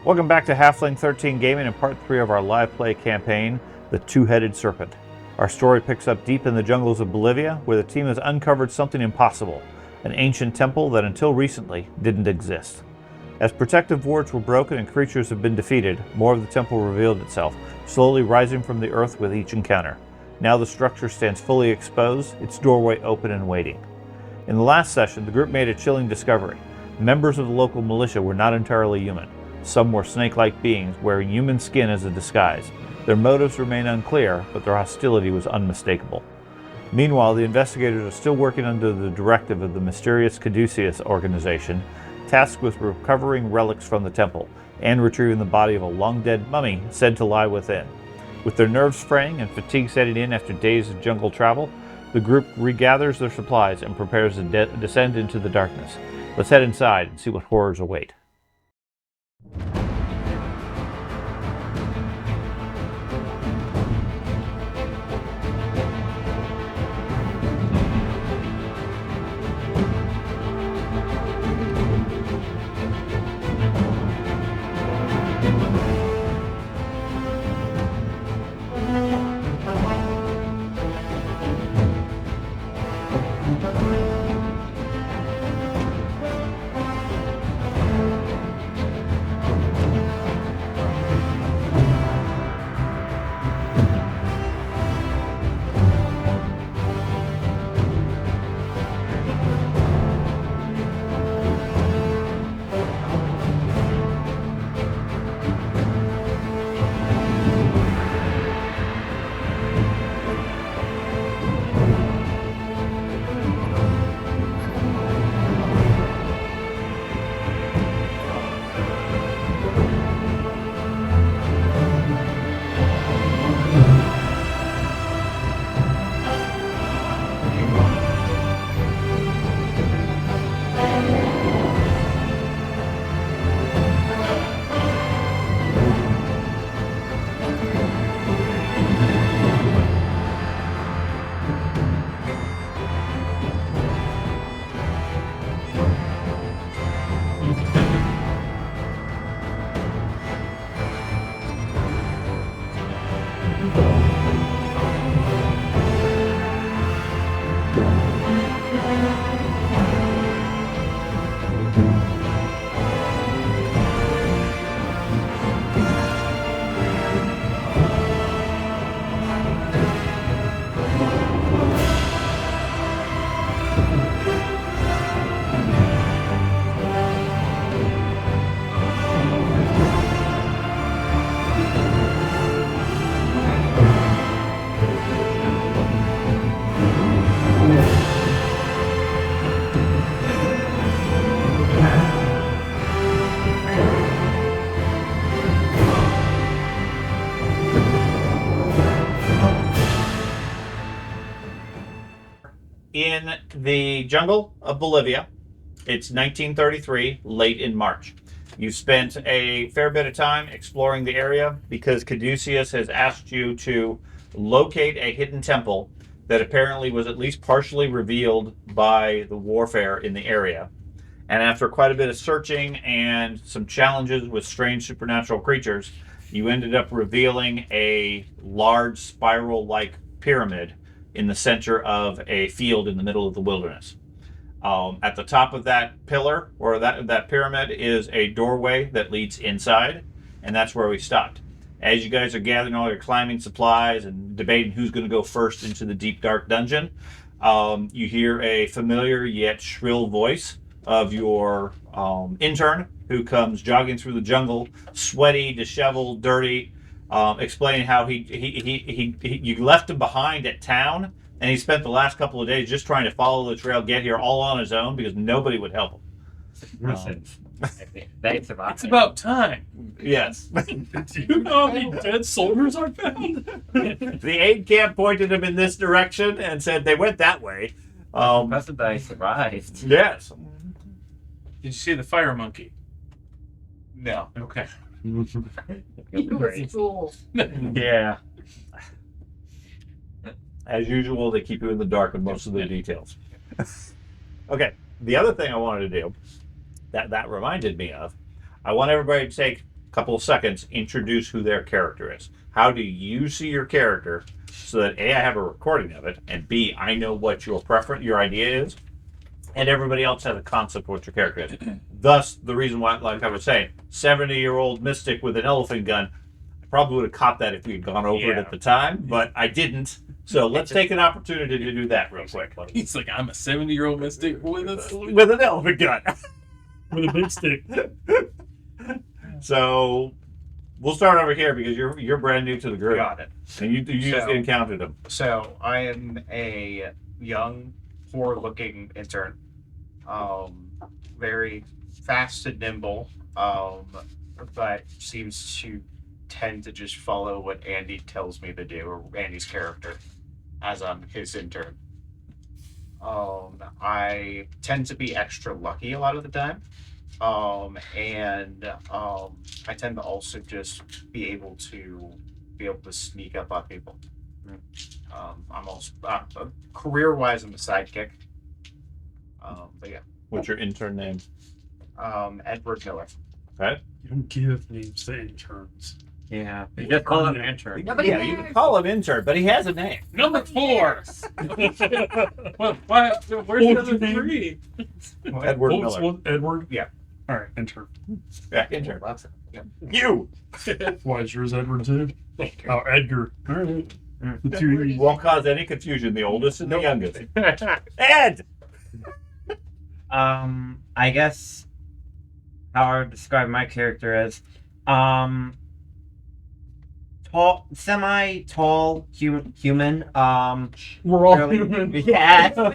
Welcome back to Halfling 13 Gaming and part 3 of our live play campaign, The Two-Headed Serpent. Our story picks up deep in the jungles of Bolivia, where the team has uncovered something impossible, an ancient temple that until recently didn't exist. As protective wards were broken and creatures have been defeated, more of the temple revealed itself, slowly rising from the earth with each encounter. Now the structure stands fully exposed, its doorway open and waiting. In the last session, the group made a chilling discovery. Members of the local militia were not entirely human. Some were snake-like beings wearing human skin as a disguise. Their motives remain unclear, but their hostility was unmistakable. Meanwhile, the investigators are still working under the directive of the mysterious Caduceus organization, tasked with recovering relics from the temple and retrieving the body of a long-dead mummy said to lie within. With their nerves fraying and fatigue setting in after days of jungle travel, the group regathers their supplies and prepares to descend into the darkness. Let's head inside and see what horrors await. In the jungle of Bolivia, it's 1933, late in March. You've spent a fair bit of time exploring the area because Caduceus has asked you to locate a hidden temple that apparently was at least partially revealed by the warfare in the area. And after quite a bit of searching and some challenges with strange supernatural creatures, you ended up revealing a large spiral-like pyramid in the center of a field in the middle of the wilderness. At the top of that pillar, or that pyramid, is a doorway that leads inside, and that's where we stopped. As you guys are gathering all your climbing supplies and debating who's going to go first into the deep, dark dungeon, you hear a familiar yet shrill voice of your intern, who comes jogging through the jungle, sweaty, disheveled, dirty, explaining how you left him behind at town, and he spent the last couple of days just trying to follow the trail, get here all on his own because nobody would help him. It's about time. Yes. Do you know how many dead soldiers I found? The aide camp pointed him in this direction and said they went that way. Impressive that I survived. Yes. Did you see the fire monkey? No. Okay. Yeah. As usual, they keep you in the dark with most of the details. Okay, the other thing I wanted to do, that reminded me of, I want everybody to take couple of seconds, introduce who their character is. How do you see your character so that A, I have a recording of it, and B, I know what your idea is, and everybody else has a concept of what your character is. Thus, the reason why, like I was saying, 70-year-old mystic with an elephant gun, I probably would have caught that if we had gone over it at the time, but I didn't. So let's take an opportunity to do that real quick. He's like, I'm a 70-year-old mystic with With an elephant gun. a big stick. So we'll start over here because you're brand new to the group. Got it. And you just encountered him. So I am a young, poor-looking intern. Very fast and nimble, but seems to tend to just follow what Andy tells me to do, or Andy's character, as I'm his intern. I tend to be extra lucky a lot of the time. I tend to also just be able to sneak up on people. I'm also career-wise, I'm a sidekick. But yeah, What's your intern name? Edward Miller. Okay. You don't give names to interns. Yeah, you just call him intern. Yeah, you can call him intern, but he has a name. Number 4. Where's the other 3? Edward Miller. Edward? Yeah. All right, intern. Yeah, intern. You. Why is yours Edward too? Oh, Edgar. All right. The two. Won't cause any confusion. The oldest and the youngest. Ed. I guess how I would describe my character as tall, semi-tall human. We're all really- human. Yeah.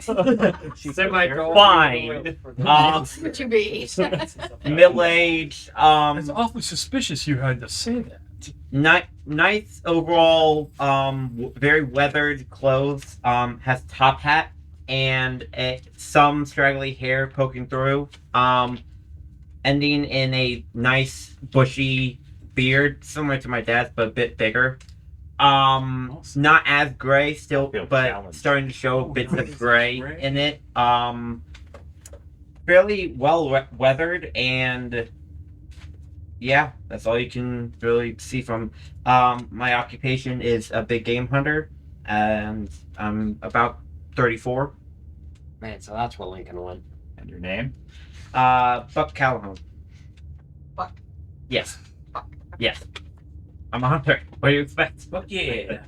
Semi-tall. Fine. What you be? Middle-aged. It's awfully suspicious you had to say that. Nice overall. Very weathered clothes. Has top hat and some straggly hair poking through. Ending in a nice bushy beard, similar to my dad's, but a bit bigger. Not as gray still, Feel but challenged. starting to show bits of gray in it. Fairly well weathered, and yeah, that's all you can really see from. My occupation is a big game hunter, and I'm about 34. Man, so that's what Lincoln won. And your name? Buck Calhoun. Buck. Yes. Yes. I'm a hunter. What do you expect? Fuck yeah.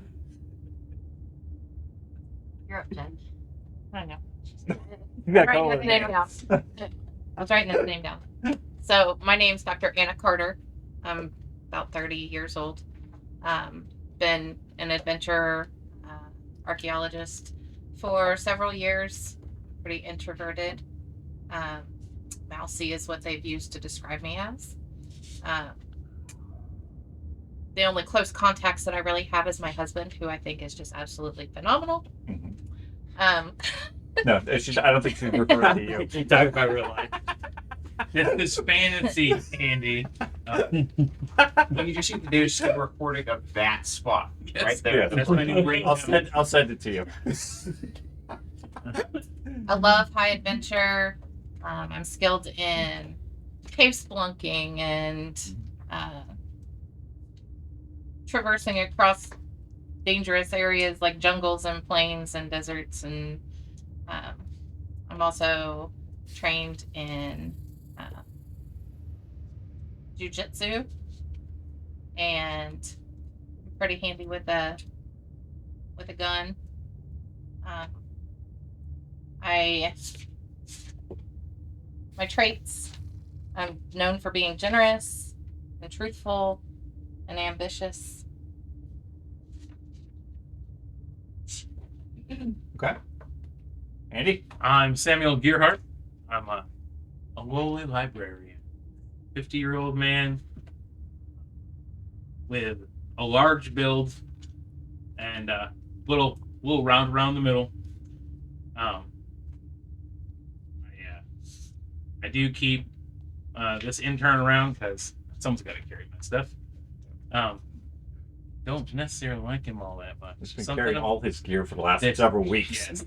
You're up, Jen. I know. You got I'm going. writing his name down. I was writing his name down. So my name's Dr. Anna Carter. I'm about 30 years old. Been an adventure archaeologist for several years. Pretty introverted. Mousy is what they've used to describe me as. The only close contacts that I really have is my husband, who I think is just absolutely phenomenal. No, I don't think she's referring to you. She's talking about real life. This is fantasy, Andy. What you just need to do is just a recording of that spot right there. Yeah. That's when you bring I'll send it to you. I love high adventure. I'm skilled in cave spelunking and traversing across dangerous areas like jungles and plains and deserts. And I'm also trained in jiu-jitsu, and I'm pretty handy with a gun. My traits, I'm known for being generous and truthful and ambitious. Okay. Andy? I'm Samuel Gearhart. I'm a lowly librarian. 50-year-old man with a large build and a little round around the middle. I do keep this intern around because someone's got to carry my stuff. Don't necessarily like him all that much. He's been Something carrying ab- all his gear for the last There's- several weeks. Yes.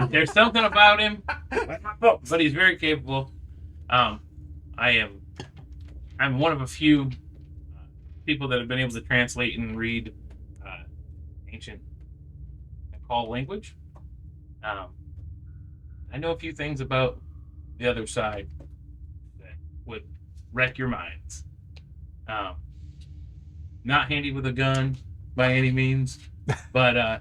There's something about him, but he's very capable. I'm one of a few people that have been able to translate and read ancient call language. I know a few things about the other side that would wreck your minds. Not handy with a gun by any means, but I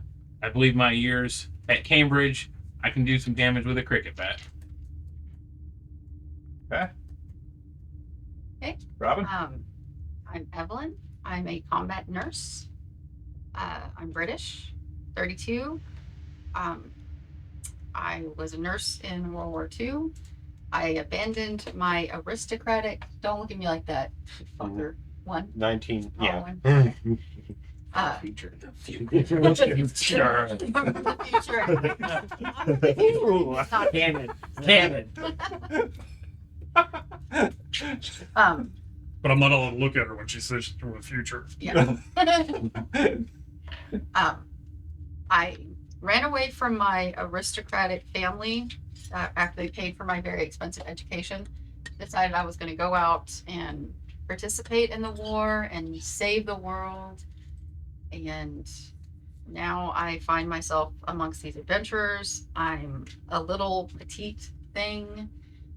believe my years at Cambridge, I can do some damage with a cricket bat. Okay. Okay. Robin? I'm Evelyn. I'm a combat nurse. I'm British, 32. I was a nurse in World War II. I abandoned my aristocratic, don't look at me like that, fucker. 19. Oh, Yeah. one. Okay. Future. I'm from the future. Not Damn it. Damn it. But I'm not allowed to look at her when she says she's from the future. Yeah. I ran away from my aristocratic family after they paid for my very expensive education. Decided I was going to go out and participate in the war and save the world. And now I find myself amongst these adventurers. I'm a little petite thing,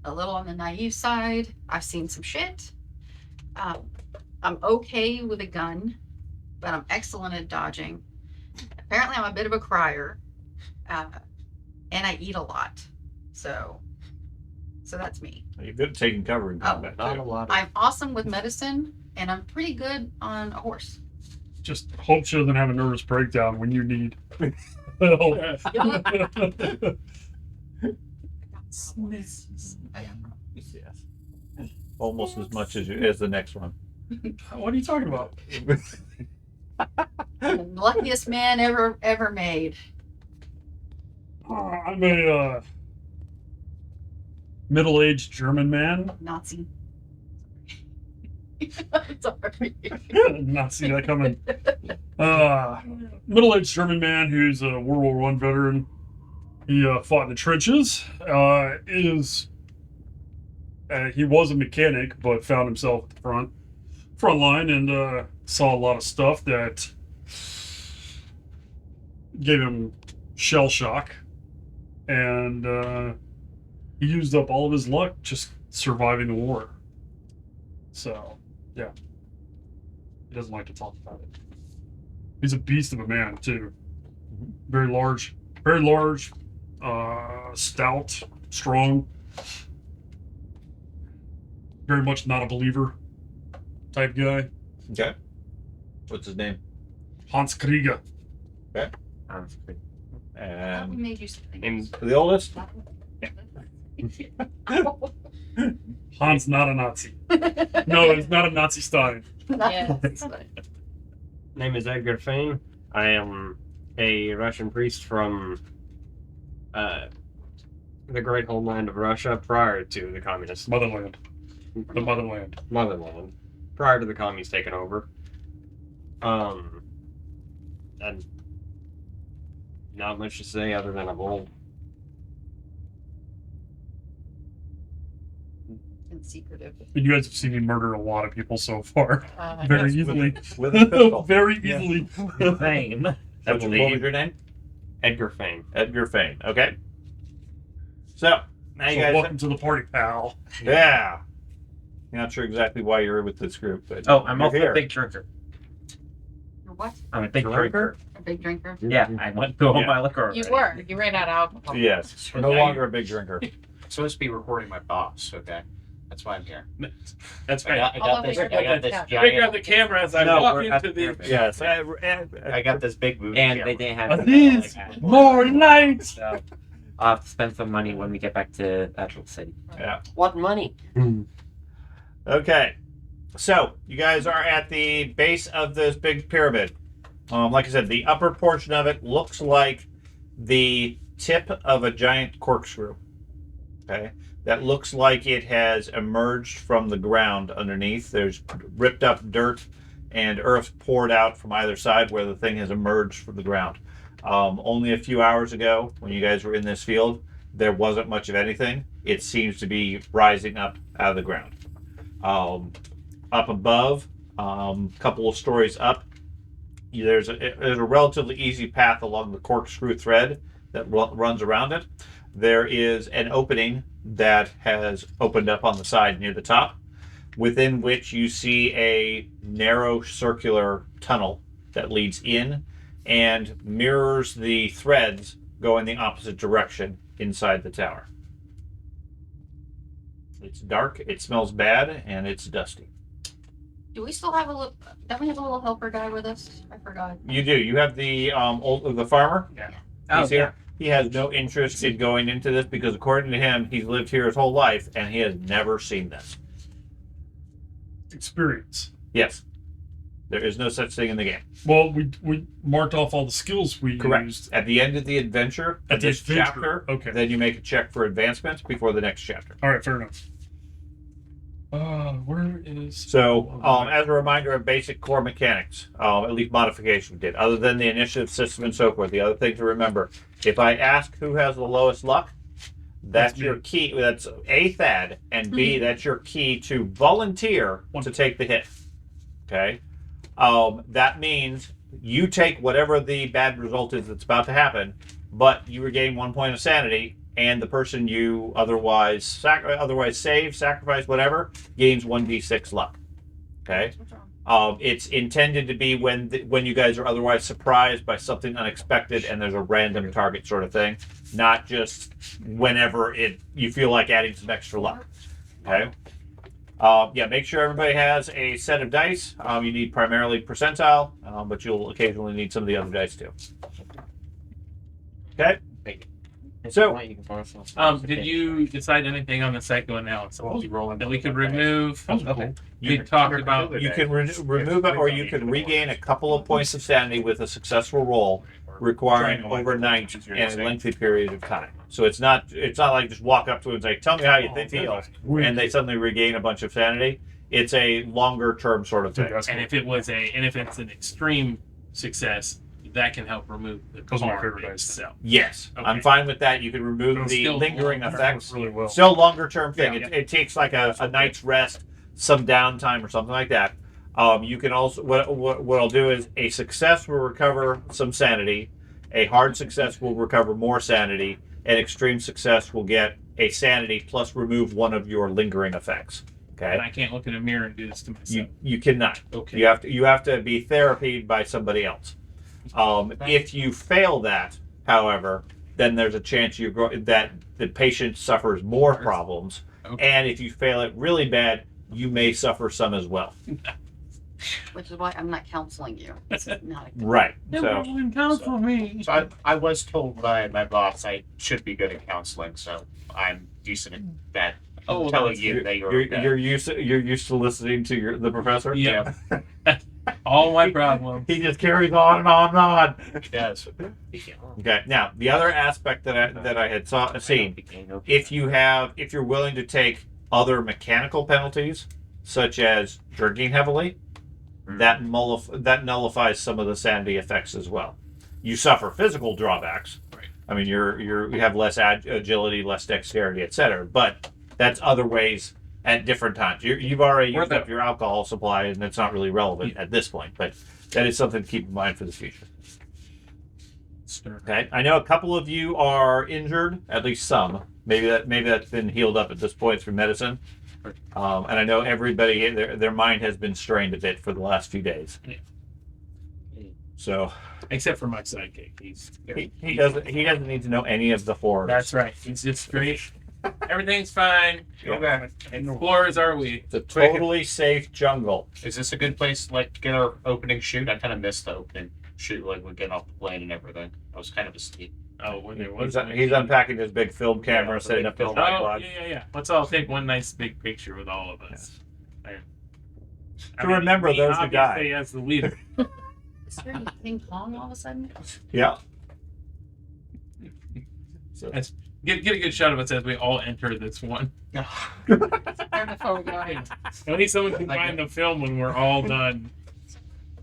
a little on the naive side. I've seen some shit. I'm okay with a gun, but I'm excellent at dodging. Apparently, I'm a bit of a crier, and I eat a lot. So that's me. You're good at taking cover in combat. Not too. a lot. I'm awesome with medicine, and I'm pretty good on a horse. Just hope she doesn't have a nervous breakdown when you need help. Yes. Almost as much as the next one. What are you talking about? I'm the luckiest man ever made. I'm a middle-aged German man. Nazi. Sorry. Not see that coming. Middle-aged German man who's a World War I veteran. He fought in the trenches. He was a mechanic, but found himself at the front line and saw a lot of stuff that gave him shell shock, and he used up all of his luck just surviving the war. So, yeah, he doesn't like to talk about it. He's a beast of a man too. Very large, stout, strong. Very much not a believer type guy. Okay. What's his name? Hans Krieger. We And made you something. Name's the oldest? Hans not a Nazi. No, it's not a Nazi Stein. Yes. name is Edgar Fane. I am a Russian priest from the great homeland of Russia prior to the communists. Motherland. The motherland. Motherland. Prior to the commies taking over. And not much to say other than I'm old. And secretive. You guys have seen me murder a lot of people so far. Very yes, easily. With a pistol. Very Yeah. easily. Fame. What was your name? Edgar Fane. Edgar Fane. Okay. So, now you So guys. welcome to the party, pal. Yeah. You're not sure exactly why you're with this group, but Oh, I'm you're also here. a big drinker. You're what? I'm a big drinker. A big drinker? Yeah, I went through all Yeah. my liquor. You already. were. You ran out of alcohol. Yes. No now longer a big drinker. I'm supposed to be recording my boss, okay? That's why I'm here. That's I right. got, I got this. I got this I pick up giant. the camera as I No, walk we're at into the the. pyramid. Yes. I got this big movie And camera. they didn't have These more lights. So I'll have to spend some money when we get back to Natural City. Yeah. What money? Okay. So, you guys are at the base of this big pyramid. Like I said, the upper portion of it looks like the tip of a giant corkscrew. Okay. That looks like it has emerged from the ground underneath. There's ripped up dirt and earth poured out from either side where the thing has emerged from the ground. Only a few hours ago, when you guys were in this field, there wasn't much of anything. It seems to be rising up out of the ground. Up above, Couple of stories up, there's a relatively easy path along the corkscrew thread that runs around it. There is an opening that has opened up on the side near the top, within which you see a narrow circular tunnel that leads in and mirrors the threads going the opposite direction inside the tower. It's dark, it smells bad, and it's dusty. Do we still have a little? Don't we have a little helper guy with us? I forgot. You do. You have the the farmer. Yeah. He's here. He has no interest in going into this because, according to him, he's lived here his whole life and he has never seen this. Experience. Yes. There is no such thing in the game. Well, we marked off all the skills we Correct. used. At the end of the adventure, At the this adventure, chapter, okay. then you make a check for advancement before the next chapter. All right, fair enough. Where is? So, as a reminder of basic core mechanics, at least modification we did, other than the initiative system and so forth, the other thing to remember, if I ask who has the lowest luck, that's your key. That's A, Thad, and B, that's your key to volunteer to take the hit. Okay? That means you take whatever the bad result is that's about to happen, but you regain 1 point of sanity, and the person you otherwise save, sacrifice, whatever, gains 1d6 luck. Okay? It's intended to be when you guys are otherwise surprised by something unexpected and there's a random target sort of thing, not just whenever you feel like adding some extra luck. Okay? Make sure everybody has a set of dice. You need primarily percentile, but you'll occasionally need some of the other dice too. Okay? So, did you decide anything on the psychoanalysis that we could remove? Okay. We talked about. you can remove it, or you can regain a couple of points of sanity with a successful roll, requiring overnight and a lengthy period of time. So it's not like just walk up to it and say, "Tell me how you feel," and they suddenly regain a bunch of sanity. It's a longer term sort of thing. And if it's an extreme success, that can help remove the Those are my harm favorite dice. itself. Yes, Okay. I'm fine with that. You can remove It'll the still lingering work effects. really well. Still longer term thing. Yeah. It takes like a night's rest, some downtime or something like that. You can also what I'll do is a success will recover some sanity, a hard success will recover more sanity, an extreme success will get a sanity plus remove one of your lingering effects. Okay. And I can't look in a mirror and do this to myself. You cannot. Okay. You have to be therapied by somebody else. If you fail that, however, then there's a chance that the patient suffers more problems, and if you fail it really bad, you may suffer some as well. Which is why I'm not counseling you. This is not a good Right. No So one counsel me. So I was told by my boss I should be good at counseling, so I'm decent at that. Oh, telling that's- you that you're you're used to listening to the professor. Yeah. All my problems. He just carries on and on and on. Yes. Okay. Now the other aspect that I had seen, if you're willing to take other mechanical penalties, such as drinking heavily, that nullifies some of the sanity effects as well. You suffer physical drawbacks. Right. I mean, you have less agility, less dexterity, etc. But that's other ways at different times. You've already used up your alcohol supply, and it's not really relevant at this point. But that is something to keep in mind for the future. Okay. I know a couple of you are injured, at least some. Maybe that's been healed up at this point through medicine. And I know everybody, their mind has been strained a bit for the last few days. Yeah. So Except for my sidekick. he doesn't need to know any of the horrors. That's right. He's just straight. Everything's fine. Okay. Explorers are we? It's a totally safe jungle. Is this a good place to like get our opening shoot? I kind of missed the opening shoot, like we're getting off the plane and everything. I was kind of asleep. Oh, when there was. He's unpacking his big film camera, Yeah, setting the up his big film. Oh, tripod. yeah. Let's all take one nice big picture with all of us. Yes. I To remember me, those who died. obviously, as the leader. Is there any ping pong all of a sudden? Yeah. So, That's- Get a good shot of us as we all enter this one. Right before we go in. At least someone can find the film when we're all done.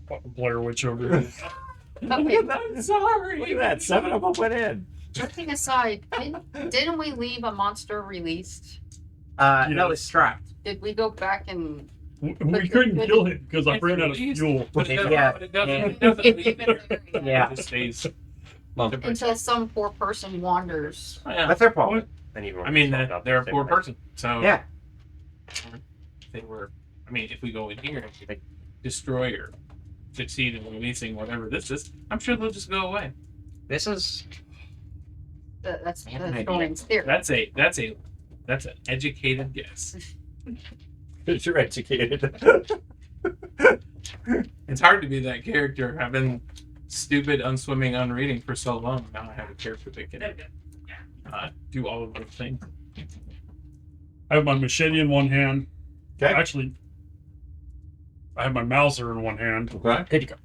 Fucking Blair Witch over here. Okay, I'm sorry. look at that. 7 of them went in. joking aside, didn't we leave a monster released? No, it's trapped. Did we go back and We couldn't kill him because I ran out of fuel. But it doesn't, Yeah. but it doesn't, Yeah. it doesn't leave it. Yeah. It just stays. Until some poor person wanders. Yeah. That's their problem. I mean, they're a poor person, so Yeah. they were. I mean, if we go in here and they destroy or succeed in releasing whatever this is, I'm sure they'll just go away. This is That's I have an idea. Dorian's theory. That's an educated guess. Because you're educated. It's hard to be that character. I've been stupid, unswimming, unreading for so long. Now I have a character that can do all of those things. I have my machete in one hand. Okay. Actually, I have my Mauser in one hand, Okay. Good to go.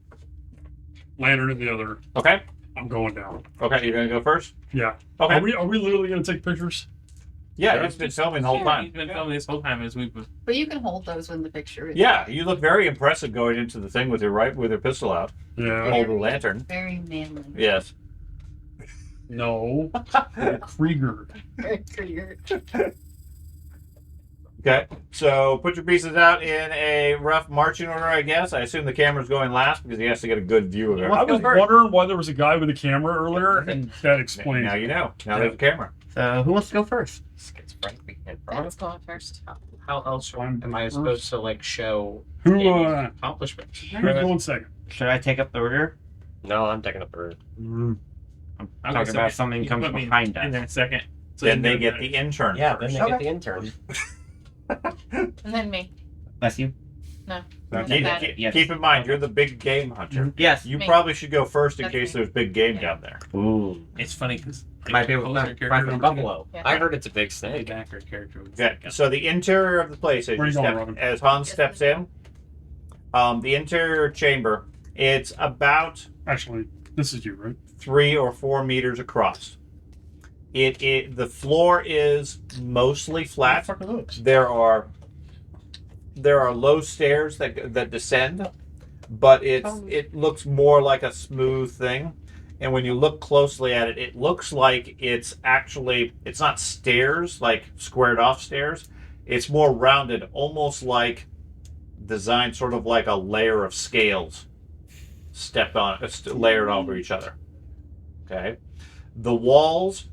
lantern in the other. Okay. I'm going down. Okay. You're gonna go first. Yeah. Okay. Are we literally going to take pictures? Yeah, it's been filming the whole He's time. been filming this whole time as we've been. But you can hold those in the picture. Yeah, you look very impressive going into the thing with your pistol out. Yeah. Hold the lantern. Very manly. Yes. No. Krieger. Very clear. Okay. So put your pieces out in a rough marching order, I guess. I assume the camera's going last because he has to get a good view of I it. was wondering why there was a guy with a camera earlier, and that explains. Now you know. Now there's a camera. So who wants to go first? That's going first. How else I'm am I supposed to like show Who any accomplishments? who's going second? Should I take up the rear? no. I'm taking up the rear. I'm I'll go talking about second. something You comes put me behind in us. there second. So Then you they know get that. the intern. Yeah, then they first. get the intern. And then me. Bless you. No. Now, Then keep, that. keep- Yes. keep in mind, you're the big game hunter. Yes. You Me. probably should go first in That's case me. there's big game Yeah. down there. Ooh. It's funny because Might be able to find from Buffalo. Yeah. I heard it's a big Hey, snake. backer character. was Okay, second. so the interior of the place, Where you going, Robin? as Hans steps in, the interior chamber, it's about Actually, this is you, right? 3 or 4 meters across. The floor is mostly What the flat. fuck are those? There are low stairs that descend, but it looks more like a smooth thing. And when you look closely at it, it looks like it's not stairs, like squared off stairs. It's more rounded, almost like designed sort of like a layer of scales layered over each other. Okay. The walls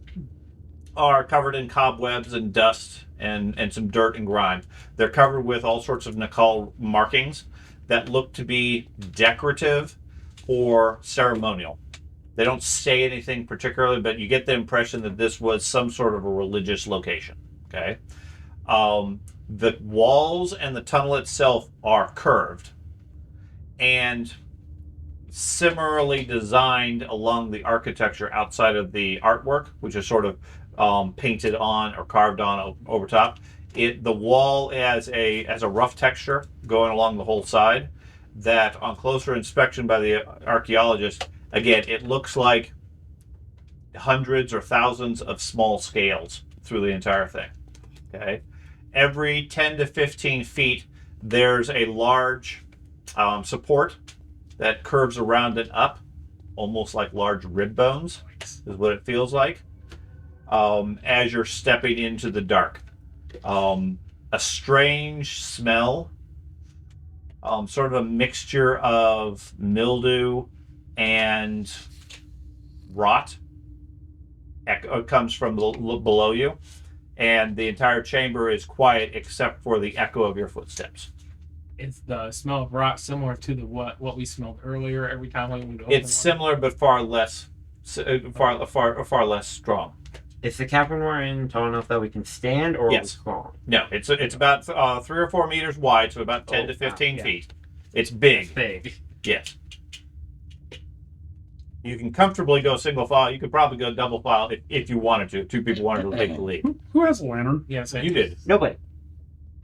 are covered in cobwebs and dust and some dirt and grime. They're covered with all sorts of Nakal markings that look to be decorative or ceremonial. They don't say anything particularly, but you get the impression that this was some sort of a religious location. Okay. The walls and the tunnel itself are curved and similarly designed along the architecture outside of the artwork, which is sort of painted on or carved on over top. The wall has a rough texture going along the whole side that on closer inspection by the archaeologist, again, it looks like hundreds or thousands of small scales through the entire thing. Okay. Every 10 to 15 feet, there's a large support that curves around and up, almost like large rib bones, is what it feels like, as you're stepping into the dark. A strange smell, sort of a mixture of mildew and rot comes from below you, and the entire chamber is quiet except for the echo of your footsteps. Is the smell of rot similar to the what we smelled earlier every time we would open It's one? similar but far less strong. Is the cabin we're in tall enough that we can stand or Yes. crawl? No, it's about 3 or 4 meters wide, so about 10 to 15 yeah. feet. It's big. Big. Yes. You can comfortably go single file. You could probably go double file if you wanted to. 2 people wanted to take the lead. Who has a lantern? Yes, You did. Nobody.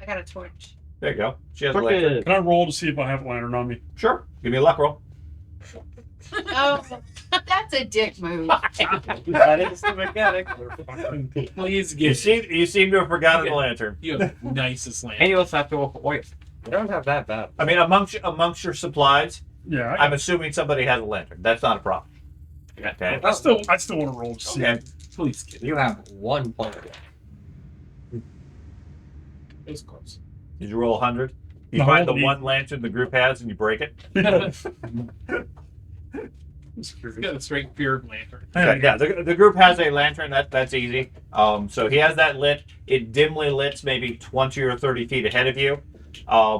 I got a torch. There you go. She has a lantern. Torches. Can I roll to see if I have a lantern on me? Sure. Give me a luck roll. Oh, That's a dick move. That is the mechanic. Please You give seem to have forgotten the lantern. you have the nicest land. And you also have to roll for oil. You don't have that bad. I mean, amongst your supplies, Yeah. I'm assuming somebody has a lantern. That's not a problem. Okay. I still want to roll to see. Okay. Please give You have one point. It's close. Did you roll 100? You No, find the we- one lantern the group has and you break it. It's got a straight beard lantern. Okay, yeah, the group has a lantern. That's easy. So he has that lit. It dimly lit, maybe 20 or 30 feet ahead of you,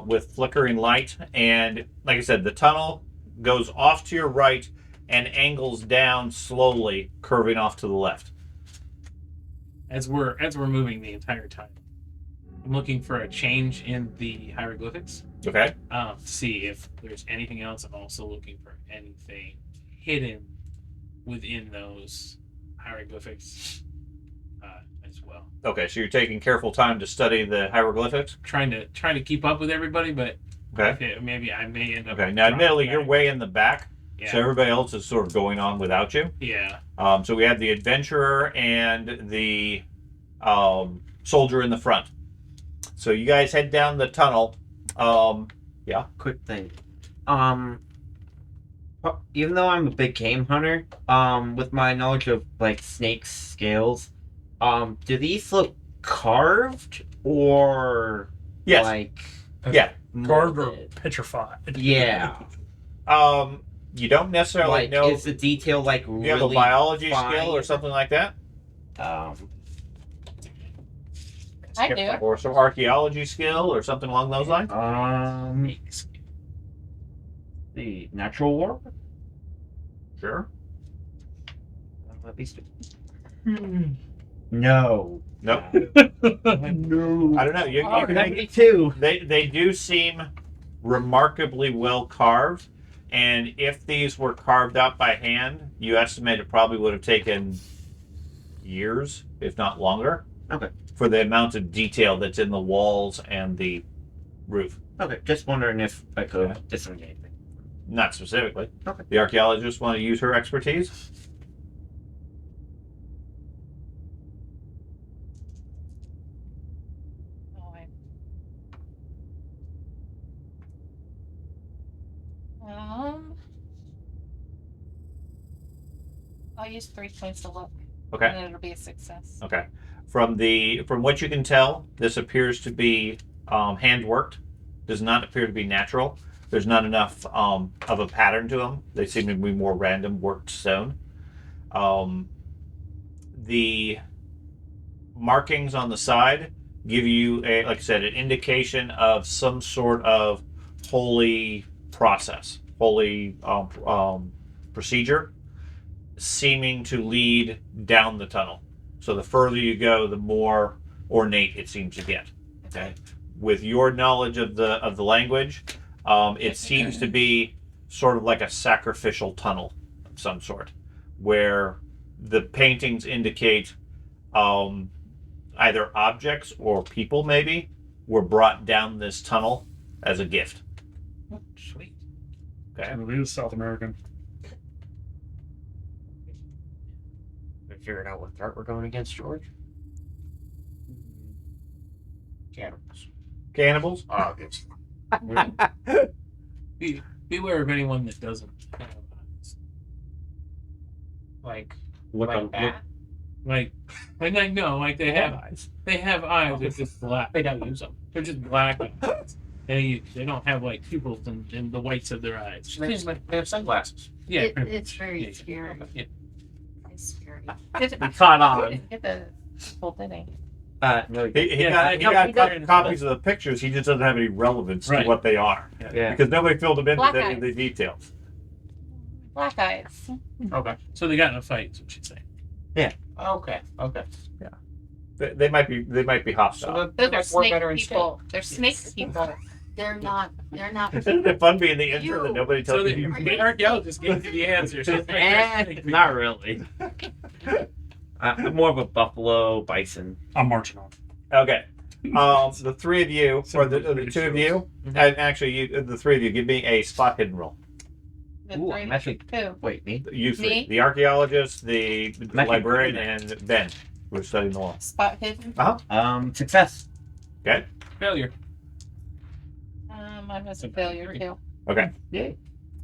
with flickering light. And like I said, the tunnel goes off to your right and angles down slowly, curving off to the left. As we're moving the entire time, I'm looking for a change in the hieroglyphics. Okay. To see if there's anything else. I'm also looking for anything hidden within those hieroglyphics as well. Okay. So you're taking careful time to study the hieroglyphics. Trying to keep up with everybody, but Okay. maybe I may end up. Okay. Now, admittedly, you're back. way in the back, Yeah. so everybody else is sort of going on without you. Yeah. So we have the adventurer and the soldier in the front. So you guys head down the tunnel. Quick thing. Even though I'm a big game hunter, with my knowledge of like snakes' scales, do these look carved or Yes. like Yeah. Carved or molded? petrified. Yeah. You don't necessarily Like, know. is the detail like You have a really biology fine? skill or something like that, I do. or some archaeology skill or something along those lines. The natural warp. Sure. At least. No. Nope. No. I don't know. You can make it. Too. They do seem remarkably well carved, and if these were carved out by hand, you estimate it probably would have taken years, if not longer. Okay. For the amount of detail that's in the walls and the roof. Okay, just wondering if I could disengage anything. Not specifically. Okay. The archaeologist want to use her expertise. Oh, I'll use 3 points to look. Okay. And then it'll be a success. Okay. From what you can tell, this appears to be hand worked. Does not appear to be natural. There's not enough of a pattern to them. They seem to be more random worked stone. The markings on the side give you like I said, an indication of some sort of holy process, holy procedure, seeming to lead down the tunnel. So the further you go, the more ornate it seems to get. Okay. With your knowledge of the language, it seems to be sort of like a sacrificial tunnel of some sort, where the paintings indicate either objects or people maybe were brought down this tunnel as a gift. Sweet. Okay. It is South American. We figured out what threat we're going against, George. Cannibals. Cannibals? Obviously. Beware of anyone that doesn't have eyes. Like, Look like on that. Like no, like they have eyes. They have eyes. They're just black. They don't use them. They're just black eyes. They don't have like pupils in the whites of their eyes. They have sunglasses. Yeah. It, pretty it's much. very Yeah. scary. Yeah. It's scary. We caught He on. didn't get the full, did he? No, He Yeah, got yeah. copies of the pictures. He just doesn't have any relevance Right. to what they are yeah. because nobody filled them in with Black any of eyes. the details. Black eyes. Okay. So they got in a fight. Is what she's saying. Okay. Okay. They might be hostile. So Those are war snake veterans people. They're snake people. They're not. They're not. Isn't it fun being the intern that You- nobody tells So you? the archaeologist gave you the answer. So Not really. I'm more of a buffalo bison. I'm marching on. Okay. The three of you, or the two of you, Mhm. and actually the three of you, give me a spot hidden roll. The Ooh, three- I'm actually. Who? Wait, me? You three, Me? the archaeologist, the actually librarian, good and Ben, who are studying the wall. Spot hidden. Success. Okay. failure. Mine was a failure too. Okay. Yay.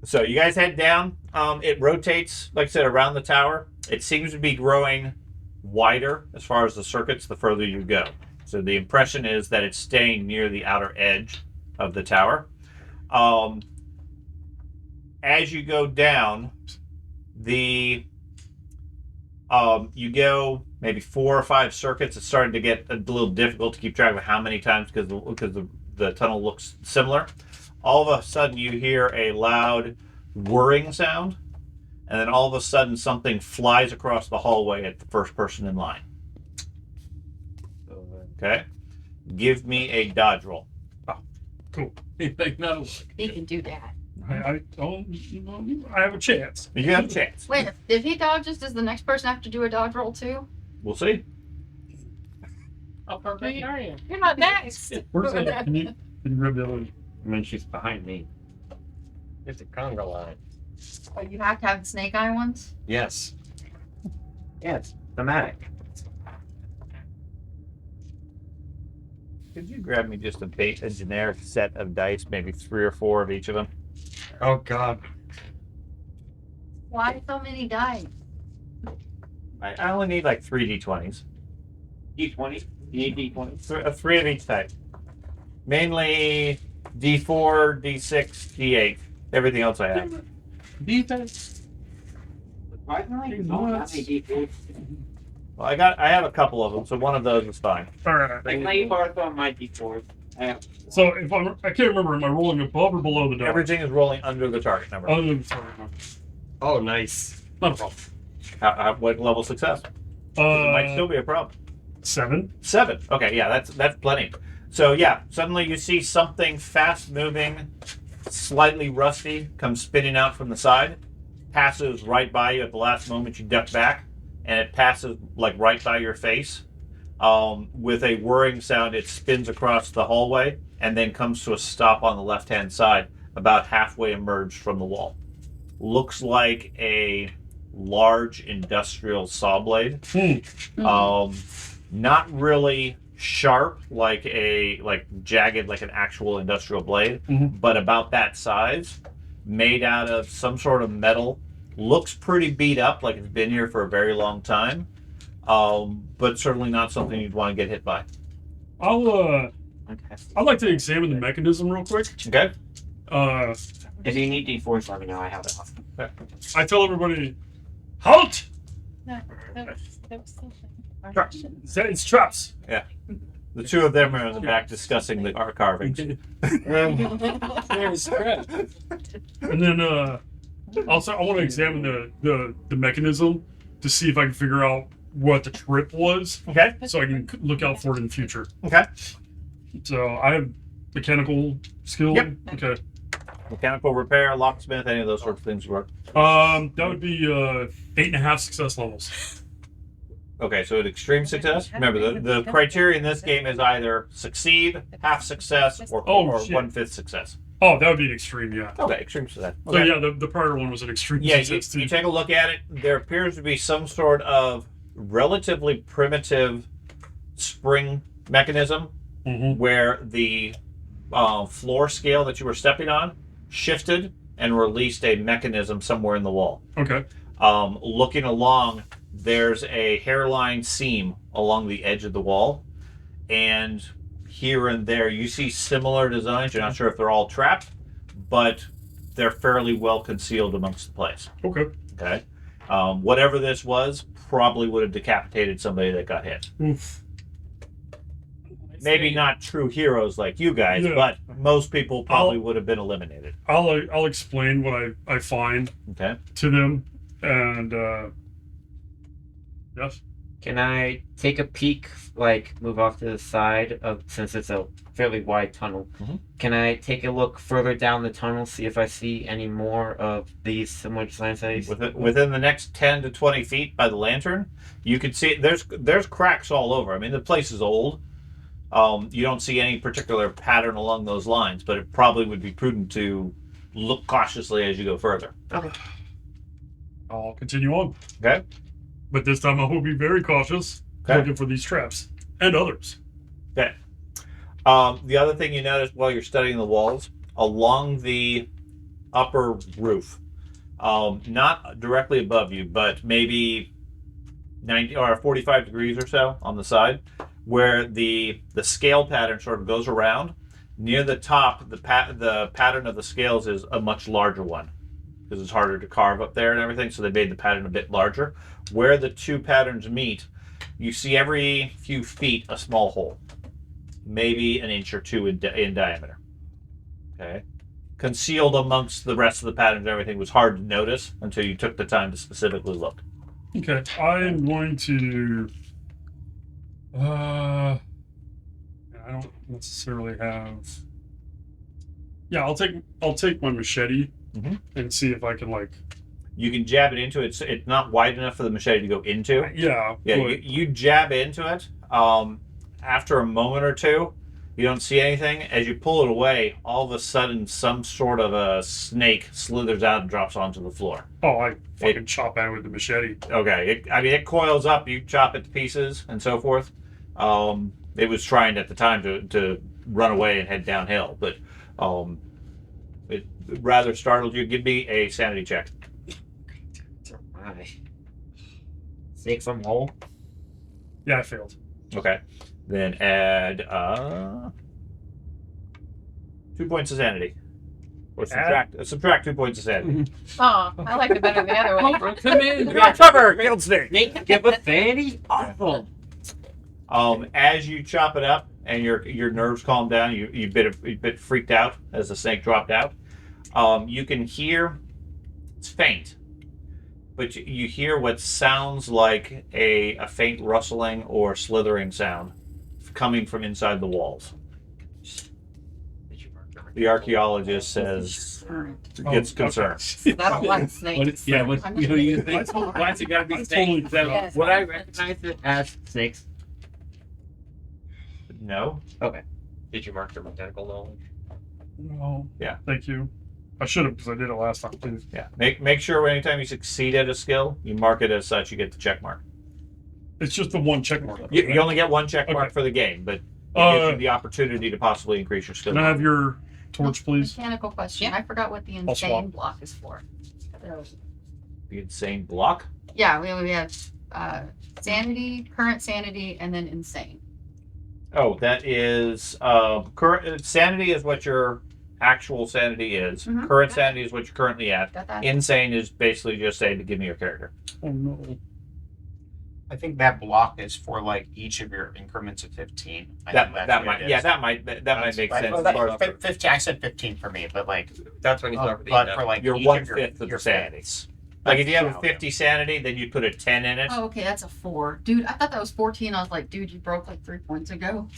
So you guys head down. It rotates, like I said, around the tower. It seems to be growing wider as far as the circuits the further you go. So the impression is that it's staying near the outer edge of the tower. As you go down, you go maybe 4 or 5 circuits. It's starting to get a little difficult to keep track of how many times because the tunnel looks similar. All of a sudden, you hear a loud whirring sound, and then all of a sudden, something flies across the hallway at the first person in line. Okay, give me a dodge roll. Cool. Like, no. He can do that. I have a chance. You have a chance. Wait, if he dodges, does the next person have to do a dodge roll too? We'll see. How far back are you? You're not next. Where's that? Can you grab the other? I mean, she's behind me. It's a conga line. Oh, you have to have the snake eye ones? Yes. Yeah, it's thematic. Could you grab me just a generic set of dice, maybe 3 or 4 of each of them? Oh God. Why so many dice? I only need like 3 d20s. D20. You need D20. 3 of each type. Mainly d4, d6, d8. Everything else I have. Defense. Surprisingly, don't have any D4. Well, I have a couple of them, so one of those is fine. All right. Like, let you borrow on my D4. So I can't remember, am I rolling above or below the die? Everything is rolling under the target number. Other than sorry, no. Oh, nice. Not a problem. What level success? It might still be a problem. 7. 7. Okay, yeah, that's plenty. So yeah, suddenly you see something fast moving, slightly rusty, come spinning out from the side, passes right by you at the last moment you duck back, and it passes like right by your face. With a whirring sound, it spins across the hallway and then comes to a stop on the left-hand side, about halfway emerged from the wall. Looks like a large industrial saw blade. Not really sharp, like jagged, like an actual industrial blade, but about that size, made out of some sort of metal. Looks pretty beat up, like it's been here for a very long time, but certainly not something you'd want to get hit by. I'd like to examine the mechanism real quick. Okay. If you need D4s, let me know. I have it. I tell everybody, halt! No, that was something. It's traps. The two of them are in the back discussing the art carvings. There's crap. And then also I want to examine the mechanism to see if I can figure out what the trip was, Okay. so I can look out for it in the future. Okay. So I have mechanical skill. Yep. Okay. Mechanical repair, locksmith, any of those sorts of things work. That would be 8.5 success levels. Okay, so an extreme success. Remember, the criteria in this game is either succeed, half success, or shit. 1/5 success. Oh, that would be an extreme, yeah. Okay, extreme success. So Okay. yeah, the prior one was an extreme Yeah, success you too. take a look at it. There appears to be some sort of relatively primitive spring mechanism where the floor scale that you were stepping on shifted and released a mechanism somewhere in the wall. Okay. Looking along, there's a hairline seam along the edge of the wall, and here and there you see similar designs. You're not sure if they're all trapped, but they're fairly well concealed amongst the place. Okay. Okay. Whatever this was probably would have decapitated somebody that got hit. Oof. Maybe not true heroes like you guys, Yeah. but most people probably would have been eliminated. I'll explain what I find Okay. to them, and yes. Can I take a peek, like move off to the side of, since it's a fairly wide tunnel? Can I take a look further down the tunnel, see if I see any more of these similar designs? Within the next 10 to 20 feet by the lantern, you can see there's cracks all over. I mean, the place is old. You don't see any particular pattern along those lines, but it probably would be prudent to look cautiously as you go further. Okay. I'll continue on. Okay. But this time I will be very cautious, looking for these traps and others. Okay. The other thing you notice while you're studying the walls, along the upper roof, not directly above you, but maybe 90 or 45 degrees or so on the side, where the scale pattern sort of goes around, Near the top, the pattern of the scales is a much larger one because it's harder to carve up there and everything. So they made the pattern a bit larger. Where the two patterns meet, you see every few feet a small hole, maybe an inch or two in diameter. Okay. Concealed amongst the rest of the patterns, everything was hard to notice until you took the time to specifically look. Okay, I am going to. I don't necessarily have. Yeah, I'll take my machete and see if I can like. You can jab it into it. It's not wide enough for the machete to go into. Yeah. Yeah, but- you jab into it. After a moment or two, you don't see anything. As you pull it away, all of a sudden, some sort of a snake slithers out and drops onto the floor. Oh, I fucking chop at it with the machete. Okay, it coils up. You chop it to pieces and so forth. It was trying at the time to run away and head downhill, but it rather startled you. Give me a sanity check. My 6 on roll. Yeah, I failed. Okay, then add 2 points of sanity, or subtract 2 points of sanity. Oh, I like it better the other way. Come in. Cover, killed snake. Nate, give a sanity? Awful. As you chop it up and your nerves calm down, you bit freaked out as the snake dropped out. You can hear, it's faint, but you hear what sounds like a faint rustling or slithering sound coming from inside the walls. The archaeologist says gets concerned. I don't like snakes. What do you think? Why's it gotta be snakes? Yes. Would I recognize it as snakes? No. Did you mark their mechanical knowledge? No. Yeah. Thank you. I should have because I did it last time too. Yeah. Make sure anytime you succeed at a skill, you mark it as such. You get the check mark. It's just the one check mark. You only get one check mark Okay. for the game, but it gives you the opportunity to possibly increase your skill. Can I have your torch, please? Mechanical question. Yeah. I forgot what the I'll swap. insane block is for. The insane block. Yeah, we have sanity, current sanity, and then insane. Oh, that is current sanity is what your actual sanity is. Mhm. Current sanity is what you're currently at. Got that? Insane is basically just saying to give me your character. Oh no. I think that block is for like each of your increments of 15. I That think that's that what might it is. that might make Right, sense. well, as far as 15. I said 15 for me, but like, That's when you start with the but for like your each 1/5 of of your the sanity. Like if you have a Yeah. 50 sanity, then you put a 10 in it. Oh, okay, that's a 4. Dude, I thought that was 14. I was like, dude, you broke like 3 points ago.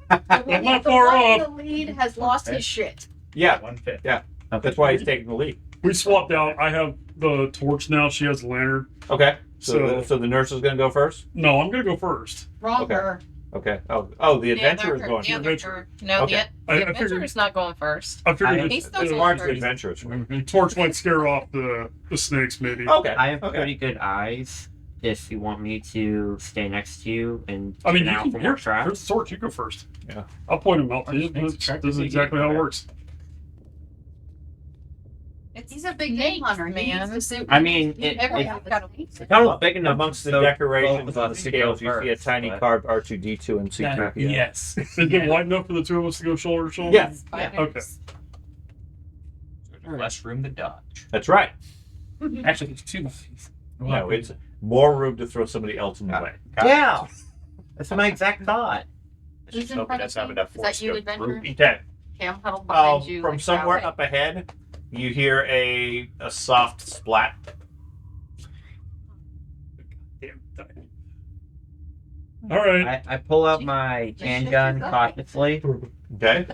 I'm not The far one in off. the lead has lost his shit. Yeah, 1/5. that's why he's taking the lead. We swapped out. I have the torch now. She has the lantern. Okay, so So- the nurse is going to go first. No, I'm gonna go first. Wrong Okay. her. Okay. Oh, the adventurer is going. The Adventure. adventurer. No, Okay. the I adventurer figured- is not going first. I figured He's it, still it, going Large first. adventurers. torch might scare off the snakes, maybe. Okay. I have okay. pretty good eyes. If you want me to stay next to you and I mean, turn you out can. for more Here's traps. the torch. You go first. Yeah. I'll point him out to you. Snakes This attracted is to exactly you. how it works. He's a big game hunter, man. I mean, Everyone's got a It's kind of big enough. Amongst the so decorations both of and the us could go scales, you see a first, tiny but- carved R2D2 and C3PO. Yes. Is it wide enough for the two of us to go shoulder to shoulder? Yeah. Okay. Less room to dodge. That's right. Actually, it's two. No, it's more room to throw somebody else in the way. Yeah, that's my exact thought. Let's Who's just in hope it front does of have me? enough Is that force you, to adventurer? group Okay. Cam huddled behind you. From like somewhere that way. up ahead, you hear a soft splat. All right. I pull out my handgun cautiously. Okay.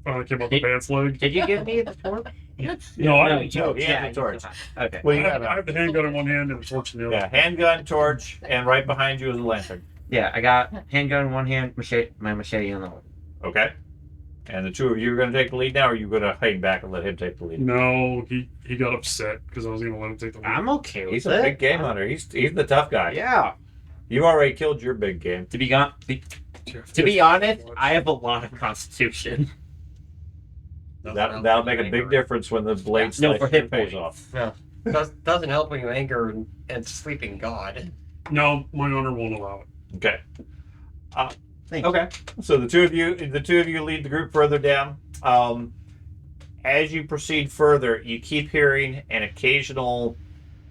Finally came out the pants leg. Did you give me the torch? No, I No, don't. no, he has Yeah, the torch. Okay. Well, I you have, have I have the handgun in one hand and the torch in the other. yeah, handgun, torch, and right behind you is a lantern. Yeah, I got handgun in one hand, my machete in the other. Okay. And the two of you are going to take the lead now, or are you going to hang back and let him take the lead? No, he got upset because I was going to let him take the lead. I'm okay with He's it. a big game hunter. He's the tough guy. Yeah. You already killed your big game. To be honest, I have a lot of constitution. That'll make a big difference when the blade No, slices for your hit face points. off. Doesn't help when you anger and sleeping God. No, my owner won't allow it. Okay. Okay. So the two of you lead the group further down. As you proceed further, you keep hearing an occasional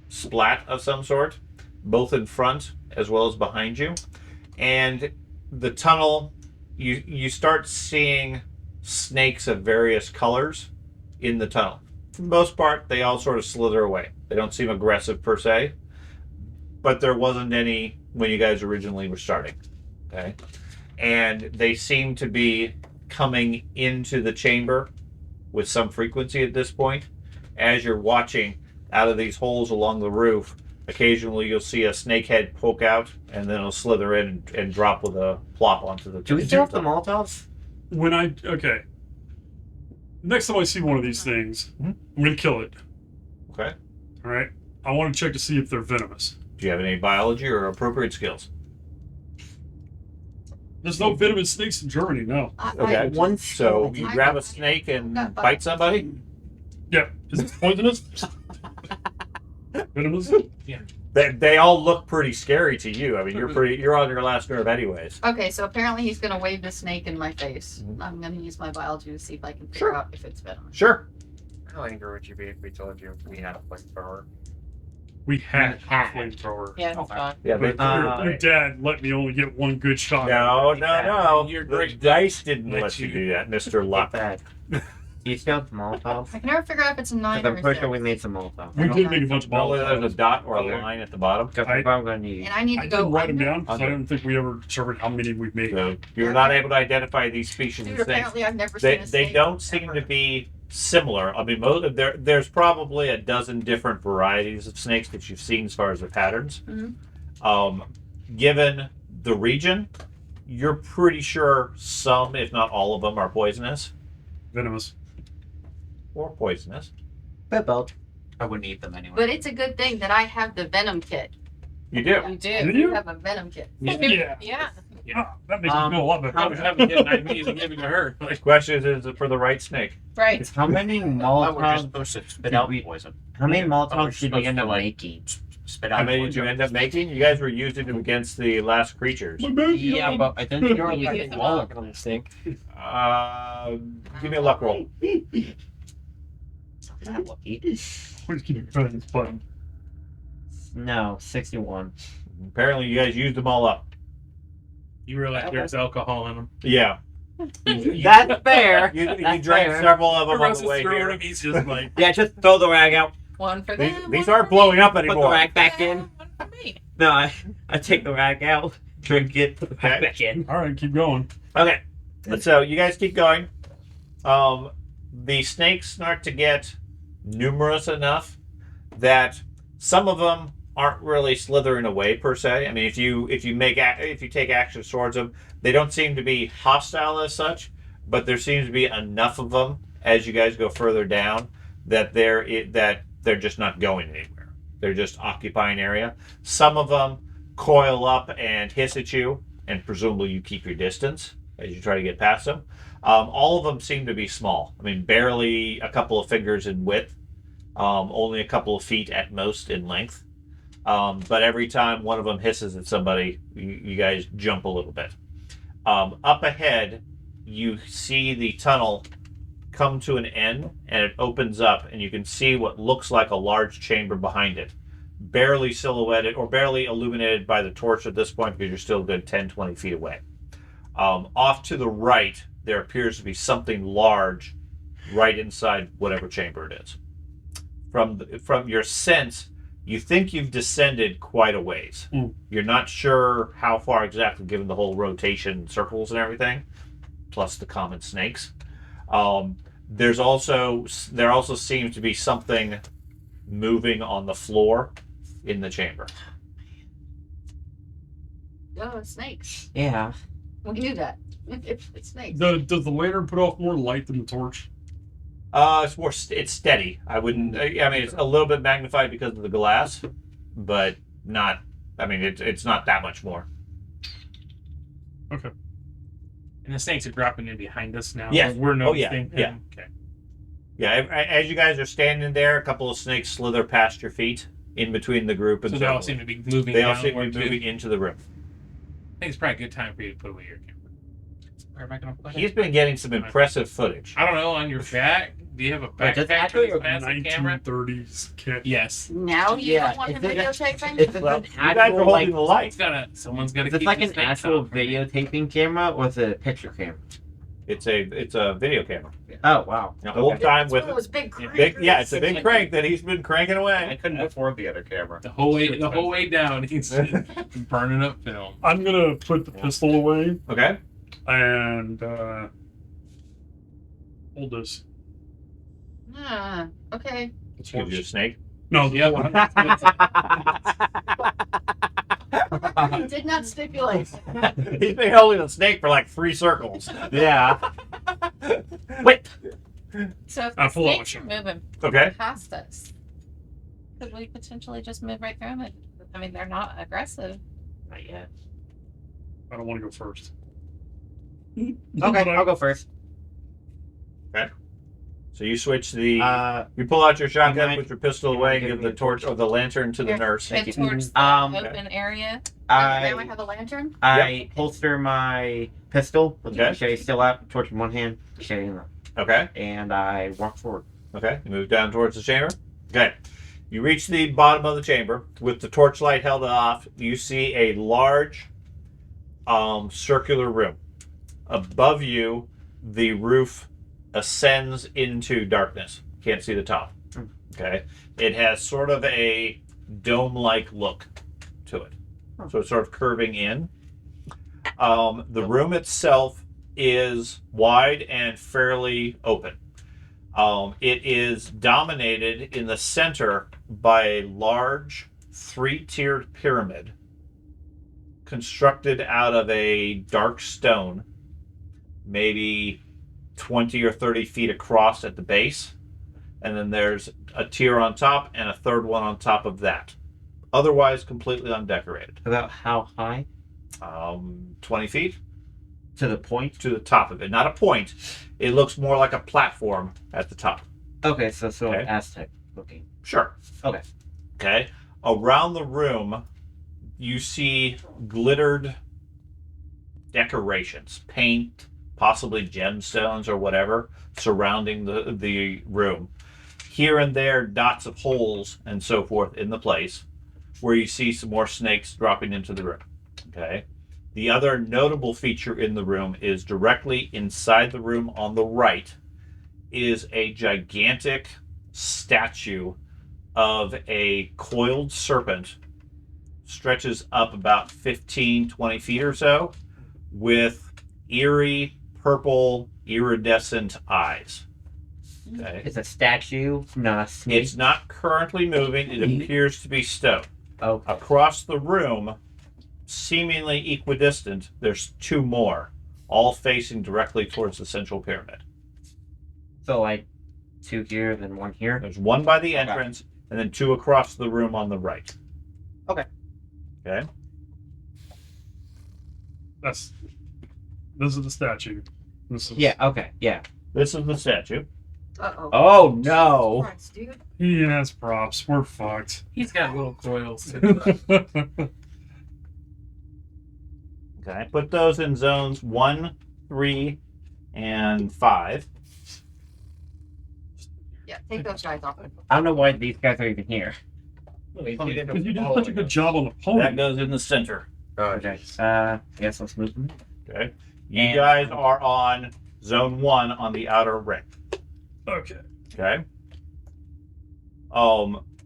splat of some sort, both in front as well as behind you. And the tunnel, you start seeing snakes of various colors in the tunnel. For the most part, they all sort of slither away. They don't seem aggressive per se, but there wasn't any when you guys originally were starting. Okay. And they seem to be coming into the chamber with some frequency at this point. As you're watching out of these holes along the roof, occasionally you'll see a snake head poke out, and then it'll slither in and drop with a plop onto the. Do we still have the Molotovs? Next time I see one of these things, I'm gonna kill it. Okay. All right. I want to check to see if they're venomous. Do you have any biology or appropriate skills? There's no venomous snakes in Germany. No. Okay. One So you grab a snake and bite somebody? Yeah. Is this poisonous? Venomous? They all look pretty scary to you. I mean, you're on your last nerve anyways. Okay, so apparently he's gonna wave the snake in my face. I'm gonna use my biology to see if I can figure out if it's venomous. Sure. How angry would you be if we told you we had a flamethrower? We had a had. flamethrower. Yeah, it's fine. Yeah, But your dad let me only get one good shot. No. Your The great dice didn't let let you you- do that, Mr. Luck. Bad. Do you still have the Molotovs? I can never figure out if it's a 9 Because or I'm a pretty sure 6. we made some Molotovs. We did make a bunch of Normally there's a balls. dot or a Okay. line at the bottom. That's what I'm going to need. And I need I to did go. write them down because I Okay. don't think we ever determined how many we've made. So you're not able to identify these species Dude, of snakes. apparently I've never seen They a snake. don't seem to be similar. I mean, there's probably a dozen different varieties of snakes that you've seen as far as the patterns. Given the region, you're pretty sure some, if not all of them, are poisonous Venomous. or poisonous. But both. I wouldn't eat them anyway. But it's a good thing that I have the venom kit. You do. You Do do. you? I have a venom kit. Yeah. Yeah. Ah, that makes me feel a lot better. Probably haven't hit 9 meters and giving to her. The question is it for the right snake? Right. How many We're just Molotovs? supposed to spit out poison. How many we're Molotovs did we supposed end to, up like, making? Spit How out many did poison. you end up making? You guys were using them against the last creatures. Yeah, but I think you're You like use them all all. looking on this thing. Give me a luck roll. Not lucky. Please keep pressing this button. No, 61. Apparently, you guys used them all up. You realize there's alcohol in them. Yeah. That's fair. You That's drank fair. several of them on Russ the is way throwing here. him. He's just like, Yeah, just throw the rag out. One for These, them. these one aren't for blowing up Put the anymore. rag back them, in. one for me. No, I take the rag out, drink it, put the rag Okay. back in. All right, keep going. Okay. So you guys keep going. The snakes start to get numerous enough that some of them aren't really slithering away per se. I mean, if you take action towards them, they don't seem to be hostile as such, but there seems to be enough of them as you guys go further down that they're just not going anywhere. They're just occupying area. Some of them coil up and hiss at you, and presumably you keep your distance as you try to get past them. All of them seem to be small. I mean, barely a couple of fingers in width, only a couple of feet at most in length. But every time one of them hisses at somebody, you guys jump a little bit. Up ahead, you see the tunnel come to an end, and it opens up, and you can see what looks like a large chamber behind it. Barely silhouetted or barely illuminated by the torch at this point because you're still a good 10, 20 feet away. Off to the right, there appears to be something large right inside whatever chamber it is. From your sense, you think you've descended quite a ways. You're not sure how far exactly, given the whole rotation circles and everything, plus the common snakes. There also seems to be something moving on the floor in the chamber. Oh, snakes. Yeah. We knew that. It's snakes. Does the lantern put off more light than the torch? It's steady. I wouldn't. I mean, it's a little bit magnified because of the glass, but not. I mean, it's not that much more. Okay. and the snakes are dropping in behind us now. Yes. We're Oh, yeah. noticing. Yeah. Okay. Yeah, as you guys are standing there, a couple of snakes slither past your feet in between the group, and So they all seem to be moving. they all seem to be downward moving into the room. I think it's probably a good time for you to put away your camera. Where am I gonna put He's it? been getting some impressive footage. I don't know, on your back. Do you have a Wait, does backpack that with go a massive camera? 1930s kit. Yes. Now you Yeah, don't want him is it- videotaping? Is this Well, an you guys are actual holding like? the light. Someone's gotta Is this keep like the an snakes actual off from me. videotaping camera or is it a picture camera? It's a video camera. Oh wow. Now, old time It's with one of those big it's a big crank that he's been cranking I away. couldn't afford the other camera. The whole way down, he's burning up film. I'm gonna put the pistol away Okay. and hold this. Okay. It's Gives you a snake. No, Yeah, He did not stipulate. He's been holding a snake for like 3 circles. Yeah. Wait. So if I the pull out my snakes are shotgun. moving Okay. past us, could we potentially just move right through them? I mean, they're not aggressive. Not yet. I don't want to go first. Okay, But I'll go first. So you switch the. You pull out your shotgun, mind- put your pistol you away, mind give giving the me a torch or the lantern to the Here. nurse. Thank And you. towards the Um, open area. Now I I have a lantern. holster my pistol with the Okay. machete still out, torch in one hand, machete in the Okay. and I walk forward. Okay. You move down towards the chamber. Okay. You reach the bottom of the chamber with the torchlight held off. You see a large, circular room. Above you, the roof ascends into darkness. Can't see the top. Okay. It has sort of a dome-like look to it. So it's sort of curving in. The room itself is wide and fairly open. It is dominated in the center by a large 3-tiered pyramid constructed out of a dark stone, maybe 20 or 30 feet across at the base. And then there's a tier on top and a third one on top of that. Otherwise, completely undecorated. About how high? 20 feet To the point? to the top of it. Not a point. It looks more like a platform at the top. Okay, so Okay. Aztec looking. Sure. Okay. Okay. Around the room, you see glittered decorations, paint, possibly gemstones or whatever, surrounding the room. Here and there, dots of holes and so forth in the place, where you see some more snakes dropping into the room. Okay. The other notable feature in the room is directly inside the room on the right is a gigantic statue of a coiled serpent, stretches up about 15, 20 feet or so, with eerie purple iridescent eyes. Okay. It's a statue, not a snake. It's not currently moving. It appears to be stone. Oh, Across the room, seemingly equidistant, there's 2 more, all facing directly towards the central pyramid. so like 2 here, then 1 here. There's 1 by the entrance, and then 2 across the room on the right. Okay. Okay. This is the statue. This is, Yeah. Okay. Yeah. This is the statue. Uh-oh. Oh no. Christ, dude. He has props. We're fucked. He's got little coils too. Okay. Put those in zones 1, 3, and 5. Yeah, take those guys off. I don't know why these guys are even here. Because you did such a good job on the pony. That goes in the center. Okay. Yes. Let's move them. Okay. You And- guys are on zone 1 on the outer ring. Okay. Okay.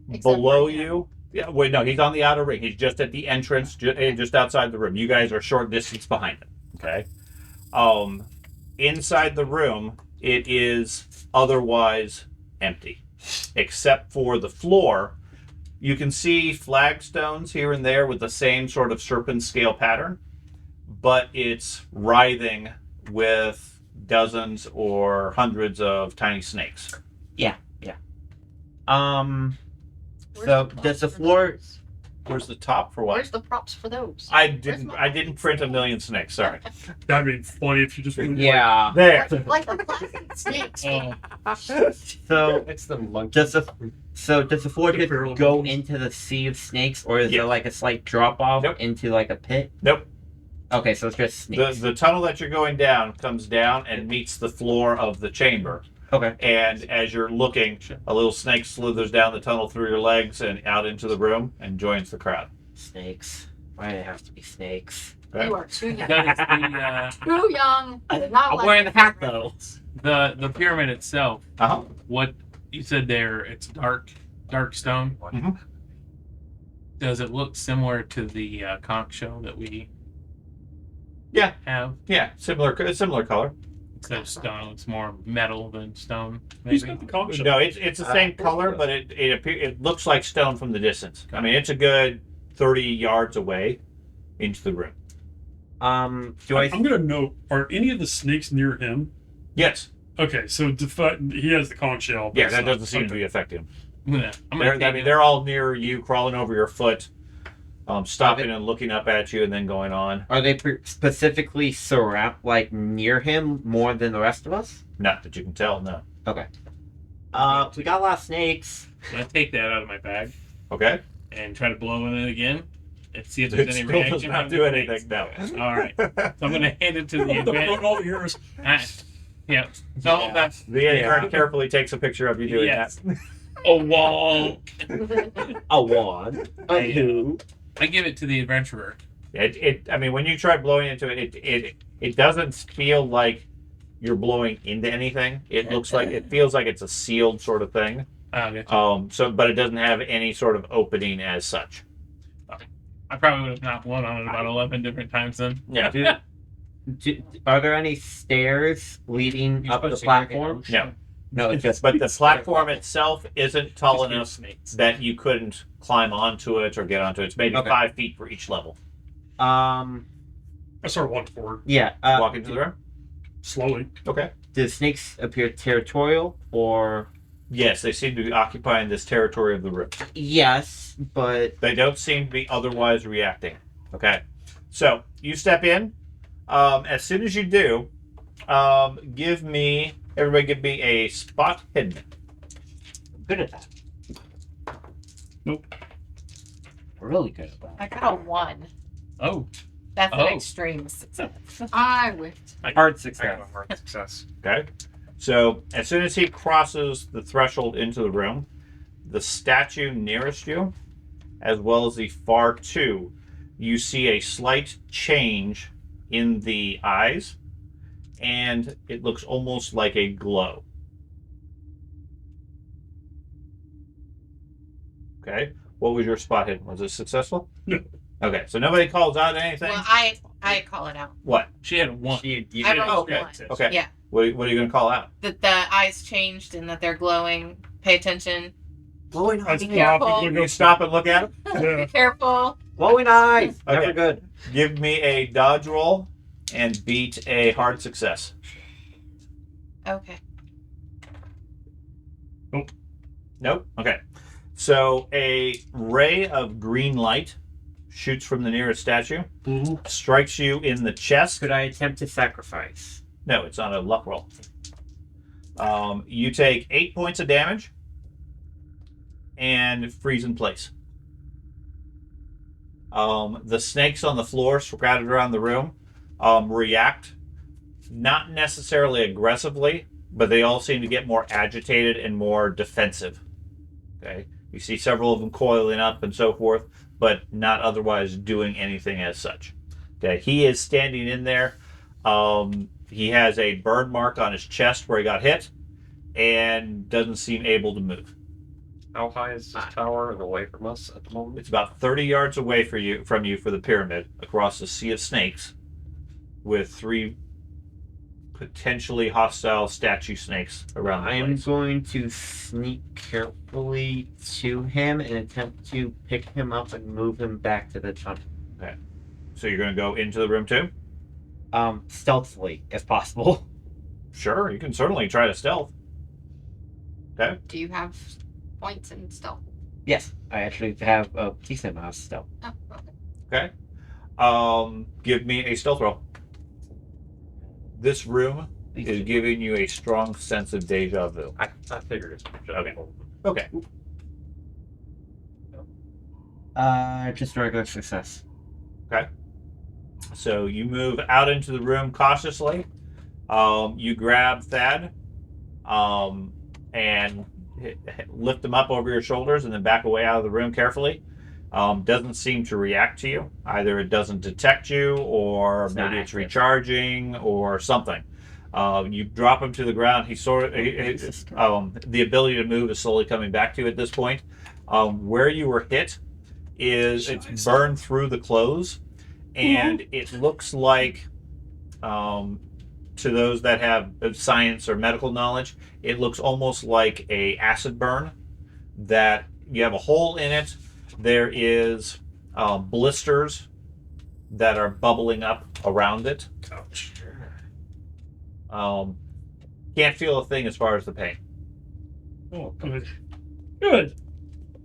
Except Below for him. you. Yeah. Wait. No. He's on the outer ring. He's just at the entrance, just outside the room. You guys are short distance behind him. Okay. Inside the room, it is otherwise empty, except for the floor. You can see flagstones here and there with the same sort of serpent scale pattern, but it's writhing with dozens or hundreds of tiny snakes. Where's So the props does the for floor? those? Where's the top for what? Where's the props for those? I Where's my- didn't print a million snakes. Sorry. That'd be funny if you just. Yeah. There. Like the plastic snakes. So It's the monkey. does the floor The just barrel go monkeys. into the sea of snakes, or is Yeah. there like a slight drop off Nope. into like a pit? Nope. Okay, so it's just snakes. The tunnel that you're going down comes down and meets the floor of the chamber. Okay. And as you're looking, a little snake slithers down the tunnel through your legs and out into the room and joins the crowd. Snakes. Why do they have to be snakes? Okay. You are too young. That is Too young. Not I'm like wearing the hat though. the pyramid itself. Uh-huh. What you said there? It's dark stone. Mhm. Does it look similar to the conch shell that we Yeah. have? Yeah, similar color. Instead of stone, it's more metal than stone. Who's Maybe. got the conch shell? No, it's the same color, but it looks like stone from the distance. I mean, it's a good 30 yards away into the room. Do I? I'm gonna note: are any of the snakes near him? Yes. Okay, so he has the conch shell. but Yeah, it's that not- doesn't seem to okay. be affecting him. I'm gonna take it. They're all near you, crawling over your foot, stopping and looking up at you, and then going on. Are they specifically near him more than the rest of us? Not that you can tell, no. We got a lot of snakes. I'm gonna take that out of my bag Okay? and try to blow in it again and see if there's It any still reaction. does not from do the anything, snakes. no. All right, so I'm gonna hand it to the The adventurer. front all hears. Yeah. So that's The intern carefully takes a picture of you doing Yes. that. a wall. A one, a two. I give it to the adventurer. I mean, when you try blowing into it, it doesn't feel like you're blowing into anything. It feels like it's a sealed sort of thing. Okay. But it doesn't have any sort of opening as such. I probably would have knocked one on it about 11 different times then. Yeah. Are there any stairs leading up the platform? No. No, it's just. But the platform itself isn't tall Just enough snakes. that you couldn't climb onto it or get onto it. It's maybe Okay. 5 feet for each level. I sort of walk forward Yeah. Walk into the room. slowly. Okay. Do snakes appear territorial or? Yes, they seem to be occupying this territory of the room. Yes, but They don't seem to be otherwise reacting. Okay. So you step in. As soon as you do, everybody give me a spot hidden. I'm good at that. Nope. Really good at that. I got a 1. Oh, That's Oh. an extreme success. I whiffed. Hard I success. got a hard success. Okay. So as soon as he crosses the threshold into the room, the statue nearest you, as well as the far two, you see a slight change in the eyes, and it looks almost like a glow. Okay. What was your spot hidden? Was it successful? No. Okay. So nobody calls out anything? Well, I call it out. What? she had one. You I did- rolled okay. 1. Okay. Yeah. What are you going to call out? That the eyes changed and that they're glowing. Pay attention. glowing I eyes. stop careful. and look You up. stop and look at him? Yeah. Be careful. Glowing eyes. Okay. Never good. Give me a dodge roll and beat a hard success. Okay. Nope. Okay. So a ray of green light shoots from the nearest statue, strikes you in the chest. Could I attempt to sacrifice? No, it's on a luck roll. You take 8 points of damage and freeze in place. The snakes on the floor scattered around the room react, not necessarily aggressively, but they all seem to get more agitated and more defensive. Okay, you see several of them coiling up and so forth, but not otherwise doing anything as such. Okay, he is standing in there. He has a burn mark on his chest where he got hit, and doesn't seem able to move. How high is this tower and away from us at the moment? It's about 30 yards away from you for the pyramid, across a sea of snakes, with 3 potentially hostile statue snakes around the I am place. going to sneak carefully to him and attempt to pick him up and move him back to the tunnel. So you're going to go into the room too? Stealthily, if possible. Sure, you can certainly try to stealth. Okay. Do you have points in stealth? Yes, I actually have a decent amount of stealth. Oh, okay. Okay. Give me a stealth roll. This room is giving you a strong sense of deja vu. I figured it. Okay. Okay. Just a regular success. So you move out into the room cautiously. You grab Thad and lift him up over your shoulders and then back away out of the room carefully. Doesn't seem to react to you. Either it doesn't detect you, or maybe it's recharging, or something. You drop him to the ground. He the ability to move is slowly coming back to you at this point. Where you were hit it's burned through the clothes, and it looks like, to those that have science or medical knowledge, it looks almost like a acid burn. That you have a hole in it. There is blisters that are bubbling up around it. Ouch. Can't feel a thing as far as the pain. Oh, good. Good.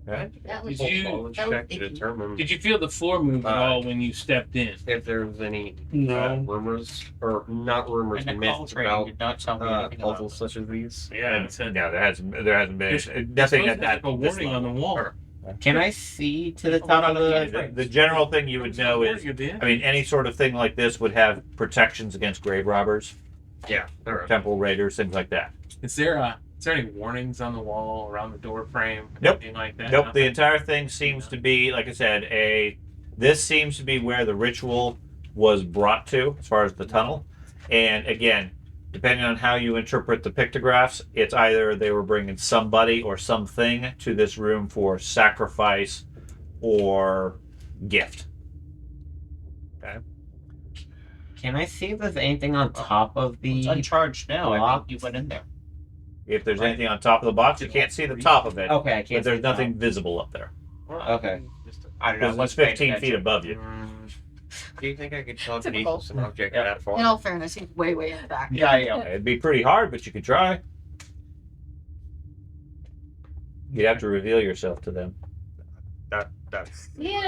Okay. That was, Did you that was check to icky. determine did you feel the floor move at all when you stepped in? if there was any No. rumors, or not rumors, And the call myths training about did not tell me anything about puzzles such as these? Yeah, it said No, there hasn't been There's nothing supposed at to be that a this warning on the level. wall. Can I see to the top of The general thing you would know is, You did? I mean, any sort of thing like this would have protections against grave robbers, Yeah. All right. temple raiders, things like that. Is there any warnings on the wall around the door frame? Nope. Anything like that? Nope, Nothing? the entire thing seems to be, like I said, this seems to be where the ritual was brought to, as far as the tunnel. And again, depending on how you interpret the pictographs, it's either they were bringing somebody or something to this room for sacrifice or gift. Can I see if there's anything on top of It's the? uncharged now. I Block. think you went in there. If there's anything on top of the box, you can't see the top of it, Okay, I but can't. there's see nothing visible up there. Okay. I don't know. Because it's Let's pay 15 feet attention. above you. Do you think I could tell Typical. beneath an object that far? In all fairness, he's way in the back. Yeah, yeah. It'd be pretty hard, but you could try. You'd have to reveal yourself to them. That's It's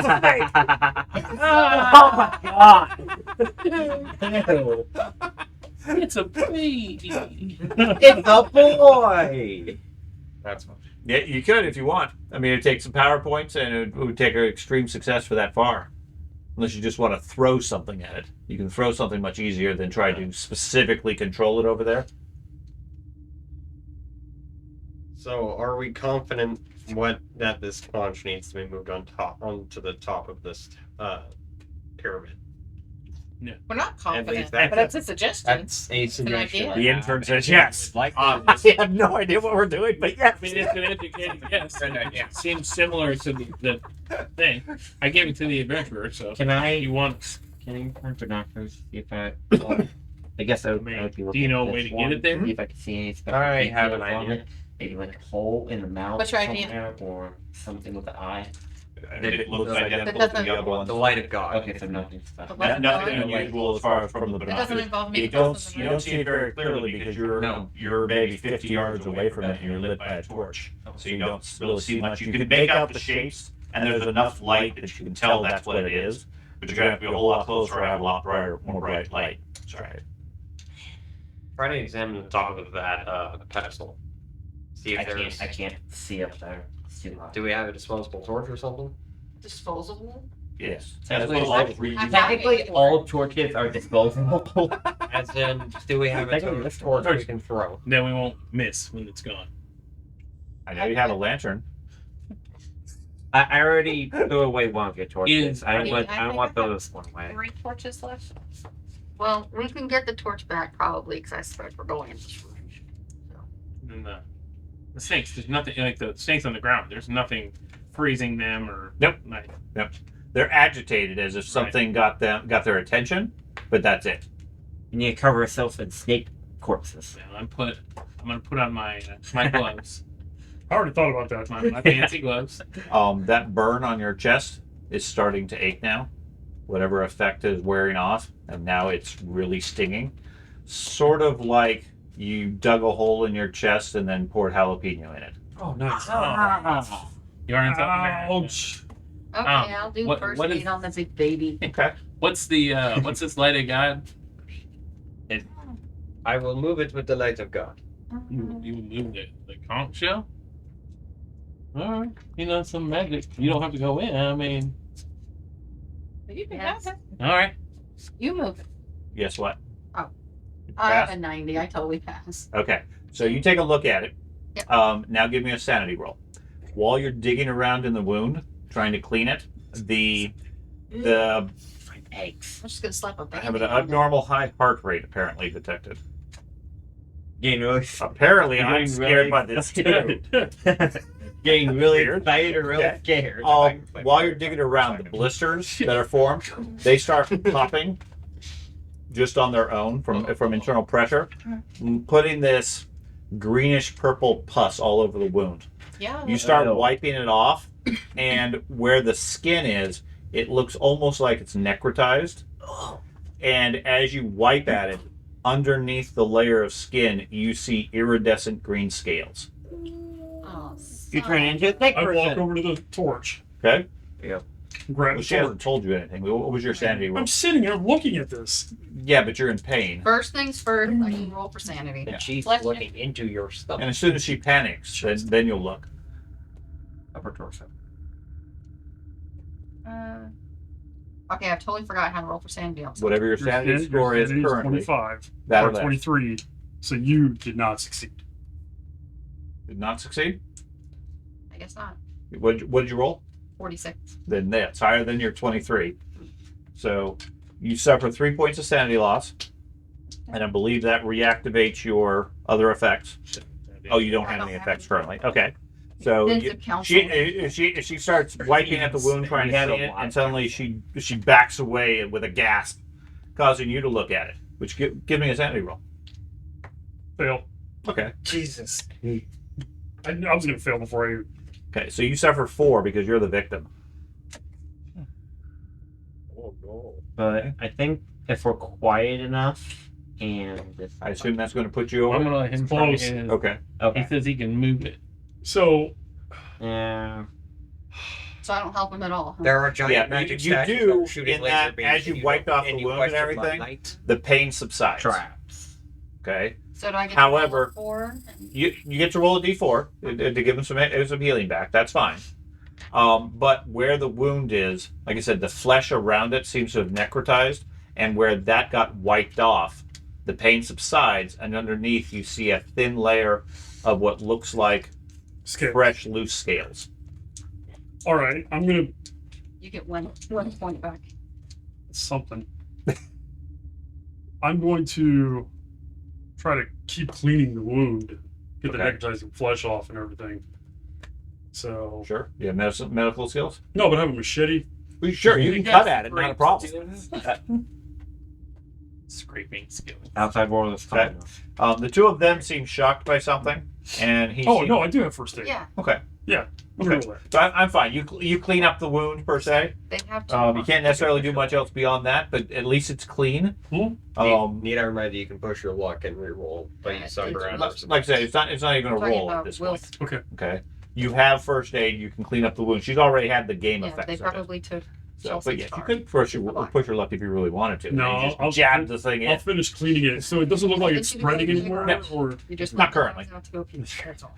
a fake! Oh my god! It's a baby. It's a boy. that's much. Yeah, you could if you want. I mean, it takes some PowerPoints, and it would take an extreme success for that far. Unless you just want to throw something at it. You can throw something much easier than try to specifically control it over there. So, are we confident that this conch needs to be moved onto the top of this pyramid? We're not At least confident, that's but it's a suggestion. That's a suggestion. idea. The intern says yes. Like I have no idea what we're doing, but yes. I mean, it's an educated guess. It seems similar to the thing. I gave it to the adventurer, so Can I? you want. Can you turn binoculars? See if I. I guess I would be looking. Do you know a at way this to get it there? See if I can see any special I have an details on idea. it. Maybe like a hole in the mouth. What's your idea? somewhere, or something with the eye. It looks That identical to doesn't- the other ones. The light of God. Okay, so nothing special. But Nothing Light of unusual as far as from the It doesn't binoculars. involve me. You don't see it very clearly because you're maybe 50 yards away from it and you're lit by a torch, so you don't really see much. You can make out the shapes, and there's enough light that you can tell that's what it is. But you're gonna have to be a whole lot closer or have a lot brighter, more bright light. Sorry. Try to examine the top of that pedestal. See I if there's. can't see up there. It's too high. Do we have a disposable torch or something? Disposable? Yes. Technically, As all, opposed to technically all torches are disposable. As in, do we have a Technically, this torch we can throw? Then we won't miss when it's gone. I know you have a lantern. I already threw away one of your torches. Is- I Do you want have those one away. 3 torches left. Well, we can get the torch back probably because I suspect we're going in this room. And the snakes, there's nothing like the snakes on the ground. There's nothing freezing them or Nope. Like, They're agitated as if something got their attention, but that's it. You need to cover yourself in snake corpses. you know, I'm gonna put on my my gloves, I already thought about that. my fancy gloves. That burn on your chest is starting to ache now. Whatever effect is wearing off, and now it's really stinging. Sort of like you dug a hole in your chest and then poured jalapeno in it. Oh, nice. You aren't talking Ouch. Okay, I'll do what- first what is- aid on the big baby. Okay. What's this light of God? I will move it with the light of God. You moved it. The conch shell? Alright. You know, some magic. You don't have to go in. I mean, You can Yes. pass it. All right. You move it. Guess what? Oh. You I have pass? a 90. I totally pass. Okay, so you take a look at it. Yep. Now give me a sanity roll. While you're digging around in the wound, trying to clean it, the Eggs. I'm just gonna slap a I band have an abnormal high heart rate apparently detected. Getting really, Apparently, I'm getting scared really by this too. getting really Weird. excited or really Okay. scared. While you're digging around, the blisters that are formed, they start popping just on their own from internal pressure, putting this greenish purple pus all over the wound. Yeah. You start Ew. wiping it off, and where the skin is, it looks almost like it's necrotized. And as you wipe at it, underneath the layer of skin, you see iridescent green scales. Oh, You turn into a thick I walk person. over to the torch. Okay? Grab Well, the she hasn't torch. told you anything. What was your sanity roll? I'm sitting here looking at this. Yeah, but you're in pain. First things first, I can roll for sanity. And she's Bless you. looking into your stomach. And as soon as she panics, then you'll look. Upper torso. Okay, I've totally forgot how to roll for sanity. I'm sorry. Whatever your sanity score is sanity currently, 25 that or or less. 23. So you did not succeed. Did not succeed? I guess not. What did you roll? 46. Then that's higher than your 23. So you suffer 3 points of sanity loss. And I believe that reactivates your other effects. Oh, you don't I have don't any have effects any. currently. Okay. So Intensive counseling. she starts wiping at the wound, trying to clean it, and suddenly she backs away with a gasp, causing you to look at it. Which give me a sanity roll. Fail. Okay. Jesus. I was going to fail before I. Okay. So you suffer 4 because you're the victim. Oh no. But I think if we're quiet enough and if I assume that's going to put you I'm over. gonna let him It's try close. his. Okay. He okay. says he can move it. So, Yeah. So I don't help him at all. Huh? There are giant Yeah, magic you statues do that are shooting in laser that beams as at you wiped off the you wound and question my everything. light. The pain subsides. Traps. Okay. So do I get However, to roll a 4? You get to roll a d4 to give him some healing back. That's fine. But where the wound is, like I said, the flesh around it seems to have necrotized, and where that got wiped off, the pain subsides, and underneath you see a thin layer of what looks like scale. fresh, loose scales. All right, I'm going to. You get one point back. Something. I'm going to try to keep cleaning the wound, get the Okay. necrotizing flesh off and everything. So. Sure. You have medical skills? No, but I have a machete. Well, sure, you can cut at it, not a problem. Scraping skill. Outside world is fine. The two of them seem shocked by something, and he. Oh, no, I do have first aid. Yeah, Okay. I'm Okay. okay. So I'm fine. You clean up the wound per se. they have to. You can't necessarily do much else beyond that, but at least it's clean. Hmm? Need I remind you, you can push your luck and reroll, but you suck around. Like I said, it's not even a Talking roll at about this Will- point. Okay. Okay. You have first aid. You can clean up the wound. She's already had the game Yeah, effects they of it. probably took. So, Chelsea's but yeah, you card. could push your luck if you really wanted to. No, And you just I'll- jab the thing I'll in. finish cleaning it so it doesn't look like it's Did you do spreading that? anywhere. No. Or You just Not currently. Have to go pee. That's all.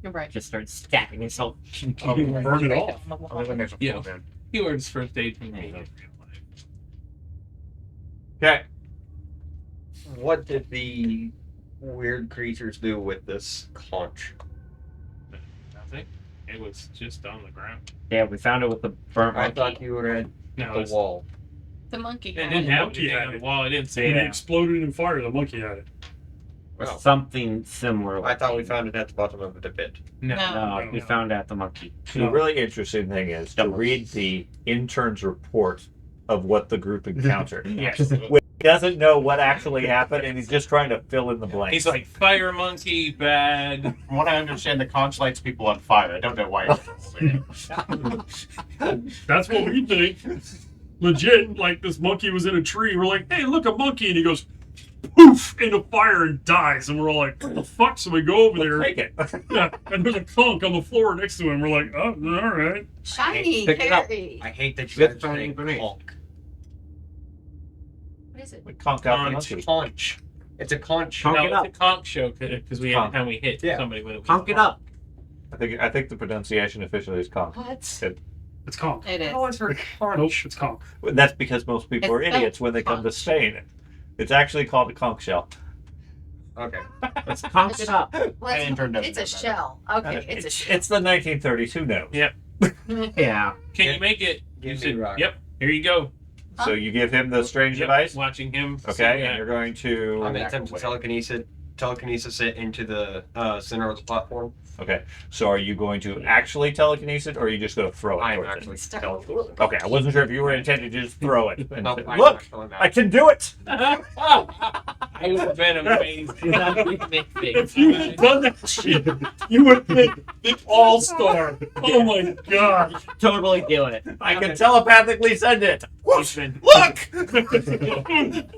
You're right. Just start stabbing himself. burn it off. Only when there's a Yeah. full moon. He learns first aid from There me. you go. Okay. What did the weird creatures do with this conch? Nothing. It was just on the ground. Yeah, we found it with the burnt I monkey. thought you were at No, the it's, wall. The monkey. it had didn't it. have monkey anything had on the it. wall. It didn't say When it that. exploded in fire, the monkey had it. Well, Something similar. I thought we found it at the bottom of the pit. No. No, we found it at the monkey. The really interesting thing is to read the intern's report of what the group encountered. Yes. He doesn't know what actually happened, and he's just trying to fill in the blanks. He's like fire monkey bad. From what I understand, the conch lights people on fire. I don't know why. That's what we think. Legit, like this monkey was in a tree. We're like, hey, look, a monkey. And he goes, poof, into fire and dies. And we're all like, what the fuck? So we go over there. Take it. Yeah, and there's a conch on the floor next to him. We're like, oh, all right. Shiny Pick it up. Carrie. I hate that you Good guys finding say grenade. conch. What is it? We conked out the Conch. monkey. Conch. It's a conch. Conch it No, up. it's a conch show because we Conch. every time we hit Yeah. somebody with it. Honk it up. I think the pronunciation officially is conch. What? It's conch. It is. How is her Nope, conch? it's conch. That's because most people are It's idiots when they come to conch. Spain. It's actually called a conch shell. Okay. It's conch up. Well, I interned it's a over shell. Okay, it's a shell. It's the 1930s. Who knows? Yeah. Yeah. Can you make it? Give You me said, rock. yep. Here you go. So you give him the strange Yep, device. Watching him. Okay, see and that. you're going to. I'm gonna attempt to telekinesis it into the center of the platform. Okay, so are you going to actually telekinesis it, or are you just going to throw it? I'm towards actually Stuck telekinesis. with Okay, I wasn't sure if you were intended to just throw it. And No, say, I'm look, actually I can do it. I would have been amazing. If you had done that shit, you would have been the all-star. Oh my god. Totally do it. I can telepathically send it. He's been, Look,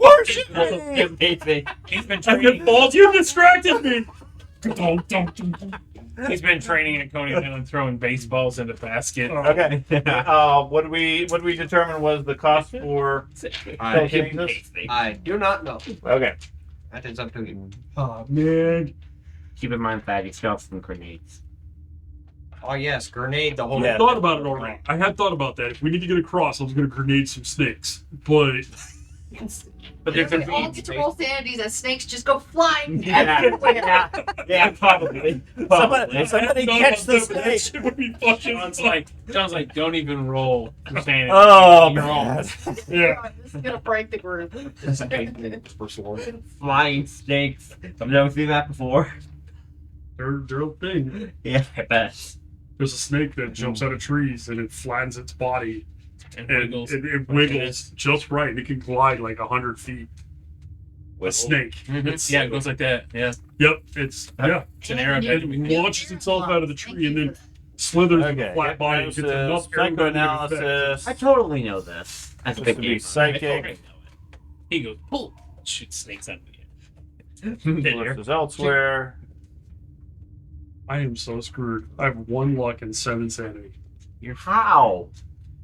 worship me. Amazing. he's been I get training. balls. You distracted me. Dum, dum, dum, dum. He's been training at Coney Island, throwing baseballs in the basket. Okay. What do we determine was the cost for telekinesis? I do not know. Okay. That is up to you. Oh man. Keep in mind that he still has some grenades. Oh yes, grenade the whole. Yeah. I thought about it already. I had thought about that. If we need to get across, I was going to grenade some snakes. But But there could all be. to roll sanities as snakes just go flying Yeah. everywhere. Yeah, probably. Somebody I somebody thought catch about the that, but that snake. shit would be fucking Sounds like, don't even roll. You're saying Oh You're all- man. Yeah. This is gonna break the group. First one. Flying snakes. I've never seen that before. They're a thing. Yeah, I bet. There's a snake that jumps out of trees and it flattens its body and and wiggles. it wiggles just right. It can glide like 100 feet. A snake. Mhm. Yeah, it goes like that. Yeah. Yep, it's It's an arrow. It launches itself out of the tree and then slithers with Okay. a flat body and gets enough aerodynamic effect. Psychoanalysis. I totally know this. As a This big would be gamer. psychic He goes, pull, shoots snakes out of the versus elsewhere. I am so screwed. I have 1 luck and 7 sanity. How?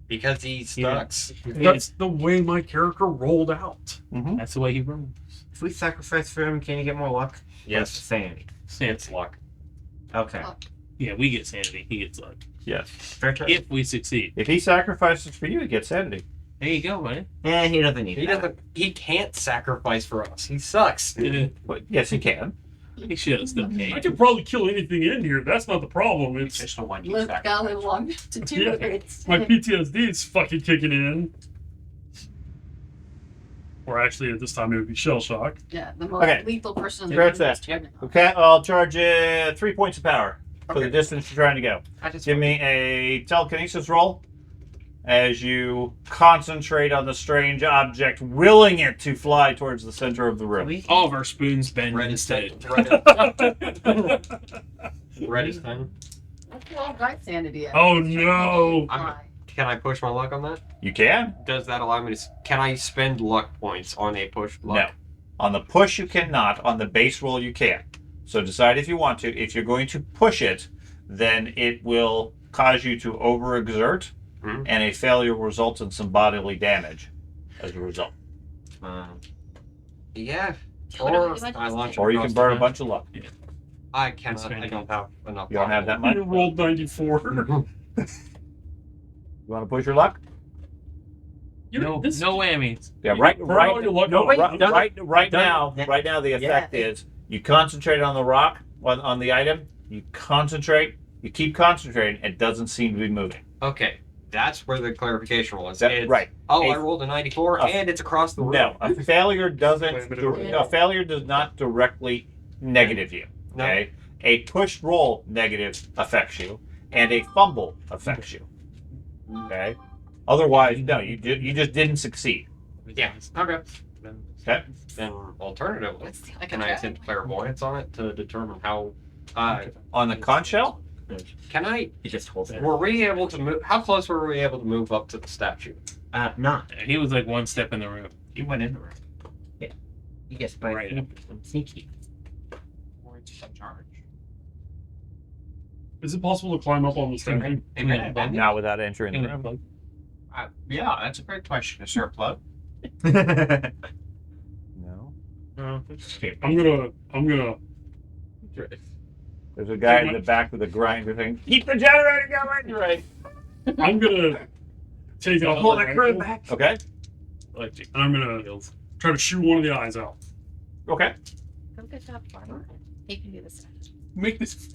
Because he sucks. That's the way my character rolled out. That's the way he rolls. If we sacrifice for him, can you get more luck? Yes. Sanity. It's luck. Okay. Yeah, we get sanity. He gets luck. Yes. Fair turn. If we succeed. If he sacrifices for you, he gets sanity. There you go, man. He doesn't need He that. doesn't. He can't sacrifice for us. He sucks. But yes, he can. He should still I can. could probably kill anything in here. That's not the problem. It's Just a one Live got a little long to do Yeah. it. my PTSD is fucking kicking in. Or actually, at this time, it would be shell shock. Yeah, the most Okay. lethal person. in the Scratch room is that. turning on. Okay, I'll charge you 3 points of power for the Okay. distance you're trying to go. I just Give me a telekinesis roll as you concentrate on the strange object, willing it to fly towards the center of the room. All of our spoons bend Red instead. Ready, Stein? That's all right, sanity. Oh no! Can I push my luck on that? You can? Does that allow me to? Can I spend luck points on a push luck? No. On the push, you cannot. On the base roll, you can. So decide if you want to. If you're going to push it, then it will cause you to overexert, Mhm. and a failure results in some bodily damage as a result. Yeah. What Or am I I launch. Or you across can burn the a bunch of luck. I cannot. I don't have enough. You don't have that I much? rolled 94. You want to push your luck? No, no whammies. Yeah, right, Burn right, all your luck no, on it. right, done it. right Done now, it. right now, the effect Yeah. is you concentrate on the rock, on the item, you concentrate, you keep concentrating, it doesn't seem to be moving. Okay, that's where the clarification was. That- It's, right. Oh, A- I rolled a 94, a- and it's across the room. No, a failure doesn't, Yeah. a failure does not directly negative you, No. okay? A push roll negative affects you, and a fumble affects you, okay? Otherwise, no, you just didn't succeed. Yeah. Okay. Okay. Then alternatively, Let's see, I can can I try. attempt clairvoyance on it to determine how? On the conch shell, Can I? He just holds it. Were we able to move? How close were we able to move up to the statue? Not. He was like one step in the room. He went in the room. You get spicy. Right. I'm sneaky. Or it's in charge. Is it possible to climb up on the statue? not without entering the room. Yeah, that's a great question. Is there a plug? No. I'm gonna. There's a guy in the back with a grinder thing. Keep the generator going. You're right. I'm gonna take out Pull the that crib rifle, back. Okay. Electric and I'm gonna fields. try to shoot one of the eyes out. Okay. Oh, good job, farmer. He can do this. Make this.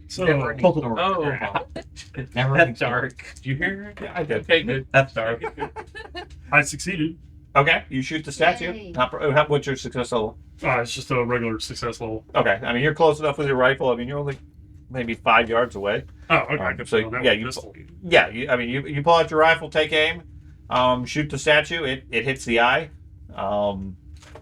So Never ending story. Oh, Never That's ending dark. did you hear? Yeah, I did. Okay, good. That's dark. I succeeded. Okay. You shoot the statue. Yay. What's your success level? It's just a regular success level. Okay. I mean, you're close enough with your rifle. I mean, you're only maybe 5 yards away. Oh, okay. Alright, so, that yeah, was you- pistol. Yeah. You pull out your rifle, take aim, shoot the statue. It hits the eye.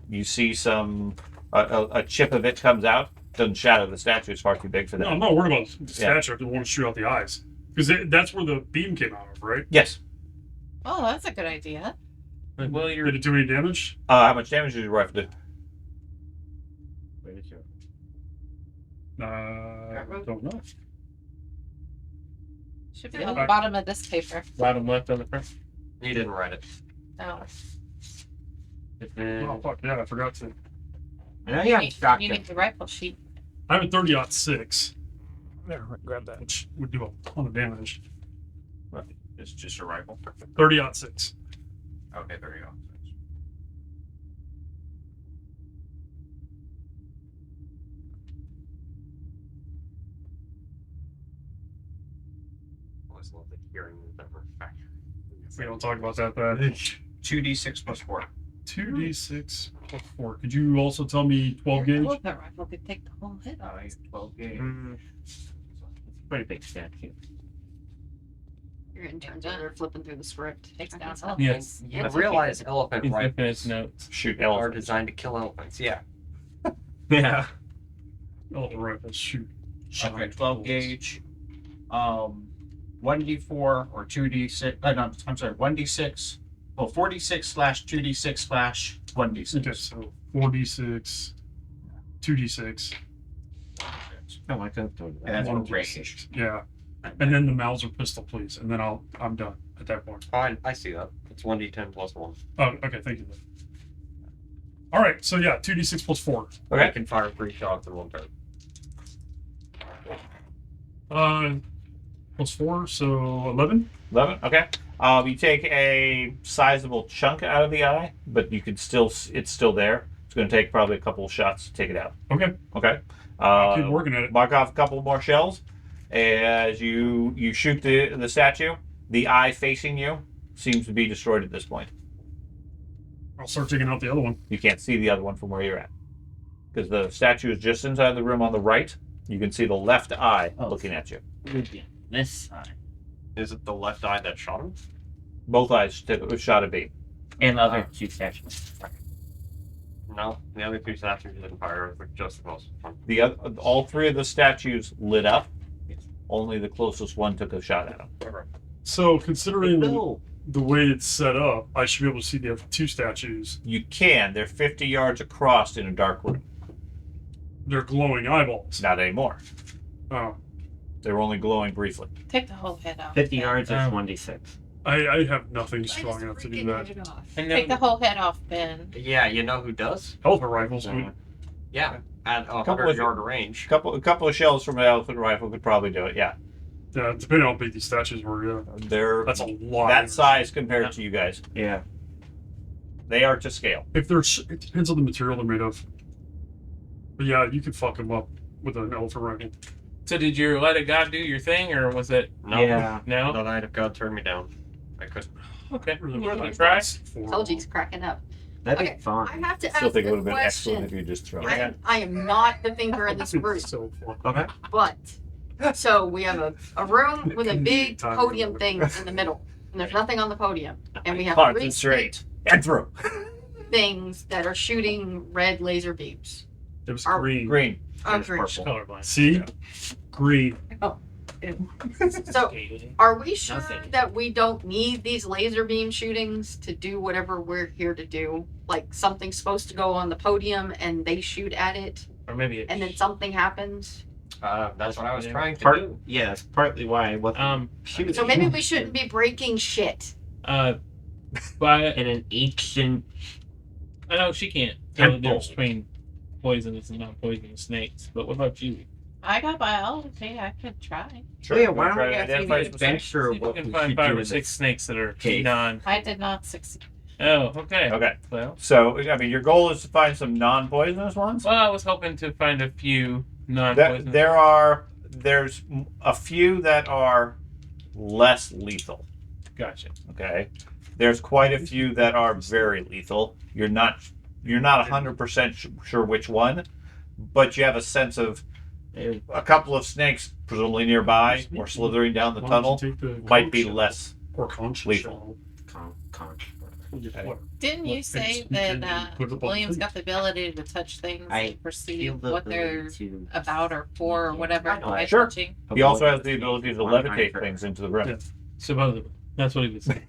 You see some a chip of it comes out. Doesn't shatter the statue. It's far too big for that. No, I'm not worried about the statue. I just want to shoot out the eyes because that's where the beam came out of, right? Yes. Oh, that's a good idea. Well, you're. Did it do any damage? How much damage did your rifle do? Don't know. Should be on the bottom of this paper. Bottom left on the front. You didn't write it. Oh. Oh fuck yeah! I forgot to. You need the rifle sheet. I have a 30-06, There, grab that. which would do a ton of damage. It's just a rifle. 30-06. Okay, there you go. Always love the hearing that we're back. We don't talk about that. 2d6 plus 4. 2d6 plus 4. Could you also tell me 12 gauge? Oh, that rifle could take the whole hit off. 12 gauge. Pretty big statue. Your interns are flipping through the script. Takes down Tell. Yes. You realize elephant He's looking at rifles his notes. Shoot are elephant. designed to kill elephants. Yeah. Yeah. Oh, the rifles shoot. Okay, 12 gauge. 1d4 or 2d6. No, I'm sorry, 1d6. Well, 4d6 slash 2d6 slash 1d6. Okay, so 4d6, 2d6, Oh, I could have And that's what 1d6. range. Yeah. And then the Mauser pistol, please. And then I'm done at that point. Fine, I see that. It's 1d10 plus 1. Oh, okay, thank you. All right, so yeah, 2d6 plus 4. Okay. I can fire 3 shots in one turn. Plus 4, so 11. 11. Okay. You take a sizable chunk out of the eye, but you can still. It's still there. It's going to take probably a couple of shots to take it out. Okay, Okay. keep working at it. Mark off a couple more shells as you shoot the statue. The eye facing you seems to be destroyed at this point. I'll start taking out the other one. You can't see the other one from where you're at because the statue is just inside the room on the right. You can see the left eye looking at you. This side. Is it the left eye that shot him? Both eyes took a shot at beam. And the other two statues. No, the other 2 statues didn't fire. They're just the closest one. All 3 of the statues lit up. Only the closest one took a shot at him. So, considering the way it's set up, I should be able to see the other 2 statues. You can. They're 50 yards across in a dark room. They're glowing eyeballs. Not anymore. Oh, They're only glowing briefly. Take the whole head off. 50 yards is Um, 1d6. I have nothing strong enough to do that. And Take the then, whole head off, Ben. Yeah, you know who does? Elephant rifles. Yeah, at a Couple 100-yard range. A couple of shells from an elephant rifle could probably do it. Yeah, Yeah, depending on how big these statues were, yeah. they're That's a lot. that size compared to you guys. Yeah. They are to scale. If they're, it depends on the material they're made of. But yeah, you could fuck them up with an elephant rifle. so did you let a god do your thing, or was it No. Yeah. no? The Knight of God turned me down. I couldn't. Okay. Really You what wanna I try? Told you he's cracking up. That'd Okay, be fun. I have to Still ask think it would a have been excellent question. if you just throw I, it. I am not the thinker in this group, So fun. Okay. but so we have a room with a big Time podium to thing in the middle, and there's nothing on the podium, and we have 3 Concentrate and throw. things that are shooting red laser beams. It was Are- green. Green. Oh, It's green. purple. Colorblind. See? Yeah. Green. So Okay. are we sure Nothing. that we don't need these laser beam shootings to do whatever we're here to do? Like something's supposed to go on the podium and they shoot at it, Or maybe it, and then something happens. That's what I was trying to Part, do. yeah, that's partly why I wasn't shooting. So maybe we shouldn't be breaking shit. but in an ancient I know she can't tell the Temple. difference between poisonous and non-poisonous snakes. But what about you? I got biology. I could try. Sure. Yeah, you why wanna don't try we to actually identify some snakes? adventure See if we what can we find should 5 do or in 6 this snakes that are case. non. I did not succeed. Oh, okay. Okay. Well, So, I mean, your goal is to find some non-poisonous ones. I was hoping to find a few non-poisonous. There's a few that are less lethal. Gotcha. Okay. There's quite a few that are very lethal. You're not 100% sure which one, but you have a sense of a couple of snakes, presumably nearby or slithering down the Why don't you tunnel, take the might be conch shell? less. Or conch lethal. shell. Okay. What? Didn't you What, say sneak in that and put it up on William's the got the ability to touch things I and perceive Feel the what they're ability to about or for or whatever by Sure. touching? He also has avoid the ability to snakes one time levitate for- things into the room. Yeah. Supposedly. That's what he was saying.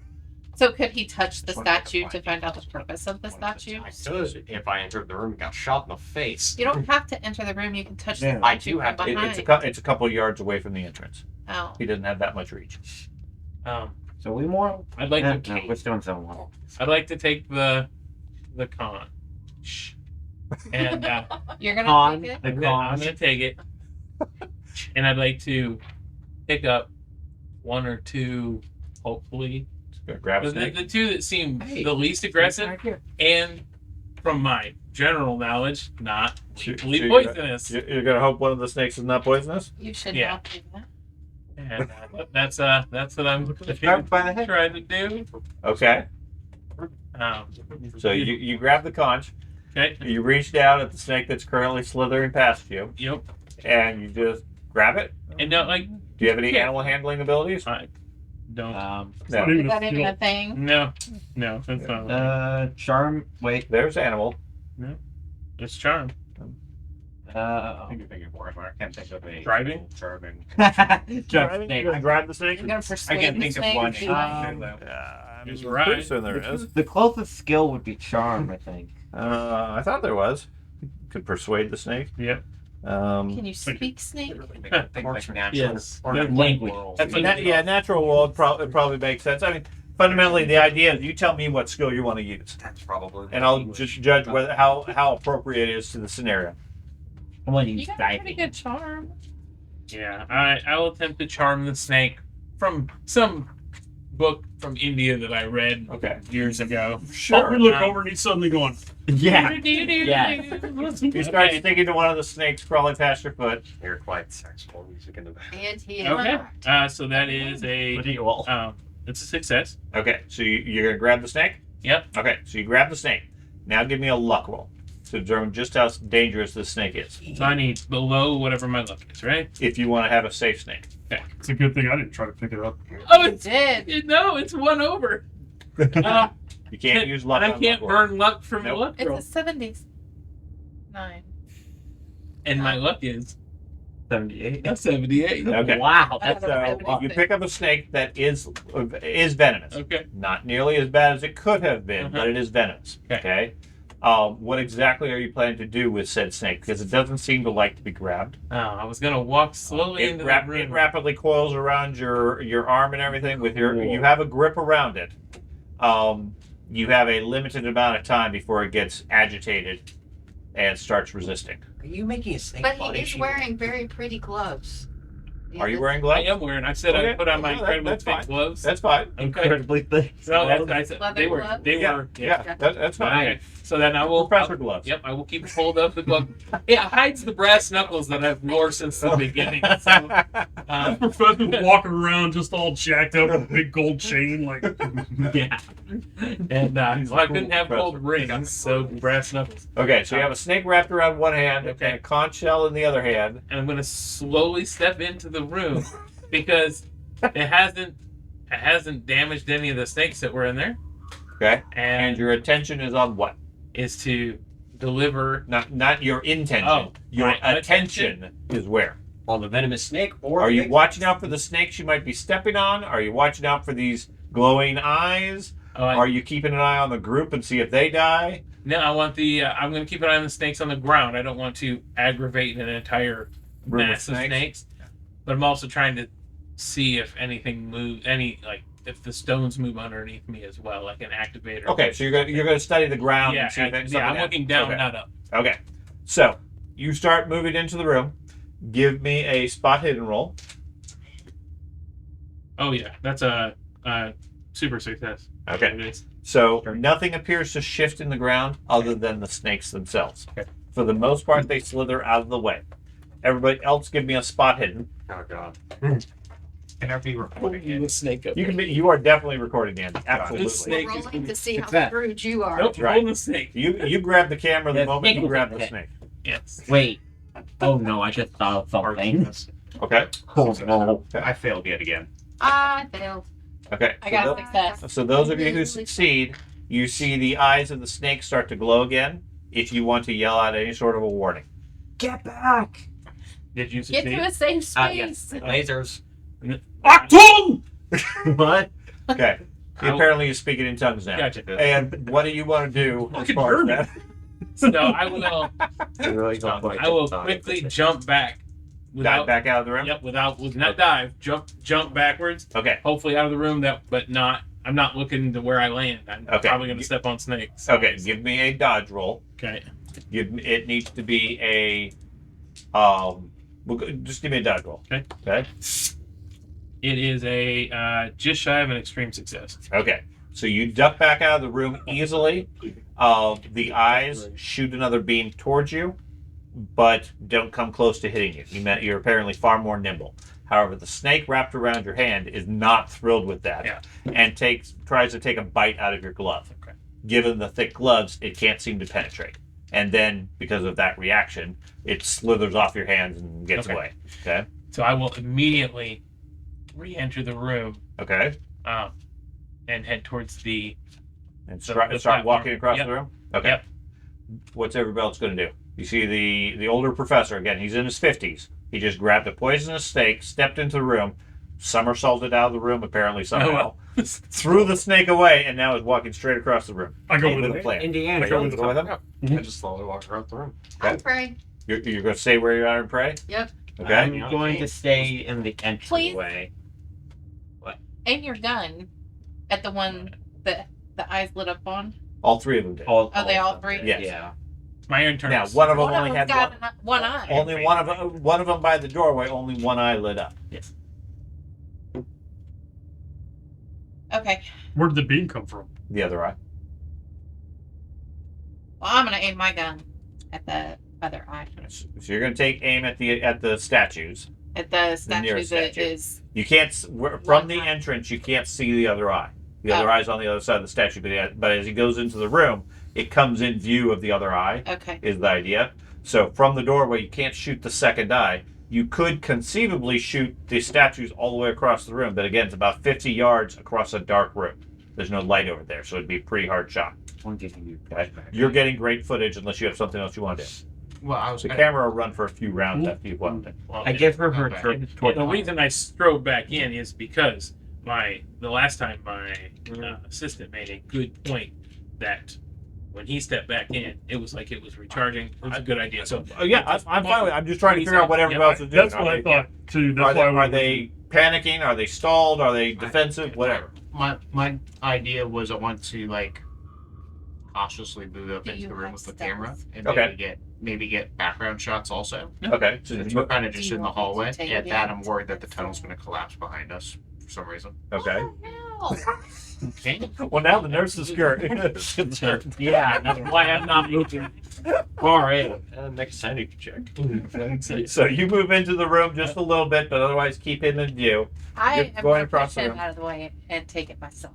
So could he touch the statue to find out the purpose of the statue? I could if I entered the room and got shot in the face. You don't have to enter the room. You can touch the Yeah. I statue do from have to- behind. It's a couple yards away from the entrance. Oh, He doesn't have that much reach. So we more. I'd like Yeah, to. no, we're still in zone one. I'd like to take the con. And you're gonna Con. take it? The I'm con. gonna take it. And I'd like to pick up 1 or 2, hopefully. Gonna grab a The, snake. the 2 that seem Hey, the least aggressive, Right here. and from my general knowledge, not So- lethally so you're gonna- poisonous. You're gonna hope one of the snakes is not poisonous. You should Yeah. not do that. And that's what I'm Grab by the head. trying to do. Okay. Um, So you grab the conch. okay. You reach down at the snake that's currently slithering past you, Yep. and you just grab it. And don't like Do you have any Yeah. animal handling abilities? I don't. No. Not even Is that a even skill. a thing? No. That's not. Charm. Wait. There's animal. It's charm. I think you're thinking more of it. I can't think of a Driving? Charming. Just snake. You grab the snake. You're gonna I persuade can't the think of snake one. to do it? I'm He's pretty right. sure there is. The closest skill would be charm, I think. I thought there was. Could persuade the snake. Yep. Um, Can you speak snake? Think like natural. Yes. Or That's language. That's what yeah, natural world probably makes sense. I mean, fundamentally, the idea is you tell me what skill you want to use, That's probably. and I'll just judge how appropriate it is to the scenario. I'm gonna You use got a pretty diving. good charm. Yeah. I will attempt to charm the snake from some book from India that I read Okay. years ago. Oh, we look Um, over and he's suddenly going, Yeah. Yeah. You start sticking to one of the snakes crawling past your foot. Hear quiet saxophone music in the back. And he is Okay. correct. So that is a Medieval. it's a success. Okay, so you're gonna grab the snake. Yep. Okay, so you grab the snake. Now give me a luck roll to determine just how dangerous this snake is. So I need below whatever my luck is, right? If you want to have a safe snake. it's a good thing I didn't try to pick it up. Oh, You did. no, it's 1 over. You can't use luck. I on can't luck roll. burn luck from Nope. the luck It's roll. a 79. And my luck is 78. a 78. Okay. Wow. I have That's a So luck. you pick up a snake that is venomous. Okay. Not nearly as bad as it could have been, but it is venomous. Okay. Okay. What exactly are you planning to do with said snake? Because it doesn't seem to like to be grabbed. Oh, I was gonna walk slowly It, into that it room. rapidly coils around your arm and everything. With your, Cool. you have a grip around it. You have a limited amount of time before it gets agitated and starts resisting. Are you making a snake But body he is shield? wearing very pretty gloves. Are you Yeah, wearing I gloves? am wearing. I said Okay. I put on my No, incredibly that's thick fine. gloves. That's fine. Okay. incredibly thick. So I said Leather they were. gloves? They Yeah, were. yeah, that's fine. Okay. So then I will. Professor gloves. Yep, I will keep hold of the glove. It hides the brass knuckles that I've wore since the beginning. So, Professor walking around just all jacked up with a big gold chain, like Yeah. and well, I couldn't have gold rings, so brass knuckles. Okay, so you have a snake wrapped around one hand Okay. and a conch shell in the other hand. And I'm gonna slowly step into the room because it hasn't damaged any of the snakes that were in there. Okay. And And your attention is on what? is to deliver. Not your intention. Oh, your my attention is where? On the venomous snake, or Are you big- watching out for the snakes you might be stepping on? Are you watching out for these glowing eyes? Oh, Are you keeping an eye on the group and see if they die? no, I want the. I'm gonna keep an eye on the snakes on the ground. I don't want to aggravate an entire Room of mass of snakes? snakes. But I'm also trying to see if anything moves. If the stones move underneath me as well, like an activator. Okay, so you're gonna study the ground Yeah, and see if yeah. something I'm happens. looking down, Okay. not up. Okay, so you start moving into the room. Give me a spot hidden roll. Oh yeah, that's a super success. Okay. It is. So nothing appears to shift in the ground other than the snakes themselves. Okay. For the most part, they slither out of the way. Everybody else, give me a spot hidden. Oh god. Can I be recording it? The snake up You there. can be. You are definitely recording, Andy. Absolutely. This snake We're is rolling to see how success. screwed you are. Nope, Right. holding the snake. You grab the camera the The moment snake you was grab the okay. snake. Yes. Wait. Oh no, I just thought of something. Okay. Oh no. I failed yet again. I failed. Okay. I got a success. So those of you who succeed, you see the eyes of the snake start to glow again. If you want to yell out any sort of a warning. Get back! Did you Get succeed? to a safe Yes. space. Lasers. Achtung! What? Okay. Apparently, you're speaking in tongues now. Gotcha. And what do you want to do as Fucking far as German. that? So I will. Really don't like I will it. quickly jump back. Dive back out of the room? Yep. With not dive. Jump backwards. Okay. Hopefully out of the room. But not. I'm not looking to where I land. I'm Okay. probably going to step on snakes. Okay. Give me a dodge roll. Okay. It needs to be a. Just give me a dodge roll. Okay. Okay. It is a just shy of an extreme success. Okay. So you duck back out of the room easily. The eyes shoot another beam towards you, but don't come close to hitting you. You're apparently far more nimble. However, the snake wrapped around your hand is not thrilled with that, Yeah. and tries to take a bite out of your glove. Okay. Given the thick gloves, it can't seem to penetrate. And then, because of that reaction, it slithers off your hands and gets Okay. away. Okay. So I will immediately re-enter the room Okay. and head towards the. And The start platform. walking across Yep. the room. Okay. Yep. What's everybody else going to do? You see the older professor again. He's in his 50s. He just grabbed a poisonous snake, stepped into the room, somersaulted out of the room apparently somehow, threw the snake away, and now is walking straight across the room. I go With with a it. plan. Indiana. Go with him? I just slowly walk around the room. I pray. You're going to stay where you are and pray? Yep. Okay. I'm going to stay in the entryway. Aim your gun at the one that the eyes lit up on. All three of them did. Are they all three? Yes. Yeah. My turn. Now, one of them One of only them's had got one eye. only one of them by the doorway. Only one eye lit up. Okay. Where did the beam come from? The other eye. Well, I'm gonna aim my gun at the other eye. So you're going to take aim at the statues. At the statue nearest that statue. is. You can't from the entrance. You can't see the other eye. The other eye's on the other side of the statue, but as he goes into the room, it comes in view of the other eye. Okay. Is the idea? So from the doorway, you can't shoot the second eye. You could conceivably shoot the statues all the way across the room, but again, it's about 50 yards across a dark room. There's no light over there, so it'd be a pretty hard shot. Okay? You're getting great footage unless you have something else you want to do. Well, I was The gonna, camera will run for a few rounds after you've won it. Well, I give her her Okay. torch. the reason I strode back in is because the last time my assistant made a good point that when he stepped back in, it was like it was recharging. It was a good idea. So Yeah, I'm fine with it. I'm just trying to figure out what everybody else is doing. That's what I thought too. That's Are why they panicking? Are they stalled? Are they defensive? Whatever. my idea was I want to like cautiously move up Do into you the room have with the stealth? camera and Okay. maybe get background shots also. Okay. So Since you- we're kind of just Do you in the want me to hallway. take At it that, in? I'm worried that the tunnel's going to collapse behind us for some reason. okay. What the hell? okay. Well, now the nurse is concerned. Yeah, that's why I'm not moving far in. Next sanity check. So you move into the room just a little bit, but otherwise keep it in view. I You're am going going across to the push him room. out of the way and take it myself.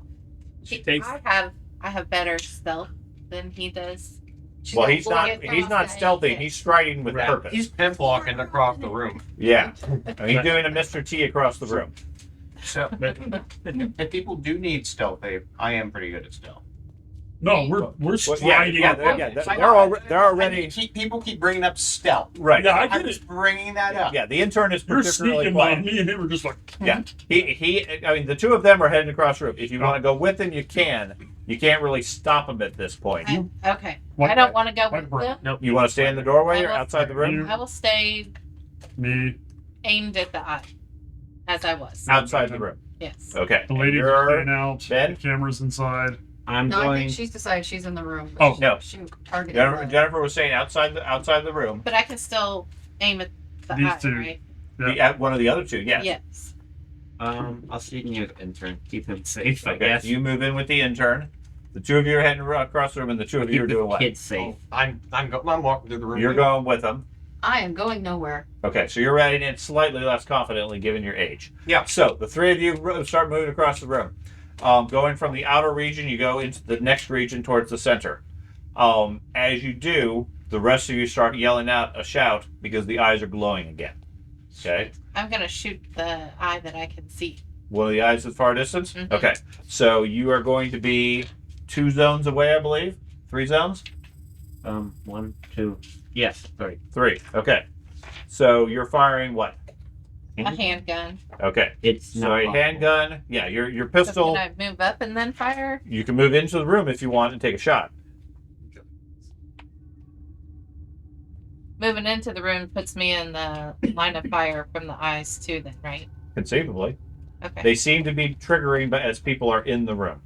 She takes. I have better stealth than he does. Well, he's Pull not. it He's across not the stealthy. head. He's striding with purpose. He's pimp walking across the room. Yeah. He's doing a Mr. T across the room. So, if people do need stealth, I am pretty good at stealth. No, we're Well, striding. they're already People keep bringing up stealth. right. Yeah, I I get was it. bringing that up. Yeah, the intern is You're particularly sneaking quiet. on me, and they were just like, Yeah, I mean, the two of them are heading across the room. If you want to go with them, you can. You can't really stop them at this point. Okay. Like I don't want to go like with Brett. them. You want to stay in the doorway or I will- outside the room? I will stay me, aimed at the eye, as I was. Outside the room. Yes. Okay. the ladies You're- are staying out. Ben? The camera's inside. I'm No, I going. think she's decided she's in the room. Oh, no. She targeted Jennifer was saying outside the room. But I can still aim at the These eye, two. right? One of the other two, yes. Yes. I'll see you the intern. Keep him safe, I Okay, guess. you move in with the intern. The two of you are heading across the room, and the two of you Keep are the doing what? kids safe. I'm walking through the room. You're going with them. I am going nowhere. Okay, so you're riding in slightly less confidently given your age. Yeah. So the three of you start moving across the room. Going from the outer region, you go into the next region towards the center. As you do, the rest of you start yelling out a shout because the eyes are glowing again. Okay? I'm gonna shoot the eye that I can see. One of the eyes at far distance? Mhm. Okay. So you are going to be 2 zones away, I believe? 3 zones? 1, 2. Yes, 3. 3. Okay. So you're firing what? A handgun. Okay. It's So not a possible. handgun. Yeah, your So pistol. can I move up and then fire? You can move into the room if you want and take a shot. Moving into the room puts me in the line of fire from the eyes too. Then, right? Conceivably. Okay. They seem to be triggering but as people are in the room.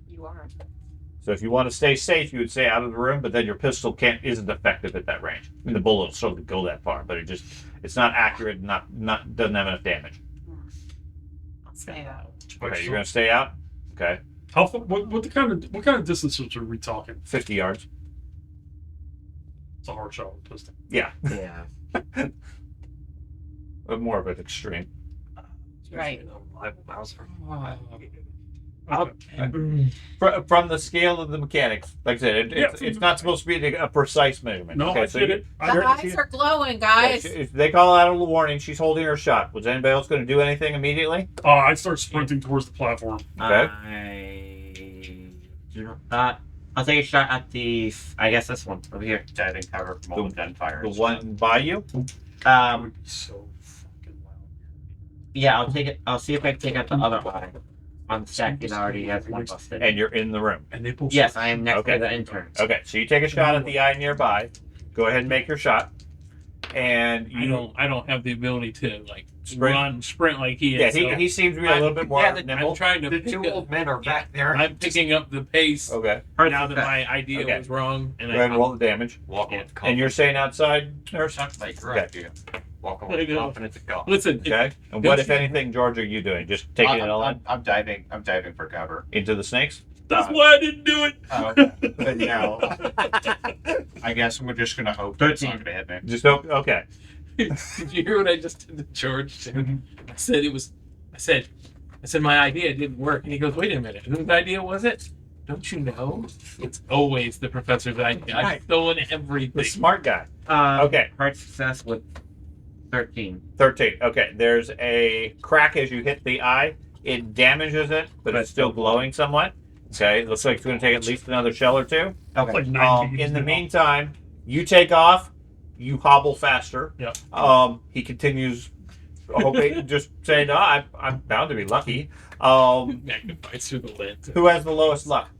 You are. So if you want to stay safe, you would stay out of the room, but then your pistol isn't effective at that range. I mean, the bullet will still go that far, but it's not accurate, not doesn't have enough damage. I'll stay out. Okay, you're gonna stay out? Okay. How far, what kind of distances are we talking? 50 yards. It's a hard shot with pistol. Yeah. Yeah. But more of an extreme. Right. From the scale of the mechanics, like I said, it's not supposed to be a precise measurement. No, okay, I so get it. The eyes are glowing, guys. if they call out a warning, she's holding her shot. Was anybody else going to do anything immediately? I start sprinting towards the platform. I'll take a shot at I guess this one over here. Diving cover from all the gunfire. The one by you? That would be so fucking loud. Yeah, I'll take it. I'll see if I can take out the other eye on the stack that already has one busted. And you're in the room. And they both. Yes, I am next Okay. to the intern. Okay, so you take a shot at the eye nearby. Go ahead and make your shot. And you I don't have the ability to like Sprint? sprint like he is. yeah, so he seems to be a little bit more I'm nimble. trying to The pick two up, old men are back there. I'm picking up the pace Okay, now that my idea Okay. was wrong, and go ahead and roll the damage. Walking with And confidence. you're staying outside, nurse? Sounds like your Okay. idea. Walking There with you go. confidence at God. Listen, Okay. And what, if anything, George, are you doing? Just taking it all in? I'm diving. I'm diving for cover. Into the snakes? that's why I didn't do it. But now, I guess I'm just gonna hope that it's not gonna hit me. Just okay. Did you hear what I just did to George? I said I said my idea didn't work, and he goes, "Wait a minute, whose idea was it? Don't you know? It's always the professor's idea. I've Right. stolen The everything." smart guy. Okay. Hard success with 13. 13. Okay. There's a crack as you hit the eye. It damages it, but it's still glowing somewhat. Okay. Looks like it's going to take at least another shell or two. It's like 90. In the meantime, you take off. You hobble faster. Yep. He continues, hoping, just saying, I'm bound to be lucky. Magnifies through the lens. Who has the lowest luck?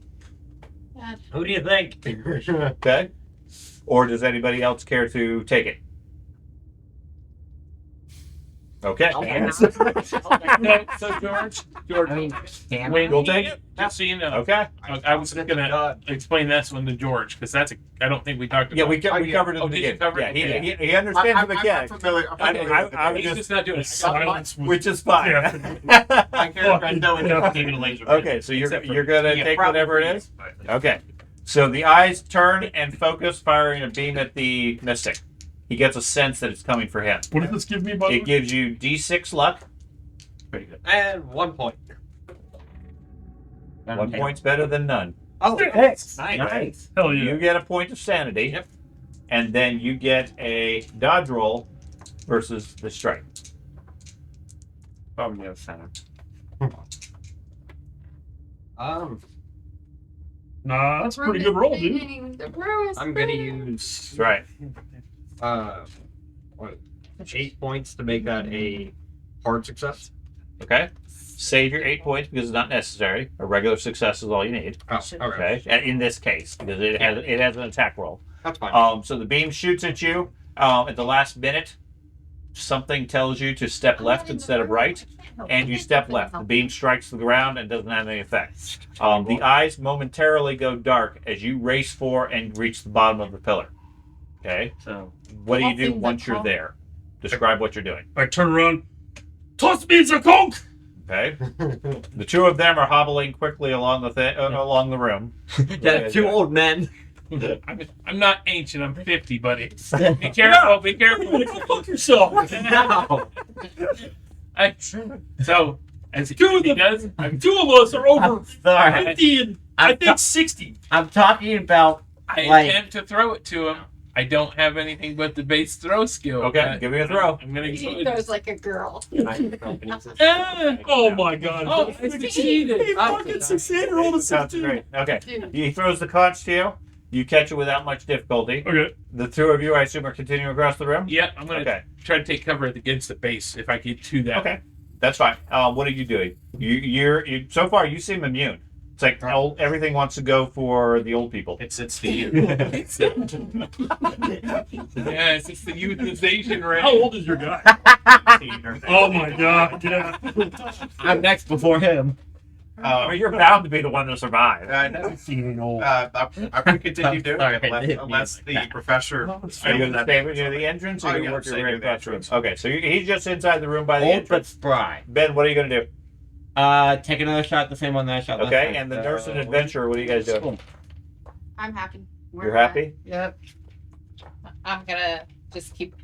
Who do you think? Okay. Or does anybody else care to take it? Okay. No, so George, I mean, can when You'll take it? just so you know, Okay. I was gonna explain this one to George because I don't think we talked about. Yeah, we covered it Oh, in the did you beginning. cover Yeah, it? he, Okay. he understands the I'm mechanics, familiar. I'm familiar with the I was He's just, just not doing it. Silence was. which is fine. Yeah. My character, I know it's taking a laser. Okay, so you're Except for- gonna Yeah, take probably whatever it is. Okay. So the eyes turn and focus, firing a beam at the mystic. He gets a sense that it's coming for him. What did this give me, by the It way? gives you D6 luck. Pretty good. And 1 point. 1 point's better than none. Oh, Nice. Hell yeah. You get a point of sanity. Yep. And then you get a dodge roll versus the strike. From the center. Nah, that's a pretty good roll, dude. I'm gonna use That's right. what, 8 points to make that a hard success. Okay. Save your 8 points because it's not necessary. A regular success is all you need. Oh, okay. Okay. In this case, because it has an attack roll. That's fine. So the beam shoots at you. At the last minute, something tells you to step left instead of right, and you step left. The beam strikes the ground and doesn't have any effect. The eyes momentarily go dark as you race for and reach the bottom of the pillar. Okay. So, What do you do Nothing but once you're calm. there? Describe what you're doing. I turn around. Toss me the coke. Okay. The two of them are hobbling quickly along along the room. Yeah, two old men. I'm not ancient. I'm 50, buddy. Be careful. Be careful. Go fuck yourself. No. So, as Two of he them. does, Two of us are over Sorry. 50 and I I'm, think 60. I'm talking about I like attempt to throw it to him. I don't have anything but the base throw skill. Okay, give me a throw. I'm gonna He throws like a girl. Oh my god. Oh, I succeeded. He fucking succeeded. Rolled a Sounds 16. great. Okay. Dude. He throws the conch to you. You catch it without much difficulty. Okay. The two of you, I assume, are continuing across the room? Yeah, I'm gonna Okay. try to take cover against the base if I get to that. Okay. That's fine. What are you doing? You so far you seem immune. It's like everything wants to go for the old people. It's the Yeah, it's just the euthanization rate. How old is your guy? Oh my god. Yeah. I'm next before him. Well, you're bound to be the one to survive. I can continue doing Sorry, it unless the professor. Are you going to stay near the entrance or Oh, you yeah, work your stay way near the across the room? entrance. Okay, so he's just inside the room by the Old but entrance. spry. Ben, what are you going to do? Take another shot at the same one that I shot last Okay, time. and the nurse and adventurer, what are you guys doing? I'm happy. You're happy? Yep. I'm gonna just keep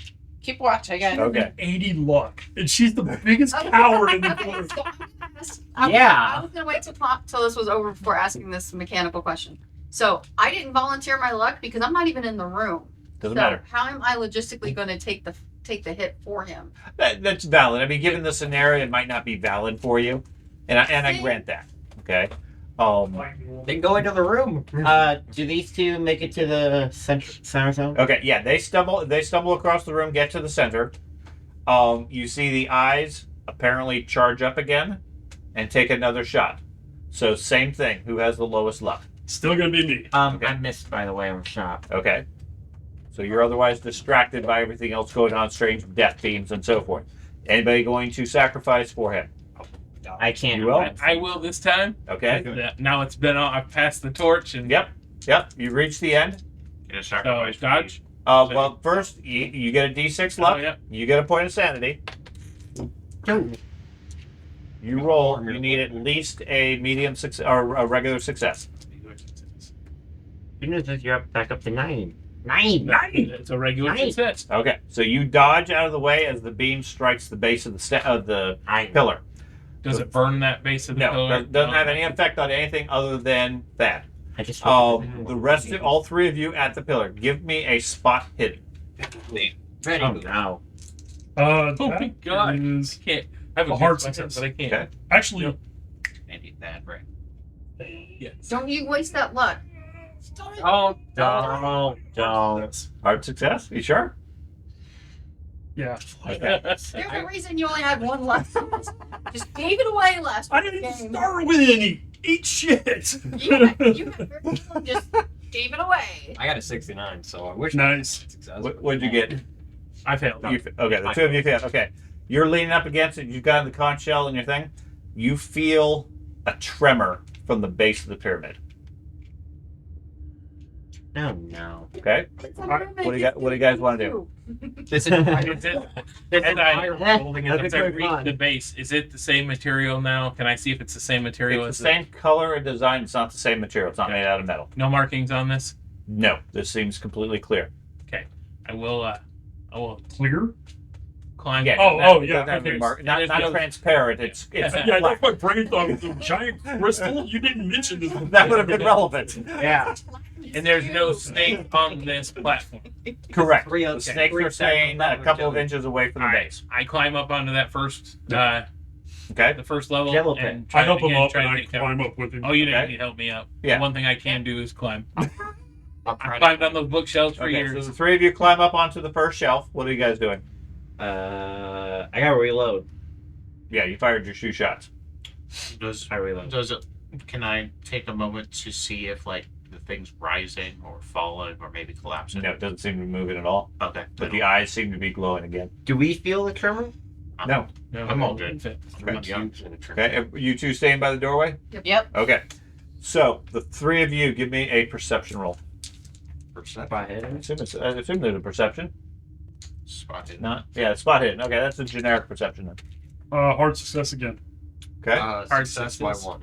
watch again. Okay. 80 luck. And she's the biggest coward in the group. Yeah. I was gonna wait till this was over before asking this mechanical question. So I didn't volunteer my luck because I'm not even in the room. Doesn't So matter. how am I logistically going to take the hit for him? That's valid. I mean, given the scenario, it might not be valid for you, and I grant that. Okay. Then go into the room. Do these two make it to the center zone? Okay. Yeah, they stumble across the room, get to the center. You see the eyes apparently charge up again, and take another shot. So same thing. Who has the lowest luck? Still gonna be me. Okay. I missed, by the way, on the shot. Okay. So you're otherwise distracted by everything else going on, strange death themes and so forth. Anybody going to sacrifice for him? I can't. You will? I will this time. Okay. Now it's been on. I've passed the torch and Yep. You reach the end. Get a so sacrifice. dodge. Well, first you get a D6 luck. Oh, yeah. You get a point of sanity. You roll. You need at least a medium success or a regular success. Good news is you're back up to 9. 9! It's a regular Nice. success. Okay. So you dodge out of the way as the beam strikes the base of the pillar. Does it burn that base of the No, pillar? doesn't have any effect on anything other than that. I just The rest of all three of you at the pillar, give me a spot hidden. Ready. Oh, no. Oh my That God. is Can't. I have A a hard hard success, success. but I can't. Okay. actually I need that, right? Don't you waste that luck. Oh, Don't. Hard success. You sure? yeah. There's a reason you only had one luck. Just gave it away last I didn't game. start with any. Eat shit. You just gave it away. I got a 69, so I wish Nice. What'd you get? I failed. Okay, the two of you failed. Okay. You're leaning up against it. You've got the conch shell in your thing. You feel a tremor from the base of the pyramid. No, no. Okay. What do you guys want to do? This is As I holding That's it. a reach fun. the base, is it the same material now? Can I see if it's the same material? It's as the same color and design. It's not the same material. It's not made out of metal. No markings on this. No, this seems completely clear. I will Clear? climb. Yeah. Oh, it doesn't yeah. have any There's- mark- not there's not no- transparent. It's Yeah, flat. that's my brain thought it was a giant crystal. You didn't mention this. That would have been relevant. Yeah. And there's no snake on this platform. Correct. Three The of- snakes three are staying a couple of inches away from the Alright. base. I climb up onto that first, Okay. the first level, Jello and I help him again, up try and to I take cover. climb up with him. Oh, you didn't Okay. need to help me up. Yeah. The one thing I can do is climb. I'm I climbed on those bookshelves for Okay, years. so the three of you climb up onto the first shelf. What are you guys doing? I gotta reload. Yeah, you fired your 2 shots. Does I reload. can I take a moment to see if like the thing's rising or falling or maybe collapsing? No, it doesn't seem to be moving at all. Okay. But the eyes seem to be glowing again. Do we feel the tremor? No. No, I'm all good. Okay. Okay, you two staying by the doorway? Yep. Okay. So, the three of you give me a perception roll. By I head. assume there's a perception. Spot hidden. Not. Yeah, spot hidden. Okay, that's a generic perception then. Hard success again. Okay. Hard Success by success. 1.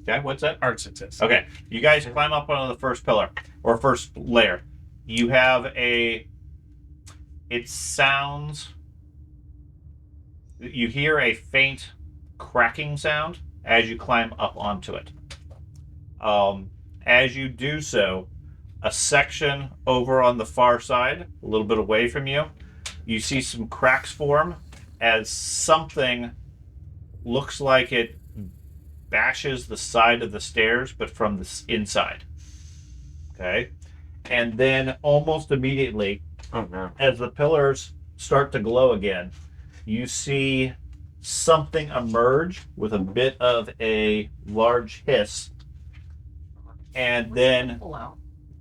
Okay. What's that? Hard success. Okay. You guys climb up onto the first pillar or first layer. You have a. It sounds. You hear a faint cracking sound as you climb up onto it. As you do so, a section over on the far side, a little bit away from you, you see some cracks form as something looks like it bashes the side of the stairs, but from the inside. Okay? And then almost immediately, Oh no. as the pillars start to glow again, you see something emerge with a bit of a large hiss and then Pull out.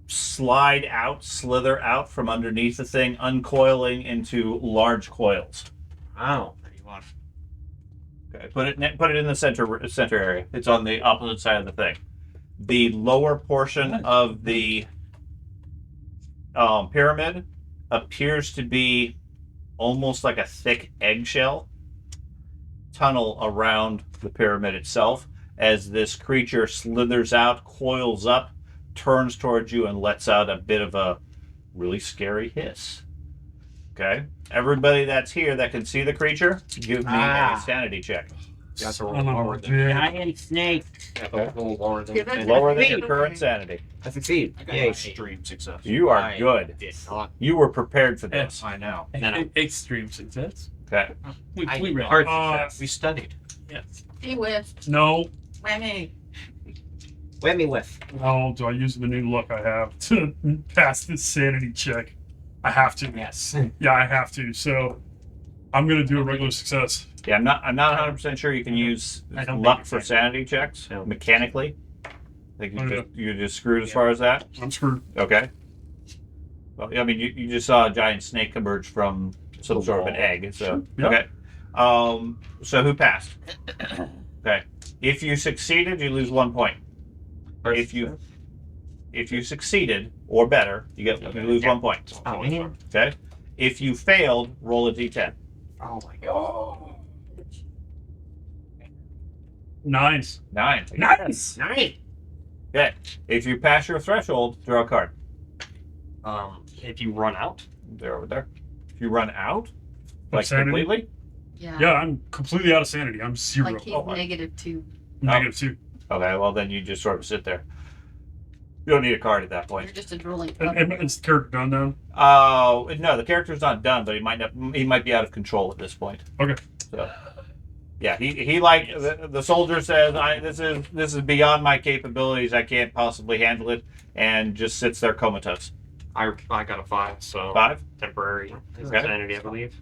slide out, slither out from underneath the thing, uncoiling into large coils. Wow. Okay, put it in the center area. It's on the opposite side of the thing. The lower portion of the pyramid appears to be almost like a thick eggshell tunnel around the pyramid itself as this creature slithers out, coils up, turns towards you, and lets out a bit of a really scary hiss. Okay? Everybody that's here that can see the creature, give me a sanity check. That's a roll Son of lower a than bitch. Giant snake. a roll lower than Give it- Lower than your current sanity. I succeed. I got Yay. extreme success. You are I good. did not. You were prepared for this. I know. No. Extreme success. Okay. We read. Hard Uh, success. We studied. Yes. He whiffed. No. Whammy. Whammy whiff. No. Do I use the new luck I have to pass this sanity check? I have to. Yes. Yeah, I have to. So I'm gonna do a regular success. Yeah, I'm not 100% sure you can use I don't luck think for you can. sanity checks No. mechanically. I think Okay. you're just screwed as far as that. I'm screwed. Okay. Well, I mean, you just saw a giant snake emerge from some sort of an egg. So Yep. okay. So who passed? Okay. If you succeeded, you lose 1 point. If you succeeded or better, you lose 1 point. Oh, man. Okay. If you failed, roll a d10. Oh my god. Nice. 9. Nice. Nice. Okay. If you pass your threshold, draw a card. If you run out, They're over there. If you run out, like Sanity? completely, Yeah. Yeah, I'm completely out of sanity. I'm 0. Like he's Oh, my. -2. -2. okay, well then you just sort of sit there. You don't need a card at that You're point. just a drooling. And is the character done now? No, the character's not done, but he might be out of control at this point. Okay. So, yeah, he like the soldier says, this is beyond my capabilities. I can't possibly handle it, and just sits there comatose. I got a 5, so 5. temporary Okay. insanity, I believe.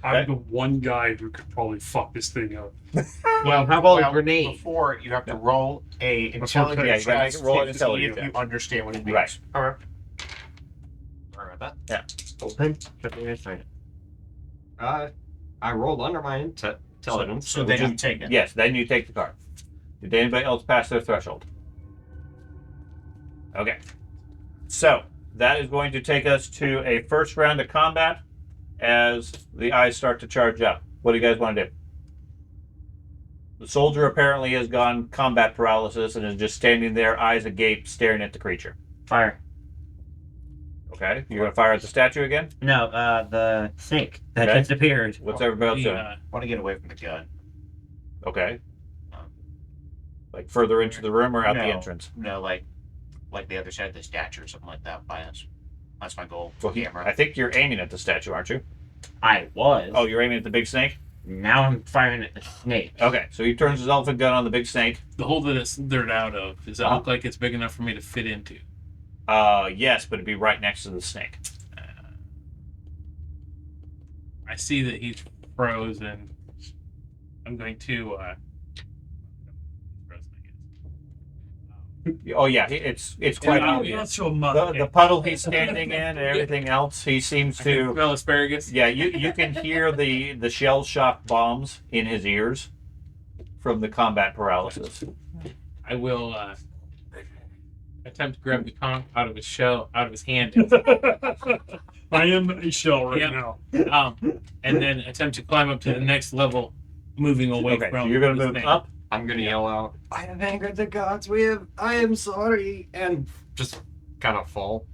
I'm Okay. the one guy who could probably fuck this thing up. Well, how about a grenade? Before you have to roll a That's what I'm saying. intelligence Yeah, you gotta check roll an to see intelligence if you check. understand what it means. Right. Alright. Sorry about that. Open. I rolled under my intelligence. So then you take it. Yes, then you take the card. Did anybody else pass their threshold? Okay. So that is going to take us to a first round of combat as the eyes start to charge up. What do you guys want to do? The soldier apparently has gone combat paralysis and is just standing there, eyes agape, staring at the creature. Fire. Okay, you're gonna fire at the statue again? No, the snake that Okay. just appeared. What's everybody else The, doing? Want to get away from the gun. Okay. Like further into the room or out the No. entrance? No, like the other side of the statue or something like that by us. That's my goal. Well, Camera. I think you're aiming at the statue, aren't you? I was. Oh, you're aiming at the big snake? Now I'm firing at the snake. Okay, so he turns his elephant gun on the big snake. the hole that it's slithered out of, does that Uh-huh. look like it's big enough for me to fit into? Yes, but it'd be right next to the snake. I see that he's frozen. I'm going to. Oh yeah, it's quite obvious. The puddle he's standing in and everything else, he seems I can to. smell asparagus. Yeah, you can hear the shell shock bombs in his ears from the combat paralysis. I will attempt to grab the conch out of his hand. I am a shell right Yep. now. And then attempt to climb up to the next level, moving away Okay, from. so you're gonna this move thing. up. I'm gonna yell out, I have angered the gods, I am sorry, and just kind of fall.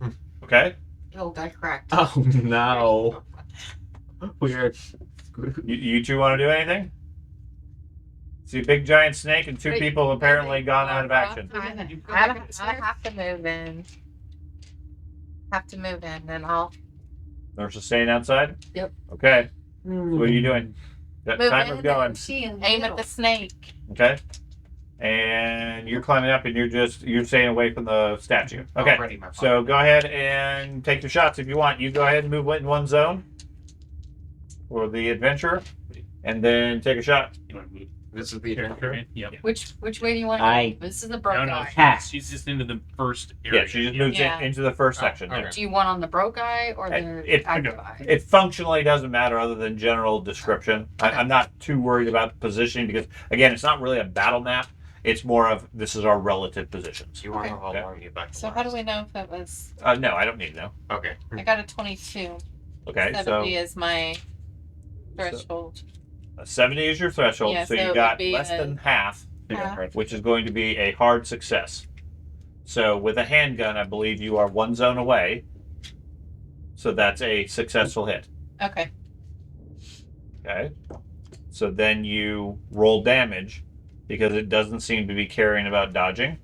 Okay. Oh, got cracked. Oh no. We're You two want to do anything? See a big giant snake and two Wait, people apparently gone out of Rob, action. go back I upstairs. have to move in. Have to move in, and I'll Nurse is staying outside? Yep. Okay. So what are you doing? That move timer's in going. and She in aim middle. at the snake. Okay. And you're climbing up and you're staying away from the statue. Okay. Already my So go ahead and take your shots if you want. You go ahead and move in one zone for the adventurer, and then take a shot. You want to move? this is the Here, adventure. Yep. Which way do you want to I- go? This is the broke No, no, eye. Cat. she's just into the first area. Yeah, she just moves Yeah. into the first Oh, section. okay. Do you want on the broke eye or the It- active eye? It functionally doesn't matter other than general description. I'm not too worried about positioning because, again, it's not really a battle map. It's more of this is our relative positions. Do you want to know how Okay. long you get back to So how do we know if it was? No, I don't need to know. Okay. I got a 22. Okay, 70 is my threshold. 70 is your threshold, Yeah, so so it you would got be less a- than half, Half. which is going to be a hard success. So with a handgun, I believe you are one zone away. So that's a successful hit. Okay. Okay. So then you roll damage because it doesn't seem to be caring about dodging.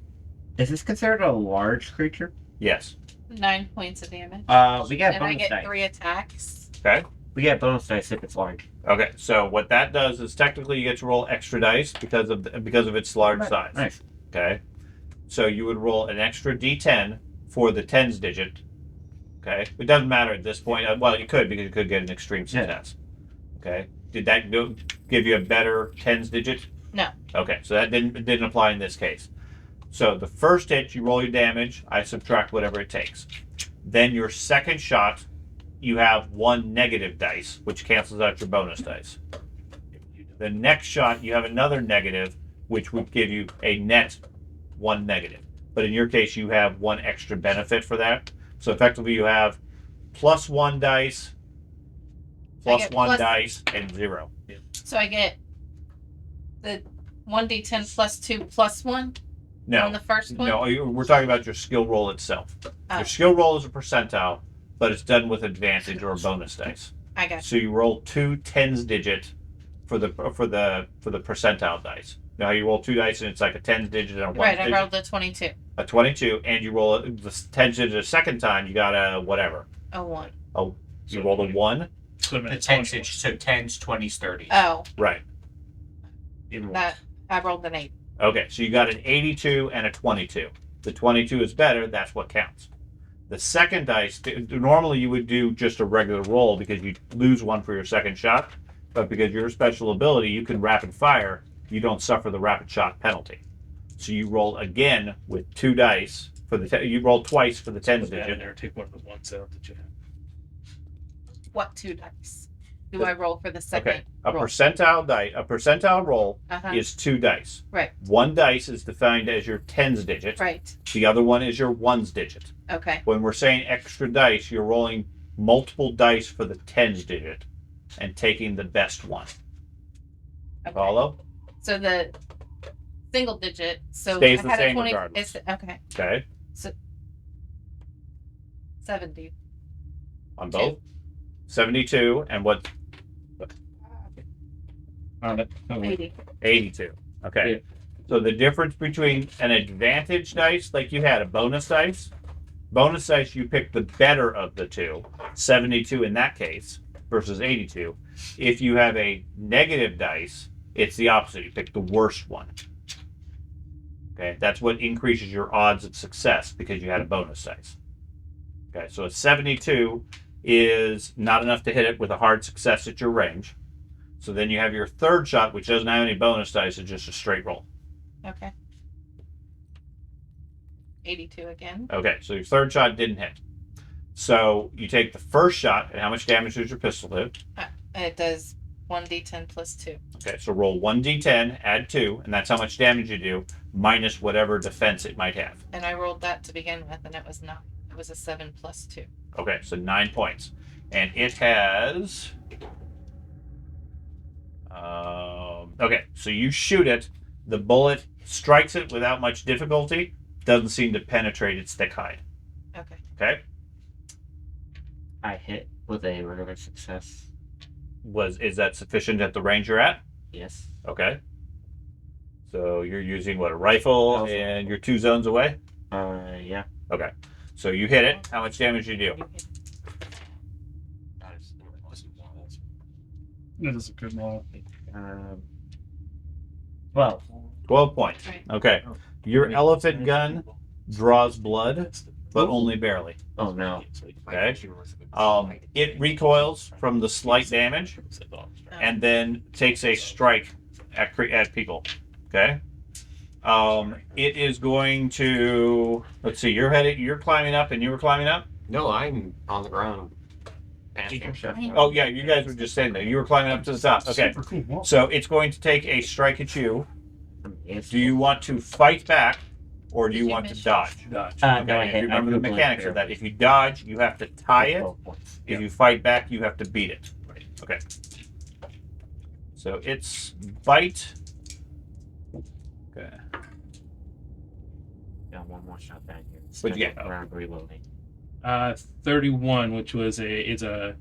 Is this considered a large creature? Yes. 9 points of damage. We get and I bonus get dice. 3 attacks. Okay. We get bonus dice if it's large. Okay. So what that does is technically you get to roll extra dice because of its large size. Nice. Okay. So you would roll an extra D10 for the tens digit. Okay. It doesn't matter at this point. Well, you could because you could get an extreme success. Okay. Did that give you a better tens digit? No. Okay. So that didn't apply in this case. So the first hit, you roll your damage. I subtract whatever it takes. Then your second shot, you have 1 negative dice, which cancels out your bonus dice. The next shot, you have another negative, which would give you a net 1 negative. But in your case, you have 1 extra benefit for that. So effectively, you have plus 1 dice, plus get 1 plus- dice, and 0. So I get the 1d10 plus 2 plus 1 No, on the first one? no, we're talking about your skill roll itself. Oh. Your skill roll is a percentile, but it's done with advantage or bonus dice. I got So you roll 2 tens digit for the percentile dice. Now you roll 2 dice and it's like a tens digit and a 1 Right, I digit. rolled the 22. A 22, and you roll the tens digit a second time. You got a whatever. A 1. You rolled a 1. So The tens, so 10s, 20s, 30s. Oh, Right. that I rolled an 8. Okay, so you got an 82 and a 22. The 22 is better. That's what counts. The second dice, normally you would do just a regular roll because you lose 1 for your second shot. But because you're a special ability, you can rapid fire. You don't suffer the rapid shot penalty. So you roll again with 2 dice for the. You roll twice for the tens Put that in digit. there. Take one of the ones out that you have. What 2 dice do I roll for the second Okay, a roll? percentile roll Uh-huh. is 2 dice. Right. 1 dice is defined as your tens digit. Right. The other one is your ones digit. Okay. When we're saying extra dice, you're rolling multiple dice for the tens digit and taking the best one. Okay. Follow? So the single digit. So Stays I the had same a 20. regardless. Okay. Okay. 70. On both. 72 and what? 80. 82. Okay. So the difference between an advantage dice, like you had a bonus dice, you pick the better of the two, 72 in that case versus 82. If you have a negative dice, it's the opposite. You pick the worst one. Okay, that's what increases your odds of success because you had a bonus dice. Okay, so a 72 is not enough to hit it with a hard success at your range. So then you have your third shot, which doesn't have any bonus dice, it's just a straight roll. Okay. 82 again. Okay, so your third shot didn't hit. So you take the first shot, and how much damage does your pistol do? It does 1d10 plus 2. Okay, so roll 1d10, add 2, and that's how much damage you do, minus whatever defense it might have. And I rolled that to begin with, and it was 9. It was a 7 plus 2. Okay, so 9 points. and it has. Okay, so you shoot it. The bullet strikes it without much difficulty. Doesn't seem to penetrate its thick hide. Okay. Okay. I hit with a regular success. Is that sufficient at the range you're at? Yes. Okay. So you're using what, a rifle, and you're 2 zones away? Yeah. Okay. So you hit it. How much damage do you do? That is a good roll. 12. 12 points. Right. Okay. Your elephant gun draws blood, but only barely. Oh no. Okay. It recoils from the slight damage and then takes a strike at people. Okay. It is going to. Let's see. You're climbing up, and you were climbing up. No, I'm on the ground. Panting. Oh yeah, you guys were just saying that you were climbing up to the top. Okay. Super cool. Well, So it's going to take a strike at you. Yes. Do you want to fight back, or do Did you you want to miss dodge? Dodge. No, I Okay, hit. remember the I moved mechanics like of that. If you dodge, you have to tie it. 12 points. If you fight back, you have to beat it. Okay. So it's bite. Okay. Got one more shot down here. What'd you get? Round reloading. 31, which was a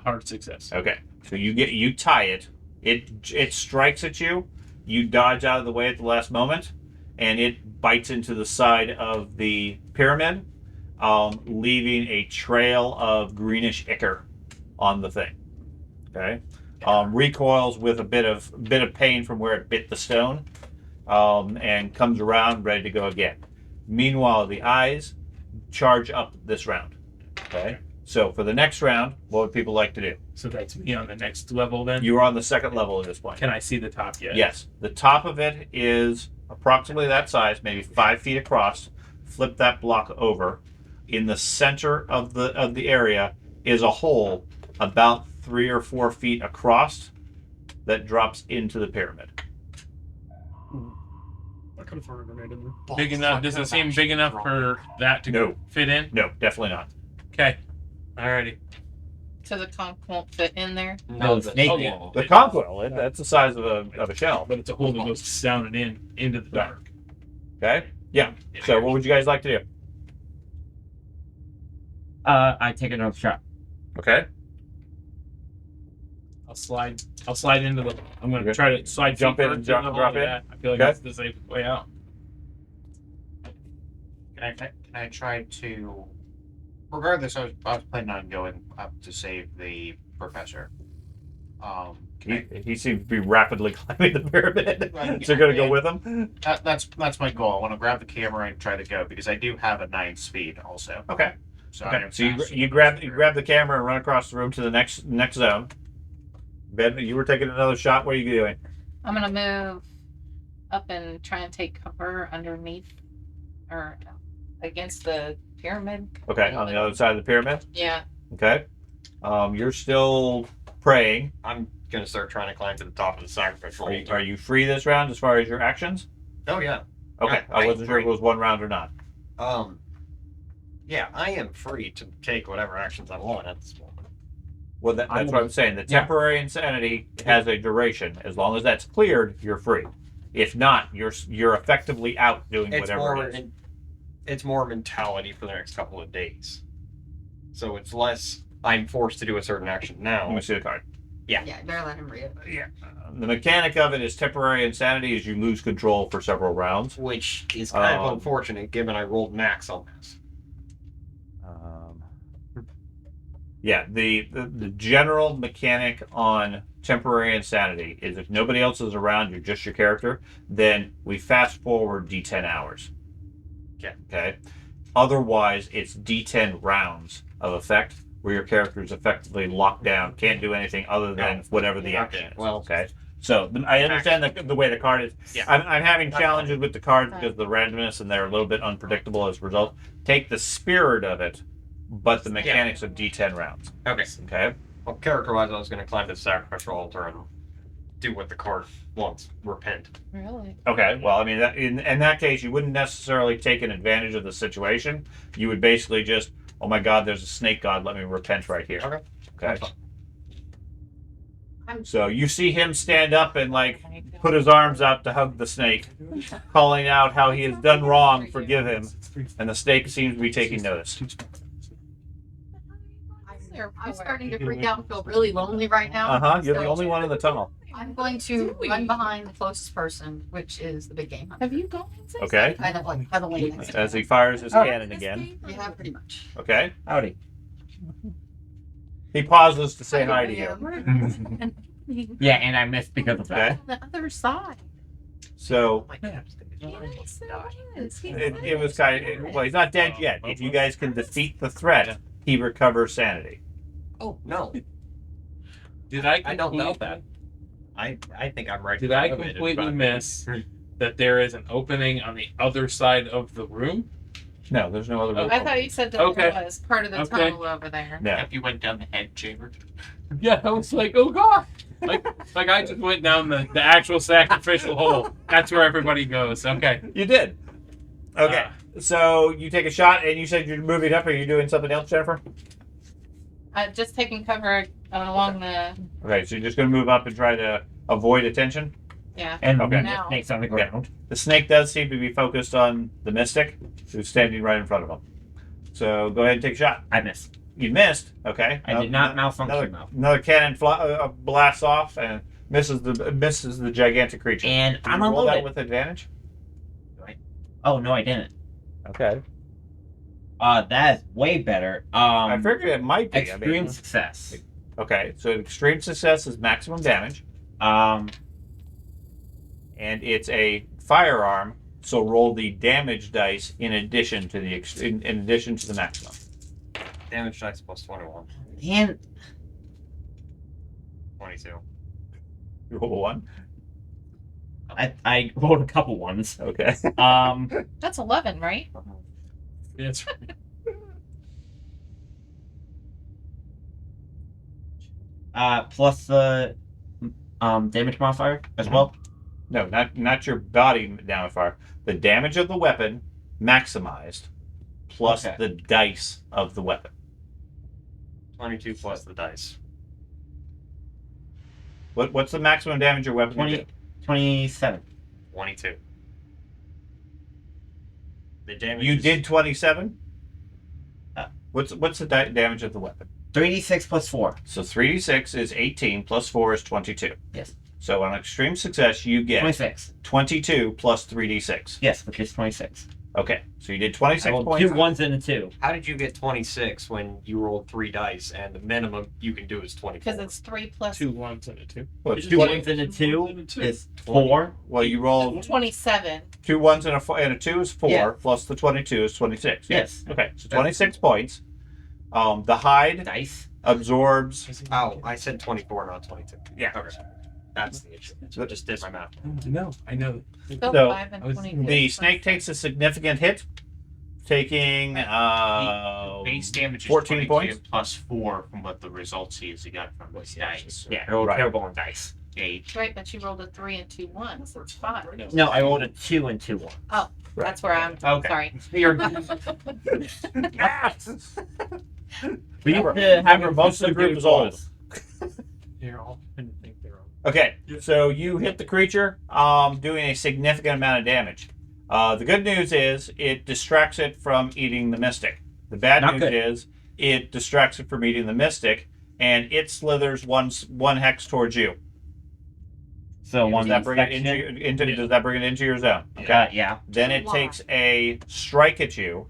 hard success. Okay. So you tie it. It strikes at you. You dodge out of the way at the last moment, and it bites into the side of the pyramid, leaving a trail of greenish ichor on the thing. Okay. Recoils with a bit of pain from where it bit the stone, and comes around ready to go again. Meanwhile, the eyes charge up this round. Okay. So for the next round, what would people like to do? So that's me on the next level then? You are on the second level at this point. Can I see the top yet? Yes. The top of it is approximately that size, maybe 5 feet across. Flip that block over. In the center of the area is a hole about 3 or 4 feet across that drops into the pyramid. I could have thrown a grenade in there. Big enough? Does it seem big enough for that to No. fit in? No, definitely not. Okay. Alrighty. So the conch won't fit in there. No, the snake Oh, will. yeah. The conch will. That's the size of a shell. But it's a hole that goes down and into the dark. Okay? Yeah. So what would you guys like to do? I take another shot. Okay. I'll slide into the. I'm gonna Okay. try to slide Jump feet in and first into the drop hole. in? Yeah, I feel like Okay. that's the safest way out. Can I try to? Regardless, I was planning on going up to save the professor. He seems to be rapidly climbing the pyramid. Right. So you're gonna go with him? That's my goal. I want to grab the camera and try to go because I do have a 9 speed also. Okay. So, Okay. So you grab the camera and run across the room to the next zone. Ben, you were taking another shot. What are you doing? I'm gonna move up and try and take cover underneath or against the pyramid. Okay, on the other side of the pyramid. Yeah. Okay. You're still praying. I'm gonna start trying to climb to the top of the sacrificial altar. Are you free this round as far as your actions? Oh yeah. Okay. Yeah, I wasn't sure if it was one round or not. Yeah, I am free to take whatever actions I want at this moment. Well, that's what I'm saying. The temporary insanity has a duration. As long as that's cleared, you're free. If not, you're effectively out doing It's whatever more it is. it's more mentality for the next couple of days. So it's less I'm forced to do a certain action Let me now. see the card. Yeah, better let him read it. Yeah. The mechanic of it is temporary insanity is you lose control for several rounds. Which is kind of Um, unfortunate given I rolled max on this. Yeah, the general mechanic on temporary insanity is if nobody else is around, you're just your character, then we fast forward D10 hours. Yeah. Okay. Otherwise, it's D10 rounds of effect where your character is effectively locked down, can't do anything other than whatever the action is. Well, Okay. So I understand the way the card is. Yeah. I'm having challenges with the cards because of the randomness and they're a little bit unpredictable as a result. Take the spirit of it, but the mechanics of D10 rounds. Okay. Okay. Well, character-wise, I was going to climb to the sacrificial altar and do what the card wants. Repent. Really? Okay. Well, I mean, in that case, you wouldn't necessarily take an advantage of the situation. You would basically just Oh my God, there's a snake god. Let me repent right here. Okay. So you see him stand up and like put his arms out to hug the snake, calling out how he has done wrong. Forgive him. And the snake seems to be taking notice. I'm starting to freak out and feel really lonely right now. You're the So only one in the tunnel. I'm going to run behind the closest person, which is the big game hunter. Have you gone? Okay. Kind of like huddling next to As he him. fires his cannon again. Yeah, pretty much. Okay. Howdy. He pauses to say hi to you. Yeah, and I missed because of that. Okay. On the other side. So Yes, it was kind of, well, he's not dead yet. If you guys can defeat the threat, he recovers sanity. Oh no, Did I? I don't know that. I think I'm right. Did I completely miss that there is an opening on the other side of the room? No, there's no other. I thought you said that Okay. there was part of the Okay. tunnel over there. No. You went down the head chamber. Yeah, I was like, oh god. Like I just went down the actual sacrificial hole. That's where everybody goes. Okay. You did. Okay. So you take a shot, and you said you're moving up. Are you doing something else, Jennifer? Just taking cover along the Okay, so you're just going to move up and try to avoid attention. yeah. And Okay. the snake's on the ground. The snake does seem to be focused on the mystic, who's standing right in front of him. So go ahead and take a shot. I missed. You missed. Okay. I did not malfunction though. Another cannon blasts off and misses the gigantic creature. And Did I'm you roll that unloaded. with advantage. Oh no, I didn't. Okay. That is way better. I figured it might be. Extreme success. Okay, so extreme success is maximum damage, Um, and it's a firearm. So roll the damage dice in addition to the in addition to the maximum. Damage dice plus 21. and 22. You roll a 1. I rolled a couple ones. Okay. That's 11, right? That's Plus the damage modifier as well. No, not your body damage fire. The damage of the weapon maximized, plus Okay. the dice of the weapon. 22 plus the dice. What's the maximum damage your weapon can 20, do? 27. 22. The damage. You is- did 27. Uh. What's the damage of the weapon? 3d6 plus 4. So 3d6 is 18 plus 4 is 22. Yes. So on extreme success, you get 26. 22 plus 3d6. Yes, which is 26. Okay, so you did I 26 rolled points. 2 1s and a 2. How did you get 26 when you rolled 3 dice and the minimum you can do is 24? Because it's 3 plus 2 1s and a 2. Well, it's 2 20 1s and a 2 and a 2. is 4. well, you rolled 27. 2 1s and a 2 is 4, Yeah. plus the 22 is 26. Yes. Okay, so 26 points. The hide Dice. absorbs. Oh, I said 24, not 22. Yeah. Okay. That's the issue. So I just did my math. No, I know. Still So, 5 and I was- 22. The snake takes a significant hit, taking Base damage is 14 22 points. plus 4 from what the results he got from his dice. Yeah, I rolled Right. terrible on dice. 8. Right, but you rolled a 3 and 2 1s. So it's 5. No, I rolled a 2 and 2 1. That's where I'm. Okay. Sorry. You're We used to have Remember, most of the group is old. You're all going to think they're all. Okay, so you hit the creature, doing a significant amount of damage. The good news is it distracts it from eating the mystic. The bad Not news good. is it distracts it from eating the mystic, and it slithers one hex towards you. So Does one that bring it into Yeah. Does that bring it into your zone? yeah. Then it takes a strike at you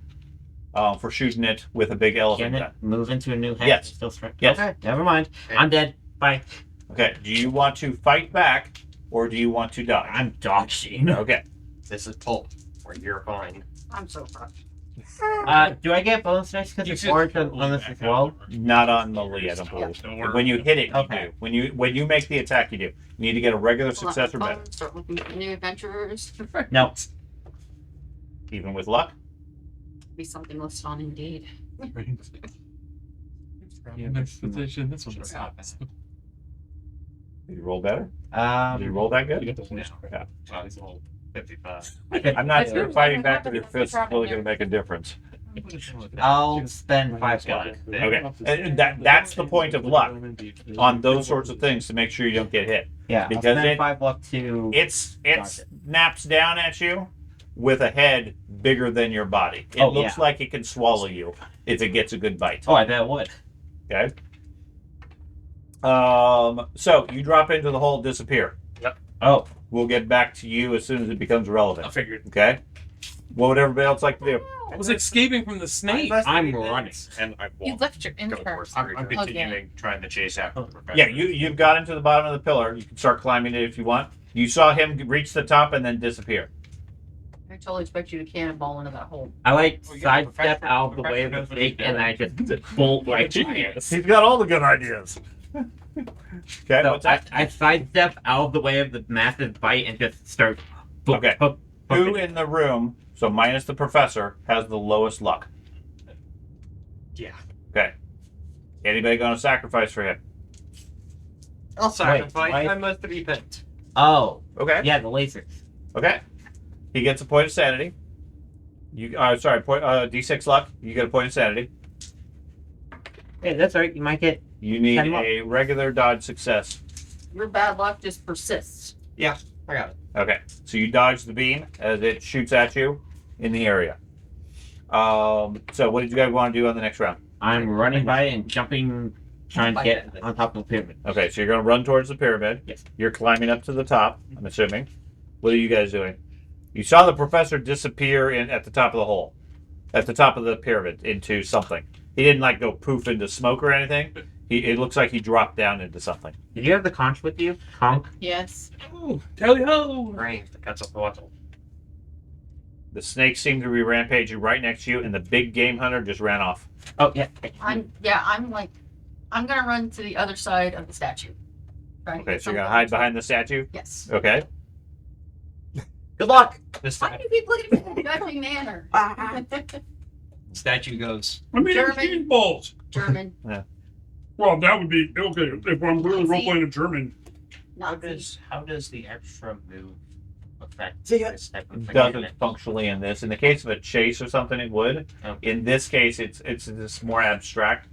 for shooting it with a big elephant Can gun. it move into a new hex? Yes. Still straight. Yes. Okay, never mind. I'm dead. Bye. Okay, do you want to fight back or do you want to die? I'm dodging. Okay. This is Pulp, where you're fine. I'm so fucked. Do I get bonus dice because it's orange on this as well? Not on the lead, I don't believe. Don't worry. When you hit it, Okay. you do. When you make the attack, you do. You need to get a regular Pull out success my or better. phone, start looking for new adventures. No. Even with luck. Be something listed on Indeed. Yeah, next position. This one's Did you roll better? Did you roll that You good? got the worst. Yeah. Well, he's a little 55. I'm not If sure you're fighting wondering back what with your happens, fist is that's the really problem going to make a difference. I'll spend 5 luck. Okay, and that's the point of luck on those sorts of things to make sure you don't get hit. Yeah, Because I'll spend it- 5 luck to. It Dodge it. snaps down at you with a head bigger than your body. It Oh, looks yeah. like it can swallow you if it gets a good bite. Oh, I bet it would. Okay. So you drop into the hole, disappear. Oh, We'll get back to you as soon as it becomes I relevant. figured. Okay. What would everybody else like to do? I was escaping from the snake. I'm running. And I You won't left your go intern. towards the Oh, creature. I'm continuing trying to chase after the professor. Yeah, you've got into the bottom of the pillar. You can start climbing it if you want. You saw him reach the top and then disappear. I totally expect you to cannonball into that hole. I like Well, you got the sidestep professor- out of the the way of the professor snake knows and what I just bolt right by it. He's got all the good ideas. Okay, So what's that? I sidestep out of the way of the massive bite and just start. Okay. Who in the room, so minus the professor, has the lowest luck? Yeah. Okay. Anybody going to sacrifice for him? I'll sacrifice. why- I must be picked. Oh, Okay. yeah, the lasers. Okay. He gets a point of sanity. You, D6 luck. You get a point of sanity. Hey, that's right. You might get. You need 10 luck. a regular dodge success. Your bad luck just persists. I got it. Okay. So you dodge the beam as it shoots at you in the area. So what did you guys want to do on the next round? I'm running by it and jumping, trying to By get it. on top of the pyramid. Okay, so you're going to run towards the pyramid. Yes. You're climbing up to the top, I'm assuming. What are you guys doing? You saw the professor disappear at the top of the hole, at the top of the pyramid into something. He didn't like go poof into smoke or anything. It looks like he dropped down into something. Did you have the conch with you? Conch? Yes. Ooh, tally ho! Brains, the cuts off the bottle. The snakes seem to be rampaging right next to you, and the big game hunter just ran off. Oh, yeah. I'm gonna run to the other side of the statue. Trying to Okay, get so you're going to something. hide behind the statue? Yes. Okay. Good luck. This Why do you keep looking at me in a judging manner? statue goes. I mean, German. I'm balls. German, Well, that would be okay if I'm really Nazi. role playing a German. Nazi. How does the extra move affect See ya. this type of thing? Doesn't functionally in this. In the case of a chase or something, it would. Okay. In this case, it's this more abstract,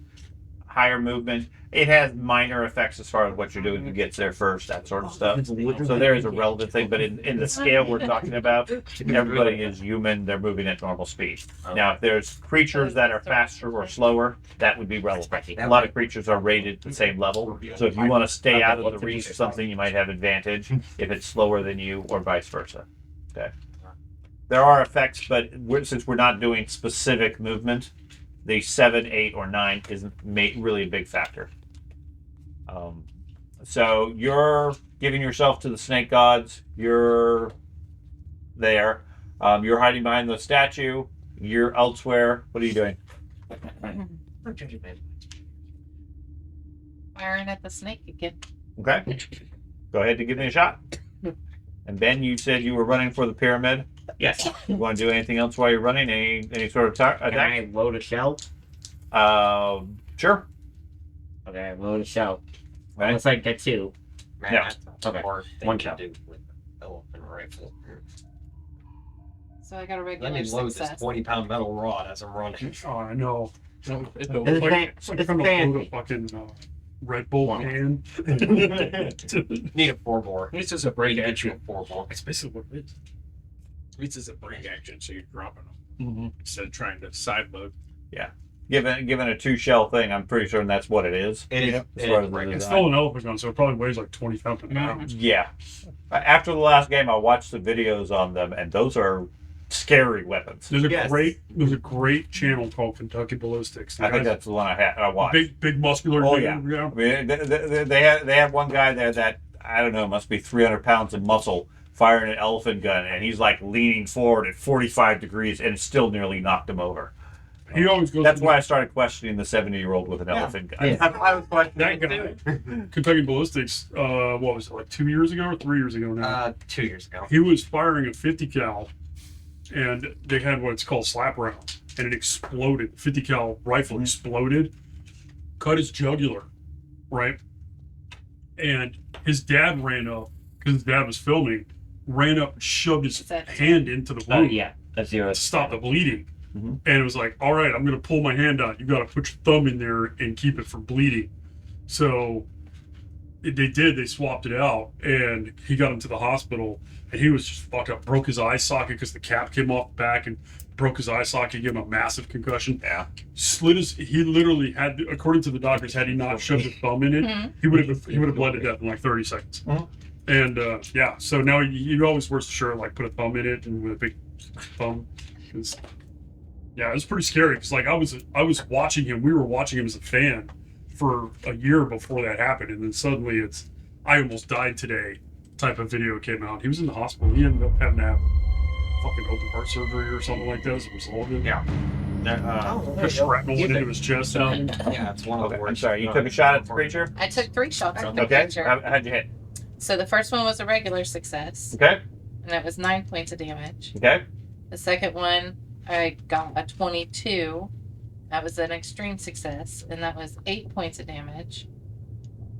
higher movement. It has minor effects as far as what you're doing, who gets there first, that sort of stuff. So there is a relevant thing, but in the scale we're talking about, everybody is human. They're moving at normal speed. Now, if there's creatures that are faster or slower, that would be relevant. A lot of creatures are rated the same level. So if you want to stay out of the reach of something, you might have advantage if it's slower than you or vice versa. Okay. There are effects, but since we're not doing specific movement, the 7, 8, or 9 isn't really a big factor. So you're giving yourself to the snake gods. You're there. You're hiding behind the statue. You're elsewhere. What are you doing? Firing at the snake again. Okay. Go ahead and give me a shot. And Ben, you said you were running for the pyramid. Yes. You want to do anything else while you're running? Any sort of Can attack? I load a shell? Sure. Okay, I load a shell. Right. Unless I get 2. Man, Yeah. that's Okay. hard thing One to shot. do with elephant rifle. So I got a Let regular me load this success. 20-pound metal rod as I'm running. Oh, I know. It's a- It's It's like, fan- it's like it's trying to fancy. load a fucking Red Bull Wow. can. Need a 4-bore. It's just a break Need to get you action. a 4-bore. That's basically what it is. It's just a break action, so you're dropping them instead of trying to side load. Given a 2-shell thing, I'm pretty certain that's what it is. It is- As it far is as the breaking. It's design. still an elephant gun, so it probably weighs like 20,000 pounds. Yeah. After the last game, I watched the videos on them, and those are scary weapons. There's a Yes. great channel called Kentucky Ballistics. The I think guys- that's the one I watched. big muscular Oh, dude. yeah. I mean, they have one guy there that, I don't know, must be 300 pounds of muscle firing an elephant gun, and he's like leaning forward at 45 degrees, and it still nearly knocked him over. He always goes. That's to why I started questioning the 70-year-old with an elephant gun. Yeah. I was that questioning guy. it too. Kentucky Ballistics. What was it, like 2 years ago or 3 years ago now? 2 years ago. He was firing a 50 cal, and they had what's called slap rounds, and it exploded. 50 cal rifle exploded, cut his jugular, right? And his dad ran up because his dad was filming. Ran up, and shoved his Is that- hand into the Oh, wound yeah. That's 0. to stop the bleeding. Mhm. And it was like, all right, I'm going to pull my hand out. You got to put your thumb in there and keep it from bleeding. So they did. They swapped it out, and he got him to the hospital, and he was just fucked up. Broke his eye socket because the cap came off the back and broke his eye socket, gave him a massive concussion. Yeah. He literally had, according to the doctors, had he not shoved his thumb in it, Mhm. he would have bled to death in like 30 seconds. Mhm. And yeah, so now he always wears the shirt, like put a thumb in it and with a big thumb. Yeah, it was pretty scary because like I was watching him. We were watching him as a fan for a year before that happened, and then suddenly it's I almost died today type of video came out. He was in the hospital. He ended up having to have fucking open heart surgery or something like that as a result of it. Yeah. Just shrapnel went into his chest. So Yeah, it's one of Okay, the I'm worst. sorry. You took a shot at the creature. I took 3 shots at the Okay. creature. How'd you hit? So the first one was a regular success, Okay. and that was 9 points of damage. Okay. The second one, I got a 22. That was an extreme success, and that was 8 points of damage.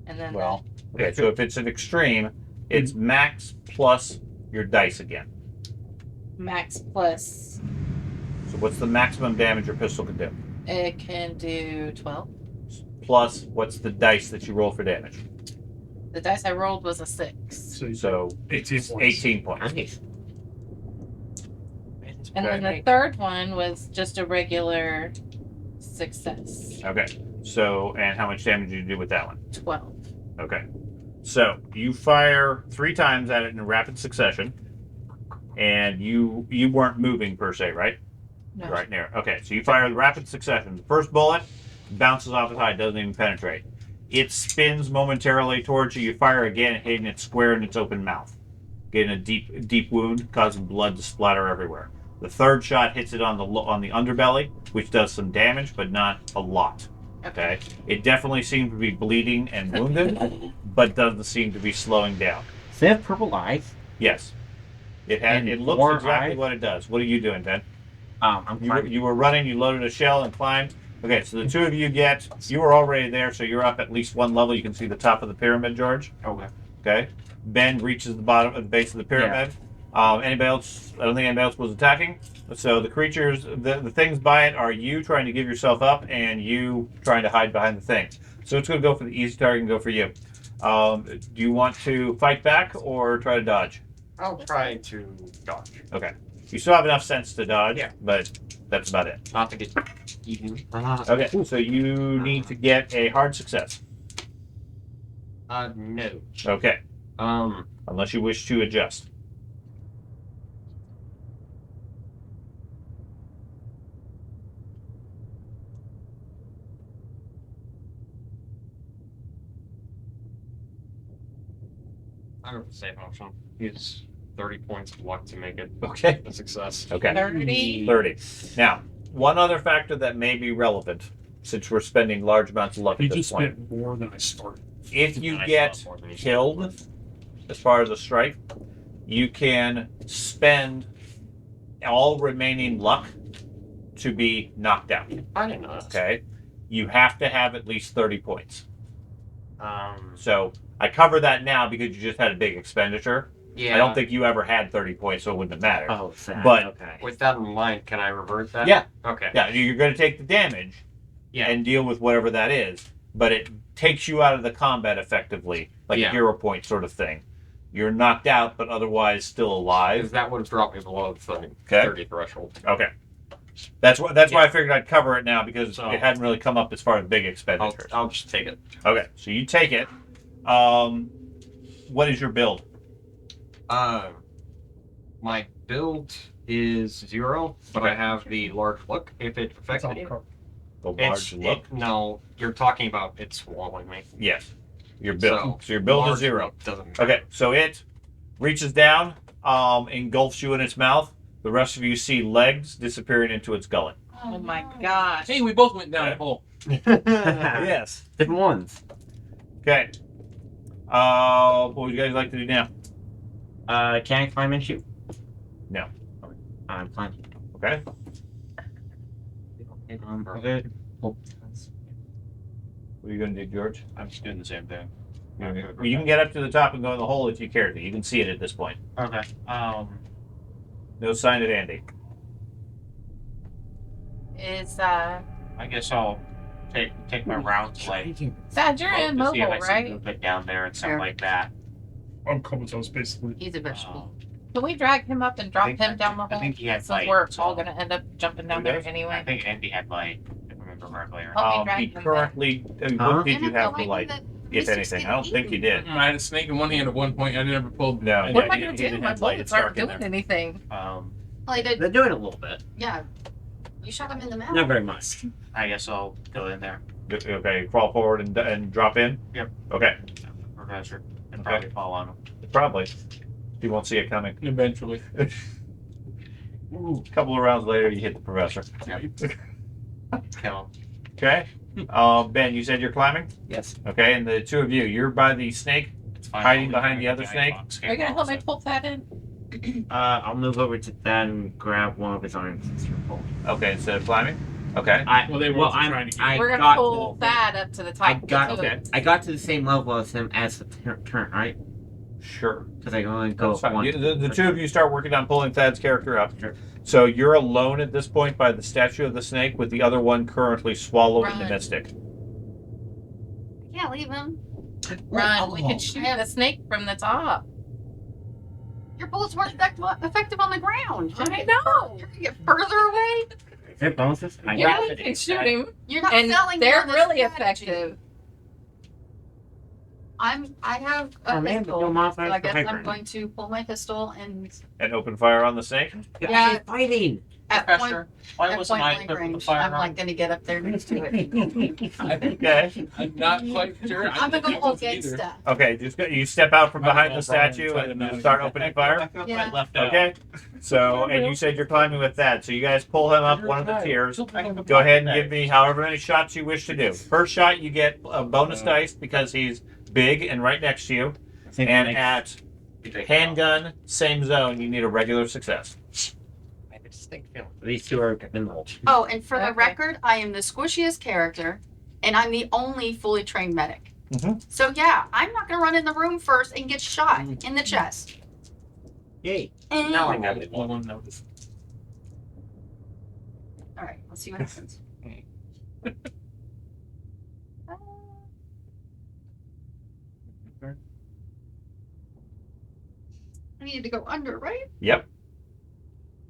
And then Well, okay. So if it's an extreme, it's max plus your dice again. the max plus, So what's the maximum damage your pistol can do? it can do 12. Plus, what's the dice that you roll for damage? The dice I rolled was a 6. So 18 points. 18 points. Nice. And then the third one was just a regular success. Okay. So, and how much damage did you do with that one? 12. Okay. So you fire 3 times at it in rapid succession, and you weren't moving per se, right? No. Right near. Okay. So you fire in rapid succession. The first bullet bounces off his eye, doesn't even penetrate. It spins momentarily towards you. You fire again, hitting it square in its open mouth, getting a deep wound, causing blood to splatter everywhere. The third shot hits it on the underbelly, which does some damage, but not a lot. Okay. It definitely seems to be bleeding and wounded, but doesn't seem to be slowing down. Does it have purple eyes? Yes. It has. And It looks more exactly eyes? what it does. What are you doing, Ben? I'm climbing. You were running. You loaded a shell and climbed. Okay, so the two of you you were already there, so you're up at least one level. You can see the top of the pyramid, George. Okay. Okay. Ben reaches the bottom of the base of the pyramid. Anybody else? I don't think anybody else was attacking. So the creatures, the things by it are you trying to give yourself up and you trying to hide behind the things. So it's going to go for the easy target and go for you. Do you want to fight back or try to dodge? I'll try to dodge. Okay. You still have enough sense to dodge, Yeah. but that's about it. Not to get even. Okay, so you need to get a hard success. No. Okay, Um, unless you wish to adjust. I go for the safe option. Use 30 points of luck to make it Okay. a success. Okay. 30. 30. Now, one other factor that may be relevant, since we're spending large amounts of luck He at this just point. spent more than I started. If you Nice, get lot more than you killed, as far as a strike, you can spend all remaining luck to be knocked out. I didn't know that. Okay? You have to have at least 30 points. Um, So I cover that now because you just had a big expenditure. yeah. I don't think you ever had 30 points, so it wouldn't have mattered. oh, sad. But- okay. With that in mind, can I revert that? Yeah. Okay. Yeah, you're going to take the damage Yeah. and deal with whatever that is, but it takes you out of the combat effectively, like Yeah. a hero point sort of thing. You're knocked out, but otherwise still Because alive. that would have dropped me below the 30, Okay. 30 threshold. Okay. That's why I figured I'd cover it now because So- it hadn't really come up as far as big expenditures. I'll just take it. Okay, so you take it. What is your build? My build is 0, but I have the large look if it affects me. The large look? No, you're talking about it swallowing me. Yes. Your build. So your build is large 0. look doesn't matter. Okay, so it reaches down, engulfs you in its mouth. The rest of you see legs disappearing into its gullet. Oh my gosh. Hey, we both went down a hole. Yes. Different ones. Okay. What would you guys like to do now? Can I climb and shoot? No. I'm climbing. Okay. Okay. What are you going to do, George? I'm just doing the same thing. Well, you can get up to the top and go in the hole if you care to. You can see it at this point. Okay. No sign of Andy. is I guess I'll take my rounds like Sad, you're to see if immobile, I see right? movement down there and stuff Sure. like that. I'm comatose, basically. He's a vegetable. Can we drag him up and drop think- him down the I hole? think he had Since light, we're so- all gonna end up jumping down Who there does? I anyway. think Andy had light, if I remember correctly. Or Help me drag He him back. currently. Huh? What did you have for Like light? that If Mr. anything, I don't Skinny think you did. I had a snake in one hand at one point. I never pulled. No. any What am I he gonna didn't do? My have light. bullets It's dark aren't in doing there. anything. Um, Well, he did. They're doing a little bit. Yeah. You shot him in the mouth. Not very much. I guess I'll go in there. Okay, crawl forward and drop in. Yep. Okay, Professor. And Okay. probably fall on him. probably. You won't see it coming. Eventually. A couple of rounds later, you hit the professor. Kill him. Okay. Ben, you said you're climbing. Yes. Okay, and the two of you, you're by the snake. It's fine. Hiding I'll behind the other iron snake? box, Are you gonna help me so- pull that in? I'll move over to that and grab one of his arms and start pulling. Okay, instead of climbing. Okay. Well, they were also trying to get- I We're gonna got pull to, that up to the top. I of the got tube. okay. I got to the same level as him as the turn, right? Sure. Because I can only go That's fine. one. The two of you start working on pulling Thad's character up. Sure. So you're alone at this point by the statue of the snake, with the other one currently swallowed in the Run. mystic. I can't leave him. Run. We can shoot the snake from the top. Your bullets weren't effective on the ground. I know. You're gonna get further away. Is there bonuses? I Yeah, got we it. can shoot him, You're not and selling me they're on this really strategy. effective. I have a Oh man, pistol, no so modifiers I for guess hyper. I'm going to pull my pistol and And open fire on the snake. Yeah. She's fighting. at point, Professor, why at wasn't point I blank equipped with a range, firearm? I'm like gonna get up there next to it. Okay. I'm not quite sure. I'm gonna go hold either. gangsta. Okay, you step out from Might as behind well the Brian statue tried to and not you start even- opening fire. I feel Yeah. quite left out. Okay. So, and you said you're climbing with that. So you guys pull him up one of the tiers. Go ahead and give me however many shots you wish to do. First shot, you get a bonus dice because he's big and right next to you. And at You take handgun, same zone, you need a regular success. I have a distinct feeling. These two are involved. Oh, and for the Okay. record, I am the squishiest character, and I'm the only fully trained medic. Mhm. So yeah, I'm not gonna run in the room first and get shot in the chest. Yay. Now I All got it. All one notice. right, let's see what happens. I needed to go under, right? Yep.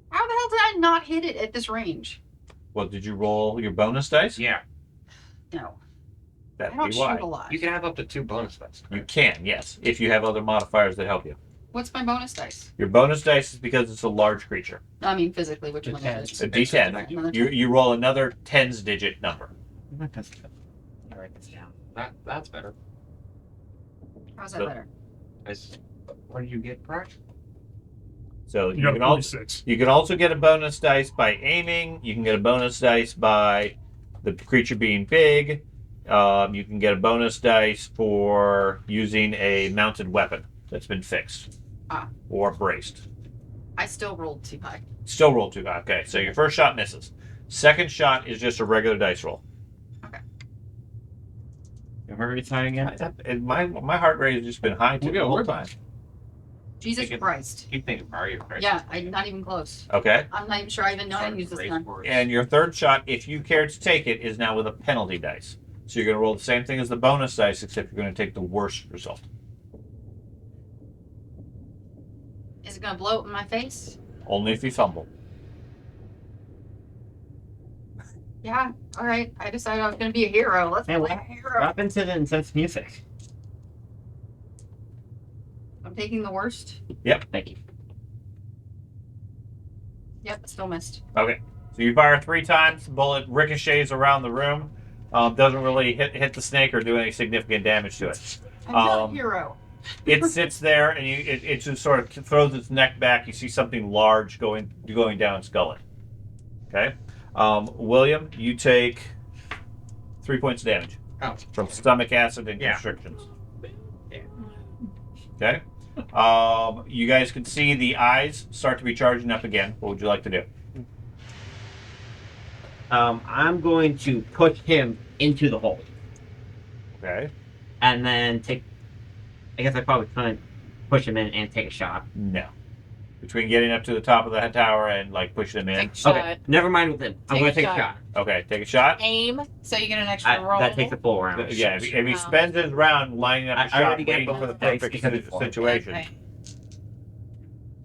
How the hell did I not hit it at this range? Well, did you roll your bonus dice? Yeah, No, I That'd don't be shoot why. a lot. you can have up to 2 bonus dice. You can, yes, if you have other modifiers that help you. What's my bonus dice? Your bonus dice is because it's a large creature. No, I mean physically, which The one tens. is A D10. Another You roll another tens digit number. Let me write this down. That's better. How's that So- better? What did you get, Brian? So You got a 46. you can also get a bonus dice by aiming. You can get a bonus dice by the creature being big. You can get a bonus dice for using a mounted weapon that's been fixed Ah. or braced. I still rolled too high. Still roll 2. Okay, so your first shot misses. Second shot is just a regular dice roll. You remember me telling again? And my heart rate has just been high We the got whole word. time. Jesus Take it. Christ. Keep thinking Mario Kart. Yeah, I'm not even close. Okay, I'm not even sure I even know how to use this gun. and your third shot, if you care to take it, is now with a penalty dice. So you're going to roll the same thing as the bonus dice, except you're going to take the worst result. Is it gonna blow up in my face? Only if you fumble. Yeah. All right. I decided I was gonna be a hero. Let's Man, play a what hero. happened to the intense music? I'm taking the worst. Thank you. Yep, still missed. Okay, so you fire 3 times. The bullet ricochets around the room. Doesn't really hit the snake or do any significant damage to it. I'm not a Um, hero. It sits there, and it just sort of throws its neck back. You see something large going down its gullet. Okay, William, you take 3 points of damage from stomach acid and Yeah. constrictions. Yeah. Okay, you guys can see the eyes start to be charging up again. What would you like to do? I'm going to push him into the hole. Okay, And then take. I guess I probably couldn't push him in and take a shot. no, between getting up to the top of the tower and like pushing him in. Take a shot. Okay, never mind with him. I'm Take going a to take a shot. shot. Okay, take a shot. Aim, so you get an extra roll. That takes a full round. Yeah, if he spends his round lining up a I shot, already get waiting bonus for the dice perfect because it's situation. Okay.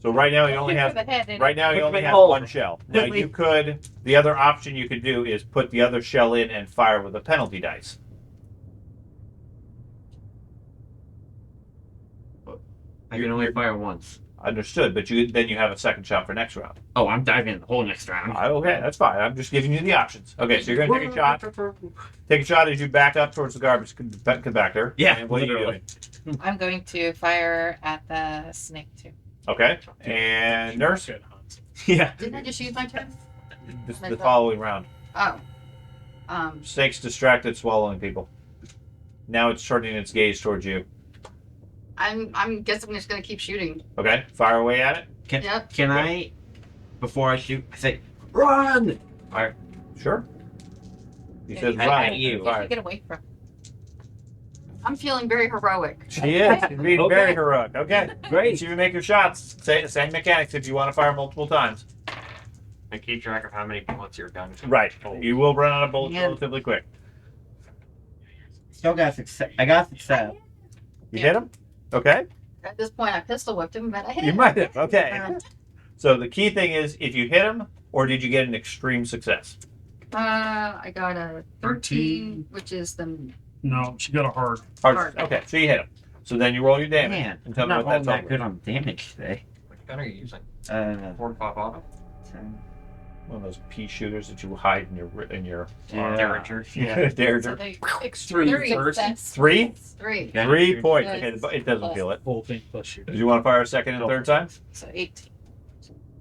So right now he only For has the head, right now he Quickly only has hold. one shell. Now Quickly. you could the other option you could do is put the other shell in and fire with a penalty dice. I can only fire once. Understood, but then you have a second shot for next round. Oh, I'm diving in the whole next round. Okay, that's fine. I'm just giving you the options. Okay, so you're gonna take a shot. Take a shot as you back up towards the garbage compactor. Yeah, And what are you literally. doing? I'm going to fire at the snake too. Okay. And nurse, Good, Hans. Yeah. Didn't I just use my turn? this is the following round. Oh. Snake's distracted, swallowing people. Now it's turning its gaze towards you. I'm guessing I'm just gonna keep shooting. Okay, fire away at it. Yep. Can I, before I shoot, I say, run! Fire. Sure. He Yeah, says you- run. I- and you. fire. Get away from. I'm feeling very heroic. She is. She's being Okay. very heroic. Okay. Great. So you make your shots. Same mechanics if you want to fire multiple times. And keep track of how many bullets your gun can Right. hold. You will run out of bullets Yeah. relatively quick. Still got success. I got success. You Yeah. hit him? Okay. At this point, I pistol whipped him, but I hit You him. might have. Okay. So the key thing is if you hit him or did you get an extreme success? I got a 13, which is the No, she got a hard. Hard. Okay, so you hit him. So then you roll your damage. Man, and tell I'm me not what that's rolling that over. good on damage today. What gun are you using? 45 auto? One of those pea shooters that you hide in your Yeah. Derringer. Yeah. So Derringer. they Three first. Three? Three. Yeah. 3 points. Yes. Okay, it doesn't feel it. Whole thing plus shoot. Did you want to fire a second and third time? So 18.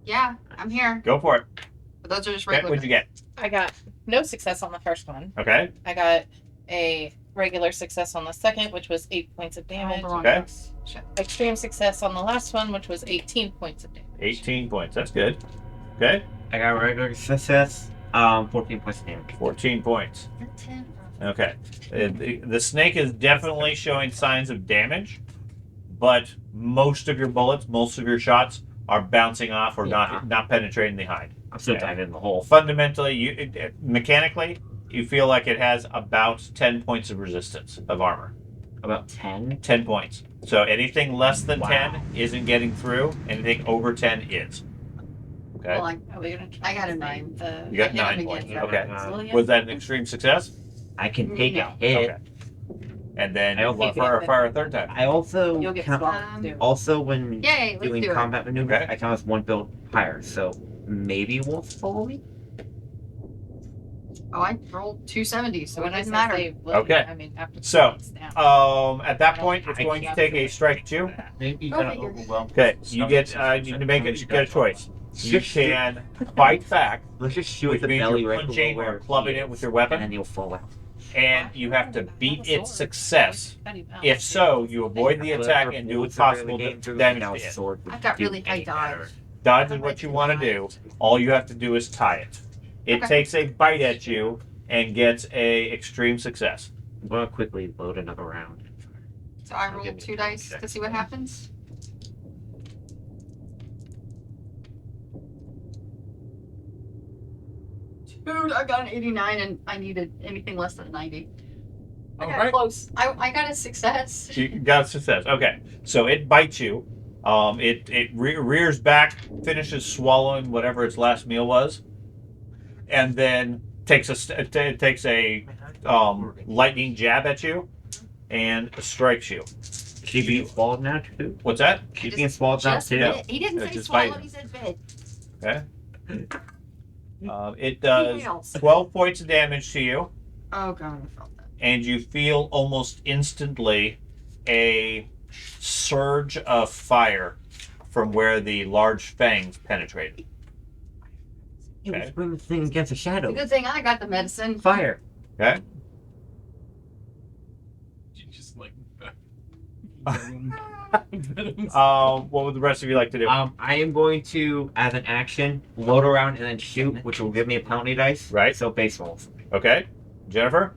Yeah, I'm here. Go for it. But those are just Okay, regular. what'd you get? I got no success on the first one. Okay. I got a regular success on the second, which was 8 points of damage. Hold on. Okay. Shit. Extreme success on the last one, which was 18 points of damage. 18 points. That's good. Okay. I got regular success. 14 points of damage. 14 points. 10. Okay. The snake is definitely showing signs of damage, but most of your bullets, most of your shots are bouncing off or not penetrating the hide. I'm still Okay. diving in the hole. Fundamentally, mechanically, you feel like it has about 10 points of resistance of armor. About 10. 10 points. So anything less than Wow. 10 isn't getting through. Anything over 10 is. Okay. Well, I got a 9. You got I hit 9 him points. again. Okay. So, yeah. Was that an extreme success? I can take No. a hit. Okay. And then I you don't want think to it- fire a third time. I also You'll get count, swallowed too. also when Yay, let's doing do it. combat maneuvers, Okay. I count as one build higher, so maybe it won't follow me. Oh, I rolled 270, so it when I doesn't say matter. save, well, Okay. I mean, after So, it's down. At that point, it's I going to can't take do a it. strike 2. Maybe you Go kind of figure. overwhelmed. Okay, you get you get a choice. You Just shoot. can fight back, Let's just shoot which the means belly you're right punching below or where clubbing he it with is, your and weapon, then you'll fall out. and you have to beat its success. If so, you avoid the attack and do what's possible to damage now to it. sword would I've got do really high any dodge. better. Dodge is what you want to do. All you have to do is tie it. It Okay. takes a bite at you and gets a extreme success. I'm gonna quickly load another round. So I rolled 2 dice to see what happens. Dude, I got an 89 and I needed anything less than a 90. I got Alright. close. I got a success. You got a success. Okay, so it bites you. It rears back, finishes swallowing whatever its last meal was, and then takes a lightning jab at you, and strikes you. She being swallowed now too. What's that? She's being swallowed now Just too. Yeah. bit. He didn't Yeah, say just swallowed, bite. he said bit. It does Females. 12 points of damage to you, Oh god, I felt that. and you feel almost instantly a surge of fire from where the large fangs penetrated. It was Okay. bringing the thing against the It's shadow. a good thing I got the medicine. Fire. Okay. You just like. What would the rest of you like to do? I am going to, as an action, load around and then shoot, which will give me a penalty dice. Right. So base rolls. Okay. Jennifer?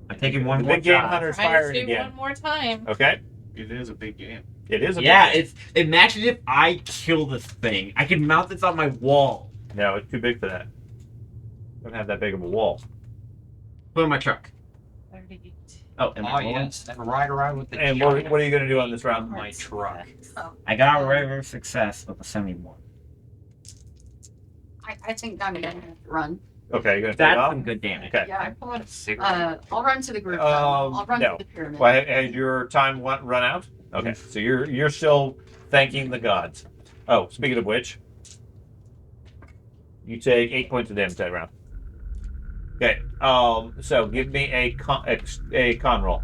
I'm taking one The more big game shot. hunter's Try to firing do again. one more time. Okay. It is a big game. It is a Yeah, big thing. imagine if I kill this thing. I could mount this on my wall. No, it's too big for that. Don't have that big of a wall. Put it in my truck. 32. Oh, and Oh yes, and ride around with the And giant what are you going to do on this round? my truck. I got a regular success with a 71. I think I'm gonna have to run. Okay, you're going to take That's off? some good damage. Okay. Yeah, I pulled. Cigarette. I'll run to the group. I'll run no. to the pyramid. Well, has your time run out? Okay, so you're still thanking the gods. Oh, speaking of which, you take 8 points of damage that round. Okay. So give me a con roll.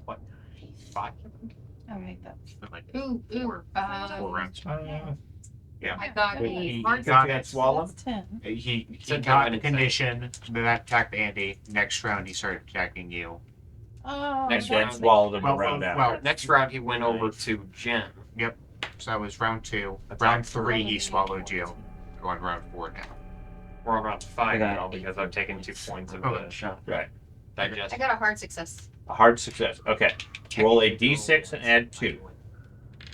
What? 5 of them? All right, that's Ooh, Four rounds. I got a hard got it swallowed. that's 10. He So got now a condition that attacked Andy. Next round, he started attacking you. Oh, Next And round. that's swallowed him Well, around well, after. Next round, he went over to Jen. So that was round 2. Round 3, he swallowed you. We're on round 4 now. We're on round 5 Okay. now because I've taken 2 points of Oh, the Shot. Right. digest. I got a hard success. A hard success. Okay. Roll a d6 and add 2.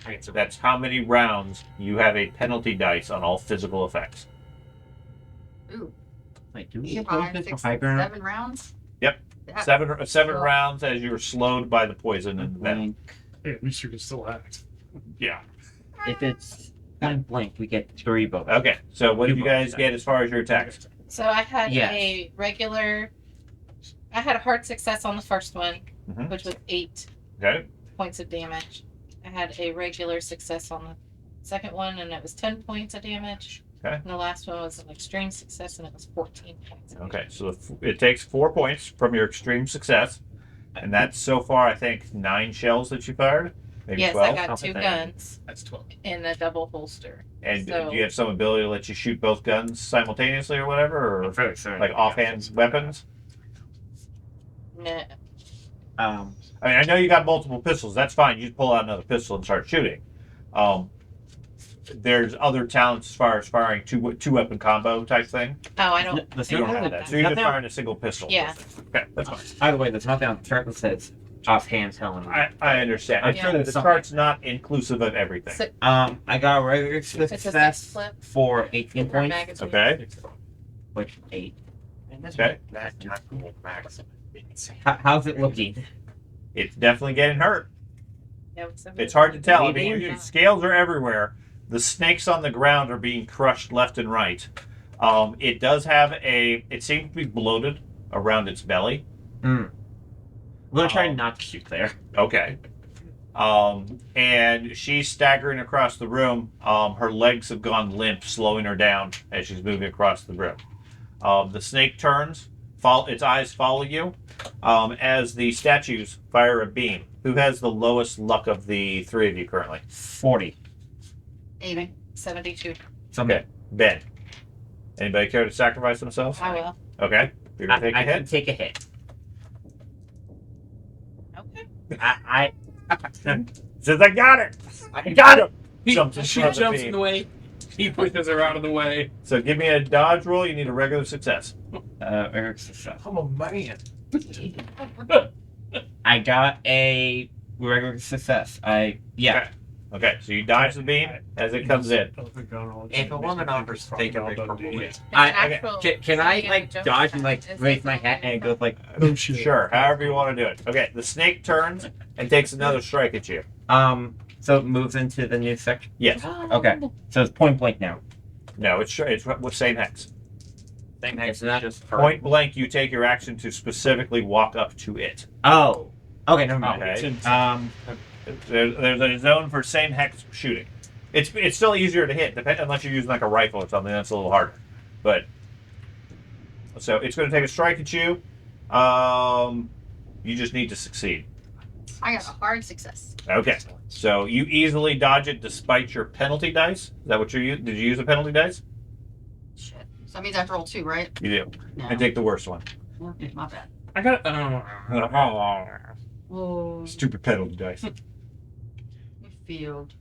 I get some. That's how many rounds you have a penalty dice on all physical effects. Ooh, Wait, do we get 5, bonuses 6, for high ground? 7 rounds. Yep. That- Seven rounds as you're slowed by the poison and the venom. Hey, at least you can still act. Yeah. If it's point blank, we get 3 bonuses. Okay. So what did you guys get as far as your attacks? So I had Yes. a regular. I had a hard success on the first one, Mhm. which was 8 Okay. points of damage. I had a regular success on the second one, and it was 10 points of damage. Okay. And the last one was an extreme success, and it was 14 points. Of Okay. So it takes 4 points from your extreme success, and that's so far I think 9 shells that you fired, maybe Yes, 12. I got 2 Something. guns That's 12. in a double holster. And so- do you have some ability to let you shoot both guns simultaneously or whatever, or very certain. like offhand weapons? Nah, I mean, I know you got multiple pistols. That's fine. You just pull out another pistol and start shooting. There's other talents as far as firing two weapon combo type thing. Oh, I don't. The You don't I have don't that. have So you're just Nothing- firing a single pistol. Yeah. Okay, that's fine. by the way, there's nothing on the chart that says offhand telling me. I understand. I'm Yeah. sure The there's chart's not inclusive of everything. So, I got a regular it's a success 6 for 18 per points. magazine. Okay. Which 8. And this Okay. that tactical max. How's it looking? It's definitely getting hurt. Yeah, it's a- It's hard to tell. I mean, Bleeding? your scales are everywhere. The snakes on the ground are being crushed left and right. It does have it seems to be bloated around its belly. I'm gonna try Oh. not to shoot there. Okay. And she's staggering across the room. Her legs have gone limp, slowing her down as she's moving across the room. The snake turns, its eyes follow you as the statues fire a beam. Who has the lowest luck of the 3 of you currently? 40. 80. 72. So Okay. Ben. Anybody care to sacrifice themselves? I will. Okay. You're gonna take a I can hit. take a hit. Okay. I Says I got it. I got him. He, Jumps in she front of the jumps beam. in the way. He pushes her out of the way. So give me a dodge roll. You need a regular success. Eric success. I'm a man. I got a regular success. Okay. So you dodge the beam as it comes in. If a woman offers to take a big purple hit, It's I- actual- Can I Yeah, like jump dodge shot. and like Is raise this my hat and it goes like No shit. Sure. However you want to do it. Okay. The snake turns and takes another strike at you. so it moves into the new section. Yes. Okay. So it's point blank now. No. It's with same hex. same It's hex, not- just her. Point blank. You take your action to specifically walk up to it. Oh. Okay, never mind. Okay. It's There's a zone for same hex shooting. It's still easier to hit, unless you're using like a rifle or something. That's a little harder. But so it's going to take a strike at you. You just need to succeed. I got a hard success. Okay. So you easily dodge it despite your penalty dice. Is that what you're using? Did you use a penalty dice? Shit. So that means I have to roll 2, right? You do. No. And take the worst one. Okay, my bad. I got. Oh, Stupid penalty dice. you failed.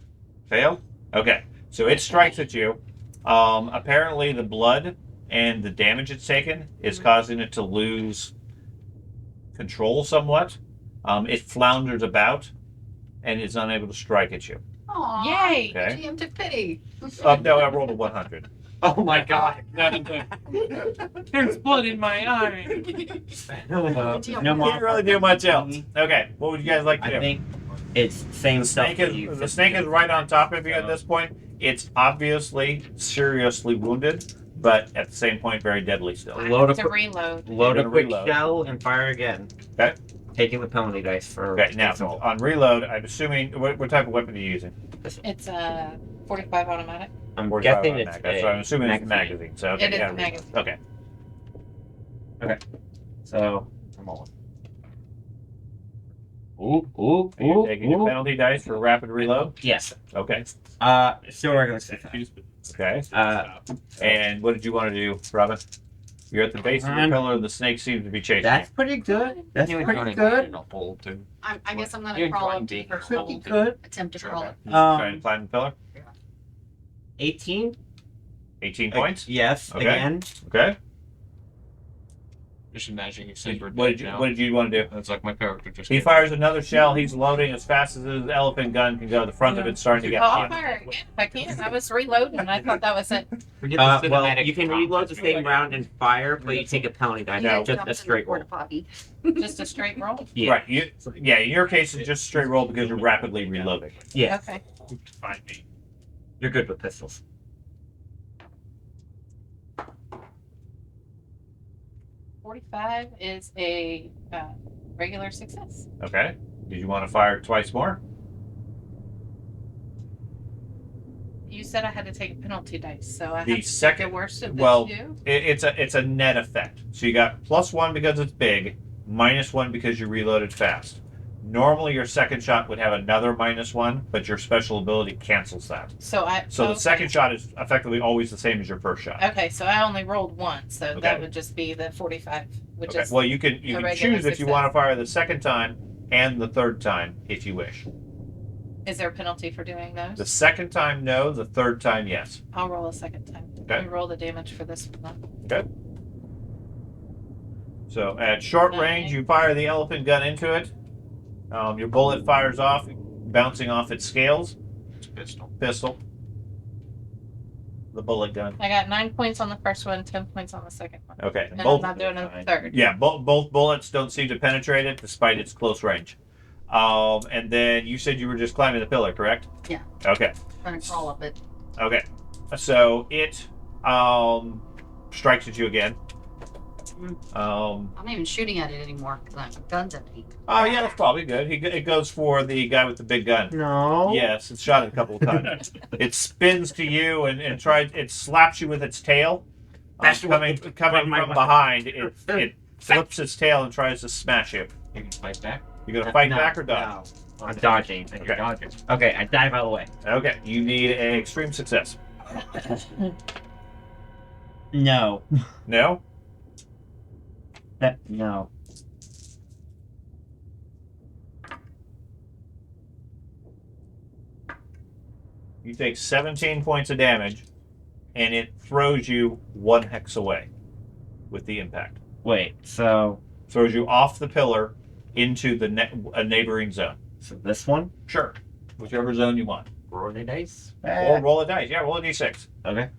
Fail? Okay. So it strikes at you. Apparently the blood and the damage it's taken is causing it to lose control somewhat. It flounders about and is unable to strike at you. Aw, Yay! Okay. GM took pity. No, I rolled a 100. Oh my god. There's blood in my eye. No Can't really do much else. Okay, what would you guys like to I do? think it's same The stuff. snake that you is the snake is right on top of you at this point. It's obviously seriously wounded, but at the same point very deadly still. I Load have a to qu- reload. Load You're a gonna quick reload. shell and fire again. Okay. Taking the penalty dice for. Okay, now assault. on reload, I'm assuming what type of weapon are you using? It's a 45 automatic. I'm 45 guessing automatic. it's. That's a what I'm assuming it's a magazine. magazine. So okay, It is yeah, a magazine. Okay. So I'm rolling. Ooh, ooh, Are you ooh, taking your ooh. penalty dice for rapid reload? Yes. Okay. Still regular success. Okay. Uh, And what did you want to do, Robin? You're at the base of the pillar. The snake seems to be chasing that's pretty good. That's pretty good. I guess I'm gonna You're crawl up joined for Pretty good. attempt to crawl up. you. Trying to climb the pillar. 18. 18 points. Yes. Okay. Again. Okay. Just imagine you said we're What dead did you now. What did you want to do? That's like my character just. He fires another shell. He's loading as fast as his elephant gun can go. The front of it's starting to get Oh, I'll hot. fire again if I can. I was reloading and I thought that was it. Well, you can reload the same round and fire, but you take a penalty die. No. Just a straight roll. Just a straight roll. Yeah. Right. Yeah. In your case, it's just straight roll because you're rapidly reloading. Yeah. Okay. Find me. You're good with pistols. 45 is a regular success. Okay. Did you want to fire twice more? You said I had to take a penalty dice, so I The have to second- take the worst of the well, two. It's a net effect. So you got +1 because it's big, -1 because you reloaded fast. Normally, your second shot would have another -1, but your special ability cancels that. So So okay. the second shot is effectively always the same as your first shot. Okay, so I only rolled one, so Okay. that would just be the 45, which Okay. is Well, you can regular choose if you success. want to fire the second time and the third time if you wish. is there a penalty for doing those? The second time, no. The third time, yes. I'll roll a second time. Okay. Let me roll the damage for this one. Then. So at short range, you fire the elephant gun into it. Your bullet fires off, bouncing off its scales. It's pistol. Pistol. The bullet gun. I got 9 points on the first one, 10 points on the second one. Okay. And Both. I'm not doing a third. Yeah. Both bullets don't seem to penetrate it, despite its close range. And then you said you were just climbing the pillar, correct? Yeah. Okay. Trying to crawl up it. Okay. So it strikes at you again. I'm not even shooting at it anymore because my gun's empty. Oh yeah, that's probably good. It goes for the guy with the big gun. No. Yes, it's shot it a couple of times. It spins to you and tries. It slaps you with its tail. That's coming what from my- behind. It flips its tail and tries to smash you. You can fight back. You gonna fight No, back or dodge? no. I'm dodging. Okay. Dodging. Okay, I dive out of the way. Okay, you need an extreme success. No. No. No. You take 17 points of damage, and it throws you 1 hex away with the impact. Wait, so Throws you off the pillar into a neighboring zone. this one? Sure, whichever zone you want. Roll the dice. Or roll a dice. Yeah, roll a d6. Okay.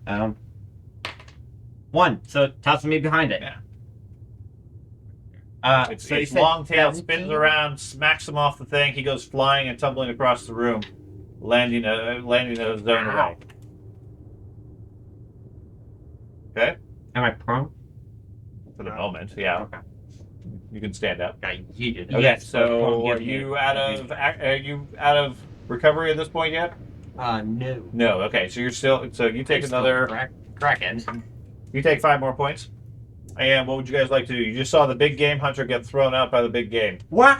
1. So it tosses me behind it. Yeah. So you Its said long tail 17? spins around, smacks him off the thing. He goes flying and tumbling across the room, landing a zone away. Okay, Am I prone? for the moment, yeah. Okay. You can stand up. I yeeted. Okay, Yes, so prone are gives me- you out of recovery at this point yet? No. No. Okay, so you're still. So you take another. Kraken. You take 5 more points. And what would you guys like to do? You just saw the big game hunter get thrown out by the big game. Wow!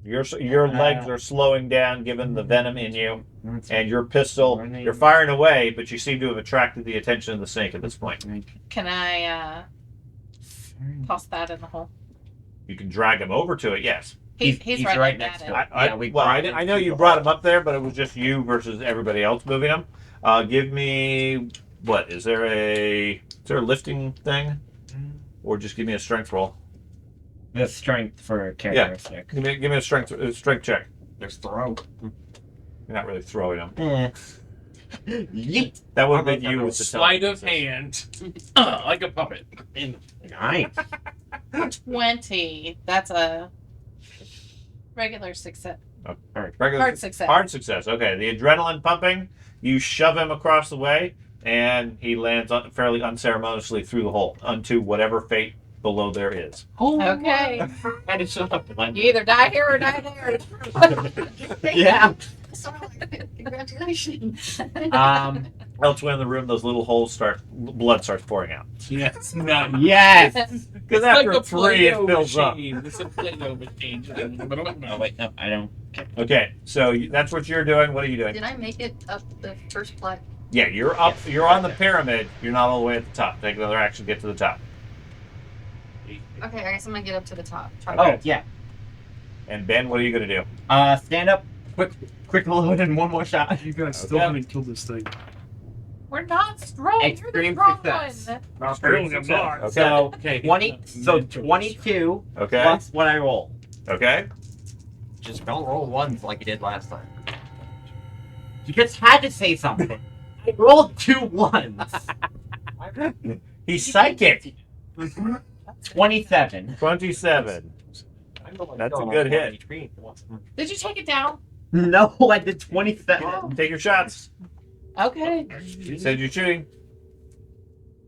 Your legs are slowing down given the venom in you, and your pistol, you're firing away, but you seem to have attracted the attention of the snake at this point. Can I toss that in the hole? You can drag him over to it, yes. He's right next at to it. it. Yeah, we Well, brought I him know to you the brought hole. him up there, but it was just you versus everybody else moving him. Give me what? Is there a lifting thing, or just give me a strength roll? The strength for characteristic. Give me a strength check. There's throw. You're not really throwing them. Eh. Yeet. That would have been you with the Sleight of telekinesis. hand, like a puppet. Nice. 20. That's a regular success. Regular Hard success. Hard success. Okay, the adrenaline pumping. You shove him across the way, and he lands fairly unceremoniously through the hole onto whatever fate below there is. Okay. And it's just a blend. You either die here or die there. Yeah. Congratulations. Elsewhere in the room, those little holes blood starts pouring out. Yes, not Yes. Because after three, it fills up. It's a Play-Doh machine. Oh wait, no, I don't. Okay, so that's what you're doing. What are you doing? Did I make it up the first plat? Yeah, you're up. You're on the pyramid. You're not all the way at the top. Take another action to get to the top. Okay, I guess I'm gonna get up to the top. Try Okay. Oh yeah. And Ben, what are you going to do? Stand up, quick load, and one more shot. You guys still Okay. haven't killed this thing. We're not strong. You're the Extreme strong success. one. Apparently I'm not. Okay. So Okay. 20. So 22 Okay. plus what I roll. Okay. Just don't roll ones like you did last time. You just had to say something. I rolled 2 ones. He's psychic. 27. 27. That's a good hit. Did you take it down? No, I did 27. Take your shots. Okay. You said you're shooting.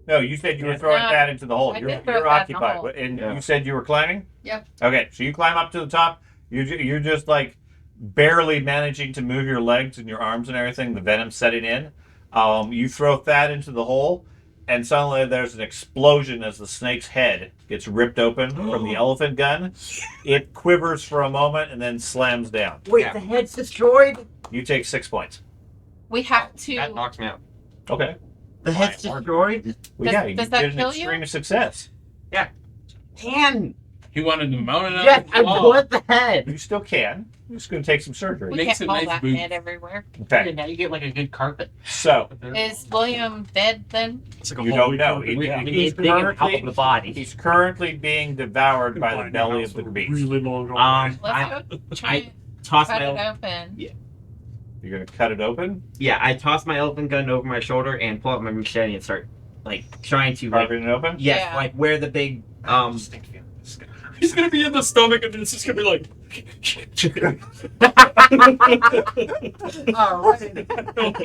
No, you said you were throwing No, that into the hole. I You're did throw that in the occupied. hole. And Yeah. you said you were climbing? Yep. Okay, so you climb up to the top. You're just like barely managing to move your legs and your arms and everything. The venom setting in. You throw that into the hole, and suddenly there's an explosion as the snake's head gets ripped open from the elephant gun. It quivers for a moment and then slams down. Wait, Yeah. the head's destroyed? You take 6 points. We have That to. knocks me out. Okay. The head's destroyed? Well, Does- yeah, you does that did an kill you? extreme success. Man! He wanted to mount it up. Yes, I Oh. want the head! You still can. You're just going to take some surgery. We Makes can't a haul nice that boot. head everywhere. Okay. Now you get like a good carpet. So, Is William dead then? It's like a you Halloween don't know. carpet. He's digging out currently, the body. he's currently being devoured by the Find belly house of the with a beast. Really long hallway. Let's go try I and toss cut my it open. You're going to cut it open, I toss my elephant gun over my shoulder and pull out my machete and start trying to carving it open. yes, Yeah. like where the big He's gonna be in the stomach and it's just gonna be like.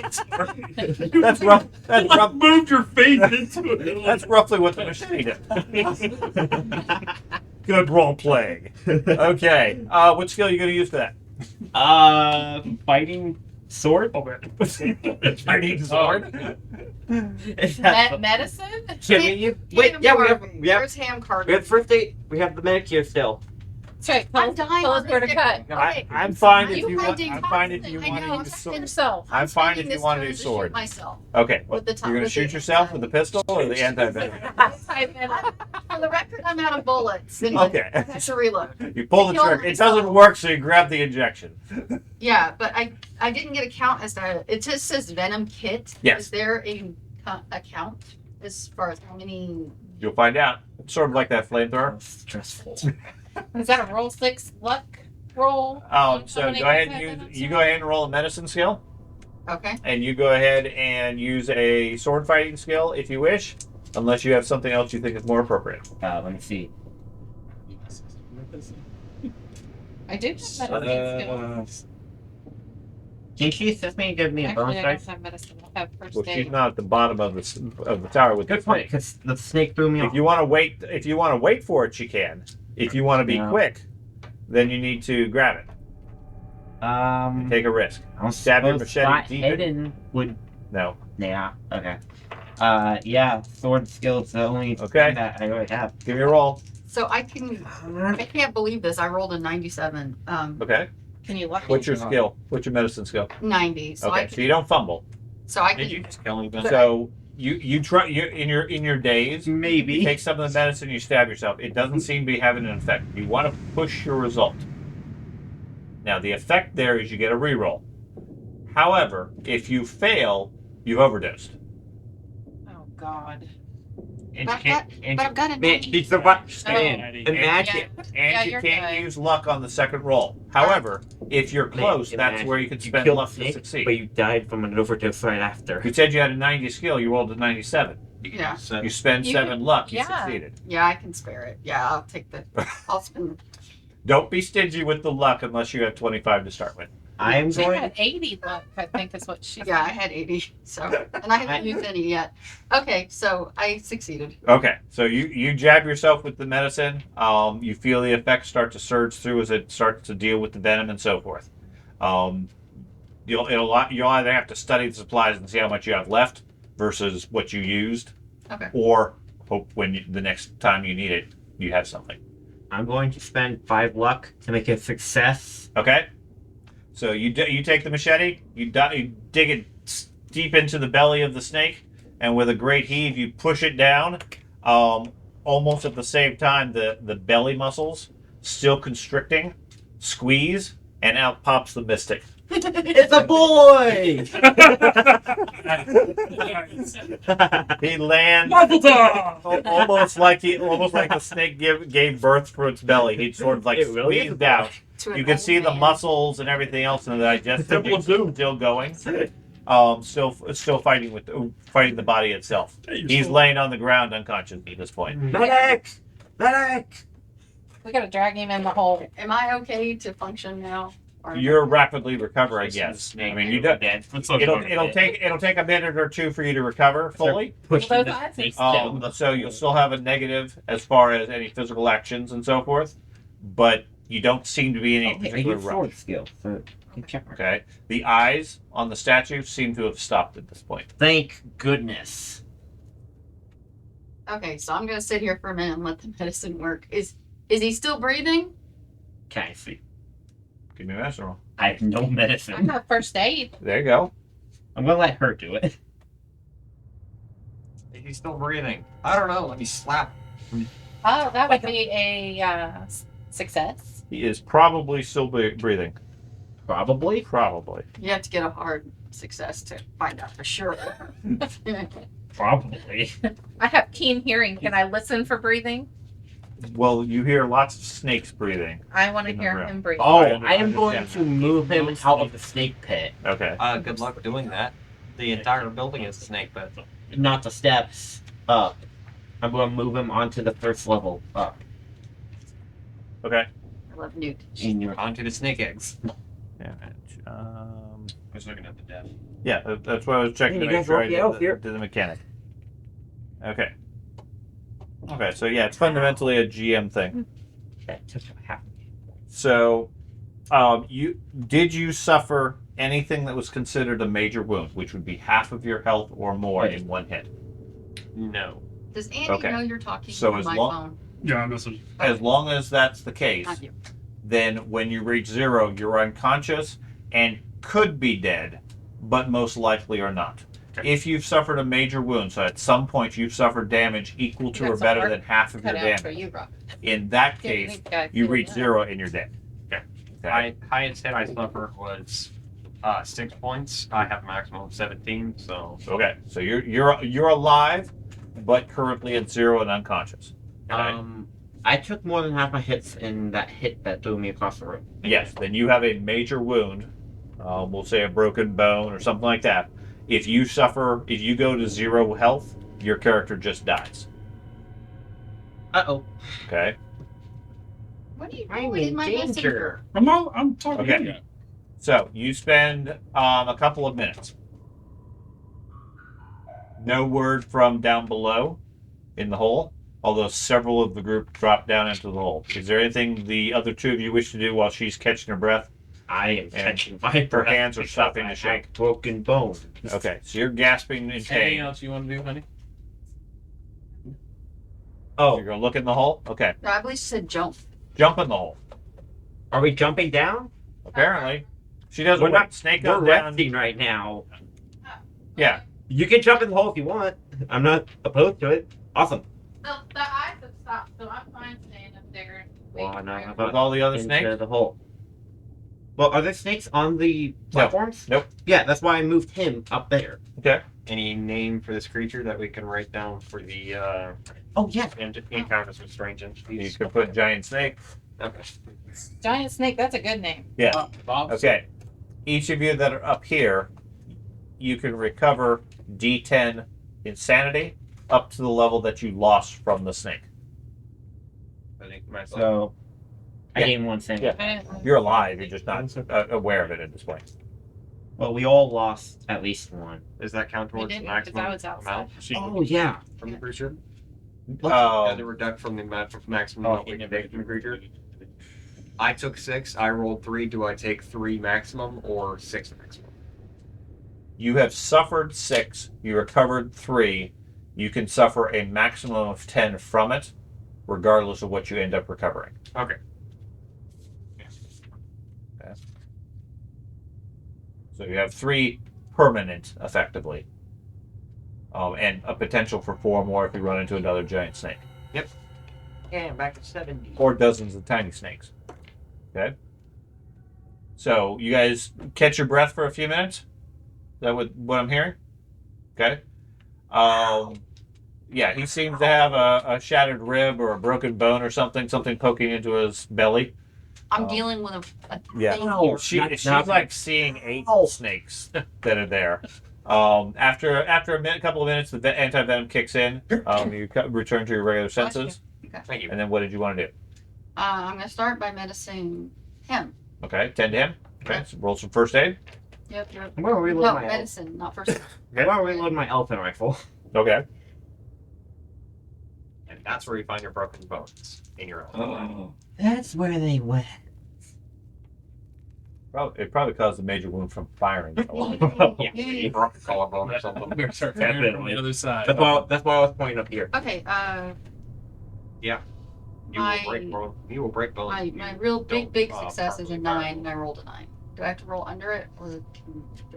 That's rough. That's rough. Moved your face into it. That's roughly what the machine did. Good role playing. Okay. What skill are you going to use for that? fighting sword. Oh man. Fighting sword. Is that Medicine? Can we use? Wait, yeah, we have Where's ham card? first aid. We have the medicare still. That's right. I'm dying Tell on us where to this cut. Okay. I'm fine if You you had want. to I'm fine if you I want know, to I'm use just sword. Himself. I'm fine if spending you this want to turn do shoot sword. myself. Okay. With the top- You're going to with shoot the- yourself with the pistol or the anti-venom? For the record, I'm out of bullets. And Okay. I have to reload. You pull the Kill trigger. It myself. doesn't work, so you grab the injection. Yeah, but I didn't get a count as to. It just says Venom Kit. Yes. Is there a count as far as how many? You'll find out. It's sort of like that flamethrower. Stressful. Is that a roll 6 luck roll? So How many go ahead and anti-venom use. You go ahead and roll a medicine skill, Okay. and you go ahead and use a sword fighting skill if you wish, unless you have something else you think is more appropriate. Let me see. I do have medicine skills. Can she assist me and give me a bonus Actually, I dice? don't have medicine. I have first Well, she's aid. not at the bottom of the tower with Good the point, snake. because the snake threw me If off. you want to wait for it, she can. If you want to be No. quick, then you need to grab it. Take a risk. I'll stab your suppose machete flat deep in. hidden would. No. Yeah. Okay. Yeah. Sword skill is the only Okay. thing that I really have. Give me a roll. So I can't believe this. I rolled a 97. Okay. Can you luck What's your skill? What's your medicine skill? 90. So I Okay. can. So you don't fumble. So I Did you can. just kill me, Ben? So you try in your days. You Maybe. take some of the medicine, you stab yourself. It doesn't seem to be having an effect. You want to push your result. Now, the effect there is you get a reroll. However, if you fail, You've overdosed. Oh God. And But you I've can't. but I've got it. Man, she's the one. Maddie. Imagine. And you you're can't good. use luck on the second roll. However, if you're close, that's imagine where you can you spend killed luck to Snake, succeed. but you died from an overdose right after. You said you had a 90 skill, you rolled a 97. Yeah. You spend You- 7 luck, you yeah. succeeded. Yeah, I can spare it. Yeah, I'll take the. I'll spend. Don't be stingy with the luck unless you have 25 to start with. I am She going. had 80 luck, I think is what she Yeah, I said. had 80. So, and I haven't used any yet. Okay, so I succeeded. Okay, so you jab yourself with the medicine. You feel the effects start to surge through as it starts to deal with the venom and so forth. You'll either have to study the supplies and see how much you have left versus what you used, Okay. or hope the next time you need it, you have something. I'm going to spend 5 luck to make it a success. Okay, so you take the machete, you dig it deep into the belly of the snake, and with a great heave, you push it down. Almost at the same time, the belly muscles still constricting, squeeze, and out pops the mystic. It's a boy! He lands Muffleton! almost like the snake gave birth through its belly. He sort of like It really is a squeezed boy. out. To an You can old see the man. muscles and everything else in the digestive Temple of system Doom. still going. Still fighting the body itself. Hey, you're He's still- laying on the ground unconscious at this point. Medic! Medic! We gotta drag him in the hole. Am I okay to function now? Or You're rapidly recovering, Jason the yes. snake I mean, you will don't. be dead. Let's not It'll talk it'll take a minute or two for you to recover fully. Pushing Those the eyes snake are down. So you'll still have a negative as far as any physical actions and so forth, but you don't seem to be in any Okay, I particular use rush. sword skill, so check. Okay. The eyes on the statue seem to have stopped at this point. Thank goodness. Okay, so I'm gonna sit here for a minute and let the medicine work. Is he still breathing? Can I see? Give me a medicine roll. I have no I medicine. have first aid. There you go. I'm gonna let her do it. He's still breathing. I don't know. Let me slap. Oh, that would be a success. He is probably still breathing. Probably. Probably. You have to get a hard success to find out for sure. Probably. I have keen hearing. Can I listen for breathing? Well, you hear lots of snakes breathing. I want to In the hear room. him breathe. Oh, I I am going understand. to move him out of the snake pit. Okay. Good luck doing that. The entire building is a snake pit. Not the steps up. I'm going to move him onto the first level up. Okay. I love Newt. In your Onto the snake eggs. Yeah. I was looking at the death. Yeah, that's what I was checking Hey, to you make guys sure I roll the elf did here. the mechanic. Okay. Okay, so yeah, it's fundamentally a GM thing. that took half. So, did you suffer anything that was considered a major wound, which would be half of your health or more in one hit? No. Does Andy Okay. know you're talking So on as my long- phone? Yeah, I'm missing. As long as that's the case, Not you. then when you reach 0, you're unconscious and could be dead, but most likely are not. Okay. If you've suffered a major wound, so at some point you've suffered damage equal to You got or some better work than half of your Cut out for damage, you, Rob. in that Yeah, case, think I you feel reach that. 0 and you're dead. Okay. Okay. Highest hit I suffered was 6 points. I have a maximum of 17, so Okay. So you're alive, but currently at 0 and unconscious. Okay. I took more than half my hits in that hit that threw me across the room. Yes, then you have a major wound. We'll say a broken bone or something like that. If you go to 0 health, your character just dies. Uh-oh. Okay. What are you I'm doing in in my danger. messenger? I'm talking Okay. to you. So you spend a couple of minutes. No word from down below in the hole, although several of the group drop down into the hole. Is there anything the other two of you wish to do while she's catching her breath? I am catching my Her breath hands are because stopping I to have shake. broken bone. Okay, so you're gasping in Anything pain. else you want to do, honey? Oh, You're gonna look in the hole. Okay, No, I believe she said jump. jump in the hole. are we jumping down? Apparently, she doesn't. We're not- Snake We're goes down. resting right now. Yeah. You can jump in the hole if you want. I'm not opposed to it. Awesome. The eyes have stopped, so I'm fine staying up there. Well, no, how With about all the other into snakes. the hole? Well, are there snakes on the platforms? Nope. Yeah, that's why I moved him up there. Okay. any name for this creature that we can write down for the Oh yeah. encounters with strange You entities? could put giant snake. Okay. Giant snake. That's a good name. Yeah. Bob. Okay. Each of you that are up here, you can recover D10 insanity up to the level that you lost from the snake. I think myself. So I Yeah. gained one sanity. Yeah. I didn't- You're alive. You're just not aware of it at this point. Well, we all lost at least one. Does that count We towards the didn't, 'cause I maximum was outside. amount Oh yeah. from the creature? Oh. Yeah, the reduct from the maximum amount we can take from the creature. I took 6. I rolled 3. Do I take 3 maximum or 6 maximum? You have suffered 6. You recovered 3. You can suffer a maximum of 10 from it, regardless of what you end up recovering. Okay. So you have 3 permanent, effectively. And a potential for 4 more if you run into another giant snake. Yeah, back to 70. Or dozens of tiny snakes. Okay? So you guys catch your breath for a few minutes? Is that what I'm hearing? Okay. Yeah, he seems to have a shattered rib or a broken bone or something poking into his belly. I'm Oh. dealing with a Yeah. thing Oh, here. She's like seeing 8 snakes that are there. After a couple of minutes, the anti-venom kicks in. You return to your regular senses. Thank you. And then what did you want to do? I'm gonna start by medicining him. Okay, tend to him. Okay, so roll some first aid. Yep. I'm gonna reload No, my elf. medicine, not first. I'm gonna reload my elfin rifle. Okay. And that's where you find your broken bones in your own. That's where they went. It probably caused a major wound from firing. Yeah, you broke a collarbone or something. We're gonna start firing from the other side. That's why I was pointing up here. Okay. You will break bones. You will break bones. My if my you real don't, big success is a properly 9, and I rolled a 9. Do I have to roll under it, or it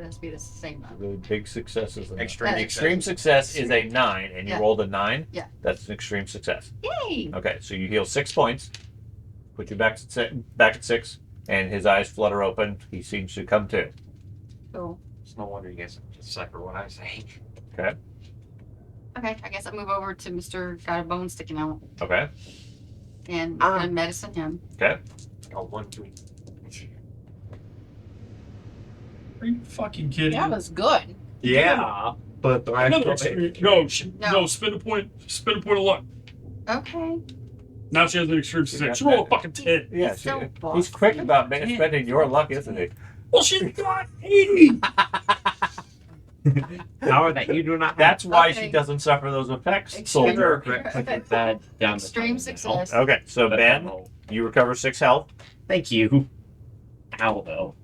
has to be the same number? Really big success is an Extreme extreme success is a 9, and you Yeah. rolled a 9. Yeah. That's an extreme success. Yay! Okay, so you heal 6 points, put you back at 6, and his eyes flutter open. He seems to come to. Cool. It's no wonder you guys decipher what I say. Okay. Okay, I guess I move over to Mr. Got a bone sticking out Okay. and medicine him. Okay. Oh, 1, 2. Are you fucking kidding? That was good. Yeah, but the Another rest of it. extreme. No, No. no. Spin a point. Spin a point of luck. Okay. Now she has an extreme success. She rolled a fucking 10. Yeah, He's so he's quick bossy. about spending your luck, isn't he? Well, she's got 80. Power that you do not have. That's why Okay. she doesn't suffer those effects, Extreme- soldier. Click that down the Extreme top. success. Okay, so Ben, you recover 6 health. Thank you. Ow, though.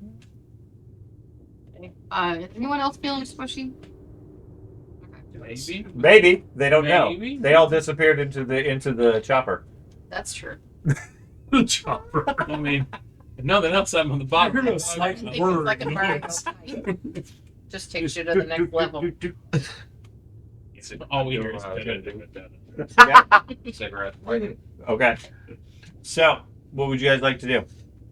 Anyone else feeling squishy? Maybe. Maybe they don't Maybe. know. They all disappeared into the chopper. That's true. The chopper. I mean, if nothing else, I'm on the I bottom. heard a slight It's word. like a burn. Just takes you to the next level. All we hear is Cigarette. Okay. So, what would you guys like to do?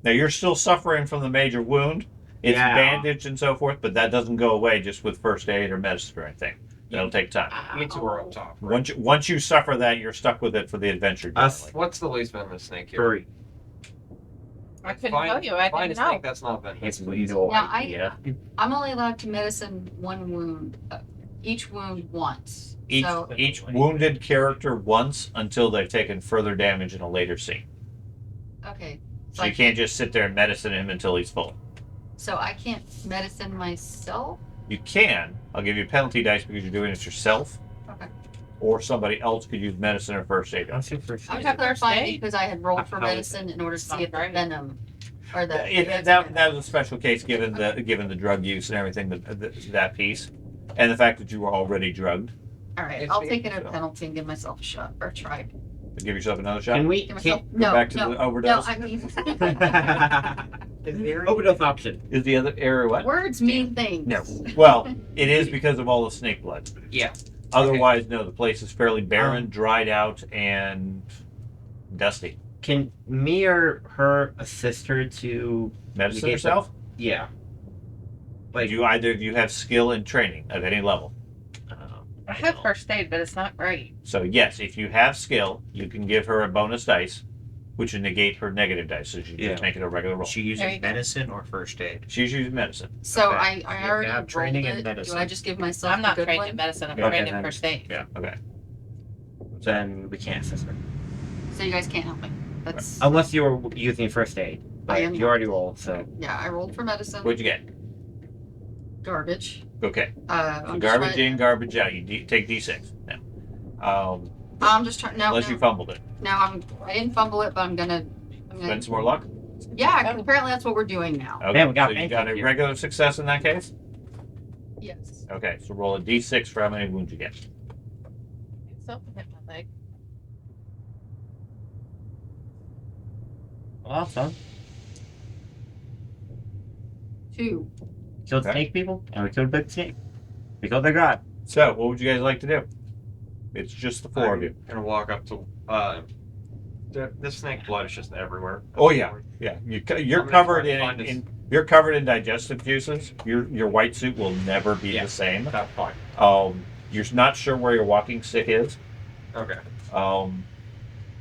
Now, you're still suffering from the major wound. It's Yeah. bandaged and so forth, but that doesn't go away just with first aid or medicine or anything. That'll take time. Me two are up top. Right? Once you suffer that, you're stuck with it for the adventure. Generally. What's the least venomous snake here? 3. I couldn't tell you. I Find didn't a know. snake that's not venomous. It's lethal. Now, idea. I'm only allowed to medicine one wound, each wound once. Each So, wounded character once until they've taken further damage in a later scene. okay. So you can't just sit there and medicine him until he's full. So I can't medicine myself? You can. I'll give you penalty dice because you're doing it yourself. Okay. Or somebody else could use medicine or first aid. I was First clarifying aid? because I had rolled for How is medicine in order to see Not if the right. venom or the That was a special case given the drug use and everything that piece, and the fact that you were already drugged. All right, I'll take it at a penalty and give myself a shot or try. Give yourself another shot. Can we? Give myself Can, no, back to no, the no. overdose. I mean, overdose option. Is the other area what? words mean things. No. Well, it is because of all the snake blood. Yeah. Otherwise, no. The place is fairly barren, dried out, and dusty. Can me or her assist her to? Medicine Negate yourself? Yeah. Like you have skill and training at any level. I have first aid, but it's not great. So yes, if you have skill, you can give her a bonus dice, which would negate her negative dice. So you Yeah. just make it a regular roll. Is she There you using go. medicine or first aid? She's using medicine. So Okay. I You already have training rolled in it. medicine. Do I just give myself I'm not the good trained one? in medicine. I'm Yeah. trained in Okay. first aid. Yeah. Okay. Then we can't assist her. So you guys can't help me. That's Unless you're using first aid. But am you not. already rolled, so. yeah. I rolled for medicine. What'd you get? Garbage. Okay. So So garbage in, garbage out. You take D6 now. I'm just trying. No, Unless you fumbled it. I didn't fumble it, but I'm gonna. Spend some more luck. Yeah, 'cause apparently that's what we're doing now. Okay. Man, we got so you bank got a here. regular success in that case. Yes. Okay. So roll a D6 for how many wounds you get. Something hit my leg. Well, son. 2. Killed Okay. snake people, and we killed big snake. We killed their god. So what would you guys like to do? It's just the four of you. I'm gonna walk up to. The snake blood is just everywhere. Oh yeah, yeah. You're I'm gonna covered try to find in you're covered in digestive juices. Your white suit will never be Yeah. the same. That's fine. You're not sure where your walking stick is. Okay.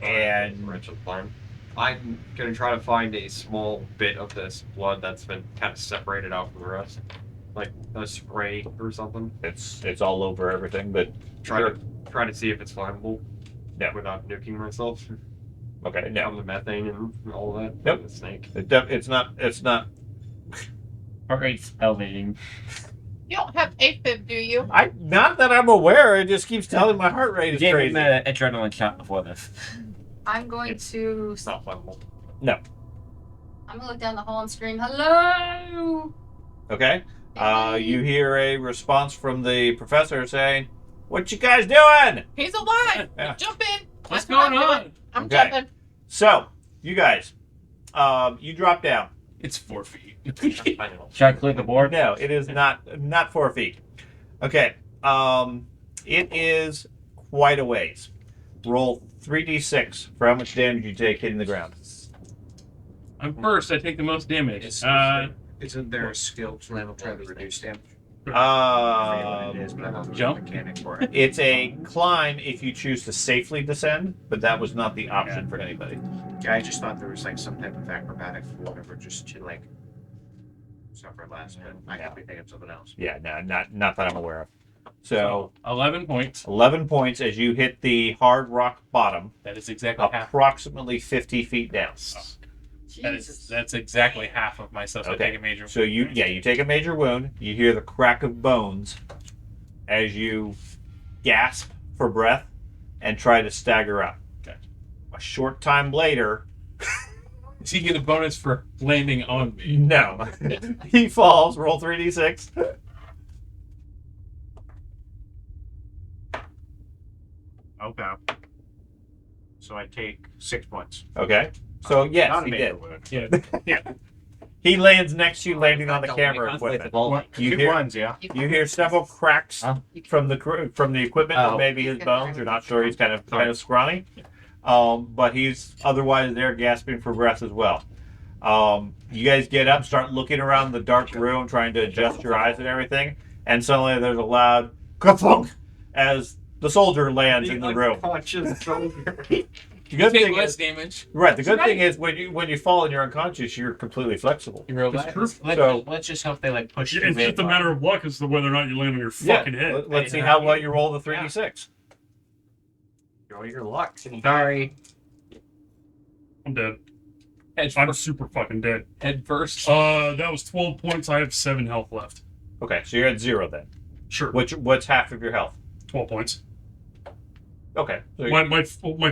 And Wrench of plan. I'm gonna try to find a small bit of this blood that's been kind of separated out from the rest, like a spray or something. it's all over everything. But Try to see if it's flammable. Yeah. Without nuking myself. okay, Down no, the methane and all that. Nope. The snake. it's not. Heart rate's elevating. You don't have AFib, do you? Not that I'm aware. It just keeps telling my heart rate We is gave crazy. him an adrenaline shot before this. I'm going to. It's not flammable. I'm gonna look down the hall and scream, "Hello!" Okay. You hear a response from the professor saying, "What you guys doing?" He's alive. Yeah. Jump in. What's That's what going I'm on? doing. I'm Okay. jumping. So you guys, you drop down. It's 4 feet. I know. Should I clear the board? No, it is not 4 feet. Okay. It is quite a ways. Roll 3d6 for how much damage you take hitting the ground. I'm first. I take the most damage. Isn't there a skill to try to reduce damage? I forget what it is, but I don't know Jump? the mechanic for it. It's a climb if you choose to safely descend, but that was not the option for anybody. Yeah, I just thought there was like some type of acrobatic or whatever, just to like suffer less, but I could be thinking of something else. Yeah, no, not that I'm aware of. So 11 points. 11 points as you hit the hard rock bottom, That is exactly half. approximately 50 feet down. That's exactly half of myself. So Okay. I take a major. So you take a major wound. You hear the crack of bones as you gasp for breath and try to stagger up. Okay. A short time later, Does he get a bonus for landing on me? no, he falls. Roll 3d6. Okay. So I take 6 points. Okay. So yes, Not a he major did. wound. Yeah. He lands next to you, landing on the Don't camera make conflict equipment. of all- You Good hear ones, yeah. you hear several cracks Huh? from the equipment, Oh. but maybe his bones. You're not sure. He's kind of scrawny, but he's otherwise there gasping for breath as well. You guys get up, start looking around the dark room, trying to adjust your eyes and everything, and suddenly there's a loud ka-thunk as the soldier lands in the room. The good Take thing less is, damage. right? The good thing is when you fall and you're unconscious, you're completely flexible. You roll It's that. true. So- Let's just hope they like push It's just a matter of luck as to whether or not you land on your fucking head. Let's see how well you roll the 3d6. Roll your luck. Sorry. I'm dead. Head I'm first. super fucking dead. Head first. That was 12 points. I have 7 health left. Okay, so you're at 0 then. Sure. What's half of your health? 12 points. Okay. So My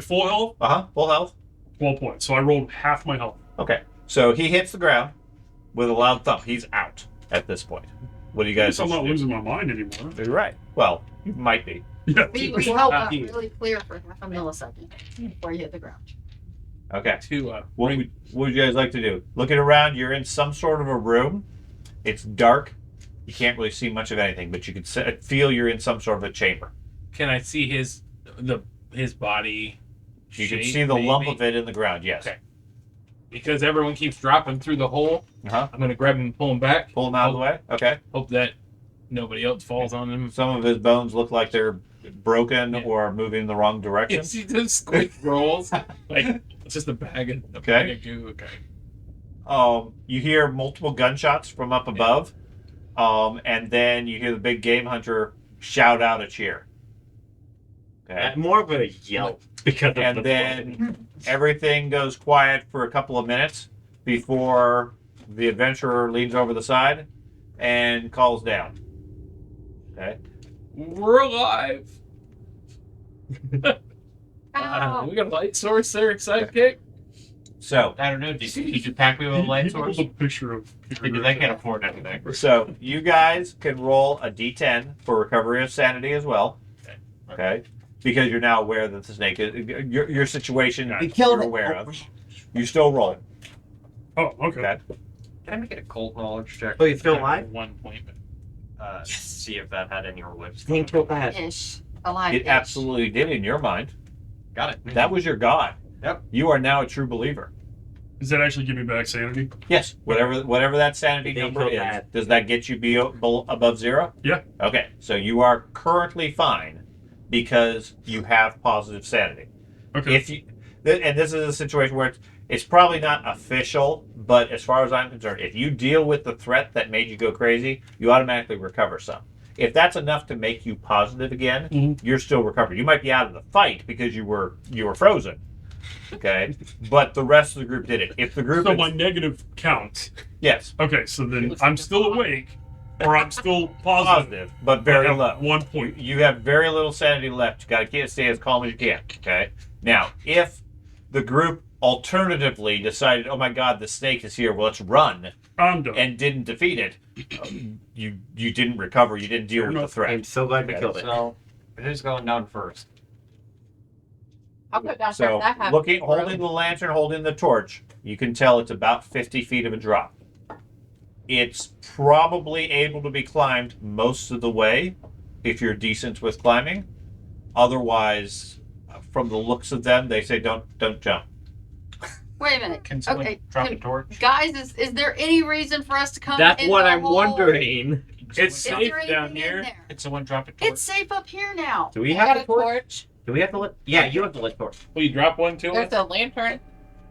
full health, full health. 12 points. So I rolled half my health. Okay. So he hits the ground with a loud thump. He's out at this point. What do you guys? I'm not wish to losing my mind anymore. do? You're right. Well, you might be. Yeah. We held up really clear for half a millisecond before you hit the ground. Okay. To What would you guys like to do? Looking around, you're in some sort of a room. It's dark. You can't really see much of anything, but you can feel you're in some sort of a chamber. can I see his body? You can shape, see the lump maybe? of it in the ground. Yes. Okay. Because everyone keeps dropping through the hole, Uh huh. I'm gonna grab him and pull him back. Pull him out of the way. Okay. Hope that nobody else falls on him. Some of his bones look like they're broken Yeah. or moving in the wrong direction. He just quick rolls like it's just a bag of goo. Okay. You hear multiple gunshots from up above, and then you hear the big game hunter shout out a cheer. Okay. More of a yelp because of And the then everything goes quiet for a couple of minutes before the adventurer leans over the side and calls down. Okay. We're alive. Ow. We got a light source there, sidekick. So, I don't know. Did you pack me with a light He source? pulled a picture of Peter. Because I can't afford anything. so you guys can roll a d10 for recovery of sanity as well. Okay. Because you're now aware that the snake is your situation. We killed you're it. aware of. You still roll it. Oh, okay. Okay. Can I make it a cult knowledge check? Oh, he's still alive? 1 point. See if that had any reliefs. Dang, kill that. Ish. Alive. It absolutely did in your mind. Got it. That was your god. Yep. You are now a true believer. Does that actually give me back sanity? Yes. Whatever that sanity They number killed is, that. does that get you above 0? Yeah. Okay. So you are currently fine because you have positive sanity. Okay. If you, and this is a situation where it's probably not official, but as far as I'm concerned, if you deal with the threat that made you go crazy, you automatically recover some. If that's enough to make you positive again, Mhm. you're still recovered. You might be out of the fight because you were frozen. Okay, but the rest of the group did it. If the group, So my negative counts. yes, Okay, so then I'm still awake, or I'm still positive. positive, but very I have low. 1 You, point. you have very little sanity left. You got to stay as calm as you can. Okay. Now, if the group alternatively decided, "Oh my God, the snake is here. Well, let's run," I'm done. and didn't defeat it, you didn't recover. You didn't deal Fair with the enough. threat. I'm so glad we Okay, killed it. So, who's going down first? I'll go down So, first. I have holding the lantern, holding the torch, you can tell it's about 50 feet of a drop. It's probably able to be climbed most of the way if you're decent with climbing. Otherwise, from the looks of them, they say don't jump. Wait a minute. Can someone Okay. drop a torch? Guys, is there any reason for us to come That's in what the I'm hole? wondering. It's Is safe there down anything here. in there? Can someone drop a torch? It's safe up here now. Do we I have got the a torch? torch. Do we have the lit? Yeah, you have the lit torch. Will you drop one to There's us? a lantern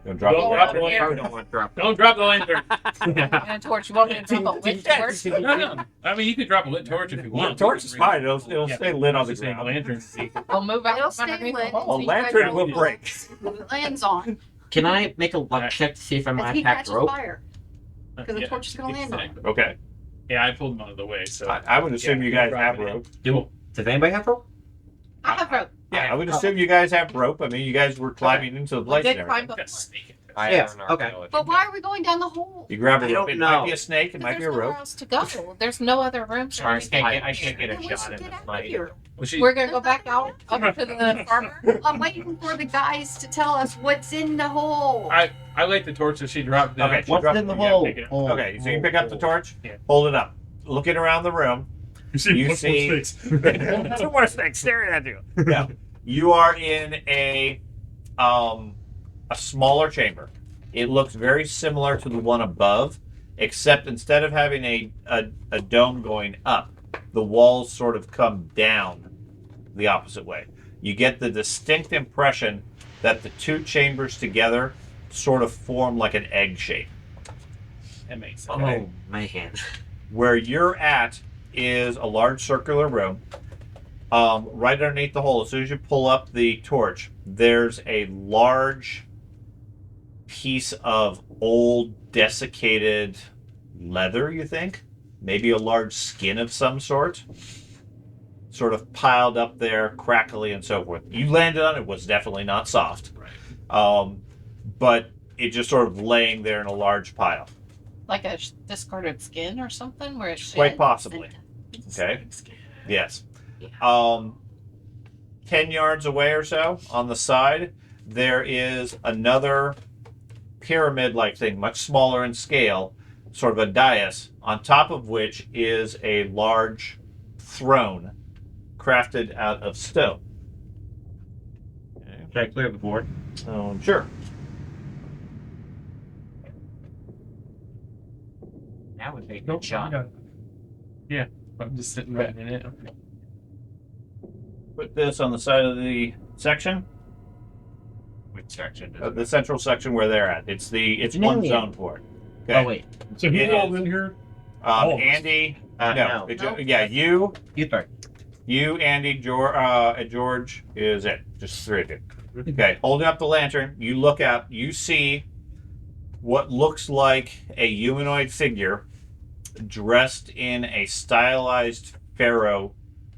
Don't drop Don't it. drop the I lantern. don't want to drop. Don't drop the lantern. and a torch. You want me to drop a lit torch? No. I mean, you could drop a lit torch if you The want. torch is fine. It'll Yeah, stay lit on the just saying ground. lantern. We'll move out It'll from stay underneath lit. the A hole. So you lantern guys will know break. it lands on. Can I make a luck check to see if I As might he have catches rope? fire. Because the torch is gonna land on it. exactly. Okay. Yeah, I pulled him out of the way, so. I would assume you guys have rope. Does anybody have rope? I have rope. Yeah, I would assume you guys have rope. I mean, you guys were climbing into the We place. did and climb everything. the Got a snake in it. I Yeah, have an okay. archaeology. But why are we going down the hole? You grab a I rope. don't It might know. be a snake. It might be a There's nowhere rope. else to go. There's no other room. Sorry, I can't get a Then we shot should in get the out of fight. here. Well, she, We're gonna go back out up to the farmer. I'm waiting for the guys to tell us what's in the hole. I light the torch so she dropped down. Okay. What's drop in the it, yeah, hole? pick it up. Oh, Okay, so you pick up the torch, Yeah. hold it up, looking around the room. You see, You much more see- snakes. Two more snakes staring at you. Yeah, you are in a smaller chamber. It looks very similar to the one above, except instead of having a dome going up, the walls sort of come down the opposite way. You get the distinct impression that the two chambers together sort of form like an egg shape. That makes sense. Oh man. Where you're at is a large circular room. Right underneath the hole, as soon as you pull up the torch, there's a large piece of old desiccated leather, you think? Maybe a large skin of some sort. Sort of piled up there, crackly and so forth. You landed on it, was definitely not soft. Right. But it just sort of laying there in a large pile. Like a discarded skin or something where it's Quite shed. possibly. Okay. Yes. 10 yards away or so on the side, there is another pyramid-like thing, much smaller in scale, sort of a dais, on top of which is a large throne crafted out of stone. Should I clear the board? Sure. That would make a Nope, good shot. I got it. I'm just sitting right in it. Put this on the side of the section, Which section? the central section where they're at. It's an one alien. zone for it. Okay. Oh wait, So who It all is- in here? all of us. Andy. no. Nope. Yeah, you, You three. Andy, George is it. Just three of you. Okay, holding up the lantern, you look out, you see what looks like a humanoid figure dressed in a stylized pharaoh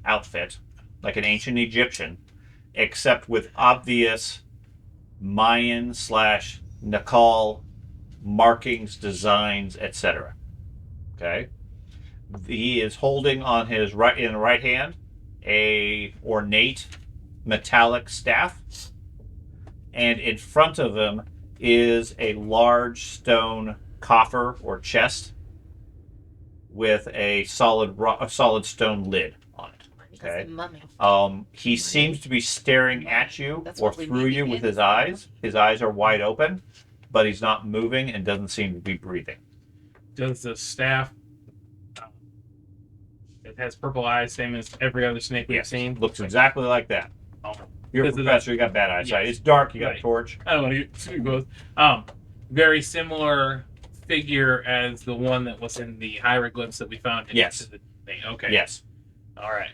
outfit, like an ancient Egyptian, except with obvious Mayan / Nakal markings, designs, etc. Okay? He is holding on his right hand a ornate metallic staff, and in front of him is a large stone coffer or chest with a solid stone lid on it. Okay. Mummy. He seems to be staring at you That's or what we through need you to with get. his eyes. His eyes are wide open, but he's not moving and doesn't seem to be breathing. Does the staff? It has purple eyes, same as every other snake we've seen. Looks exactly like that. Oh, You're a Because of professor, you got bad eyesight. Yes. It's dark, you got a Right. torch. I don't want to get both. Very similar figure as the one that was in the hieroglyphs that we found. Yes. The thing. Okay. Yes. All right.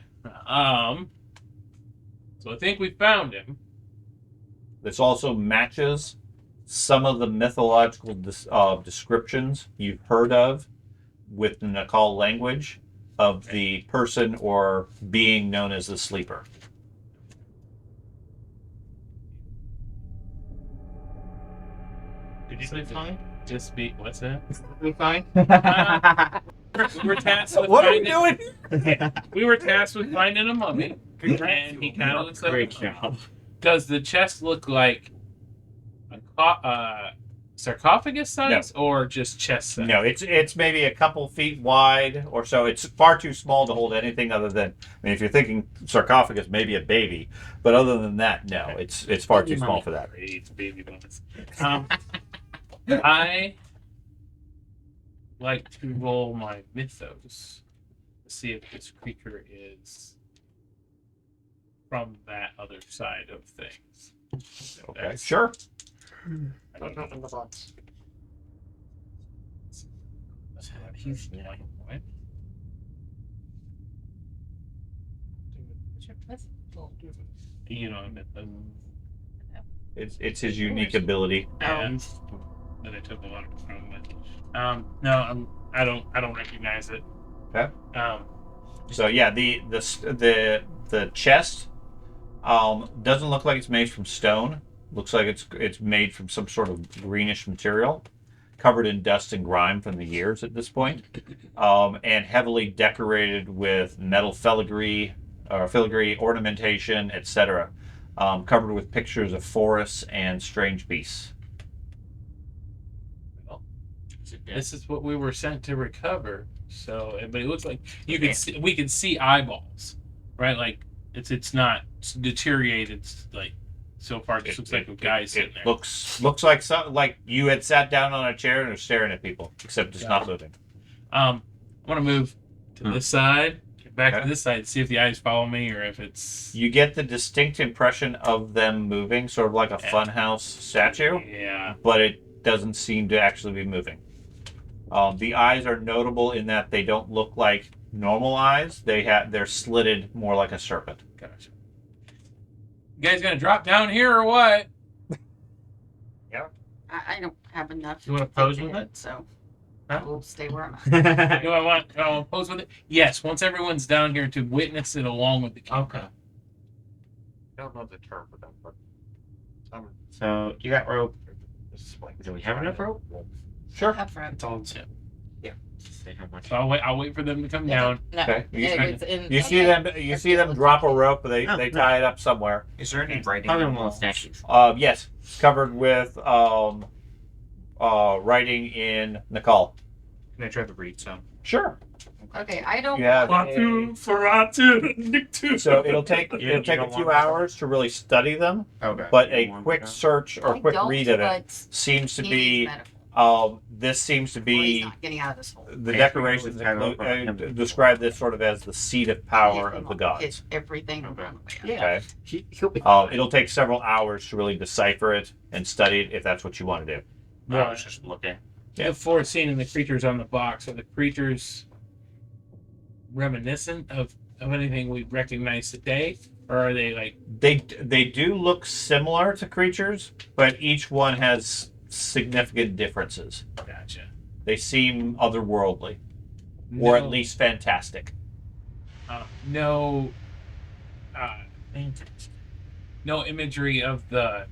So I think we found him. This also matches some of the mythological descriptions you've heard of with the Nakal language of the person or being known as the sleeper. Did you say fine? Just be. What's that? We fine? We were tasked with What are we finding. doing? We were tasked with finding a mummy, and he kind of looks like. Great job. Does the chest look like a sarcophagus size or just chest size? No, it's maybe a couple feet wide or so. It's far too small to hold anything other than. I mean, if you're thinking sarcophagus, maybe a baby, but other than that, no, it's far too small for that. Great baby bonus. I like to roll my mythos to see if this creature is from that other side of things. Okay, That's- sure. Don't open the box. He's like, what? You know, It's his unique ability. yeah, that I took a lot of from it. No, I don't recognize it. Okay. So yeah, the chest doesn't look like it's made from stone. Looks like it's made from some sort of greenish material, covered in dust and grime from the years at this point, and heavily decorated with metal filigree ornamentation, etc. Covered with pictures of forests and strange beasts. this is what we were sent to recover. So, but it looks like we can see eyeballs, right? Like it's not deteriorated. Like so far, it just looks like a guy sitting there. Looks like you had sat down on a chair and are staring at people, except it's not moving. I want to move to this side, get back Okay. to this side, see if the eyes follow me or if it's. You get the distinct impression of them moving, sort of like a funhouse statue, Yeah. but it doesn't seem to actually be moving. The eyes are notable in that they don't look like normal eyes. They're slitted more like a serpent. Gotcha. You guys gonna drop down here or what? I don't have enough. You wanna pose in with it? So Huh? I will stay where I'm at. Do I want to pose with it? Yes. Once everyone's down here to witness it along with the camera. Okay. I don't know the term for that, but So you got rope. this is like Do we have enough rope? Sure. Have rope. it's all tip. Say how much. So I'll wait for them to come down. No. Okay. It was in, You see them drop a rope, but they Oh, tie it up somewhere. Is there any writing? Probably on one of the the walls? statues. Yes, it's covered with writing in Nakal. Can I try to read some? Sure. Okay, I don't. You have Fatu, Feratu, Nictu. so it'll take You a don't few want hours to really study them, Okay. but You a want quick that? search or I quick don't, read of it but seems to he be needs medical. This seems to Well, he's be not getting out of this hole. the Yeah, decorations we can look describe this sort of as the seat of power of the gods. Hit everything on the way out. Yeah. Okay. He'll be. It'll take several hours to really decipher it and study it if that's what you want to do. Right. I was just looking. Yeah. Before seeing the creatures on the box, are the creatures reminiscent of anything we recognize today, or are they like? They do look similar to creatures, but each one has significant differences. Gotcha. They seem otherworldly, or at No- least fantastic. no, no imagery of the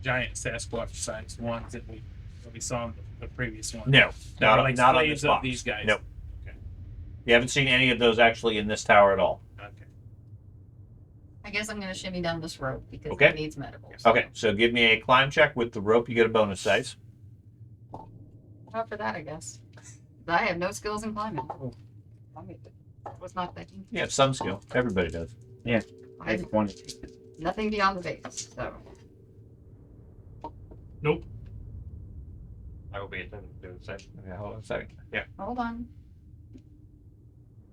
giant Sasquatch-sized ones that we saw in the previous one. No, They're not, like not on slaves this of box. these guys. Nope. Okay. You haven't seen any of those actually in this tower at all. Okay. I guess I'm going to shimmy down this rope because Okay. it needs medicals. Okay, so give me a climb check with the rope. You get a bonus dice. Not for that, I guess. But I have no skills in climbing. Was not thinking. You have some skill. Everybody does. I I had wanted. nothing beyond the base. So I will be attending to do the same. Okay, hold on a second. Yeah. hold on.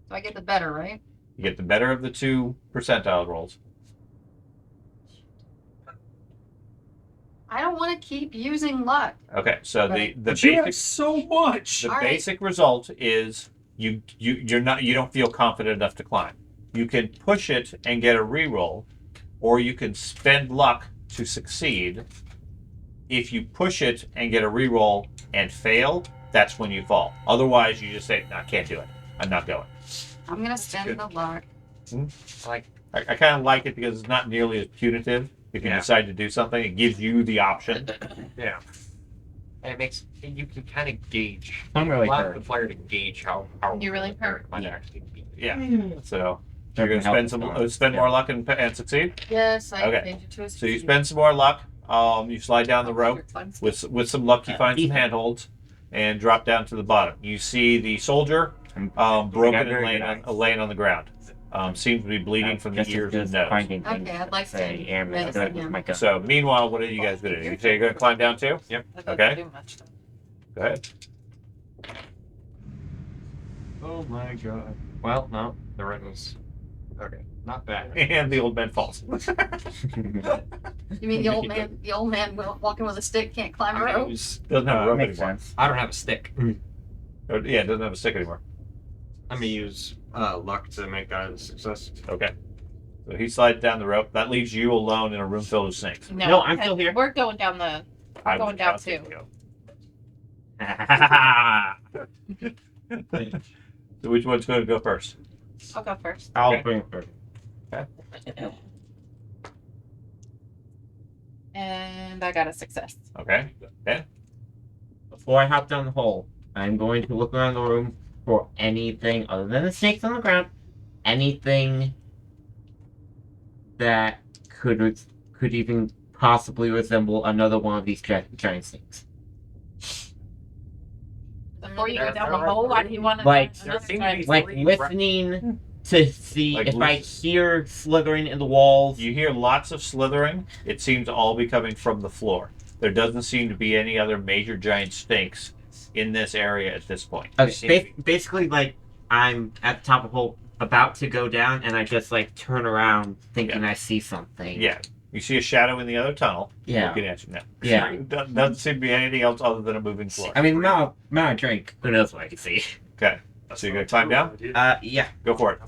So I get the better, right? You get the better of the 2 percentile rolls. I don't want to keep using luck. Okay, so the But you have basic so much. the All right. basic result is you don't feel confident enough to climb. You can push it and get a reroll, or you can spend luck to succeed. If you push it and get a reroll and fail, that's when you fall. Otherwise, you just say, "No, I can't do it. I'm not going." I'm going to spend the luck. I kind of like it because it's not nearly as punitive. If you Yeah. decide to do something, it gives you the option. Yeah. And it makes you can kind of gauge. I'm really allow hurt. the player to gauge how You really prepared hurt? it might Yeah. actually be. Yeah. Hmm. So you're going to spend more luck and succeed. Yes, I Okay. changed it to a So you spend some more luck. You slide down the rope. With some luck, you find some handholds and drop down to the bottom. You see the soldier broken and laying on the ground. Seems to be bleeding from the ears and nose. Okay, I'd like to say airman. medicine Good, him. my God. So meanwhile, what are you guys going to do? You say you're going to climb down too? That doesn't Okay. do much, though. Go ahead. Oh my god. Well, no, the red was okay. Not bad. And the old man falls. You mean the old man? The old man walking with a stick can't climb a rope? Doesn't have a rope Makes anymore. sense. I don't have a stick. Or, yeah, it doesn't have a stick anymore. Let me use luck to make that a success. Okay. So he slides down the rope. That leaves you alone in a room filled with snakes. No, I'm still here. We're going down the. I'm going down about to too. go. So which one's going to go first? I'll go first. I'll Okay. bring it first. And I got a success. Okay. Before I hop down the hole, I'm going to look around the room for anything other than the snakes on the ground. Anything that could even possibly resemble another one of these giant snakes. Before you go down the hole, why do you want to? Like- There seem to be Like three listening to see Like if I lis- hear slithering in the walls. You hear lots of slithering. It seems to all be coming from the floor. There doesn't seem to be any other major giant snakes in this area at this point. Okay, basically, like I'm at the top of the hole, about to go down, and I just like turn around, thinking I see something. Yeah. You see a shadow in the other tunnel. Yeah. Looking at you now. Yeah. Doesn't seem to be anything else other than a moving floor. I mean, now I drink. Who knows what I can see? Okay. So you're going to climb down? Yeah. Go for it.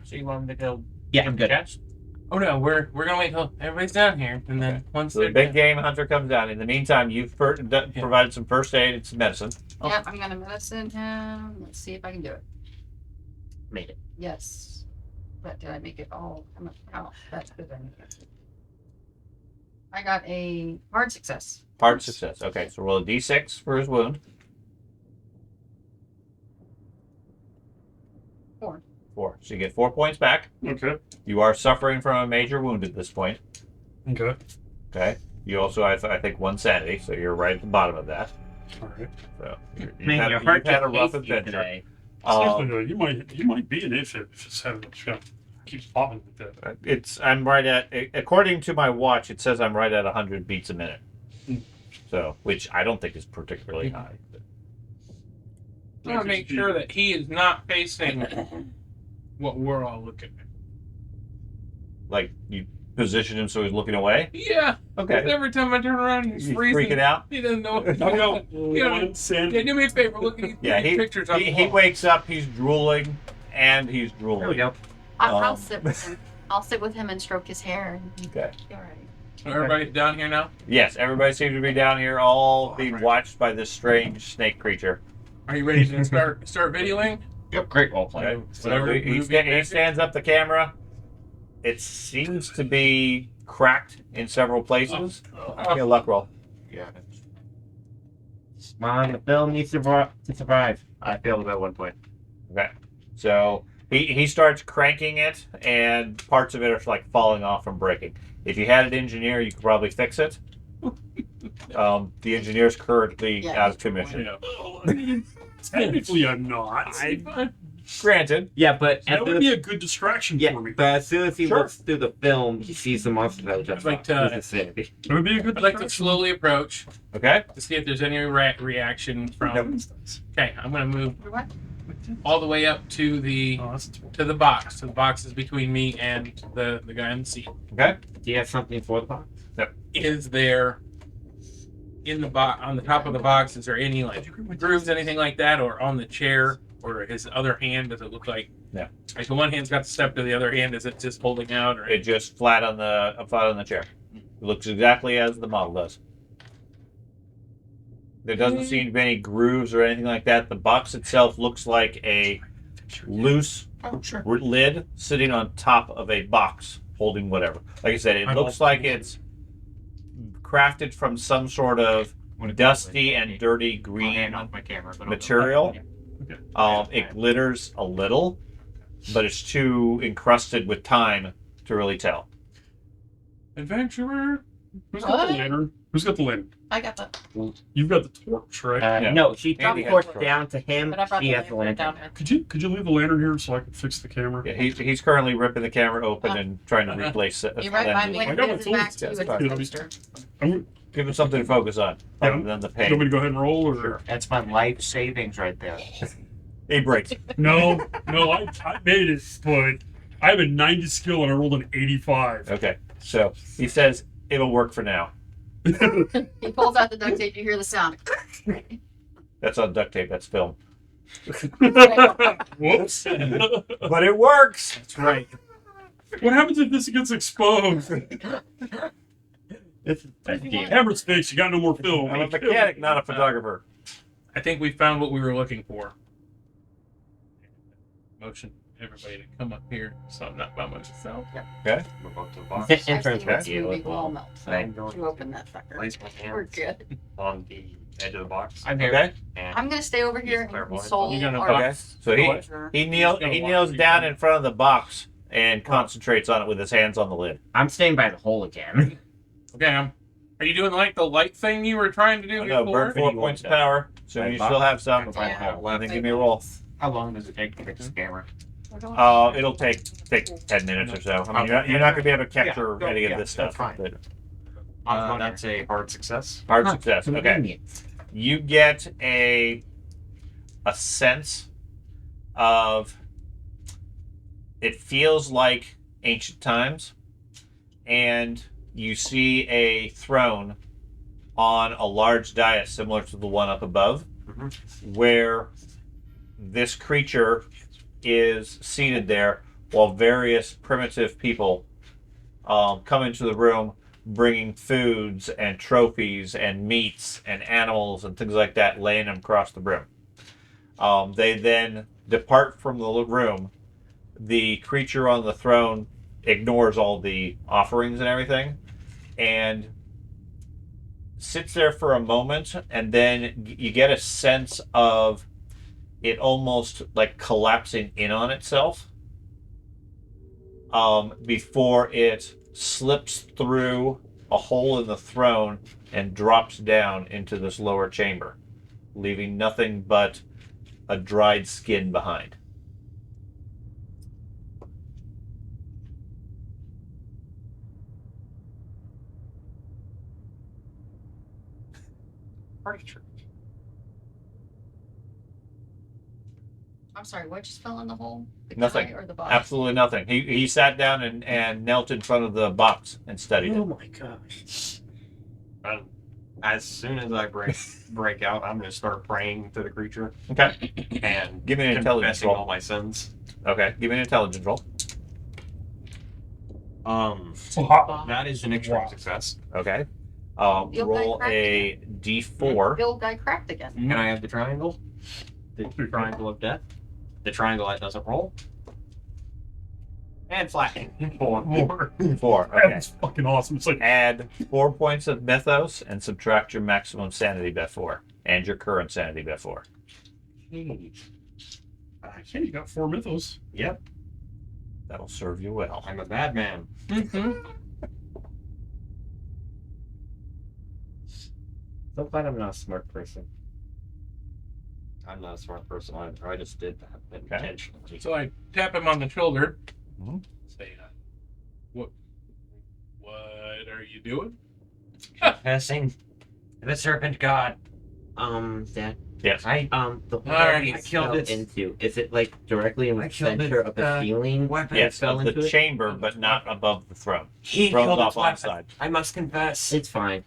So you want them to go? Yeah, I'm good. Chest? Oh no, we're gonna wait till everybody's down here, and then once So the they're big done- game hunter comes down. In the meantime, you've provided some first aid and some medicine. Yep, I'm gonna medicine him. Let's see if I can do it. Made it. Yes. But did I make it all? Oh, that's good. I make it. I got a hard success. Hard success. Okay, so roll a d6 for his wound. 4. 4. So you get 4 points back. Okay. You are suffering from a major wound at this point. Okay. Okay. You also, I think, 1 sanity, so you're right at the bottom of that. All right. So you've Man, had, your heart you've had a just rough hates you adventure. today. Seriously, though, you might be an aphid if it's having a shot. keeps popping like that. I'm right at, according to my watch, it says I'm right at 100 beats a minute. So, which I don't think is particularly high. I want to make sure that he is not facing what we're all looking at. Like, you position him so he's looking away? Yeah. Okay. Every time I turn around, he's He's freezing. freaking out? He doesn't know. I got Yeah, one cent. Yeah, do me a favor. Look at these Yeah, pictures on the he wall. wakes up, he's drooling, and he's drooling. There we go. I'll Um, sit with him. I'll sit with him and stroke his hair. Okay. All right. So everybody's down here now. Yes, everybody seems to be down here, all being watched by this strange snake creature. Are you ready to start videoing? Yep, great role play. Okay. Whatever So he movie sta- he magic. stands up the camera. It seems to be cracked in several places. Give me a luck roll. Yeah. Come on, the film needs to survive. I failed at 1 point. Okay. So he starts cranking it, and parts of it are like falling off and breaking. If you had an engineer, you could probably fix it. The engineer's currently Yeah. out of commission. Technically, I'm not. Granted. Yeah, but That would be a good distraction yeah, for me. but as soon as he Sure. looks through the film, he sees the monster that was just I'd like to- He's insanity. It would be a good I'd like to distraction. slowly approach Okay. to see if there's any reaction from. Okay, I'm gonna move What? all the way up to the Oh, that's box. So the box is between me and the guy in the seat. Okay. Do you have something for the box? Is there in the box on the top of the box? Is there any like grooves, anything like that, or on the chair, or his other hand? Does it look like? No. Like the one hand's got the step to the other hand. Is it just holding out, or It just flat on the chair. It looks exactly as the model does. There doesn't seem to be any grooves or anything like that. The box itself looks like a loose lid sitting on top of a box holding whatever. Like I said, it looks like it's crafted from some sort of dusty and dirty green off my camera, but material. Okay. It glitters a little, but it's too encrusted with time to really tell. adventurer? Who's got the What? lantern? Who's got the lantern? I got the. You've got the torch, right? Yeah. No, she dropped Andy the has torch torch. down to him. But I brought He the has the lantern lantern. down here. Could you leave the lantern here so I can fix the camera? Yeah, he's currently ripping the camera open and trying to replace it. You right behind me. I When got my it is back tools. to you, That's it's fine. a poster. I'm, Give him something to focus on, Yeah. other than the you want me pain. to go ahead and roll, or Sure. That's my life savings right there. He breaks. no? I made it, but I have a 90 skill and I rolled an 85. Okay, so he says it'll work for now. He pulls out the duct tape. You hear the sound. That's on duct tape. That's film. Whoops. But it works. That's right. What happens if this gets exposed? This is Camera's fixed. You got no more film. I'm a mechanic, not a photographer. I think we found what we were looking for. Motion everybody to come up here, so I'm not by myself. Okay. Move up to the box. It's I've entrance seen with this you movie as well. will melt. So I'm going you open that sucker. Place my We're hands good. on the edge of the box. I'm here. Okay. And I'm gonna stay over here and Clairvoyant. console You're gonna- our Okay. So he kneels down in front of the box and concentrates on it with his hands on the lid. I'm staying by the hole again. Okay, are you doing like the light thing you were trying to do No, before? burn 4 points of power. So you still have some. Yeah. Then give me a roll. how long does it take to fix the camera? It'll take 10 minutes or so. I mean, you're not going to be able to capture Yeah, any of yeah, this stuff. that's fine. But That's a hard success. hard Huh, success. Okay. convenient. You get a sense of it feels like ancient times, and you see a throne on a large dais similar to the one up above, where this creature is seated there while various primitive people come into the room bringing foods and trophies and meats and animals and things like that, laying them across the room. They then depart from the room. The creature on the throne ignores all the offerings and everything and sits there for a moment, and then you get a sense of it almost like collapsing in on itself before it slips through a hole in the throne and drops down into this lower chamber, leaving nothing but a dried skin behind. artichoke. I'm sorry, what just fell in the hole? The Nothing. guy or the box? Absolutely nothing. He sat down and knelt in front of the box and studied Oh it. my gosh. And as soon as I break out, I'm gonna start praying to the creature Okay. and Give me an intelligence confessing roll. all my sins. Okay. Give me an intelligence roll. That is an extreme success. Okay. You'll Roll get cracked a d4. The old guy cracked again. Can I have the triangle? The triangle of death. The triangle that doesn't roll. And flat. 4. 4. Okay. That's fucking awesome. It's like, Add 4 points of mythos and subtract your maximum sanity by 4 and your current sanity by 4. okay, you got 4 mythos. Yep, That'll serve you well. I'm a bad man. So glad I'm not a smart person. I'm not a smart person either. I just did that intentionally. So I tap him on the shoulder. Mhm. Say, what are you doing? Confessing the serpent god. Dad. Yes. The hole Alright. I I killed fell it. into, is it like directly in I the killed center it, of the ceiling? weapon. Yes, fell of the into it? chamber, but not above the throne. He Throne's killed off its on the weapon. side. I must confess. It's fine.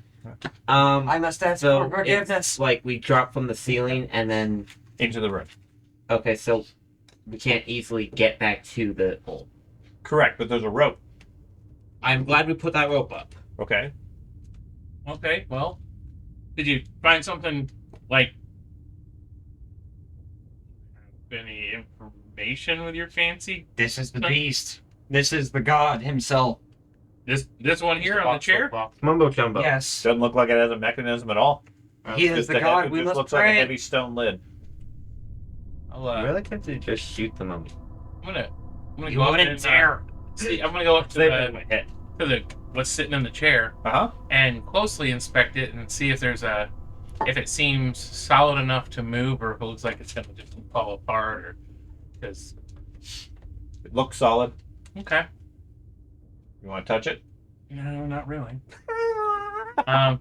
I must ask So for forgiveness. it's like we drop from the ceiling and then Into the room. okay, so we can't easily get back to the hole. Correct, but there's a rope. I'm glad we put that rope up. Okay. Okay, well, did you find something like any information with your fancy? This is the beast. This is the god himself. This one here on the chair? Mumbo jumbo. Yes. Doesn't look like it has a mechanism at all. He is Just the a god. heavy- We just must looks like a pray. heavy stone lid. I'll, I'm really tempted to just shoot the mummy. I'm gonna You go up wouldn't and dare. see. I'm gonna go up to Save it in my the, head. to the what's sitting in the chair Uh-huh. and closely inspect it and see if if it seems solid enough to move or if it looks like it's gonna just fall apart or because It looks solid. okay. You want to touch it? No, not really. I'm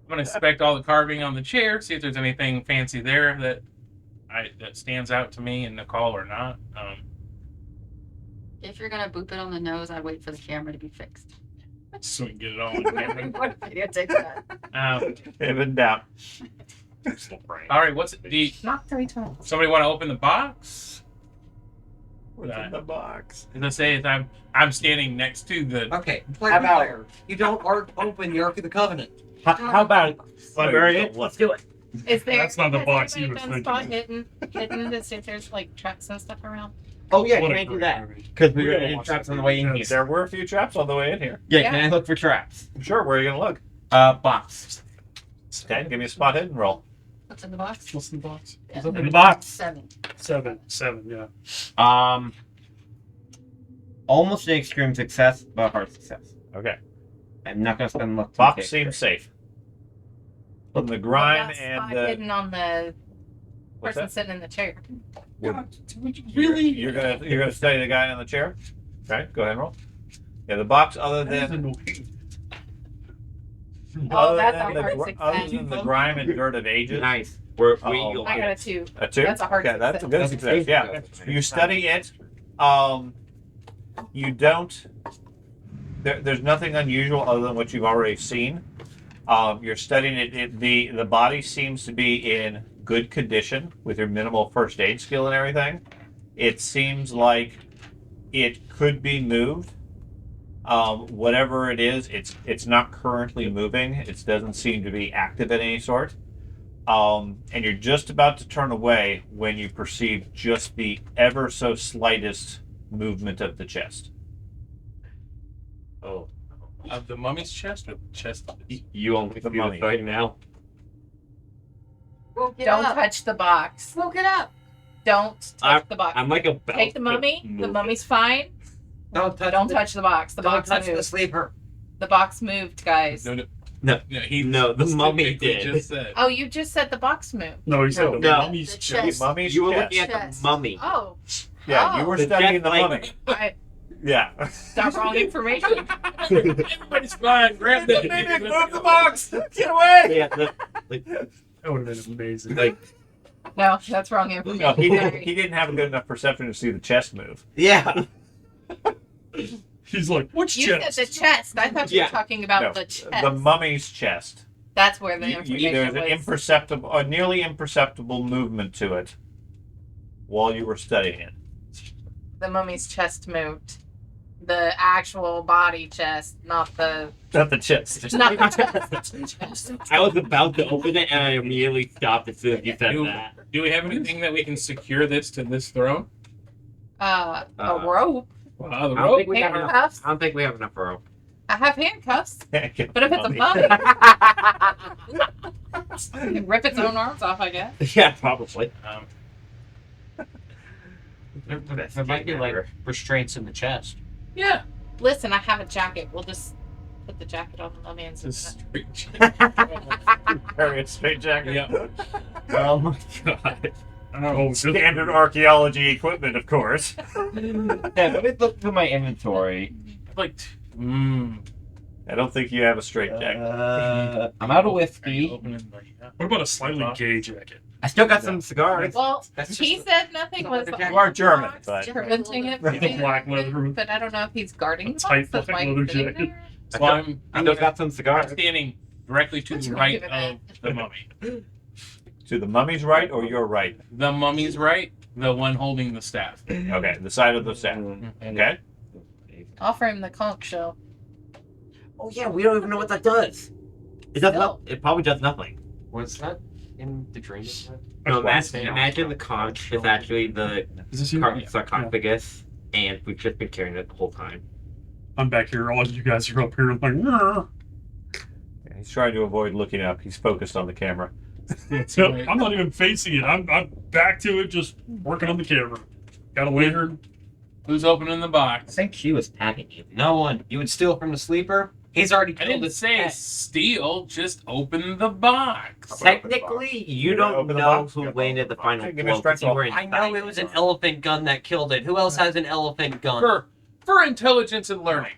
gonna inspect all the carving on the chair, see if there's anything fancy there that stands out to me and Nicole or not. If you're gonna boop it on the nose, I'd wait for the camera to be fixed. So we can get it all in camera. What videotape that? Even down. All right, what's it? Not 3 times. Somebody want to open the box? What's in the box? As I say, is I'm standing next to the. Okay, play How by about- player. You don't open the Ark of the Covenant. How about Librarian? let's do it. Is there? That's not the has box you anybody were done thinking. spot hidden to see if there's like traps and stuff around? Oh yeah, What can a I do great that? movie. Because we We were gotta in watch traps that on the way in movie. here. There were a few traps on the way in here. Yeah, Yeah. can I look for traps? Sure, where are you going to look? Box. Okay, give me a spot hidden roll. What's in the box? What's in the box? Yeah. Is that In the box. 7. 7, yeah. Almost an extreme success, but hard success. Okay. I'm not gonna spend luck. to Box take seems it. safe. From the grime What about and spot the... hidden on the What's person that? sitting in the chair. Really? You're gonna study the guy on the chair? Okay, go ahead and roll. Yeah, the box other That is than... annoying. Oh, other that's than a the hard gr- success. Other than the grime and dirt of ages. Nice. Uh-oh. I got a 2. A 2? That's a hard Okay, that's a good That's a success. safe Yeah. success. You study it. You don't. There's nothing unusual other than what you've already seen. You're studying it. The body seems to be in good condition with your minimal first aid skill and everything. It seems like it could be moved. Whatever it is, it's not currently moving. It doesn't seem to be active in any sort. And you're just about to turn away when you perceive just the ever so slightest movement of the chest. Oh, Of the mummy's chest or the chest of the you only The feel mummy. the fight now. Woke it Don't up. touch the box. Woke it up. Don't touch the box. I'm like about Take the to mummy. move The it. mummy's fine. Don't touch. Don't the, touch the box. The Don't box touch the moved. sleeper. The box moved, guys. No, No. he No, the mummy specifically did. Just said. Oh, you just said the box moved. No, he said No, the no. mummy's The chest. chest. Mummy's You were chest. looking at the Chest. mummy. Oh, Yeah, Oh. you were The studying chest, the like- mummy. I Yeah. got wrong information. Everybody's fine. Grab that. Move the box. Get away. Yeah, That would have been amazing. Like, No, that's wrong information. No, he Sorry. didn't have a good enough perception to see the chest move. Yeah. He's like, which You chest? said the chest. I thought you Yeah. were talking about No, the chest. the mummy's chest. That's where the There's information an was. imperceptible, or nearly imperceptible movement to it while you were studying it. The mummy's chest moved. The actual body chest, not the Not the chest. not the chest. I was about to open it and I immediately stopped as soon as you said that. Do we have anything that we can secure this to this throne? A rope. The I don't rope. think we have enough. Handcuffs. I don't think we have enough rope. I have handcuffs. But if it's a Mummy. mummy, it can rip its own arms off, I guess. Yeah, probably. There might be like restraints in the chest. Yeah. Listen, I have a jacket. We'll just put the jacket on the mummy and Just sit Carry a straight jacket. Yeah. Oh my god. Oh, just- Standard archaeology equipment, of course. Yeah, let me look through my inventory. Like, I don't think you have a straight jacket. I'm out of are you whiskey. opening my? What about a slightly gay jacket? I still got some cigars. Well, That's he just- said nothing was You are German, but preventing it With from the black leather. but I don't know if he's guarding A the tight box. That's black why leather he's sitting jacket. there. So I'm I still got some cigars. standing directly to the right of the mummy. to the mummy's right or your right? The mummy's right. The one holding the staff. Okay, the side of the staff. Okay. Offer him the conch shell. Oh yeah, we don't even know what that does. It does No. not. It probably does nothing. Was that in the dream? No, imagine the conch is actually the Is this you? sarcophagus, and we've just been carrying it the whole time. I'm back here. All you guys are up here like, "Rrr." Yeah, he's trying to avoid looking up. He's focused on the camera. So I'm not even facing it. I'm back to it, just working on the camera. Got a lantern. Who's opening the I box? think she was tagging you. No one. You would steal from the sleeper? He's already I killed didn't his say pet. steal. Just open the box. Technically, you You're gonna don't open the know box? who Go landed the box. final Give me a blow strength because you roll. were I inside. know it was an elephant gun that killed it. Who else has an elephant gun? For intelligence and learning.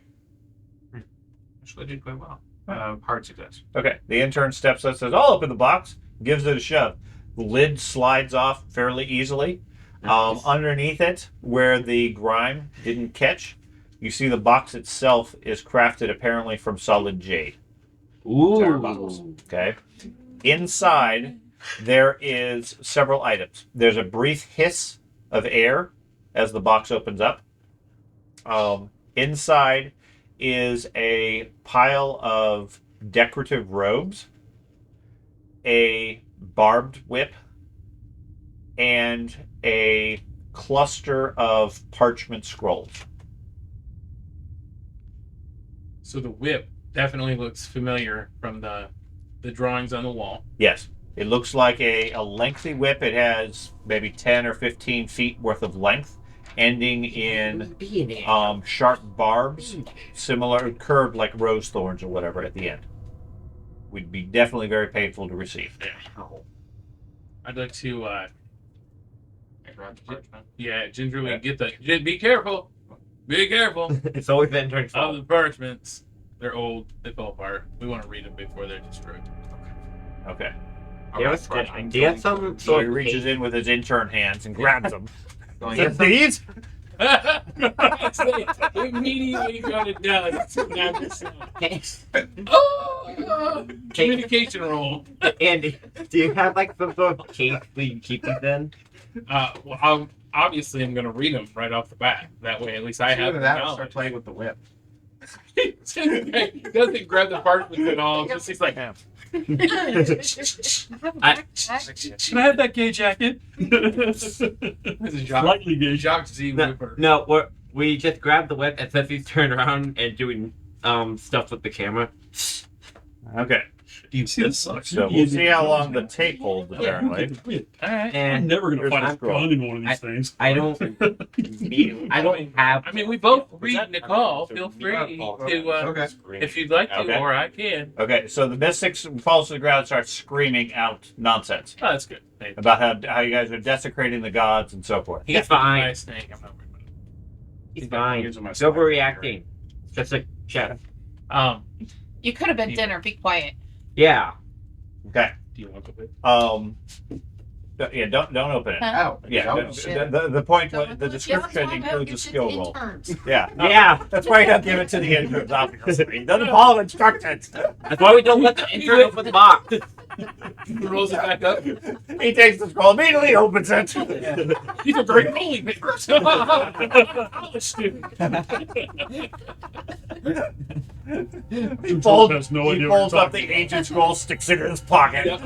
Actually, did quite well. Hard success. Okay. The intern steps up, says, "I'll open the box." Gives it a shove. The lid slides off fairly easily. Underneath it, where the grime didn't catch, you see the box itself is crafted apparently from solid jade. Ooh. Okay. Inside, there is several items. There's a brief hiss of air as the box opens up. Inside is a pile of decorative robes, a barbed whip, and a cluster of parchment scrolls. So the whip definitely looks familiar from the drawings on the wall. Yes. It looks like a lengthy whip. It has maybe 10 or 15 feet worth of length, ending in sharp barbs, similar, curved like rose thorns or whatever at the end. Would be definitely very painful to receive. I'd like to, I grabbed the parchment. gingerly Yeah. get the. Be careful. Be careful. It's always the intern's Of fault. the parchments. They're old. They fall apart. We want to read them before they're destroyed. Okay. Do you have some So sort he of reaches in with his intern hands and grabs them. Going Says, "These?" Immediately got it done. case? Oh! Communication roll. Andy, do you have like some sort of case that you keep these in? Well, obviously, I'm going to read them right off the bat. That way, at least I have Either that or knowledge. start playing with the whip. He doesn't grab the parchment at all. Just he's like, I have a backpack. Can I have that gay jacket? this is Jacques, Slightly gay. Jacques Z. No, Whipper. no, we just grabbed the whip and since he's turned around and doing stuff with the camera. Okay. You see this sucks. So we'll see how long the tape holds, apparently. All right. I'm And never gonna Here's find my a scroll. gun in one of these things. I don't have. I mean, we both read that- Nicole. Feel free to, Okay. if you'd like to, Okay. or I can. Okay, so the mystic falls to the ground and starts screaming out nonsense Oh, that's good. Hey, about how you guys are desecrating the gods and so forth. he It's got fine. my nice thing. I'm not worried about it. He's got fine. ears on my He's side. overreacting. Just like chef. Um, You could have been dinner. Be quiet. Yeah. Okay, Do you want to put? Yeah, don't open it. Huh? Oh, Yeah, oh, shit. the point, So the description includes a skill roll. Yeah, Yeah. that's why you don't give it to the interns, obviously. He doesn't follow instructions. That's why we don't let the intern open the box. He rolls it back up. He takes the scroll, immediately opens it. These are great rolling papers. I'm a student. He folds, has no he idea what folds you're up the talking ancient scroll, sticks it in his pocket.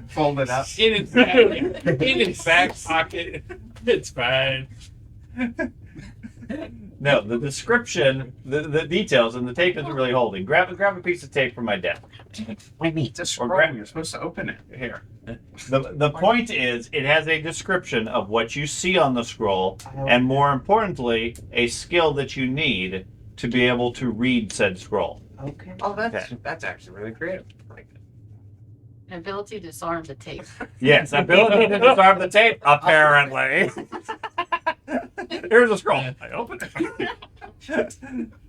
Fold it up. In his back pocket. It's fine. No, the description, the details, and the tape isn't really holding. Grab a piece of tape from my desk. It's a scroll. grab- You're supposed to open it. Here. The point is, it has a description of what you see on the scroll, and more importantly, a skill that you need to be able to read said scroll. Okay. Oh, that's actually really creative. An ability to disarm the tape. Yes, ability to disarm the tape, apparently. Here's a scroll. I open it.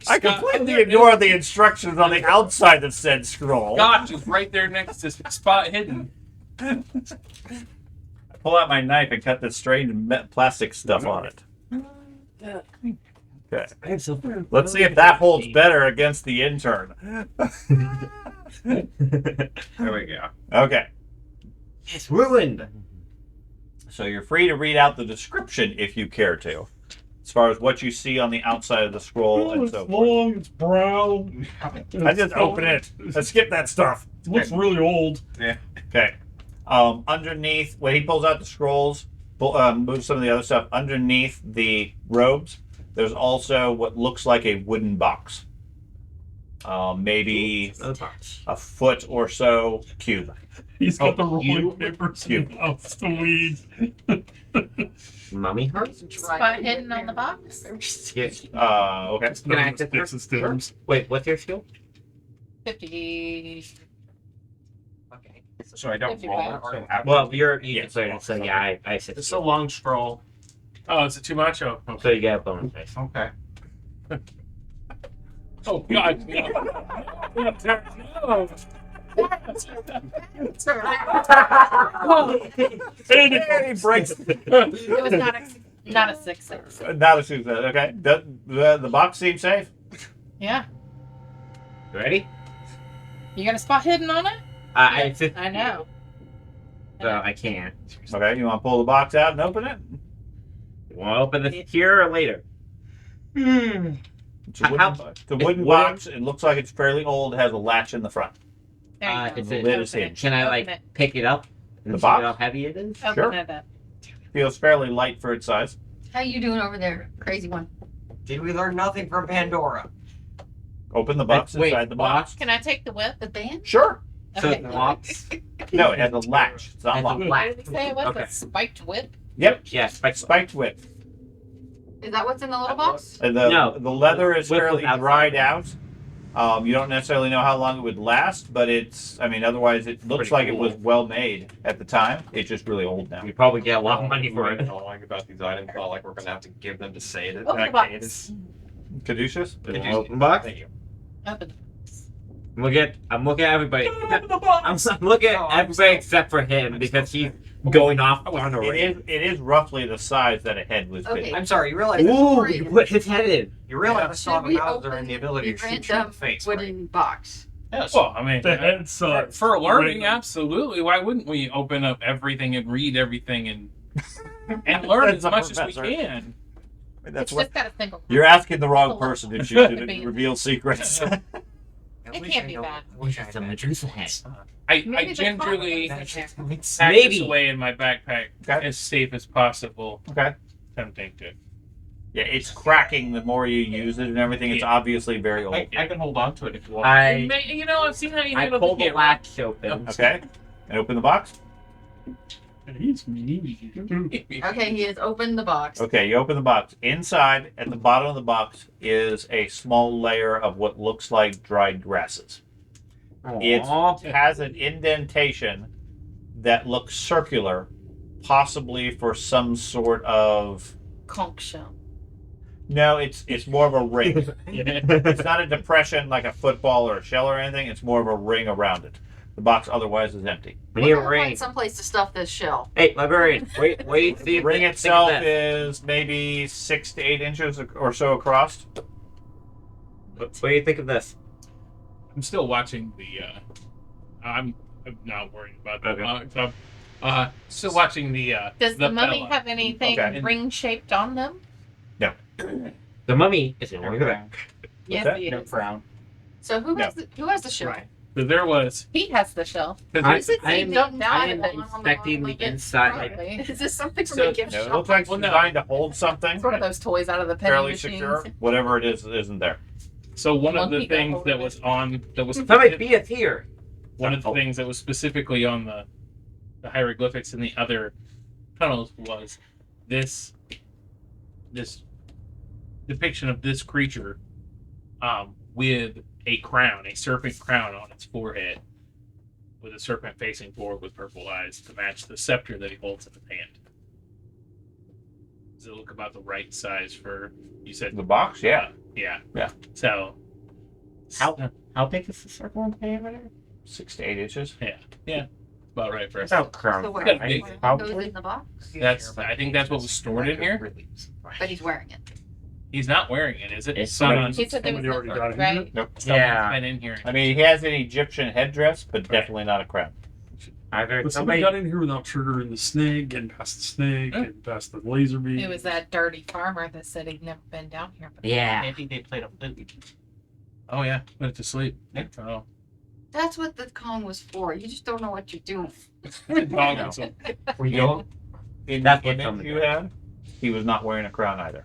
I completely ignore the instructions on the outside of said scroll. Gotch is right there next to spot hidden. I pull out my knife and cut this strange plastic stuff on it. Okay. Let's see if that holds better against the intern. There we go. Okay. It's ruined. So you're free to read out the description if you care to, as far as what you see on the outside of the scroll and it's so forth. long, it's brown. I just open it. Let's skip that stuff. It looks really old. Okay. Underneath, when he pulls out the scrolls, moves some of the other stuff. Underneath the robes, there's also what looks like a wooden box. Maybe a foot or so cube. He's got the you- rolling papers in the house to weed. Mummy heart? Spot hidden on the box. Yes. Okay. Can I access Sticks and stems. Wait, what's your skill? 50. Okay. So I don't 55. roll it. Well, you Yes. considered it, so yeah, I said. It's a long scroll. Oh, is it too much? Oh, So you get a bonus dice. Okay. oh God. No. No. He breaks. It was not a 6-6. Not a suicide. Okay. The box seems safe. Yeah. You ready? You got a spot hidden on it? I know. So I can't. Okay. You want to pull the box out and open it? You want to open this here or later? It's a wooden, How- it's a wooden it's box. It looks like it's fairly old. It has a latch in the front. There you go. Is The it, lid is Open hinged. it. can I Open like it. pick it up and The see box? how heavy it is? Open Sure. it up. Feels fairly light for its size. How you doing over there, crazy one? Did we learn nothing from Pandora? Open the box Wait, inside the box. Can I take the whip? The band? Sure. So Okay. the box. No, it has a latch. It's not Has a locked. What did he say it was? Okay. A spiked whip? Yep. Yeah, Spiked whip. Is that what's in the little box? And No. the leather is Whip fairly was outside. dried out. You don't necessarily know how long it would last, but otherwise it looks Pretty like cool. it was well made at the time. It's just really old now. We probably get a lot of money for it. Not like about these items, not like we're gonna have to give them to say it. Open the box. Caduceus? Open box. Thank you. Open. I'm looking at everybody. I'm looking at everybody except for him because he's going off on a ring. It is roughly the size that a head would Okay. be. I'm sorry, you realize Ooh, you put his head in. you realize the song Should we about and open the ability the to shoot you in random the face, right? wooden box? Yes. Well, I mean, The head size. for learning, absolutely. Why wouldn't we open up everything and read everything and learn That's as a much as we professor. can? That's It's what just got a single. you're asking the wrong person if you should Be- reveal secrets. At It least can't I be know- bad. I wish I It's a had Medusa head. I Maybe the gingerly clock pack was in there. this Maybe. away in my backpack Okay. as safe as possible. Okay. Tempting to. Yeah, it's cracking the more you use it and everything. It's Yeah. obviously very old. I can hold on to it if you want. I I've seen how you I handle pulled the the camera. latch open. Okay. And open the box. He's mean. Okay, he has opened the box. Okay, you open the box. Inside, at the bottom of the box, is a small layer of what looks like dried grasses. It Aw. has an indentation that looks circular, possibly for some sort of. Conch shell. No, it's more of a ring. It's not a depression like a football or a shell or anything. It's more of a ring around it. The box otherwise is empty. We need a We're gonna ring. find someplace to stuff this shell. Hey, librarian, wait, see The if ring think of itself this. is maybe 6 to 8 inches or so across. What do you think of this? I'm still watching the. I'm not worried about that. Okay. Still watching the. Does the mummy fella. have anything Okay. ring shaped on them? The mummy is in No there. crown. Yes, that? he No is. crown. So who has the shell? Right. So there was. He has the shell. I Is it am- dumped I out am of it? inspecting the Like it's inside. probably- Is this something from So- a gift No, it shop? looks like it's Well, no. designed to hold something It's one of those toys out of the penny fairly machines. secure. Whatever it is, isn't there. So one of the Monkey got things hold that of it. was on that was Somebody be us here. one of the things that was specifically on the hieroglyphics in the other tunnels was this depiction of this creature with a crown, a serpent crown on its forehead, with a serpent facing forward with purple eyes to match the scepter that he holds in his hand. Does it look about the right size for, you said? The box, yeah. Yeah. Yeah. So. How big is the circle in diameter? 6 to 8 inches. About right for us. That's how crown. So where Got where big. it goes in the box, I think that's what was stored in here. but he's wearing it. He's not wearing it, is it? It's Son not. on- He said there was Somebody already no got it, right? Nope. someone's Yeah. been in here. I mean, he has an Egyptian headdress, but definitely not a crown. Either But somebody somebody. got in here without triggering the snake, getting past the snake, Huh? getting past the laser beam. It was that dirty farmer that said he'd never been down here. But Yeah. Maybe they played a flute. Oh yeah, put it to sleep. Yeah. Oh. That's what the Kong was for. You just don't know what you're doing. Dog so- We don't. In That's the what image somebody you had, he was not wearing a crown either.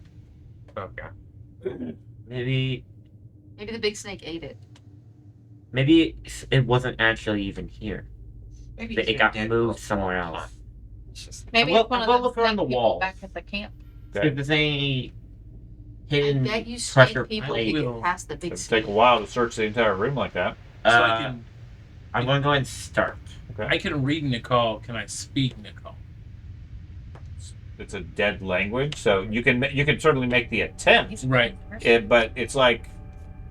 Okay. Maybe Maybe the big snake ate it. it wasn't actually even here. maybe It got moved somewhere else. maybe Well, it's one of we'll those look around the snake people walls. back at the camp. Okay. If there's any I hidden bet you pressure snake people plate, can get past the big It'd snake. take a while to search the entire room like that. So I uh, can I'm going to go ahead and start. I can read Nicole. Can I speak Nicole? It's a dead language, so you can certainly make the attempt. Right. But it's like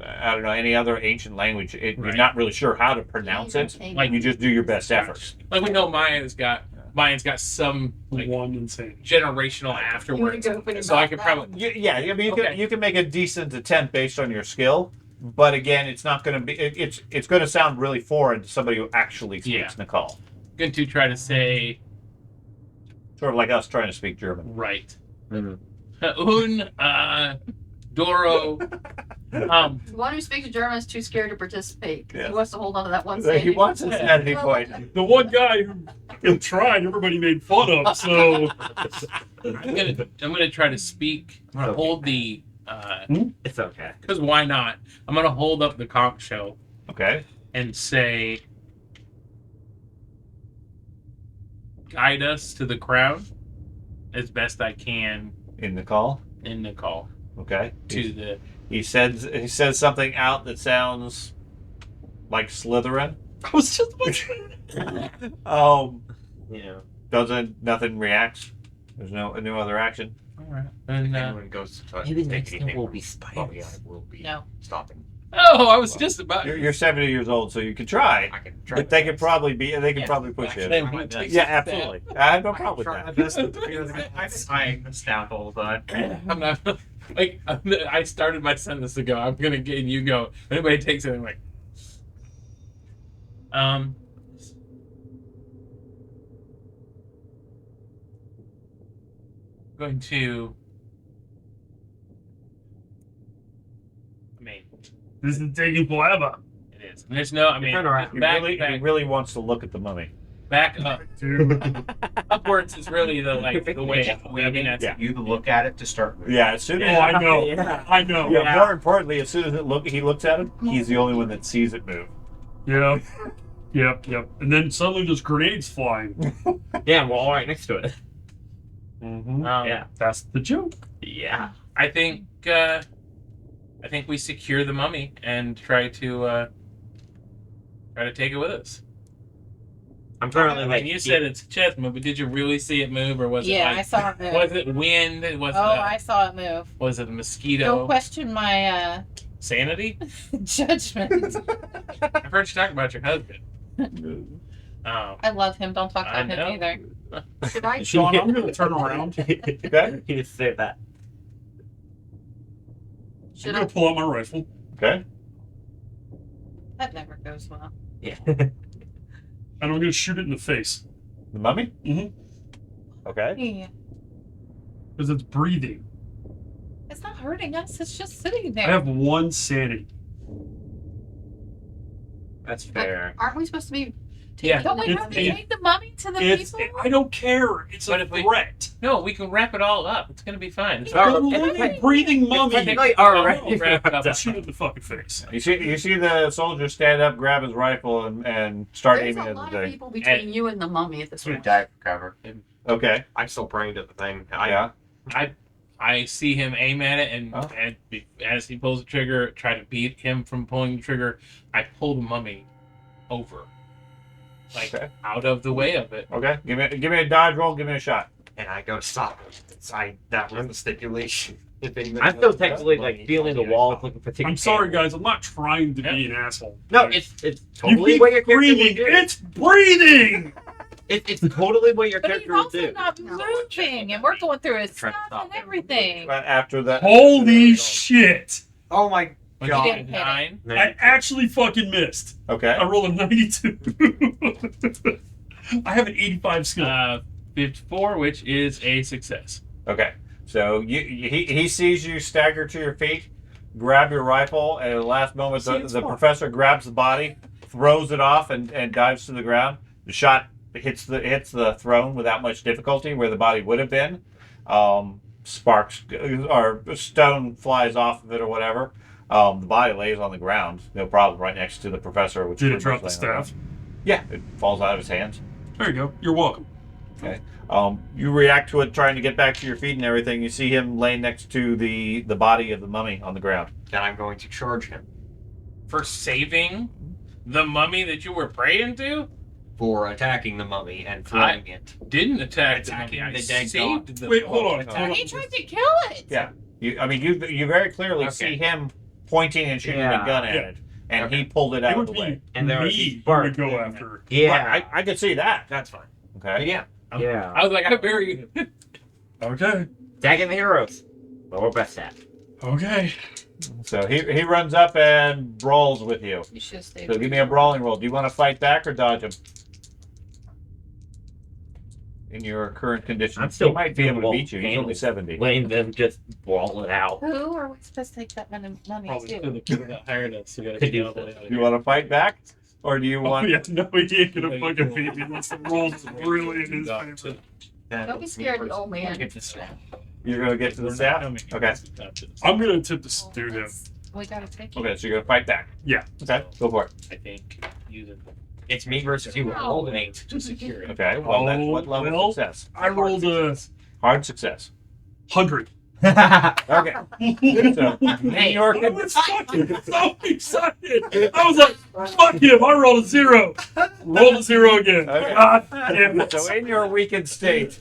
I don't know any other ancient language. You're Right. not really sure how to pronounce it. Like you just do your best effort. Like we know Mayan's got some like one insane. generational afterwards. go open So I about could that probably Yeah, I mean Okay. you can make a decent attempt based on your skill, but again, it's not going to be. It's going to sound really foreign to somebody who actually speaks Yeah. Nicole. going to try to say Sort of like us trying to speak German. right. Mhm. Doro. The one who speaks German is too scared to participate. Yeah. He wants to hold on to that one He standing. wants a sanity point. The one guy who tried, everybody made fun of. So I'm gonna try to speak. I'm gonna Okay. hold the It's okay. because why not? I'm gonna hold up the conch shell Okay. and say, guide us to the crown as best I can In the call. in the call Okay. to the. He says something out that sounds like Slytherin. I was just Nothing reacts. There's no other action. All right. And, Anyone goes to try Maybe to the take next thing anything will from be it, spiders. I will be No. stopping. I was just about. You're 70 years old, so you can try. I can try. But they my could best. probably push you. They my would best. take Yeah, that. absolutely. I have no I can problem try my with that. best. I'm staff all the time. I'm not like I started my sentence to go. I'm gonna get and you go. If anybody takes it, I'm like, going to. I mean, this is taking forever. it is. And there's no. I mean, Turn around. He back, really, back, he really wants to look at the mummy. back up. Dude. Upwards is really the the way. I mean, that's Yeah. You to look at it to start moving. Yeah, as soon Oh, as I know. Yeah. I know. yeah, more importantly, as soon as he looks at him, he's the only one that sees it move. Yeah. Yep. And then suddenly there's grenades flying. Yeah, we're all right next to it. Mm-hmm. Yeah. That's the joke. Yeah. I think we secure the mummy and try to take it with us. I'm currently I like. mean, you said it's a chest move, but did you really see it move, or was Yeah, it I like, saw it move. was it wind? Was I saw it move. was it a Don't mosquito? question my Sanity? judgment. I've heard you talk about your husband. I love him. Don't talk I about him know. either. Should I? Sean, I'm gonna turn around. Okay. You just say that. I'm Should gonna I? pull out my rifle. Okay. That never goes well. Yeah. And I'm gonna shoot it in the face. The mummy? Mhm. Okay. Yeah. Because it's breathing. It's not hurting us. It's just sitting there. I have 1 sanity. That's fair. Aren't we supposed to be? Yeah. Don't we It's- have to it- take the mummy to the It's. people? I don't care. It's But a if we- threat. No, we can wrap it all up. It's gonna be fine. It's It's a living, breathing mummy. technically alright. We'll wrap it up. I'll shoot it in the fucking face. You see the soldier stand up, grab his rifle, and start There's aiming a at lot the of thing. people between you and the mummy at this We point. dive for cover. Okay. I'm still praying to the thing. Yeah. I see him aim at it, and, Oh. as he pulls the trigger, try to beat him from pulling the trigger. I pull the mummy over, like Okay. out of the way of it. Okay. Give me a dodge roll. Give me a shot. and I go to stop him. That was the stipulation. If anybody I'm still knows about technically money, like feeling the money, I walls, stop. looking for tickets. I'm sorry, guys. I'm not trying to be Yeah. an asshole. No, Like, it's you totally keep what your character would breathing. do. It's breathing. It's totally what your But he's character would also do. not moving, and we're going through his Trying to stuff stop and him. everything. But after that. Holy shit! Oh my When God. you didn't get hit it. 9, I actually fucking missed. Okay. I rolled a 92. I have an 85 skill. 54, which is a success. Okay. So he sees you stagger to your feet, grab your rifle, and at the last moment, See, it's the fun. professor grabs the body, throws it off, and dives to the ground. The shot hits the throne without much difficulty, where the body would have been. Sparks or stone flies off of it or whatever. The body lays on the ground, no problem, right next to the professor. Which Did it is drop the laying on the ground. staff? Yeah, it falls out of his hands. There you go. You're welcome. You react to it, trying to get back to your feet and everything. You see him laying next to the body of the mummy on the ground. Then I'm going to charge him For saving the mummy that you were praying to? for attacking the mummy and throwing it. Didn't attack Attacking the mummy. I the dead saved the Wait, hold on. mummy. He tried to kill it. Yeah. You very clearly Okay. see him pointing and shooting a gun at Yeah. it, and Okay. he pulled it It out of would the be way. And there was me who spark would go in there. after. Yeah. I could see that. That's fine. Okay. But yeah. Yeah. I was like, I bury you. Okay. Tagging the heroes. What we're best at. Okay. So he runs up and brawls with you. You should have stayed. So give me a brawling roll. Do you want to fight back or dodge him? In your current condition, I'm still he might be able to feeling beat you. He's only handled. 70. Letting them just brawl it out. Who are we supposed to take that mummy Probably to? The people that hired us. We gotta Could get do all the way out of Do you here. want to fight back, or do you Oh, want? yeah, no, he ain't gonna fucking beat me unless the rolls really in his Got favor. to- Don't be scared, you old man. Get this one. You're gonna get to the We're staff. not coming. Okay. I'm gonna attempt to do him. We gotta take it. Okay, so you're gonna fight back. Yeah. Okay, go for it. I think using It's me versus you. No. Roll an 8. to secure it. Okay, well, that's Oh, what level well. success? I rolled a Hard success. 100. Okay. So, Hey. in your I was fucking so excited. I was like, fuck him. I rolled a 0. Rolled a 0 again. Okay. God damn it. So in your weakened state,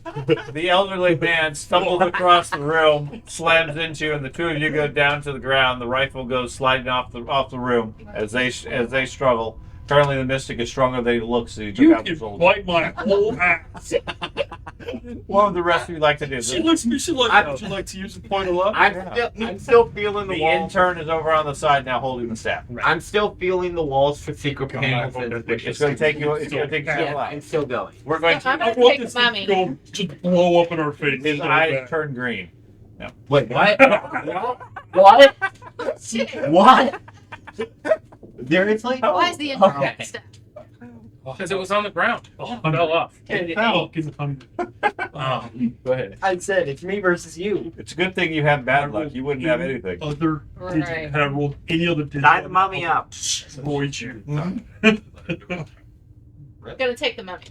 the elderly man stumbles across the room, slams into you, and the two of you go down to the ground. The rifle goes sliding off the room as they struggle. Apparently, the mystic is stronger than he looks. So he took You out the can soldier. bite my whole ass. What would the rest of you like to do? She looks at me. She's like, would you like to use the point of luck? I'm still feeling the The walls. intern is over on the side now, holding the staff. I'm still feeling the walls for secret God, panels I hope and that It's going to take you. It's going to take you a yeah, while. I'm still going. We're going So I'm to. I gonna want take this the to mummy. go just blow up in our face. His so eyes bad. turn green. Wait, what? What? Shit. What? Seriously? Why is the intern Okay. staff? Because it was on the ground. Oh, It fell off. It fell. It's 100. Go ahead. I said it's me versus you. It's a good thing you have bad luck. You wouldn't have anything. Other digit. Right. Had I rolled any other digit, Tie the mummy up. Destroyed you. Gonna take the mummy.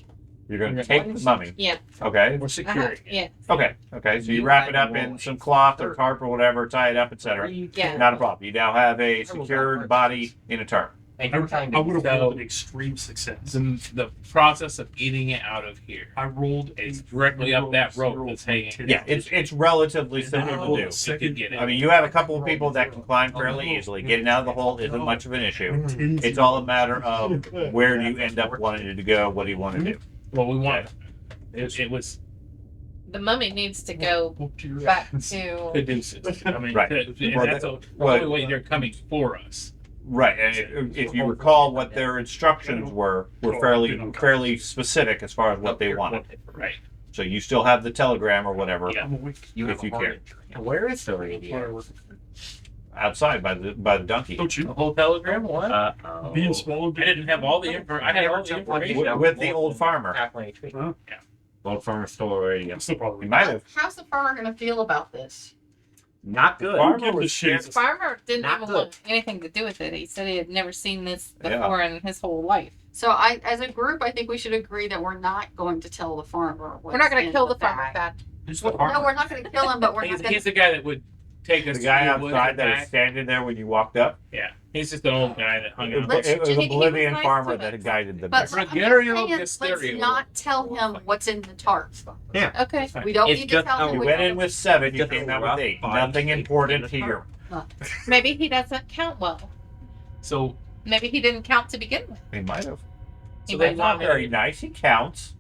You're going to take the mummy. Yeah. Okay. We're securing it. Yeah. Okay. Okay. So you wrap it up in some cloth or tarp or whatever, tie it up, etc. Yeah. Not a problem. You now have a secured body in a tarp. And you were trying I to. would have So- rolled an extreme success. The process of getting it out of here I rolled is a directly up that rope 0 that's from hanging. 10. Yeah, it's relatively And then I simple rolled to a do. second. Get it. I mean, you have a couple of people that can climb fairly easily. Getting out of the hole isn't much of an issue. It's all a matter of where do you end up wanting to go? What do you want to do? Well, we want. It was The mummy needs to go Up to your back ass. to. caduceus. I mean, Right. and Well, that's that- the only way they're coming for us. Right, and if you recall, what their instructions were fairly specific as far as what they wanted. Right. So you still have the telegram or whatever Yeah. I'm awake. You if have you a care. heart. And where is the radio? Whatever. outside by the donkey Don't The you? whole telegram. What? Oh. Being swallowed. I didn't have all the info. I had all the information. with the old farmer. Halfway HP. Huh? Old farmer story. I'm still We probably. might have. How's the farmer gonna feel about this? Not good. Farmer Give the was shit. scared. Farmer didn't Not even good. want anything to do with it. He said he had never seen this Yeah. before in his whole life. So as a group, I think we should agree that we're not going to tell the farmer. We're not going in to kill the bag. farmer, Thad. Who's the No, farmer? we're not going to kill him, but we're not He's, going he's the guy that would take us The guy to the woods outside and that was back. standing there when you walked up. Yeah, he's just an old guy that hung It out. was, it was he a was Bolivian nice farmer to that us. had guided them. But there. I'm just Gregario saying, let's Mysterio. not tell him what's in the tarp. Okay. We don't It's need to just tell how him. You what- went in with 7, you Just came a out with rough 8. body Nothing shape important in the here. Maybe he doesn't count well. So, Maybe he didn't count to begin with. He might have. He so might they He's not want very nice. He counts.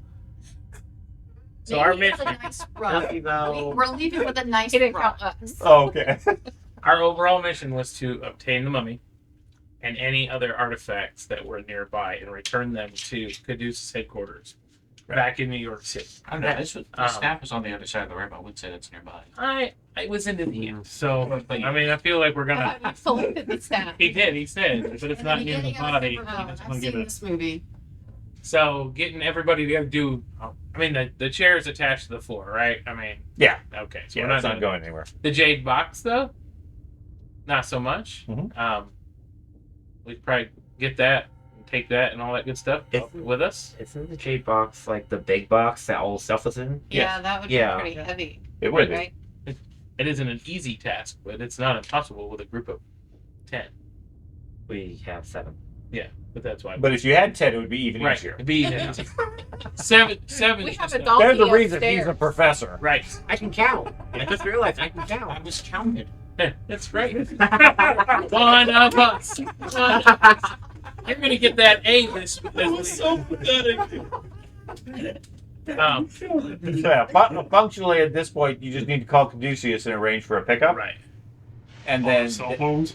So our Maybe have a mission, nice run. Lucky though. We're leaving with a nice He didn't run. count us. Oh, okay. our overall mission was to obtain the mummy and any other artifacts that were nearby and return them to Caduceus headquarters back in New York City. I don't know. The Um, staff is on the other side of the room. I would say that's nearby. I was into the end, so I mean, I feel like we're I gonna. thought you selected the staff. He did. He said, but it's In the not near the beginning of body. He Superman, doesn't I've want to seen give it. this movie. So getting everybody together to do. I mean, the chair is attached to the floor, right? I mean, Yeah. Okay, so Yeah, we're that's not not doing going anywhere. the jade box though. Not so much. Mhm. We could probably get that, and take that, and all that good stuff It's- with us. Isn't the J box like the big box that all the stuff was in? Yeah, that would Yeah. be pretty heavy. It would be. Right? It isn't an easy task, but it's not impossible with a group of 10. We have 7. But that's why. But if you had 10, it would be even right, easier. it'd be even easier. Seven. We is have just a donkey There's the reason upstairs. he's a professor. Right. I can count. I just realized I can I count. was counted. That's right. One of us. You're gonna get that A this week. So pathetic. Yeah, functionally at this point, you just need to call Caduceus and arrange for a pickup. Right. And then, Cell phones.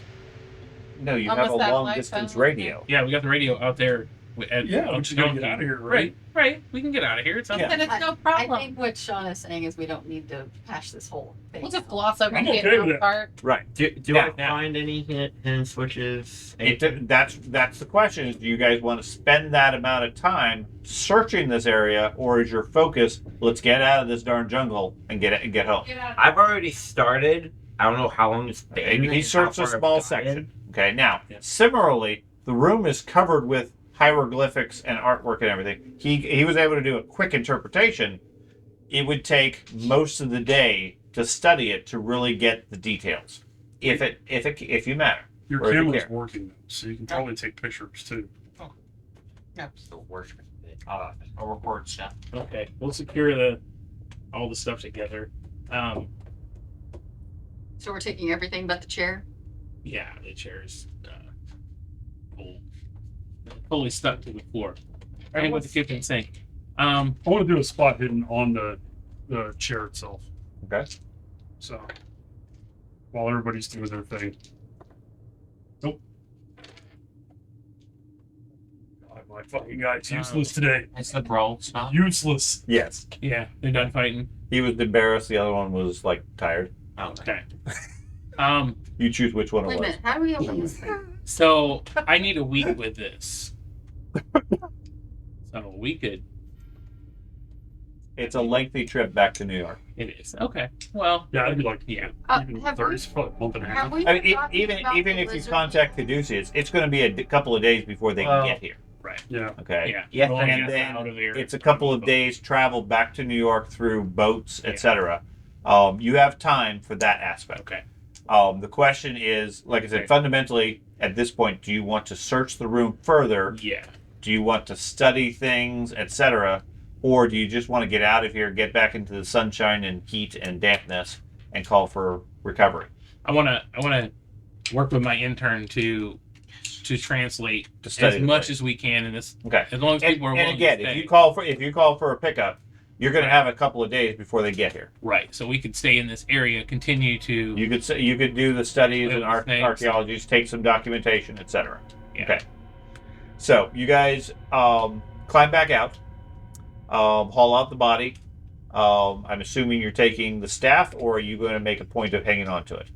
no, you Almost have a that long light distance phone. radio. Yeah, we got the radio out there. Yeah, we just gotta get out of here, right? Right. We can get out of here. It's not Yeah. Then it's no I problem. think what Sean is saying is we don't need to patch this whole thing. We'll just gloss over I'm the okay with that. part. Right. Do Yeah. I find any hidden switches? That's the question: is do you guys want to spend that amount of time searching this area, or is your focus let's get out of this darn jungle and get home? I've already started. I don't know how long it's been. He and searched how a far I've small gotten. section. Okay. Now, Yeah. similarly, the room is covered with hieroglyphics and artwork and everything. He was able to do a quick interpretation. It would take most of the day to study it to really get the details, if you matter. Your Or if you camera's care. working, so you can probably take pictures too. That's the worst. I'll record stuff. Okay. We'll secure all the stuff together. So we're taking everything but the chair. Yeah, the chair's fully stuck to the floor. Right with the kitchen sink. I want to do a spot hidden on the chair itself. Okay. So while everybody's doing their thing. Nope. God, my fucking guy's useless today. It's the brawl spot. Useless. Yes. Yeah, they're done fighting. He was embarrassed. The other one was like tired. Oh, Okay. You choose which one Wait it a was. minute. How do we open this thing? So I need a week with this. So we could. It's a lengthy trip back to New York. It is okay. Well, Yeah, I'd be like, yeah. even Have 30 we- is probably a month and a half. Have we I mean, been talking even about even the if you lizard contact people? Caduceus, it's going to be a couple of days before they Well, can get here. Yeah. Okay. Yeah. Yes, We'll and get then out of here. It's a couple of days travel back to New York through boats, Yeah. etc. You have time for that aspect. Okay. The question is, like I said, Okay. fundamentally, at this point, do you want to search the room further? Yeah. Do you want to study things, etc.? Or do you just want to get out of here, get back into the sunshine and heat and dampness, and call for recovery? I wanna work with my intern to translate To study as the much place. as we can in this. Okay. As long as people are willing And again, to stay. if you call for a pickup, you're going to have a couple of days before they get here. Right. So we could stay in this area, continue to. You could do the studies and Little things. archaeologies, take some documentation, etc. Yeah. Okay. So you guys climb back out, haul out the body. I'm assuming you're taking the staff, or are you going to make a point of hanging on to it?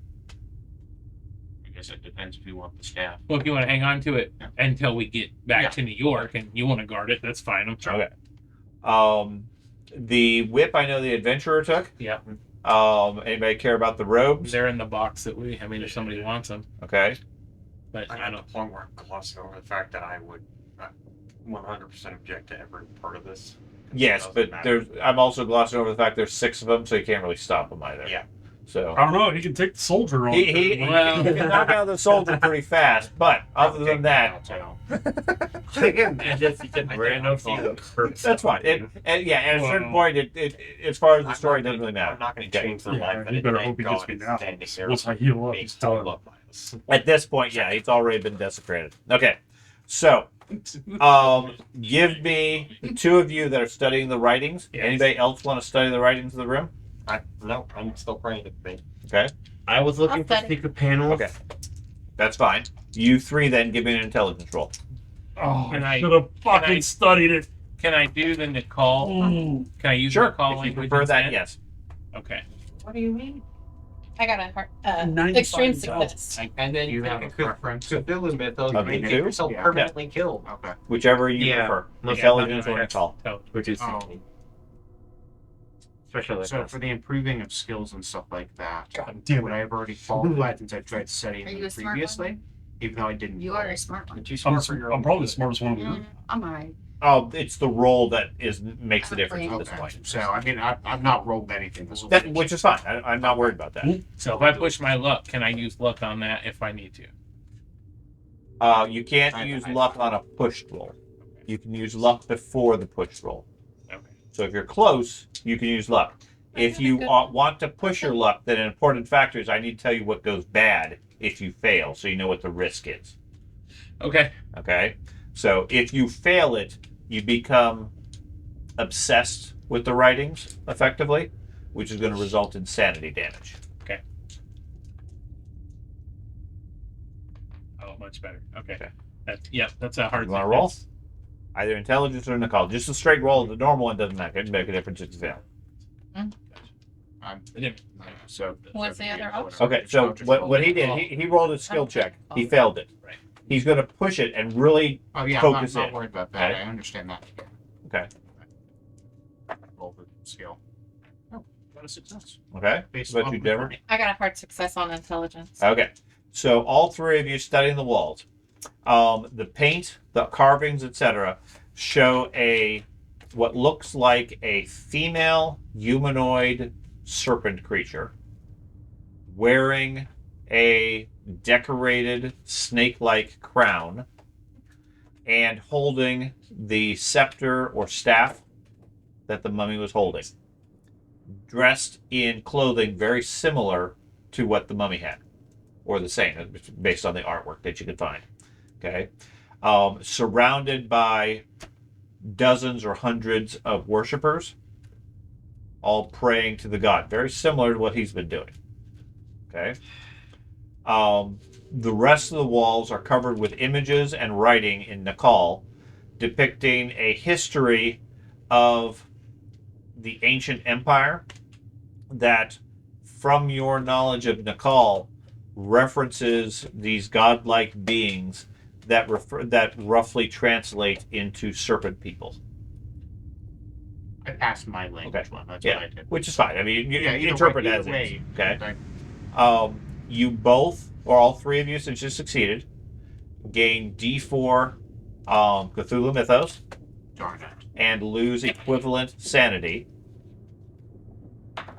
I guess it depends if you want the staff. Well, if you want to hang on to it Yeah. until we get back Yeah. to New York and you want to guard it, that's fine. I'm sure. Okay. The whip, I know the adventurer took. Yeah. Anybody care about the robes? They're in the box that if somebody wants them. Okay. But I'm I at don't. the point where I'm glossing over the fact that I would 100% object to every part of this. Yes, Doesn't but matter. I'm also glossing over the fact there's 6 of them, so you can't really stop them either. Yeah. So I don't know. He can take the soldier on. he Well- can knock out the soldier pretty fast, but other than that, that's fine. And at a certain point, it as far as the story doesn't really I'm matter. not going to Okay. change their Yeah, life. you and better it hope he ain't gets me going now. standing there Once I heal up, being it's done. held up by us. At this point, yeah, it's already been desecrated. Okay, so give me the 2 of you that are studying the writings. Yes. Anybody else want to study the writings of the room? No, I'm still praying to be. Okay, I was looking I'll for study. secret panels. Okay. that's fine. You 3 then give me an intelligence roll. Oh, Can I I- should have can I- fucking studied it. Can I do the Nicole? Ooh. Can I use Sure, Nicole if you language prefer that, instead? yes. Okay. What do you mean? I got a hard, 95 extreme thousand. success. And then You you have have a a preference? Cthulhu mythos, Of you the get two? yourself Yeah. permanently killed. Okay. Whichever you Yeah. prefer. Yeah, Intelligence not or doing Nicole. So, Which is Oh. 16. Especially like So this. for the improving of skills and stuff like that, God damn would it. I have already qualified since I tried studying Are you them a smart previously? Even though I didn't. You are a smart one. But too I'm, smart for your I'm own probably the good. smartest one of Mm, them. I'm alright. Oh, it's the roll that makes the difference at this Okay. point. So I mean, I've not rolled anything this That, week. which is fine. I'm not worried about that. so if I push my luck, can I use luck on that if I need to? You can't I- use I- luck on a pushed roll. You can use luck before the pushed roll. Okay. So if you're close, you can use luck. If you want to push your luck, then an important factor is I need to tell you what goes bad if you fail, so you know what the risk is. Okay. Okay? So if you fail it, you become obsessed with the writings, effectively, which is going to result in sanity damage. Oh, much better. Okay. Okay. That's a hard You wanna thing. roll? That's- Either intelligence or Nicole. Just a straight roll. The normal one doesn't make a difference if you fail. I'm, I didn't- so. What's the other option? Okay, so what he did, he rolled a skill check. He failed it. Right. He's going to push it and really Oh yeah, I'm focus not in. worried about that. Okay. I understand that. Okay. Roll the skill. Oh, got a success. Okay. Based What on you, the Deborah? learning. I got a hard success on intelligence. Okay. So all 3 of you studying the walls. The paint, the carvings, etc., show what looks like a female humanoid serpent creature wearing a decorated snake-like crown and holding the scepter or staff that the mummy was holding, dressed in clothing very similar to what the mummy had, or the same, based on the artwork that you could find. Okay, surrounded by dozens or hundreds of worshippers, all praying to the god, very similar to what he's been doing. Okay. The rest of the walls are covered with images and writing in Nakal depicting a history of the ancient empire that, from your knowledge of Nakal, references these godlike beings that roughly translate into serpent people. I passed my language Okay. one. That's Yeah. what I did. Which is fine. I mean, you Yeah, either interpret way- as either it is. way, Okay. I- You both, or all 3 of you, since you succeeded, gain D4 Cthulhu Mythos Darn it. and lose equivalent sanity. Darn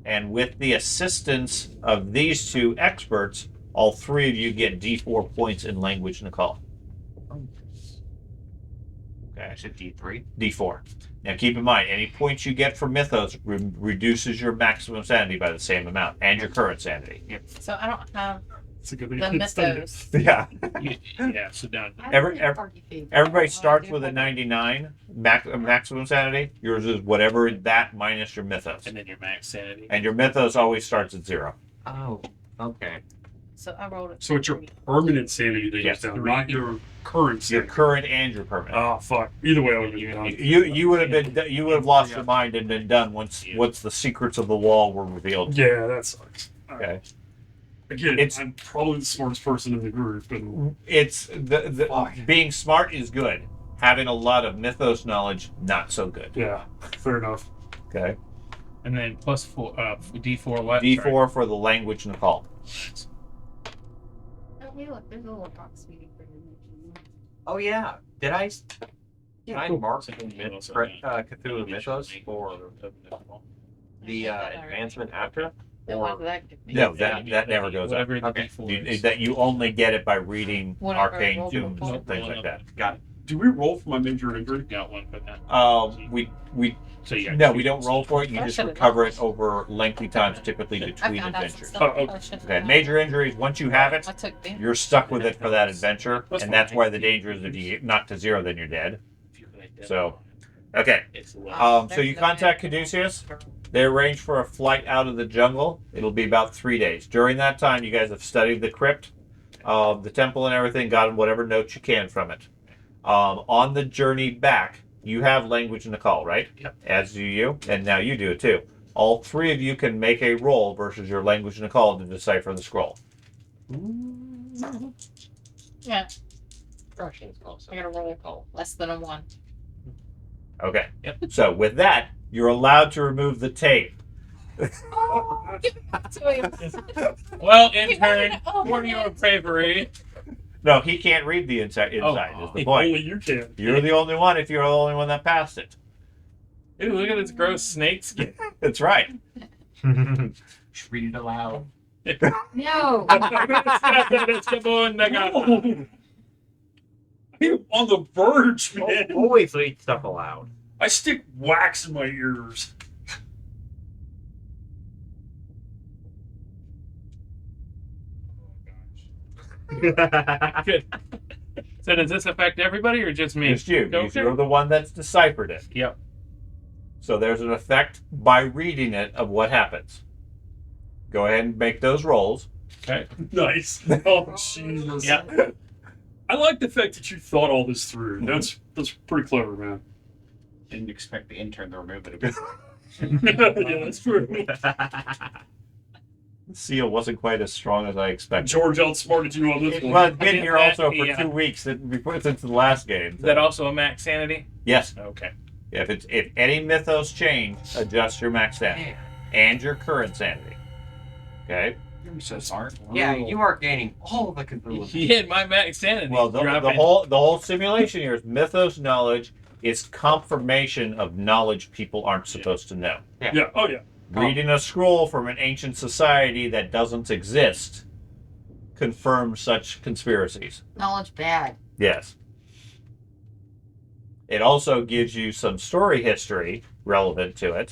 it. And with the assistance of these two experts, all three of you get D4 points in language Nicole. Okay. I said D3. D4. Now keep in mind, any points you get from Mythos reduces your maximum sanity by the same amount, and your current sanity. So I don't have It's a good thing. the I studied it. mythos. Yeah. Yeah, sit down. Everybody starts with a 99 maximum sanity. Yours is whatever that minus your Mythos. And then your max sanity. And your Mythos always starts at 0. Oh, okay. So I rolled it. So it's your permanent sanity that Yes. goes down, not your current Your sanity. current and your permanent. Oh fuck! Either way, I would have been done. You would have lost your mind and been done once the secrets of the wall were revealed. Yeah, that sucks. Okay. Again, I'm probably the smartest person in the group, and It's the being smart is good. Having a lot of Mythos knowledge, not so good. yeah, fair enough. Okay. And then plus four, D4 what? D4 for the language Nicole. Oh, hey, look, there's a little box meeting for you. Oh yeah. Did I? Can I mark So Cthulhu Mythos for the advancement after? The one that No, that never goes up. Whatever the Okay. D4 is. That you only get it by reading Whatever, arcane roll tombs before. and things like that. Got it. Do we roll for my major injury? Got one for that. We So you got no, two. we don't roll for it. You I just should've recover known. it over lengthy times, typically I between found out some adventures. stuff. Oh, okay. I should've Okay, known. major injuries. Once you have it, I took the you're stuck with it for that adventure, That's and that's why the danger is if you get knocked to 0, then you're dead. So, okay. It's a lot. So you contact Caduceus. They arrange for a flight out of the jungle. It'll be about 3 days. During that time, you guys have studied the crypt, the temple, and everything. Gotten whatever notes you can from it. On the journey back, you have language in the call, right? Yep. As do you, and now you do it too. All three of you can make a roll versus your language in the call to decipher the scroll. Yeah, Russian's also. I gotta roll less than a 1. Okay. Yep. So with that, you're allowed to remove the tape. Oh, give it back to him. Well, He intern, wanted it all for your right. bravery. No, he can't read the inside. Is the point. Only you can. You're the only one if you're the only one that passed it. Ooh, look at this gross snake skin. That's right. Just read it aloud. No. Come on, I'm on the verge, man. Always read stuff aloud. I stick wax in my ears. Good. So does this affect everybody or just me? Just you. Okay. You're the one that's deciphered it. Yep. So there's an effect by reading it of what happens. Go ahead and make those rolls. Okay. Nice. Oh, Jesus. Yeah. I like the fact that you thought all this through. That's pretty clever, man. Didn't expect the intern to remove it. Yeah, that's true. The seal wasn't quite as strong as I expected. George outsmarted you on this one. Well, it's been here also for Yeah. 2 weeks since the last game. Is that also a max sanity? Yes. Okay. If any mythos change, adjust your max sanity and your current sanity. Okay. I'm so sorry. Yeah, you are gaining all the Cthulhu. He hit my max sanity. Well, the Dropping- whole simulation here is mythos knowledge. It's confirmation of knowledge people aren't supposed to know. Yeah. Oh, yeah. Reading a scroll from an ancient society that doesn't exist confirms such conspiracies. Knowledge bad. Yes. It also gives you some story history relevant to it.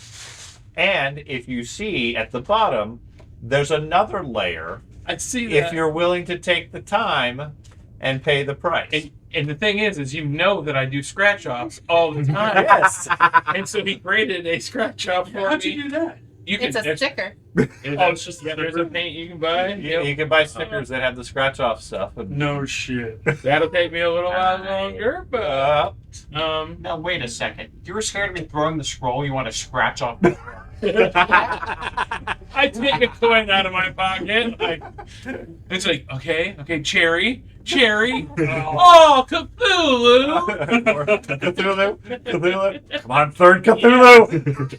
And if you see at the bottom, there's another layer I see that. if you're willing to take the time and pay the price. And the thing is you know that I do scratch offs all the time. Yes. And so he created a scratch off for How'd me. you do that? You can, It's a there's- sticker. there's Oh, a- it's just a yeah, there's a sticker? paint you can buy. You can buy stickers that have the scratch off stuff. And, No shit. That'll take me a little while longer, but Now wait a second. You were scared of me throwing the scroll. You want to scratch off? I take a coin out of my pocket. It's like, okay, cherry. Oh, Cthulhu! Cthulhu. Come on, third Cthulhu.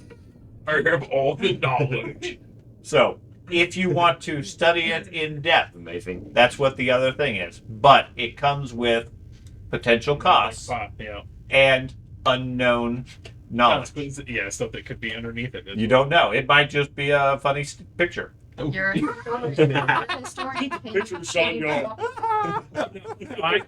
I have all the knowledge. So, if you want to study it in depth, Amazing. that's what the other thing is. But it comes with potential costs Yeah. and unknown knowledge. Yeah, stuff that could be underneath it. You don't know. It might just be a funny picture. You're a historian. Picture of Sean going. I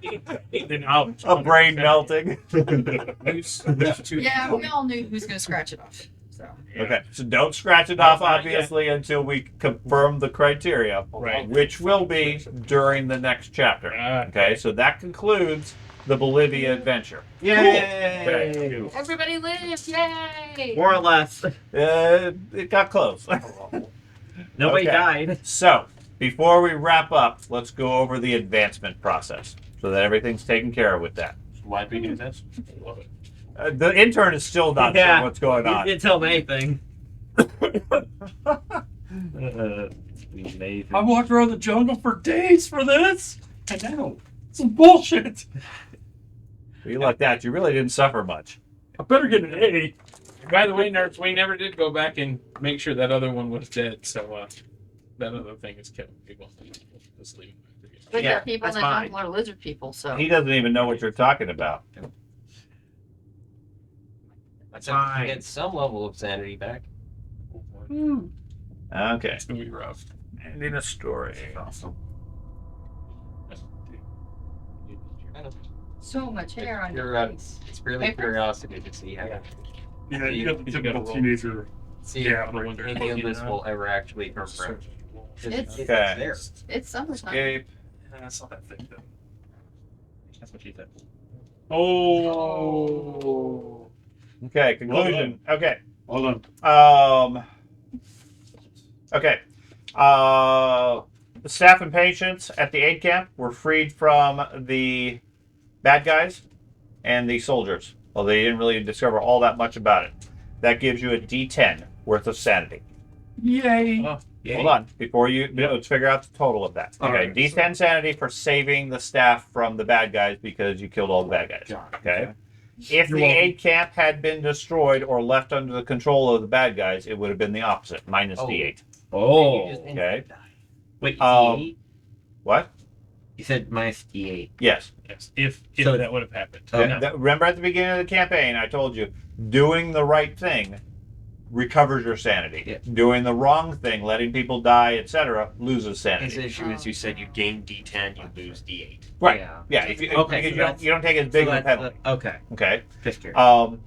need the knowledge. A brain melting. There's two. Yeah, we all knew who's going to scratch it off. So. Okay, so don't scratch it off, Not yet. obviously, until we confirm the criteria, Right. which will be during the next chapter. Okay, so that concludes the Bolivia adventure. Yay! Everybody lives, yay! More or less. It got close. Nobody Okay. died. So, before we wrap up, let's go over the advancement process so that everything's taken care of with that. Why'd we do this? Love it. The intern is still not Yeah. sure what's going You on. didn't tell me anything. I walked around the jungle for days for this. And now, some bullshit. You like that, you really didn't suffer much. I better get an A. By the way, nerds, we never did go back and make sure that other one was dead. So that other thing is killing people. Just leave it. But Yeah, there are people in that's the fine. jungle are lizard people, so. He doesn't even know what you're talking about. Let's have to get some level of sanity back. Okay. It's gonna be rough. Ending a story. So much hair on your You're, face. it's really Paper? curiosity to see how Yeah, you got the You gotta typical roll. teenager. see Yeah, if right any of this will ever actually come from. It's- Okay. there. It's summertime. Escape. That's not that thick though. That's what she said. Oh. Okay, conclusion. Okay. Hold on. Okay. The staff and patients at the aid camp were freed from the bad guys and the soldiers. Well, they didn't really discover all that much about it. That gives you a D10 worth of sanity. Yay. Hold on. Before let's figure out the total of that. All Okay, right, D10 sanity for saving the staff from the bad guys because you killed all the bad guys. Okay. If You're the welcome. aid camp had been destroyed or left under the control of the bad guys, it would have been the opposite, minus Oh. D8. Oh. Okay. Wait, Um, D8? What? You said minus D8. Yes. Yes, if So- that would have happened. Oh. Remember at the beginning of the campaign, I told you, doing the right thing recovers your sanity. Yeah. Doing the wrong thing, letting people die, etc., loses His sanity. issue is you said you gain D10, you lose D8. Right. Yeah. Yeah. If you, Okay, because so that's- you don't take as big So of a that's penalty. okay. Okay. Just curious.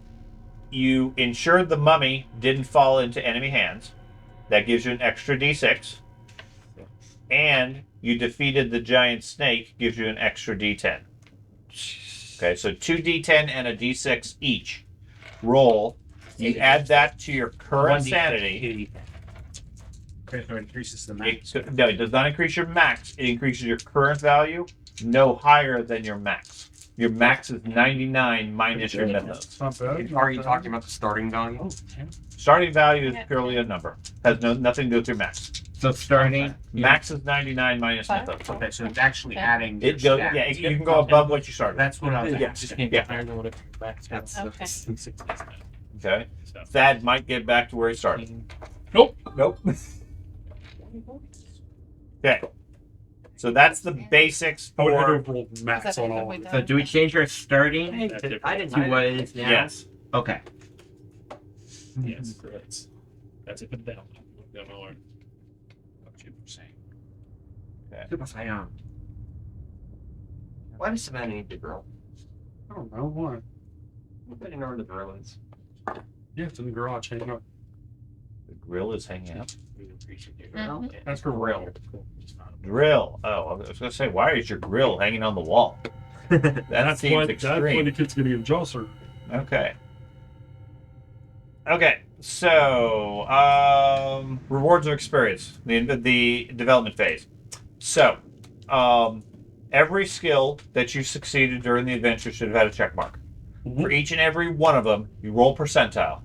You ensured the mummy didn't fall into enemy hands. That gives you an extra D6. And you defeated the giant snake, gives you an extra D10. Okay, so 2 D10 and a D6 each. Roll. You add that to your current sanity. Critical increases the max. No, it does not increase your max. It increases your current value no higher than your max. Your max is 99 minus your mythos. Not bad. Are you talking about the starting value? Starting value is purely a number. Has nothing to do with your max. So starting. Max is 99 minus mythos. Okay, so it's actually adding. It your goes, stats. yeah, you can go above what you started. That's what I was Yeah. asking. Just can't get higher than whatever your max That's Okay. Okay. So. Thad might get back to where he started. Nope. Nope. Okay. So that's the basics I would for. have rolled max on all of it. So do we change our starting I to didn't what it is now? Yes. Okay. Yes, that's it. Put it down. Down my line. What you were saying. Super Saiyan. Why does Savannah need to grow? I don't know why. I didn't know where the grill is. Yeah, it's in the garage hanging up. The grill is hanging up. Mhm. That's for real. Drill. Oh, I was going to say, why is your grill hanging on the wall? That That's seems why extreme. the kid's getting a josser. Okay. Okay. So, rewards of experience, the development phase. So, every skill that you succeeded during the adventure should have had a check mark. For each and every one of them, you roll percentile.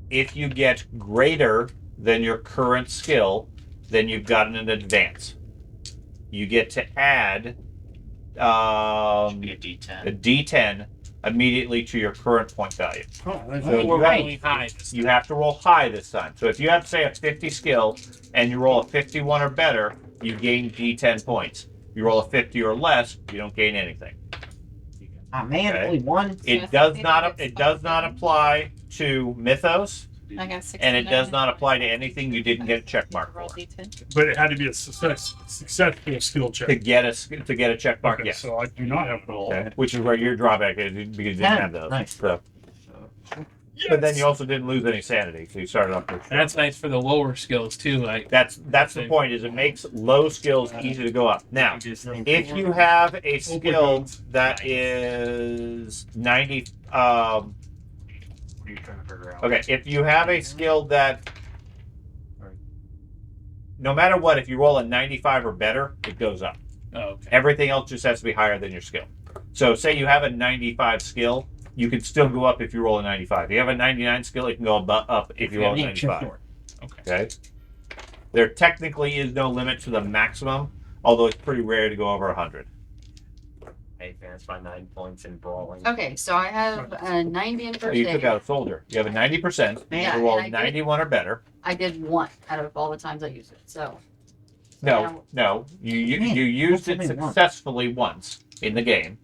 If you get greater than your current skill, then you've gotten an advance. You get to add Should be a D10. a D10 immediately to your current point value. Oh, that's So We're you have- rolling high. You have to roll high this time. So if you have, say, a 50 skill and you roll a 51 or better, you gain D10 points. You roll a 50 or less, you don't gain anything. Oh man, Okay. only one. It does not apply to Mythos, I got and it does 69. not apply to anything you didn't get a check mark Roll for. D10. But it had to be a successful skill check. To get a check mark, Okay, yes. so I do not have it all. Okay. Which is where your drawback is because you didn't have those. Nice. So. But then you also didn't lose any sanity, so you started off with. That's nice for the lower skills too. Like That's the point. Is it makes low skills easy to go up. Now, if you have a skill that is 90, What are you trying to figure out? okay, if you have a skill that, no matter what, if you roll a 95 or better, it goes up. oh, okay. Everything else just has to be higher than your skill. So, say you have a 95 skill, you can still go up if you roll a 95. If you have a 99 skill, it can go up if you roll a 95. Okay. There technically is no limit to the maximum, although it's pretty rare to go over 100. I advanced by 9 points in brawling. Okay, so I have a 90 in So first you took aid. out a soldier. You have a 90%. Yeah, You roll and I did- 91 or better. I did one out of all the times I used it. So No. You Man, used it that's only one. successfully once in the game.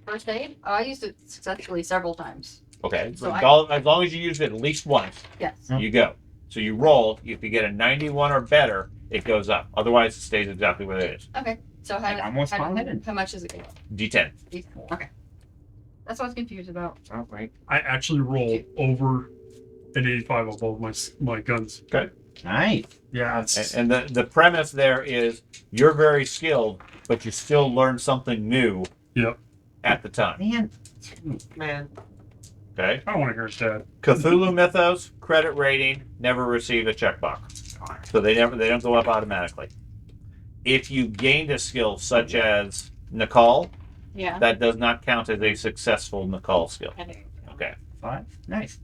first aid, I used it successfully several times. Okay. So as long as you used it at least once, Yes. you go. So you roll. If you get a 91 or better, it goes up. Otherwise, it stays exactly where it is. Okay. So I almost found it. how much is it? D10. Okay. That's what I was confused about. Oh, right. I actually rolled over an 85 above my guns. Nice. Yeah, it's, And the premise there is you're very skilled, but you still learn something new. Yep. At the time. Man, Okay. I don't want to hear that. Cthulhu Mythos credit rating never received a checkbox, so they don't go up automatically. If you gained a skill such as Nicole, Yeah. that does not count as a successful Nicole skill. Okay. Fine. Nice.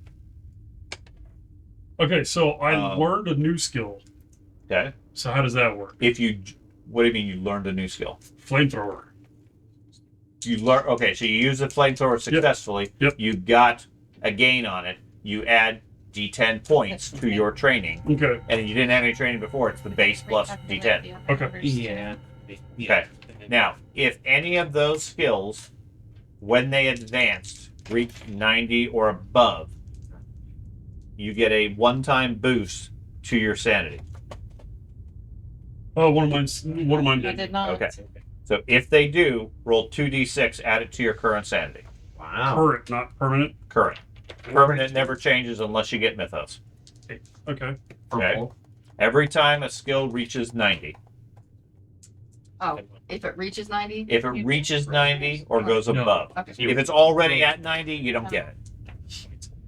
Okay, so I Um, learned a new skill. Okay. So how does that work? What do you mean you learned a new skill? Flamethrower. You learn. Okay, so you use the flamethrower successfully. Yep. You got a gain on it. You add D10 points to your training, Okay. and you didn't have any training before. It's the base plus D10. Okay. Yeah. Okay. Now, if any of those skills, when they advanced, reached 90 or above, you get a one-time boost to your sanity. Oh, one of mine I did. did not. Okay. So if they do, roll 2d6, add it to your current sanity. wow. Current, not permanent. Current. Permanent never changes unless you get Mythos. Okay. Okay. Every time a skill reaches 90. Oh, if it reaches 90. If it reaches 90 or goes No. above. Okay. If it's already at 90, you don't get it.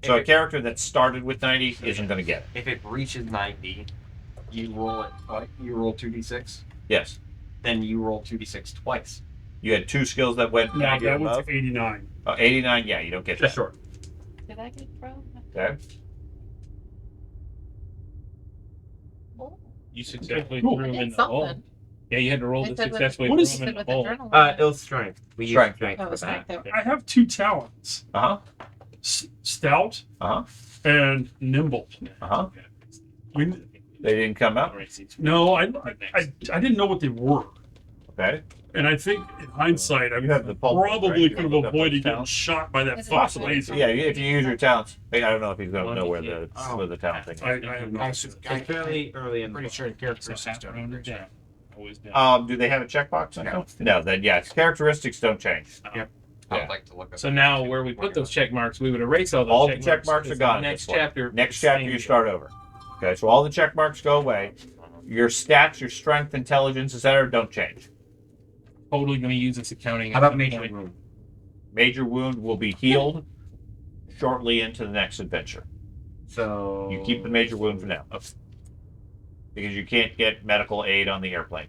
So a character that started with 90 isn't going to get it. If it reaches 90, you roll it. You roll 2d6. Yes. Then you roll 2d6 twice. You had two skills that went No, 90 or that above. one's 89. 89, yeah, you don't get that. Sure. Did I get pro? Okay. You successfully Cool. threw him in It's the hole. something. Yeah, you had to roll I to said with- successfully What throw is- him in With the the hole. journal. It was strength. We Strength. used strength Oh, for it's that. right there. I have two talents: Uh huh. stout Uh huh. and nimble. Uh huh. We, They didn't come up. no, I didn't know what they were, Okay. and I think in hindsight, I You have the Pulp, probably right? You could have looked up those avoided getting talents? shot by that Is it fucking possible? laser. Yeah, if you use your talents. I don't know if he's going to know where the talent thing is. I have no. It's fairly early in. Pretty sure the characteristics don't. Always down. Do they have a checkbox? No. Then yes, characteristics don't change. I Yeah. would like to look at So now, where we put those check marks, we would erase all those. All the check check marks are because gone the at Next this point. chapter. Next chapter, you start over. Okay, so all the check marks go away. Your stats, your strength, intelligence, etc., don't change. Totally going to use this accounting. How at about some major point. wound? Major wound will be healed shortly into the next adventure. So You keep the major wound for now. Because you can't get medical aid on the airplane.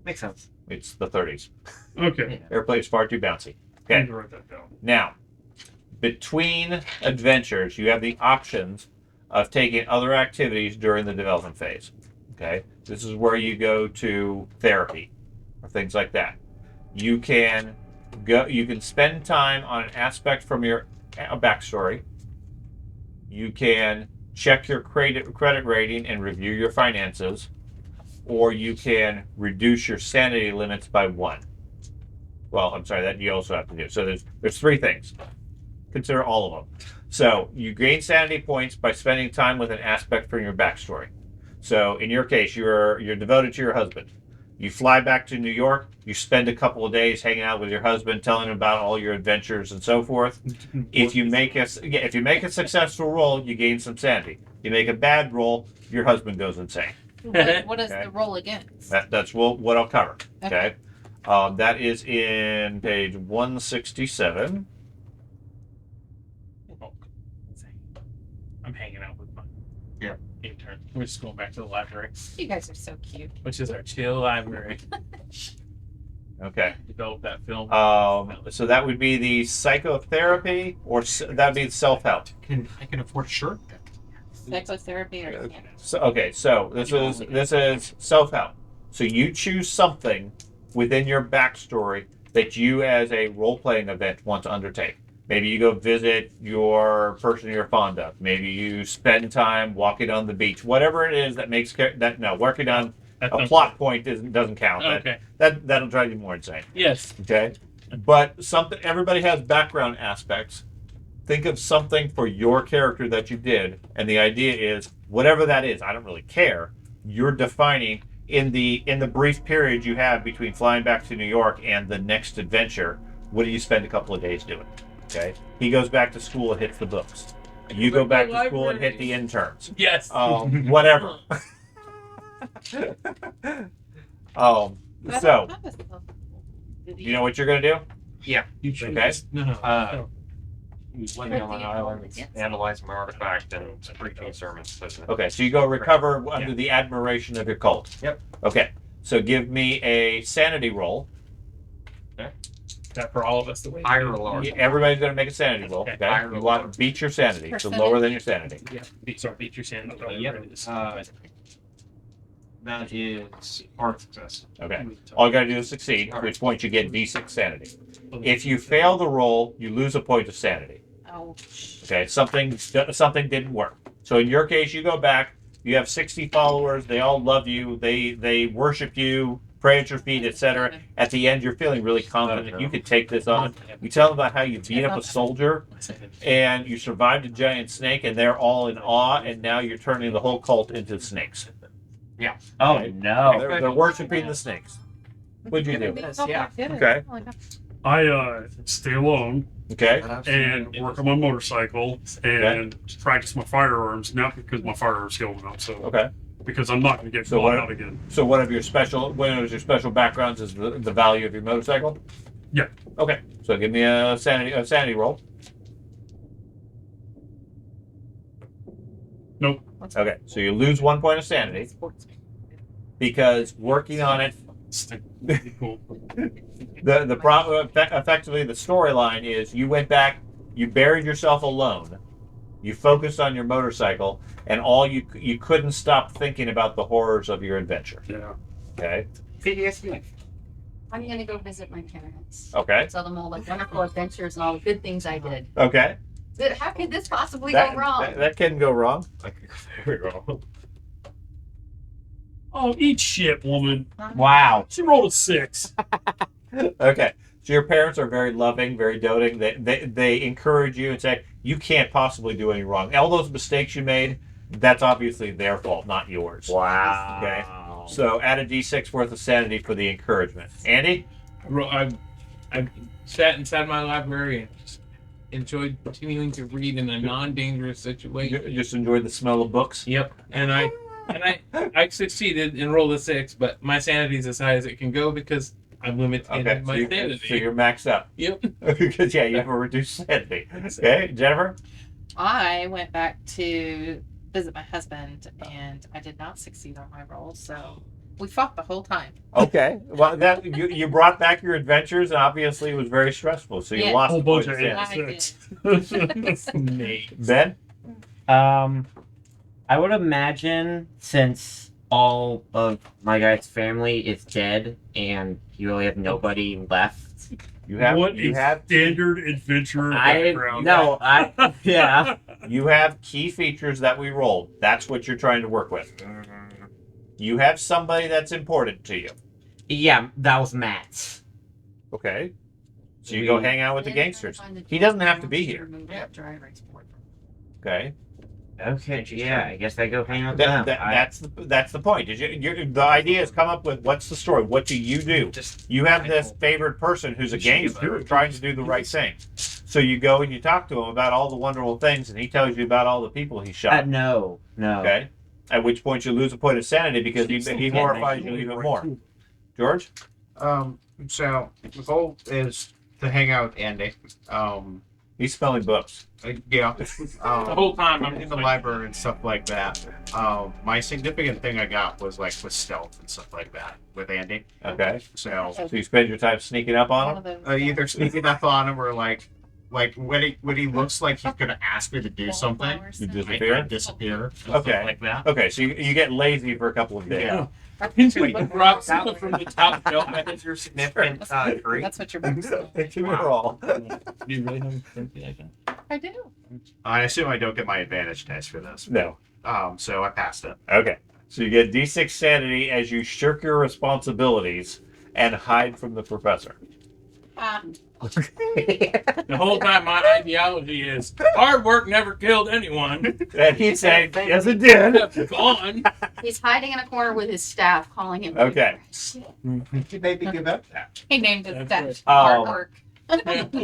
Makes sense. It's the 30s. Okay, Airplane's far too bouncy. I Okay. need to write that down. Now, between adventures, you have the options of taking other activities during the development phase. Okay? This is where you go to therapy or things like that. You can spend time on an aspect from your backstory. You can check your credit rating and review your finances, or you can reduce your sanity limits by 1. Well, I'm sorry, that you also have to do. So there's 3 things. Consider all of them. So you gain sanity points by spending time with an aspect from your backstory. So in your case, you're devoted to your husband. You fly back to New York. You spend a couple of days hanging out with your husband, telling him about all your adventures and so forth. If you make a successful roll, you gain some sanity. You make a bad roll, your husband goes insane. What is Okay. the roll against? That's what I'll cover. Okay. Okay. That is in page 167. I'm hanging out with my Yeah. intern. We're just going back to the library, You guys are so cute. which is our chill library. Okay. Develop that film. So that would be the psychotherapy, or that'd be self-help. I can afford a shirt. Psychotherapy or So this is self-help. So you choose something within your backstory that you, as a role-playing event, want to undertake. Maybe you go visit your person you're fond of. Maybe you spend time walking on the beach. Whatever it is that makes working on a plot point doesn't count. Okay. That'll drive you more insane. Yes. Okay, but everybody has background aspects. Think of something for your character that you did, and the idea is whatever that is. I don't really care. You're defining in the brief period you have between flying back to New York and the next adventure. What do you spend a couple of days doing? Okay, he goes back to school and hits the books. You go back to school and hit the interns. Yes. Whatever. So you know what you're gonna do? You should. Okay. No. Living on an island, analyzing my artifact, and preaching sermons. Okay, so you go recover under the admiration of your cult. Yep. Okay, so give me a sanity roll. That for all of us the way. Higher or lower? Everybody's going to make a sanity roll. Okay. Okay, Higher or you want to beat your sanity, so lower than your sanity. Yeah. Beat your sanity. Yep. That is hard success. Okay, all you got to do is succeed, at which point you get D6 sanity. If you fail the roll, you lose a point of sanity. Ouch. Okay, something didn't work. So in your case, you go back. You have 60 followers. They all love you. They worship you, pray at your feet, etc. At the end, you're feeling really confident. You could take this on. You tell them about how you beat up a soldier and you survived a giant snake, and they're all in awe. And now you're turning the whole cult into snakes. Oh Okay. no! They're worshiping the snakes. What'd you do? Yeah. Okay. I stay alone Okay. and work on my motorcycle and practice my firearms. Not because my firearms skills up, so Okay. because I'm not going to get So caught what- out again. So one of your special backgrounds is the value of your motorcycle? Yeah. Okay. So give me a sanity roll. Nope. Okay. So you lose 1 point of sanity because working on it. Cool. Effectively the storyline is you went back, you buried yourself alone, you focused on your motorcycle, and all you couldn't stop thinking about the horrors of your adventure. Yeah. Okay. PTSD. I'm gonna go visit my parents. Okay. Tell them all the wonderful adventures and all the good things I did. Okay. How could this possibly That, go wrong? that can go wrong. There we go. Oh, eat shit, woman. Wow. She rolled a 6. Okay. So your parents are very loving, very doting. They encourage you and say, you can't possibly do any wrong. All those mistakes you made, that's obviously their fault, not yours. Wow. Okay. So add a D6 worth of sanity for the encouragement. Andy? I sat inside my library and just enjoyed continuing to read in a non-dangerous situation. You just enjoyed the smell of books? Yep, and I succeeded and rolled a 6, but my sanity is as high as it can go because I'm limited Okay. in my sanity. So you're maxed up. Yep. Because, you have a reduced sanity. Okay. Jennifer? I went back to visit my husband and I did not succeed on my roll, so we fought the whole time. Okay. Well, that you brought back your adventures, and obviously it was very stressful. So you Yeah. lost Whole a point bunch of of sanity. 8 6. Snake. Ben? I would imagine since all of my guy's family is dead and you really have nobody left. You have What you a have standard adventure background. you have key features that we rolled. That's what you're trying to work with. You have somebody that's important to you. Yeah, that was Matt's. Okay. So you go hang out with the gangsters. He doesn't have to be here. Remove that dry erase board from Okay. Okay, yeah, I guess I go hang out with That, them. that's the point. Is the idea is come up with what's the story? What do you do? You have this favored person who's a gangster trying to do the right thing. So you go and you talk to him about all the wonderful things, and he tells you about all the people he shot. No. Okay. At which point you lose a point of sanity because he horrifies you even more. George? So the goal is to hang out with Andy. He's spelling books. Yeah. The whole time I'm in the library and stuff like that. My significant thing I got was like with stealth and stuff like that with Andy. Okay. So So you spend your time sneaking up on him? either sneaking up on him or like when he looks like he's gonna ask me to do something, You I disappear? disappear. Okay. Stuff like that. Okay, so you get lazy for a couple of days. Yeah. drop something from the top shelf. That is your significant trait. That's what your book said. Thank you for all. Do you really have a trophy like that? I do. I assume I don't get my advantage test for this. No. So I passed it. Okay. So you get D6 sanity as you shirk your responsibilities and hide from the professor. The whole time my ideology is hard work never killed anyone. And he'd say, yes, it did. Gone. He's hiding in a corner with his staff, calling him. Okay. He made me give up that. He named it That's that. Hard work.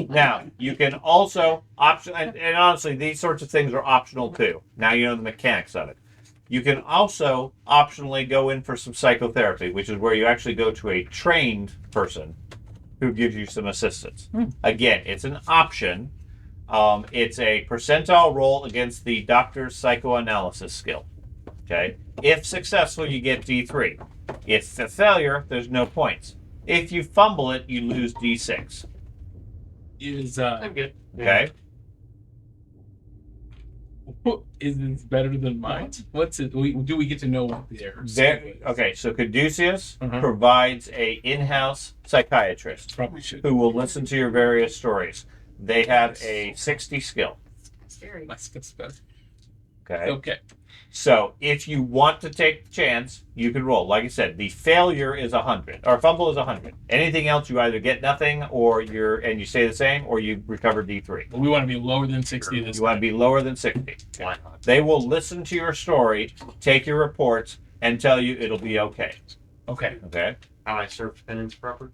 Now, you can also option, and honestly, these sorts of things are optional too. Now you know the mechanics of it. You can also optionally go in for some psychotherapy, which is where you actually go to a trained person who gives you some assistance. Again, it's an option. It's a percentile roll against the doctor's psychoanalysis skill. Okay. If successful, you get D3. If a failure, there's no points. If you fumble it, you lose D6. Is I'm good. Okay. is this better than mine? What's it? Do we get to know what they're Okay, so Caduceus Uh-huh. provides a in-house psychiatrist Probably should. who will listen to your various stories. They have a 60 skill. Scary. Let's get better. Okay. Okay. So if you want to take the chance, you can roll. Like I said, the failure is 100, or fumble is 100. Anything else, you either get nothing, or you stay the same, or you recover D3. Well, we want to be lower than 60 this You want to be lower than 60. They will listen to your story, take your reports, and tell you it'll be okay. Okay. Okay. How I serve penance proper.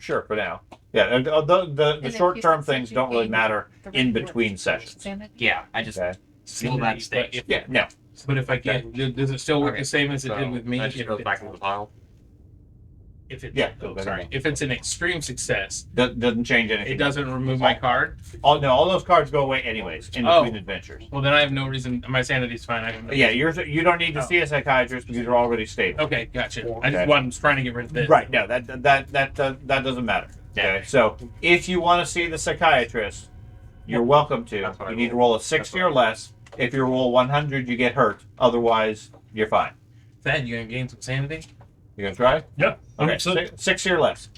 Sure, for now. Yeah, and the short-term things don't really matter in between sessions. Yeah, I just Okay. seal that stage. Yeah, no. But if I get, does it still work the same as it did with me? That just goes back into the pile. If it's, Yeah. if it's an extreme success, Doesn't change anything. it doesn't remove my card. All those cards go away anyways in Oh. between adventures. Well, then I have no reason. My sanity's fine. I can, Yeah, you don't need to see a psychiatrist because you're already stable. Okay, gotcha. I Okay. just was trying to get rid of this. Right. No, that doesn't matter. Okay. So if you want to see the psychiatrist, you're welcome to. That's what I You need to roll. roll a 60 or less. If you roll 100, you get hurt. Otherwise, you're fine. Then you gonna gain some sanity. You gonna try? Yeah, Okay. 100%. 60 or less.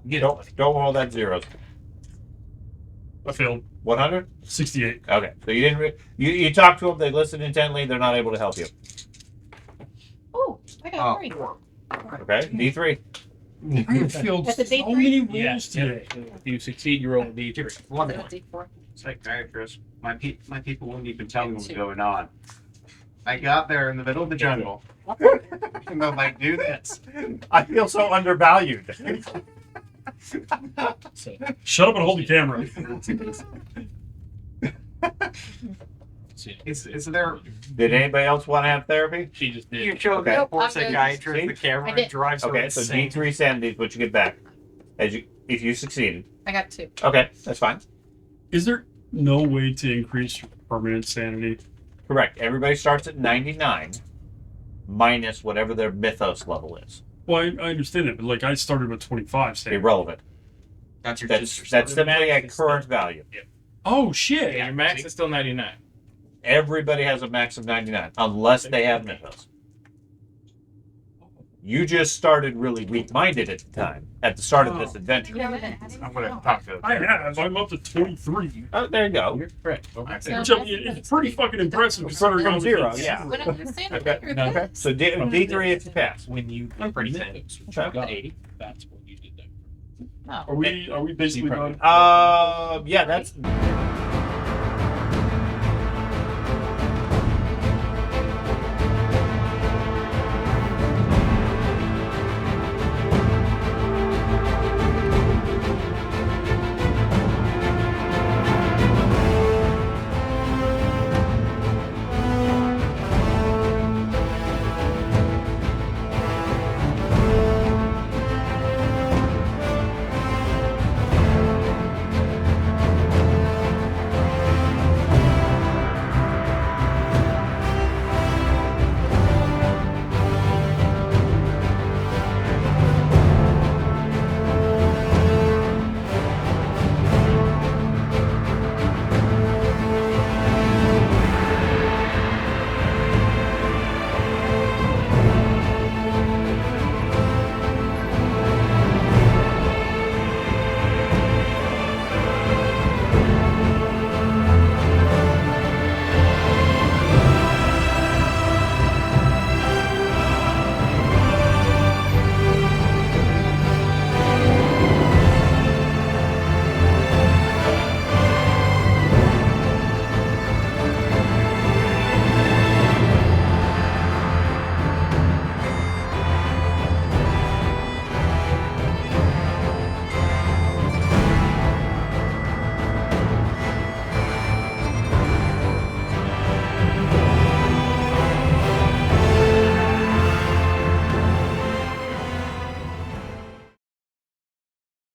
Get it. Don't roll that zeros. I failed. 100. 68. Okay. So you didn't. You talk to them. They listen intently. They're not able to help you. Oh, I got three. Okay. D3. I have failed That's a so D3? many rolls Yeah. today. If you succeed, you roll a D3. D4. Psychiatrist. My people wouldn't even tell me what's going on. I got there in the middle of the jungle. And I'm like, do this. I feel so undervalued. So, Shut up and hold the camera. Is there? Did anybody else want to have therapy? she just did. You showed Okay. that Nope, poor I'm good. psychiatrist See? the camera I did. and drives her Okay, so insane. D3 sanity is what you get back. If you succeeded. I got 2. Okay, that's fine. Is there no way to increase your permanent sanity? Correct. Everybody starts at 99 minus whatever their mythos level is. Well, I understand it, but like I started with 25 sanity. Irrelevant. That's your That's sister's that's The simply a max is current value. Oh shit! Yeah, your max is still 99. Everybody has a max of 99 unless they have mythos. You just started really weak-minded at the time, at the start of this adventure. I'm gonna talk to. I have. I'm up to 23. Oh, there you go. You're correct. Which it's pretty fucking impressive considering I was Zero, at yeah. What am I saying? Okay. So D3 if you pass. When you Pretty thin. got 80, that's what you did there. No. Are we basically done? Yeah, that's